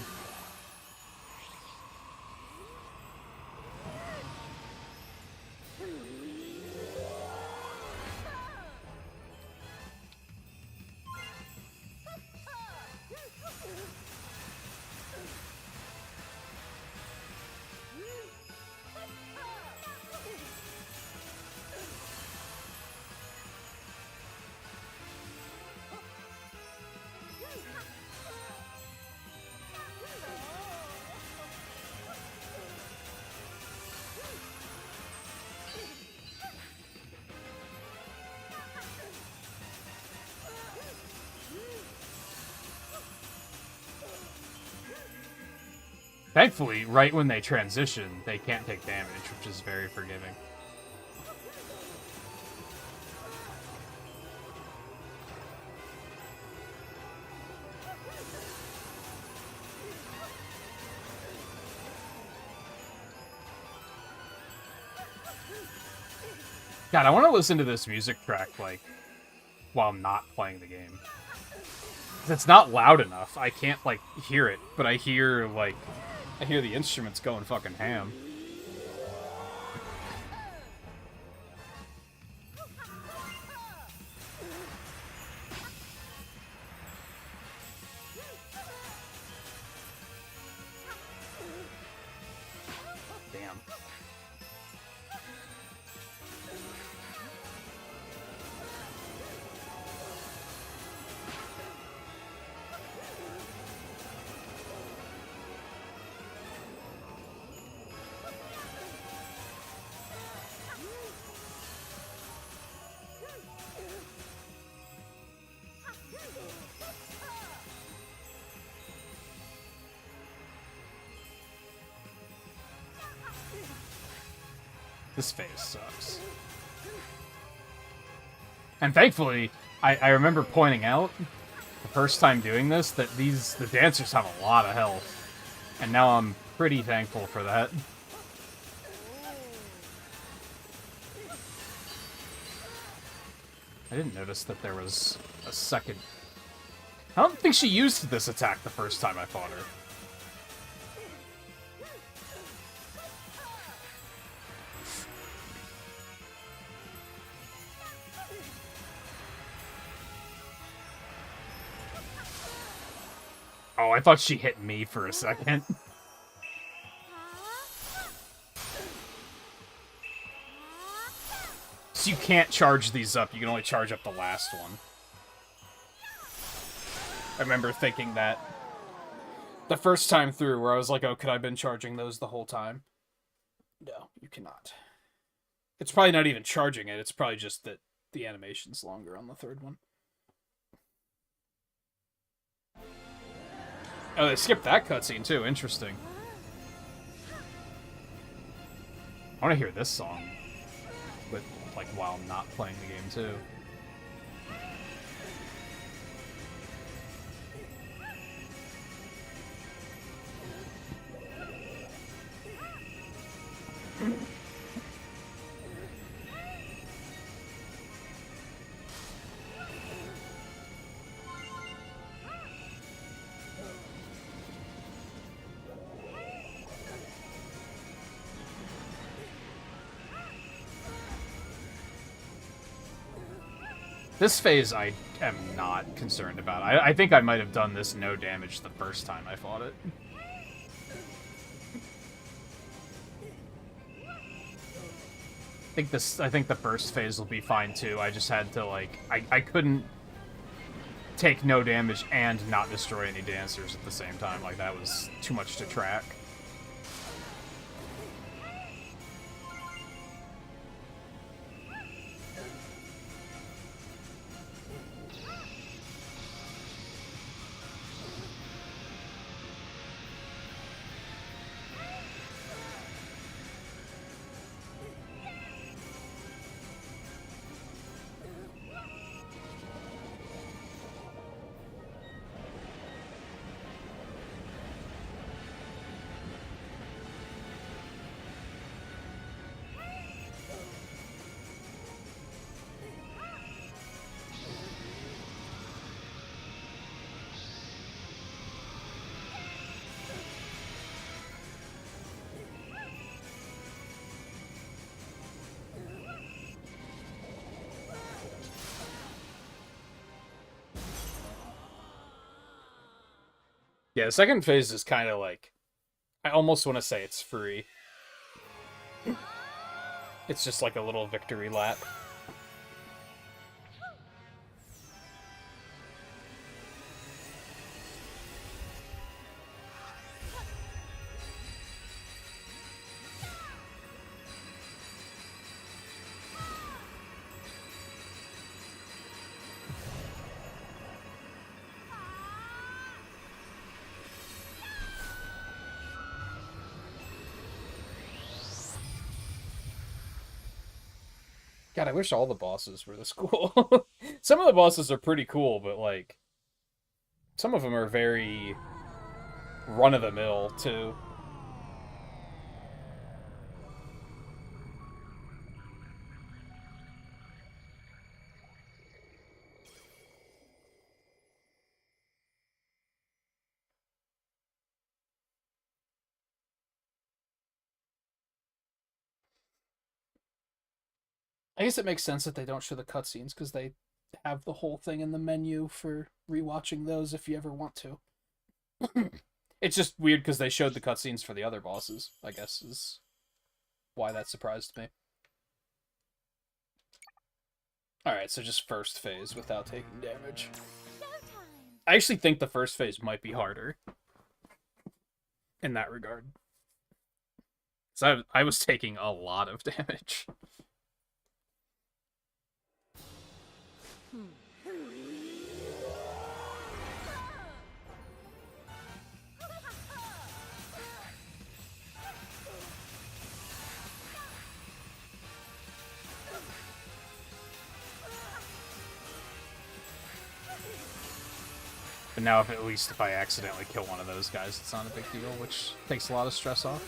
Thankfully, right when they transition, they can't take damage, which is very forgiving. God, I want to listen to this music track, like, while not playing the game. It's not loud enough. I can't, like, hear it, but I hear, like... I hear the instruments going fucking ham. Damn. This phase sucks. And thankfully, I remember pointing out the first time doing this that the dancers have a lot of health. And now I'm pretty thankful for that. I didn't notice that there was a second... I don't think she used this attack the first time I fought her. Oh, I thought she hit me for a second. So you can't charge these up, you can only charge up the last one. I remember thinking that the first time through, where I was like, oh, could I have been charging those the whole time? No, you cannot. It's probably not even charging it, it's probably just that the animation's longer on the third one. Oh, they skipped that cutscene too, interesting. I want to hear this song, with, like, while not playing the game too. This phase I am not concerned about. I think I might have done this no damage the first time I fought it. I think the first phase will be fine too. I just had to, like, I couldn't take no damage and not destroy any dancers at the same time. Like, that was too much to track. Yeah, the second phase is kind of like, I almost want to say it's free. It's just like a little victory lap. God, I wish all the bosses were this cool. Some of the bosses are pretty cool, but, like, some of them are very run-of-the-mill, too. I guess it makes sense that they don't show the cutscenes, because they have the whole thing in the menu for rewatching those if you ever want to. It's just weird because they showed the cutscenes for the other bosses, I guess, is why that surprised me. Alright, so just first phase without taking damage. I actually think the first phase might be harder in that regard. So I was taking a lot of damage. But now, at least if I accidentally kill one of those guys, it's not a big deal, which takes a lot of stress off.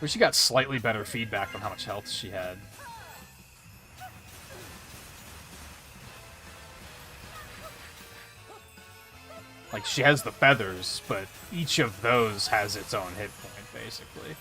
But she got slightly better feedback on how much health she had. Like, she has the feathers, but each of those has its own hit point, basically.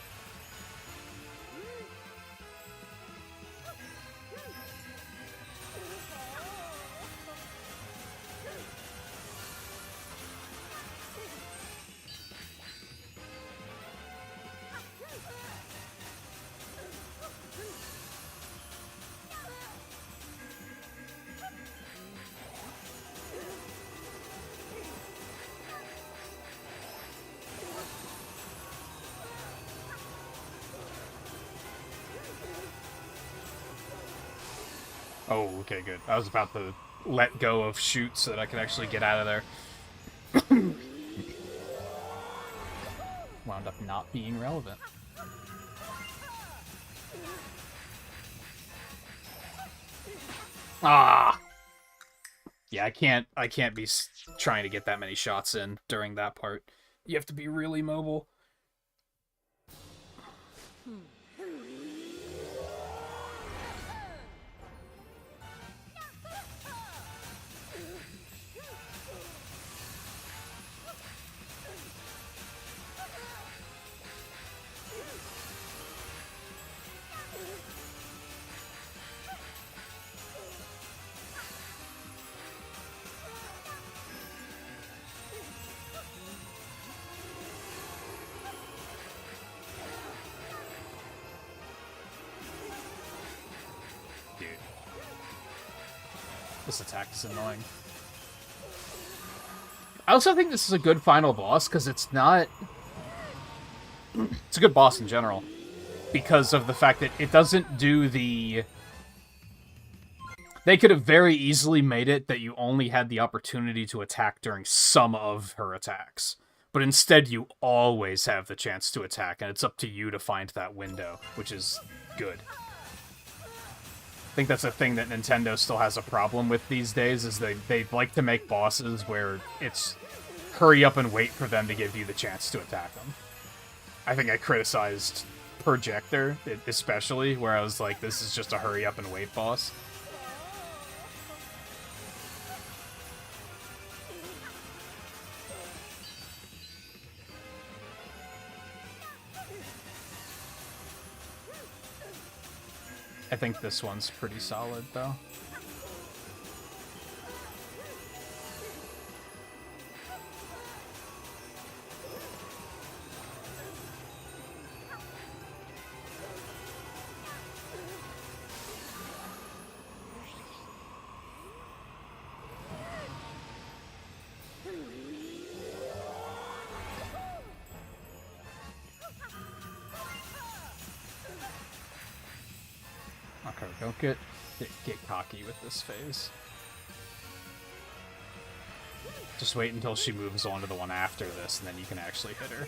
Oh, okay, good. I was about to let go of shoot so that I could actually get out of there. Wound up not being relevant. Ah! Yeah, I can't be trying to get that many shots in during that part. You have to be really mobile. This attack is annoying. I also think this is a good final boss, because it's not... It's a good boss in general. Because of the fact that it doesn't do the... They could have very easily made it that you only had the opportunity to attack during some of her attacks. But instead, you always have the chance to attack, and it's up to you to find that window, which is good. I think that's a thing that Nintendo still has a problem with these days, is they like to make bosses where it's hurry up and wait for them to give you the chance to attack them. I think I criticized Projector, especially, where I was like, this is just a hurry up and wait boss. I think this one's pretty solid, though. Okay, don't get cocky with this phase. Just wait until she moves on to the one after this, and then you can actually hit her.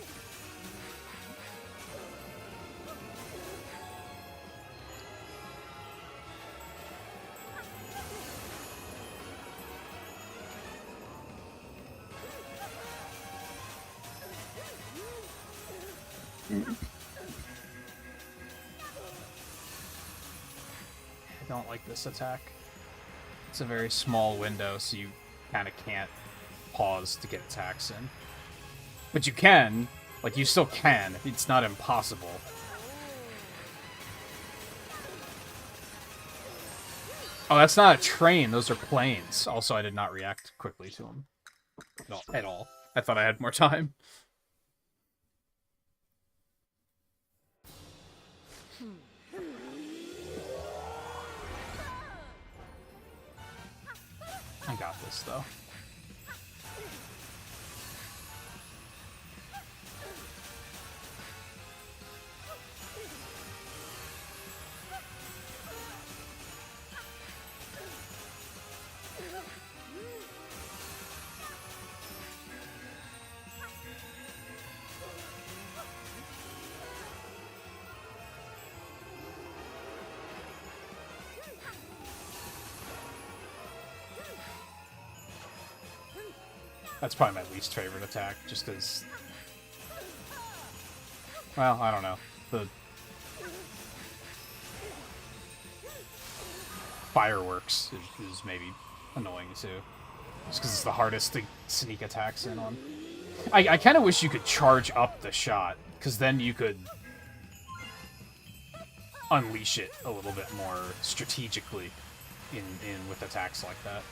I don't like this attack. It's a very small window, so you kind of can't pause to get attacks in. But you can. Like, you still can. It's not impossible. Oh, that's not a train. Those are planes. Also, I did not react quickly to them. No, at all. I thought I had more time. I got this, though. That's probably my least favorite attack, just because... Well, I don't know. The... Fireworks is maybe annoying, too. Just because it's the hardest to sneak attacks in on. I kind of wish you could charge up the shot, because then you could unleash it a little bit more strategically in with attacks like that.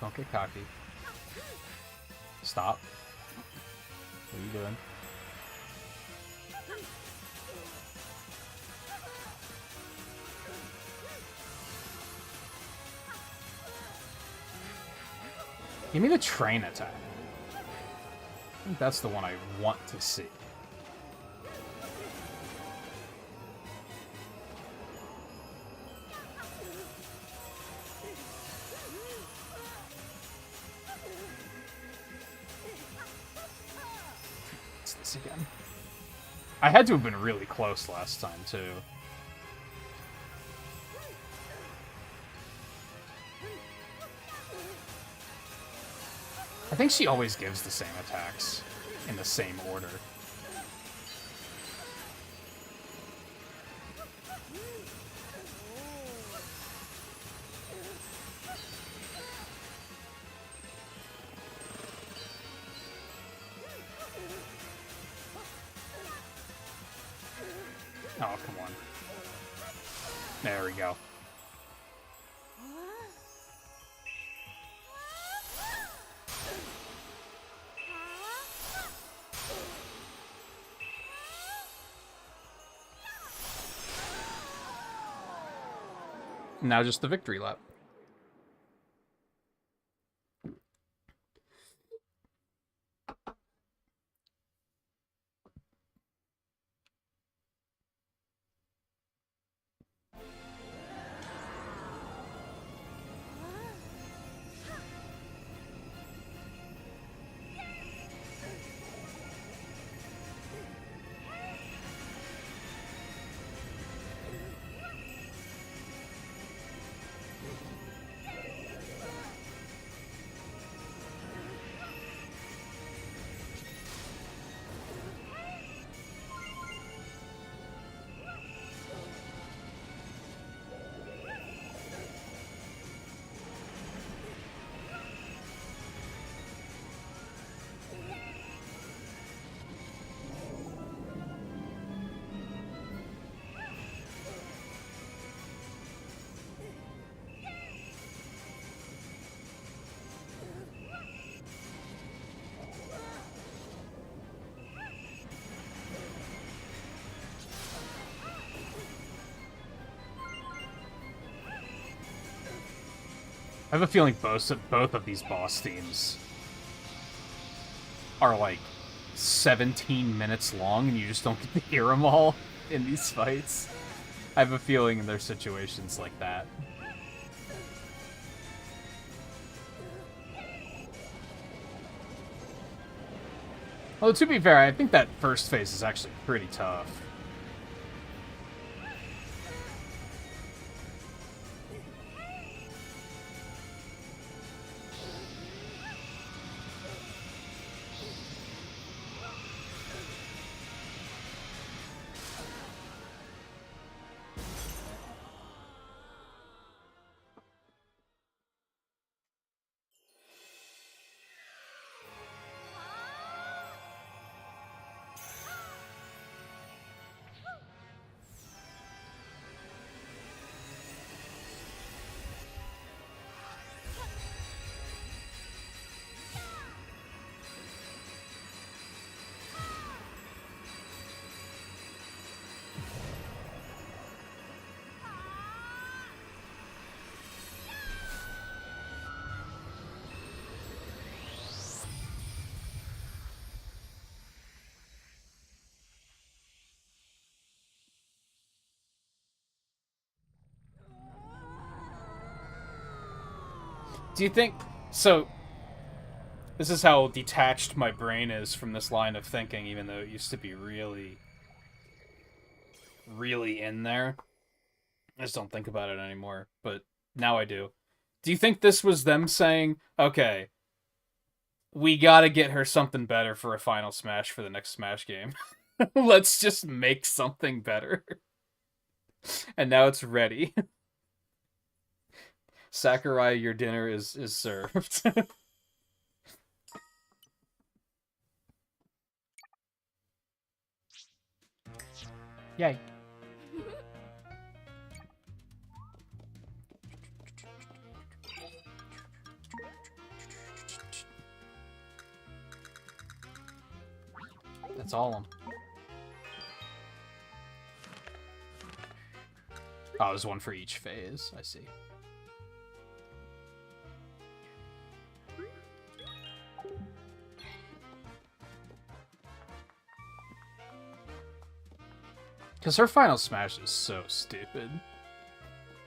Don't get cocky. Stop. What are you doing? Give me the train attack. I think that's the one I want to see. Again. I had to have been really close last time, too. I think she always gives the same attacks in the same order. Oh, come on. There we go. Now just the victory lap. I have a feeling both of these boss themes are like 17 minutes long, and you just don't get to hear them all in these fights. I have a feeling there's situations like that. Although, to be fair, I think that first phase is actually pretty tough. Do you think... So, this is how detached my brain is from this line of thinking, even though it used to be really, really in there. I just don't think about it anymore, but now I do. Do you think this was them saying, okay, we gotta get her something better for a Final Smash for the next Smash game. Let's just make something better. And now it's ready. Sakurai, your dinner is served. Yay. That's all of them. Oh, there's one for each phase. I see. Because her Final Smash is so stupid.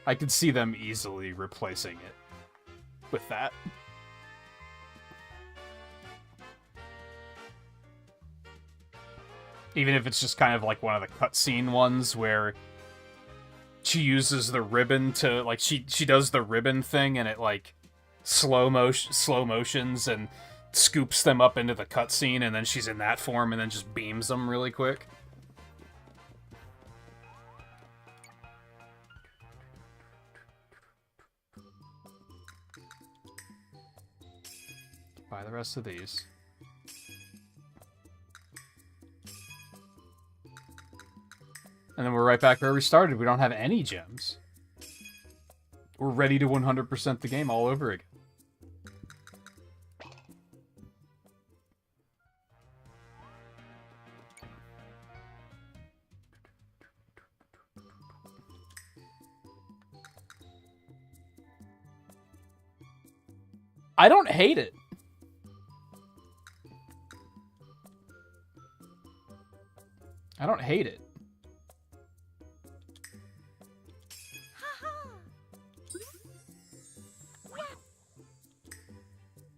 I could see them easily replacing it with that. Even if it's just kind of like one of the cutscene ones where she uses the ribbon to, like, she does the ribbon thing and it, like, slow motions and scoops them up into the cutscene, and then she's in that form and then just beams them really quick. Buy the rest of these. And then we're right back where we started. We don't have any gems. We're ready to 100% the game all over again. I don't hate it. I don't hate it.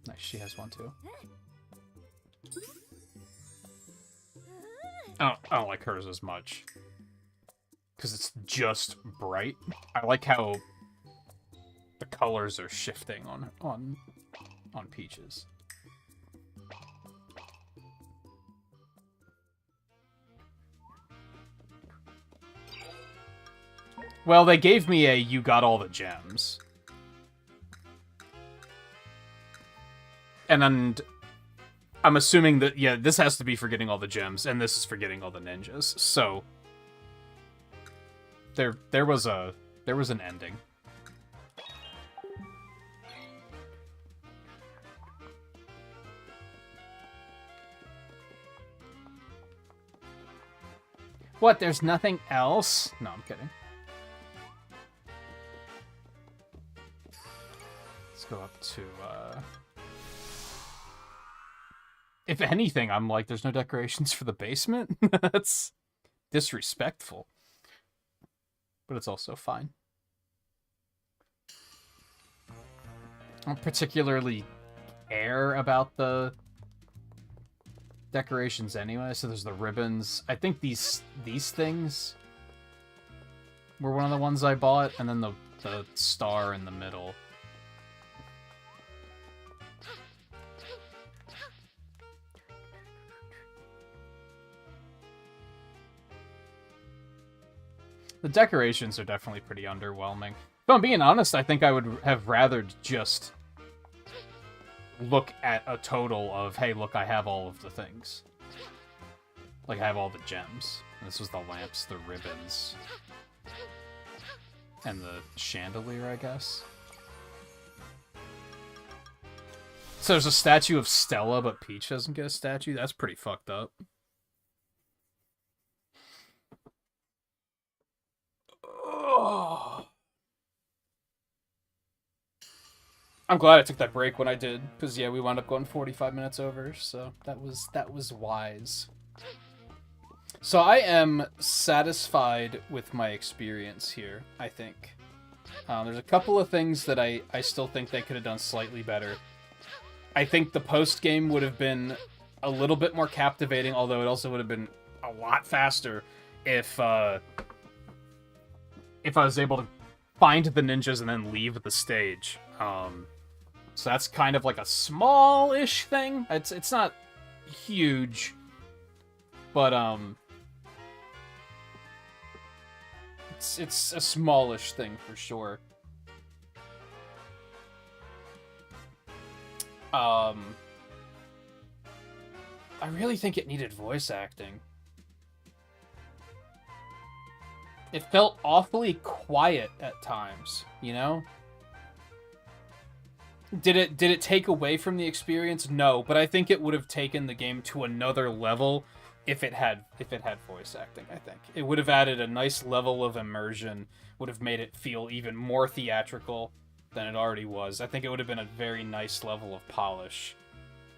Nice, she has one too. I don't like hers as much. Because it's just bright. I like how the colors are shifting on Peach's. Well, they gave me a you got all the gems. And I'm assuming that, yeah, this has to be for getting all the gems, and this is for getting all the ninjas. So there was an ending. What, there's nothing else? No, I'm kidding. Let's go up to, if anything, I'm like, there's no decorations for the basement? That's disrespectful. But it's also fine. I don't particularly care about the decorations anyway, so there's the ribbons. I think these things were one of the ones I bought, and then the star in the middle. The decorations are definitely pretty underwhelming. If I'm being honest, I think I would have rather just look at a total of, hey, look, I have all of the things. Like, I have all the gems. And this was the lamps, the ribbons, and the chandelier, I guess. So there's a statue of Stella, but Peach doesn't get a statue? That's pretty fucked up. Oh. I'm glad I took that break when I did, because yeah, we wound up going 45 minutes over, so that was wise. So I am satisfied with my experience here, I think. There's a couple of things that I still think they could have done slightly better. I think the post-game would have been a little bit more captivating, although it also would have been a lot faster if I was able to find the ninjas and then leave the stage. So that's kind of like a small-ish thing. It's not huge, but it's a smallish thing for sure. I really think it needed voice acting. It felt awfully quiet at times, you know? Did it take away from the experience? No, but I think it would have taken the game to another level if it had voice acting, I think. It would have added a nice level of immersion, would have made it feel even more theatrical than it already was. I think it would have been a very nice level of polish.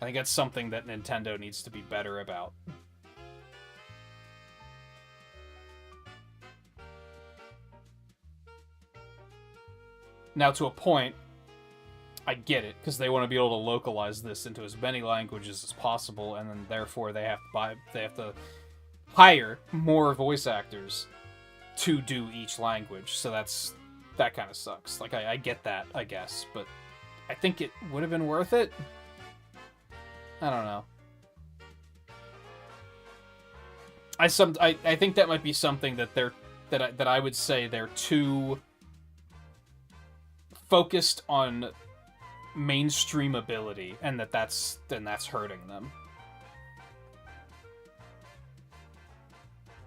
I think that's something that Nintendo needs to be better about. Now, to a point, I get it, because they want to be able to localize this into as many languages as possible, and then therefore they have to hire more voice actors to do each language. So that kind of sucks. Like, I get that, I guess, but I think it would have been worth it. I don't know. I think that might be something that I would say they're too focused on mainstream ability, and that's hurting them.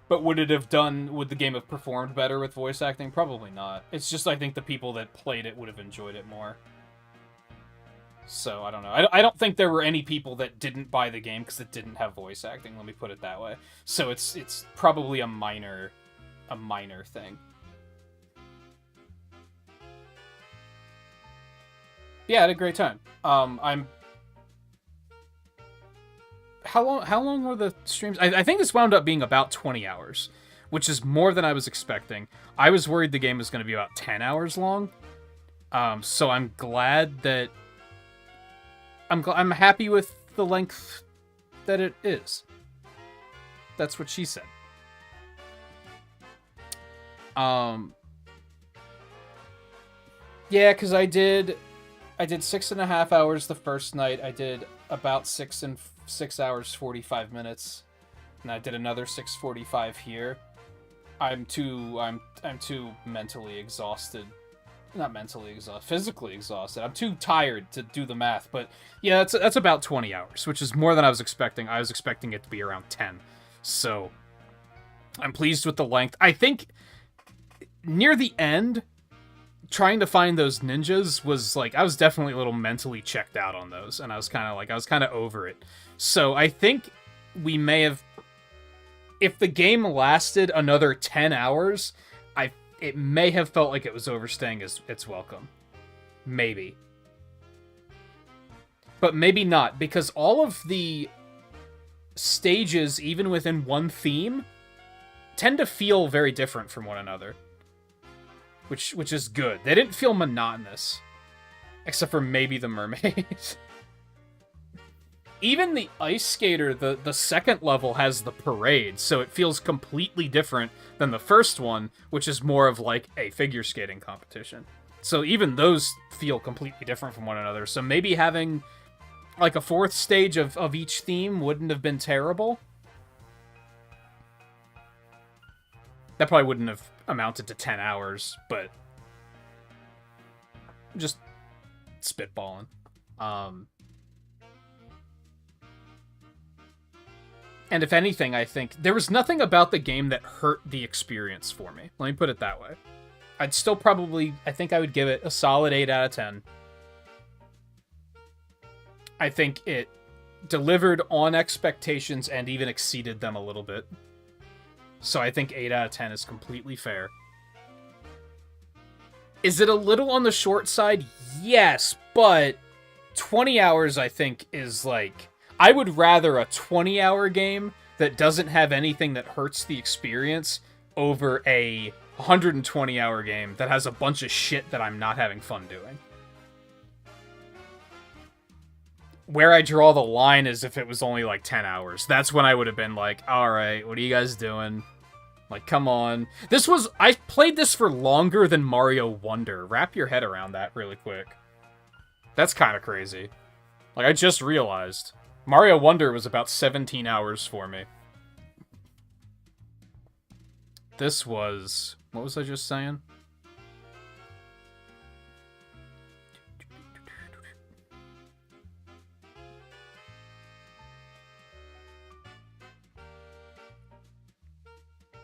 But would the game have performed better with voice acting? Probably not. It's just, I think the people that played it would have enjoyed it more. So, I don't know. I don't think there were any people that didn't buy the game because it didn't have voice acting, let me put it that way. So it's probably a minor thing. Yeah, I had a great time. How long were the streams? I think this wound up being about 20 hours, which is more than I was expecting. I was worried the game was going to be about 10 hours long. So I'm glad that I'm happy with the length that it is. That's what she said. Yeah, because I did 6.5 hours the first night. I did about 6 hours 45 minutes, and I did another 6:45 here. I'm too mentally exhausted. Not mentally exhausted, physically exhausted. I'm too tired to do the math, but yeah, that's about 20 hours, which is more than I was expecting. I was expecting it to be around 10. So I'm pleased with the length. I think near the end, trying to find those ninjas was like, I was definitely a little mentally checked out on those, and I was kind of over it. So I think we may have, if the game lasted another 10 hours, it may have felt like it was overstaying its welcome. Maybe. But maybe not, because all of the stages, even within one theme, tend to feel very different from one another. Which is good. They didn't feel monotonous. Except for maybe the mermaid. Even the ice skater, the second level, has the parade, so it feels completely different than the first one, which is more of like a figure skating competition. So even those feel completely different from one another. So maybe having like a fourth stage of each theme wouldn't have been terrible. That probably wouldn't have amounted to 10 hours, but just spitballing. And if anything, I think there was nothing about the game that hurt the experience for me. Let me put it that way. I'd still probably, I think I would give it a solid 8 out of 10. I think it delivered on expectations and even exceeded them a little bit. So I think 8 out of 10 is completely fair. Is it a little on the short side? Yes, but 20 hours I think is like... I would rather a 20-hour game that doesn't have anything that hurts the experience over a 120-hour game that has a bunch of shit that I'm not having fun doing. Where I draw the line is if it was only like 10 hours. That's when I would have been like, alright, what are you guys doing? Like, come on. I played this for longer than Mario Wonder. Wrap your head around that really quick. That's kind of crazy. Like, I just realized. Mario Wonder was about 17 hours for me. This was... What was I just saying?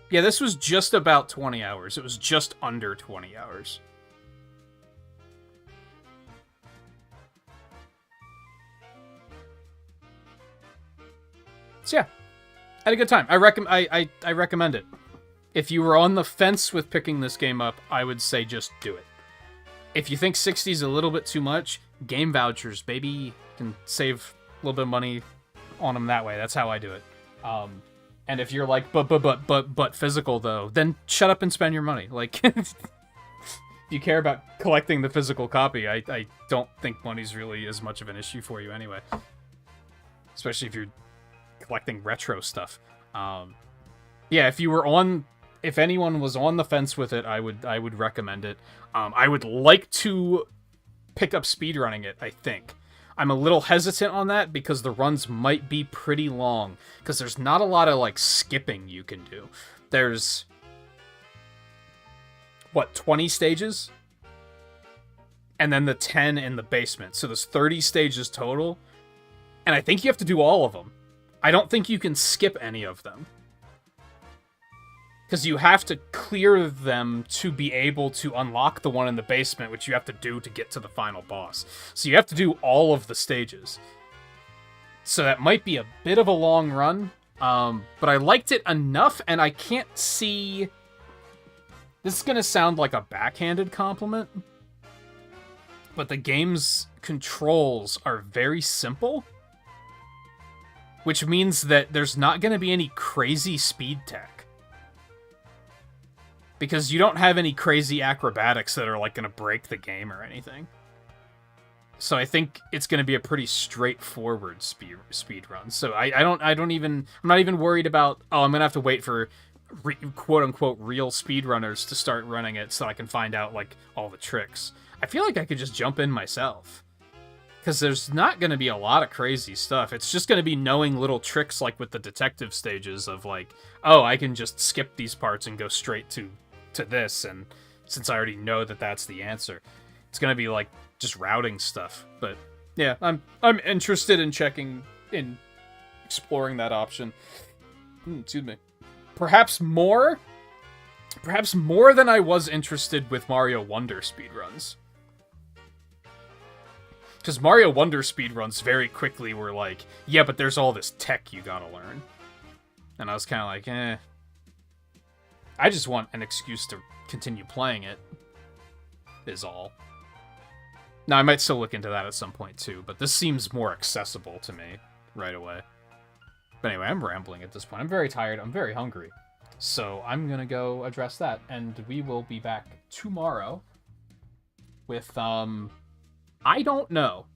Yeah, this was just about 20 hours. It was just under 20 hours. So yeah, had a good time. I recommend it. If you were on the fence with picking this game up, I would say just do it. If you think 60 is a little bit too much, game vouchers, baby. You can save a little bit of money on them that way. That's how I do it. And if you're like, but physical though, then shut up and spend your money. Like, if you care about collecting the physical copy, I don't think money's really as much of an issue for you anyway. Especially if you're collecting retro stuff. Yeah, if anyone was on the fence with it, I would recommend it. I would like to pick up speedrunning it, I think. I'm a little hesitant on that because the runs might be pretty long. Because there's not a lot of, like, skipping you can do. There's... What, 20 stages? And then the 10 in the basement. So there's 30 stages total. And I think you have to do all of them. I don't think you can skip any of them. Because you have to clear them to be able to unlock the one in the basement, which you have to do to get to the final boss. So you have to do all of the stages. So that might be a bit of a long run, but I liked it enough, and I can't see... This is going to sound like a backhanded compliment, but the game's controls are very simple, which means that there's not going to be any crazy speed tech. Because you don't have any crazy acrobatics that are like going to break the game or anything. So I think it's going to be a pretty straightforward speed run. So I'm not even worried about, I'm going to have to wait for quote unquote real speedrunners to start running it so I can find out like all the tricks. I feel like I could just jump in myself. Because there's not going to be a lot of crazy stuff. It's just going to be knowing little tricks like with the detective stages of like, oh, I can just skip these parts and go straight to this, and since I already know that that's the answer, it's going to be like just routing stuff. But yeah, I'm interested in exploring that option. Excuse me. Perhaps more than I was interested with Mario Wonder speedruns. Because Mario Wonder speedruns very quickly were like, yeah, but there's all this tech you gotta learn. And I was kind of like, eh. I just want an excuse to continue playing it, is all. Now, I might still look into that at some point, too, but this seems more accessible to me right away. But anyway, I'm rambling at this point. I'm very tired. I'm very hungry. So I'm gonna go address that, and we will be back tomorrow with, I don't know.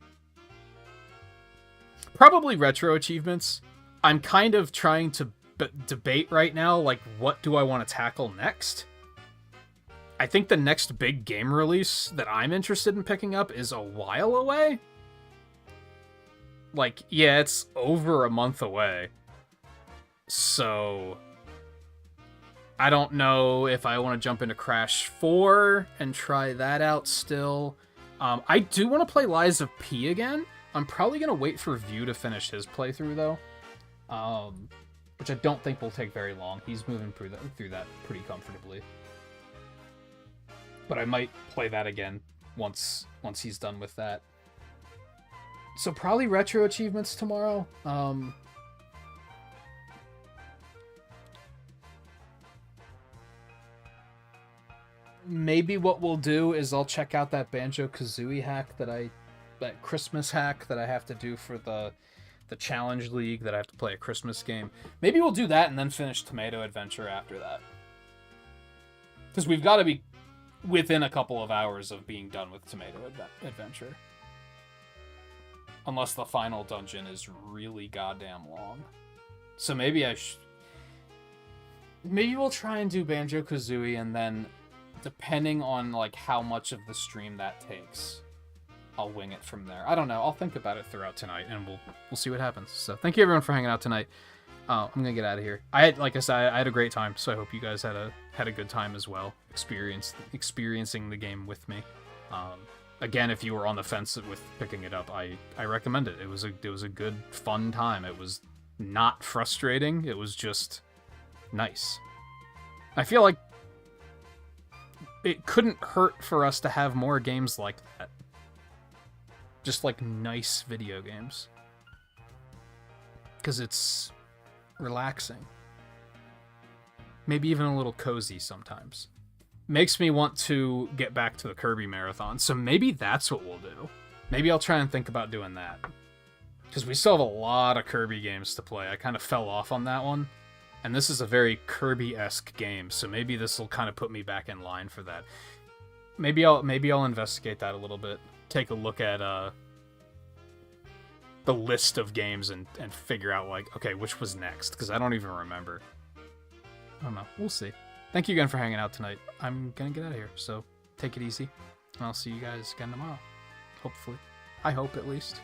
Probably retro achievements. I'm kind of trying to debate right now, like, what do I want to tackle next? I think the next big game release that I'm interested in picking up is a while away. Like, yeah, it's over a month away. So... I don't know if I want to jump into Crash 4 and try that out still. I do want to play Lies of P again. I'm probably going to wait for View to finish his playthrough, though. Which I don't think will take very long. He's moving through that pretty comfortably. But I might play that again once he's done with that. So probably retro achievements tomorrow. Maybe what we'll do is I'll check out that Banjo-Kazooie hack that Christmas hack that I have to do for the Challenge League, that I have to play a Christmas game. Maybe we'll do that and then finish Tomato Adventure after that. Because we've got to be within a couple of hours of being done with Tomato Adventure. Unless the final dungeon is really goddamn long. So maybe maybe we'll try and do Banjo-Kazooie, and then, depending on, like, how much of the stream that takes, I'll wing it from there. I don't know. I'll think about it throughout tonight, and we'll see what happens. So thank you everyone for hanging out tonight. I'm gonna get out of here. Like I said, I had a great time, so I hope you guys had a good time as well, experiencing the game with me. Again, if you were on the fence with picking it up, I recommend it. It was a good, fun time. It was not frustrating. It was just nice. I feel like it couldn't hurt for us to have more games like that. Just like nice video games. Because it's relaxing. Maybe even a little cozy sometimes. Makes me want to get back to the Kirby Marathon, so maybe that's what we'll do. Maybe I'll try and think about doing that. Because we still have a lot of Kirby games to play. I kind of fell off on that one. And this is a very Kirby-esque game, so maybe this will kind of put me back in line for that. Maybe I'll investigate that a little bit. Take a look at the list of games and figure out, like, okay, which was next, because I don't even remember. I don't know. We'll see. Thank you again for hanging out tonight. I'm gonna get out of here, so take it easy. And I'll see you guys again tomorrow. Hopefully. I hope, at least.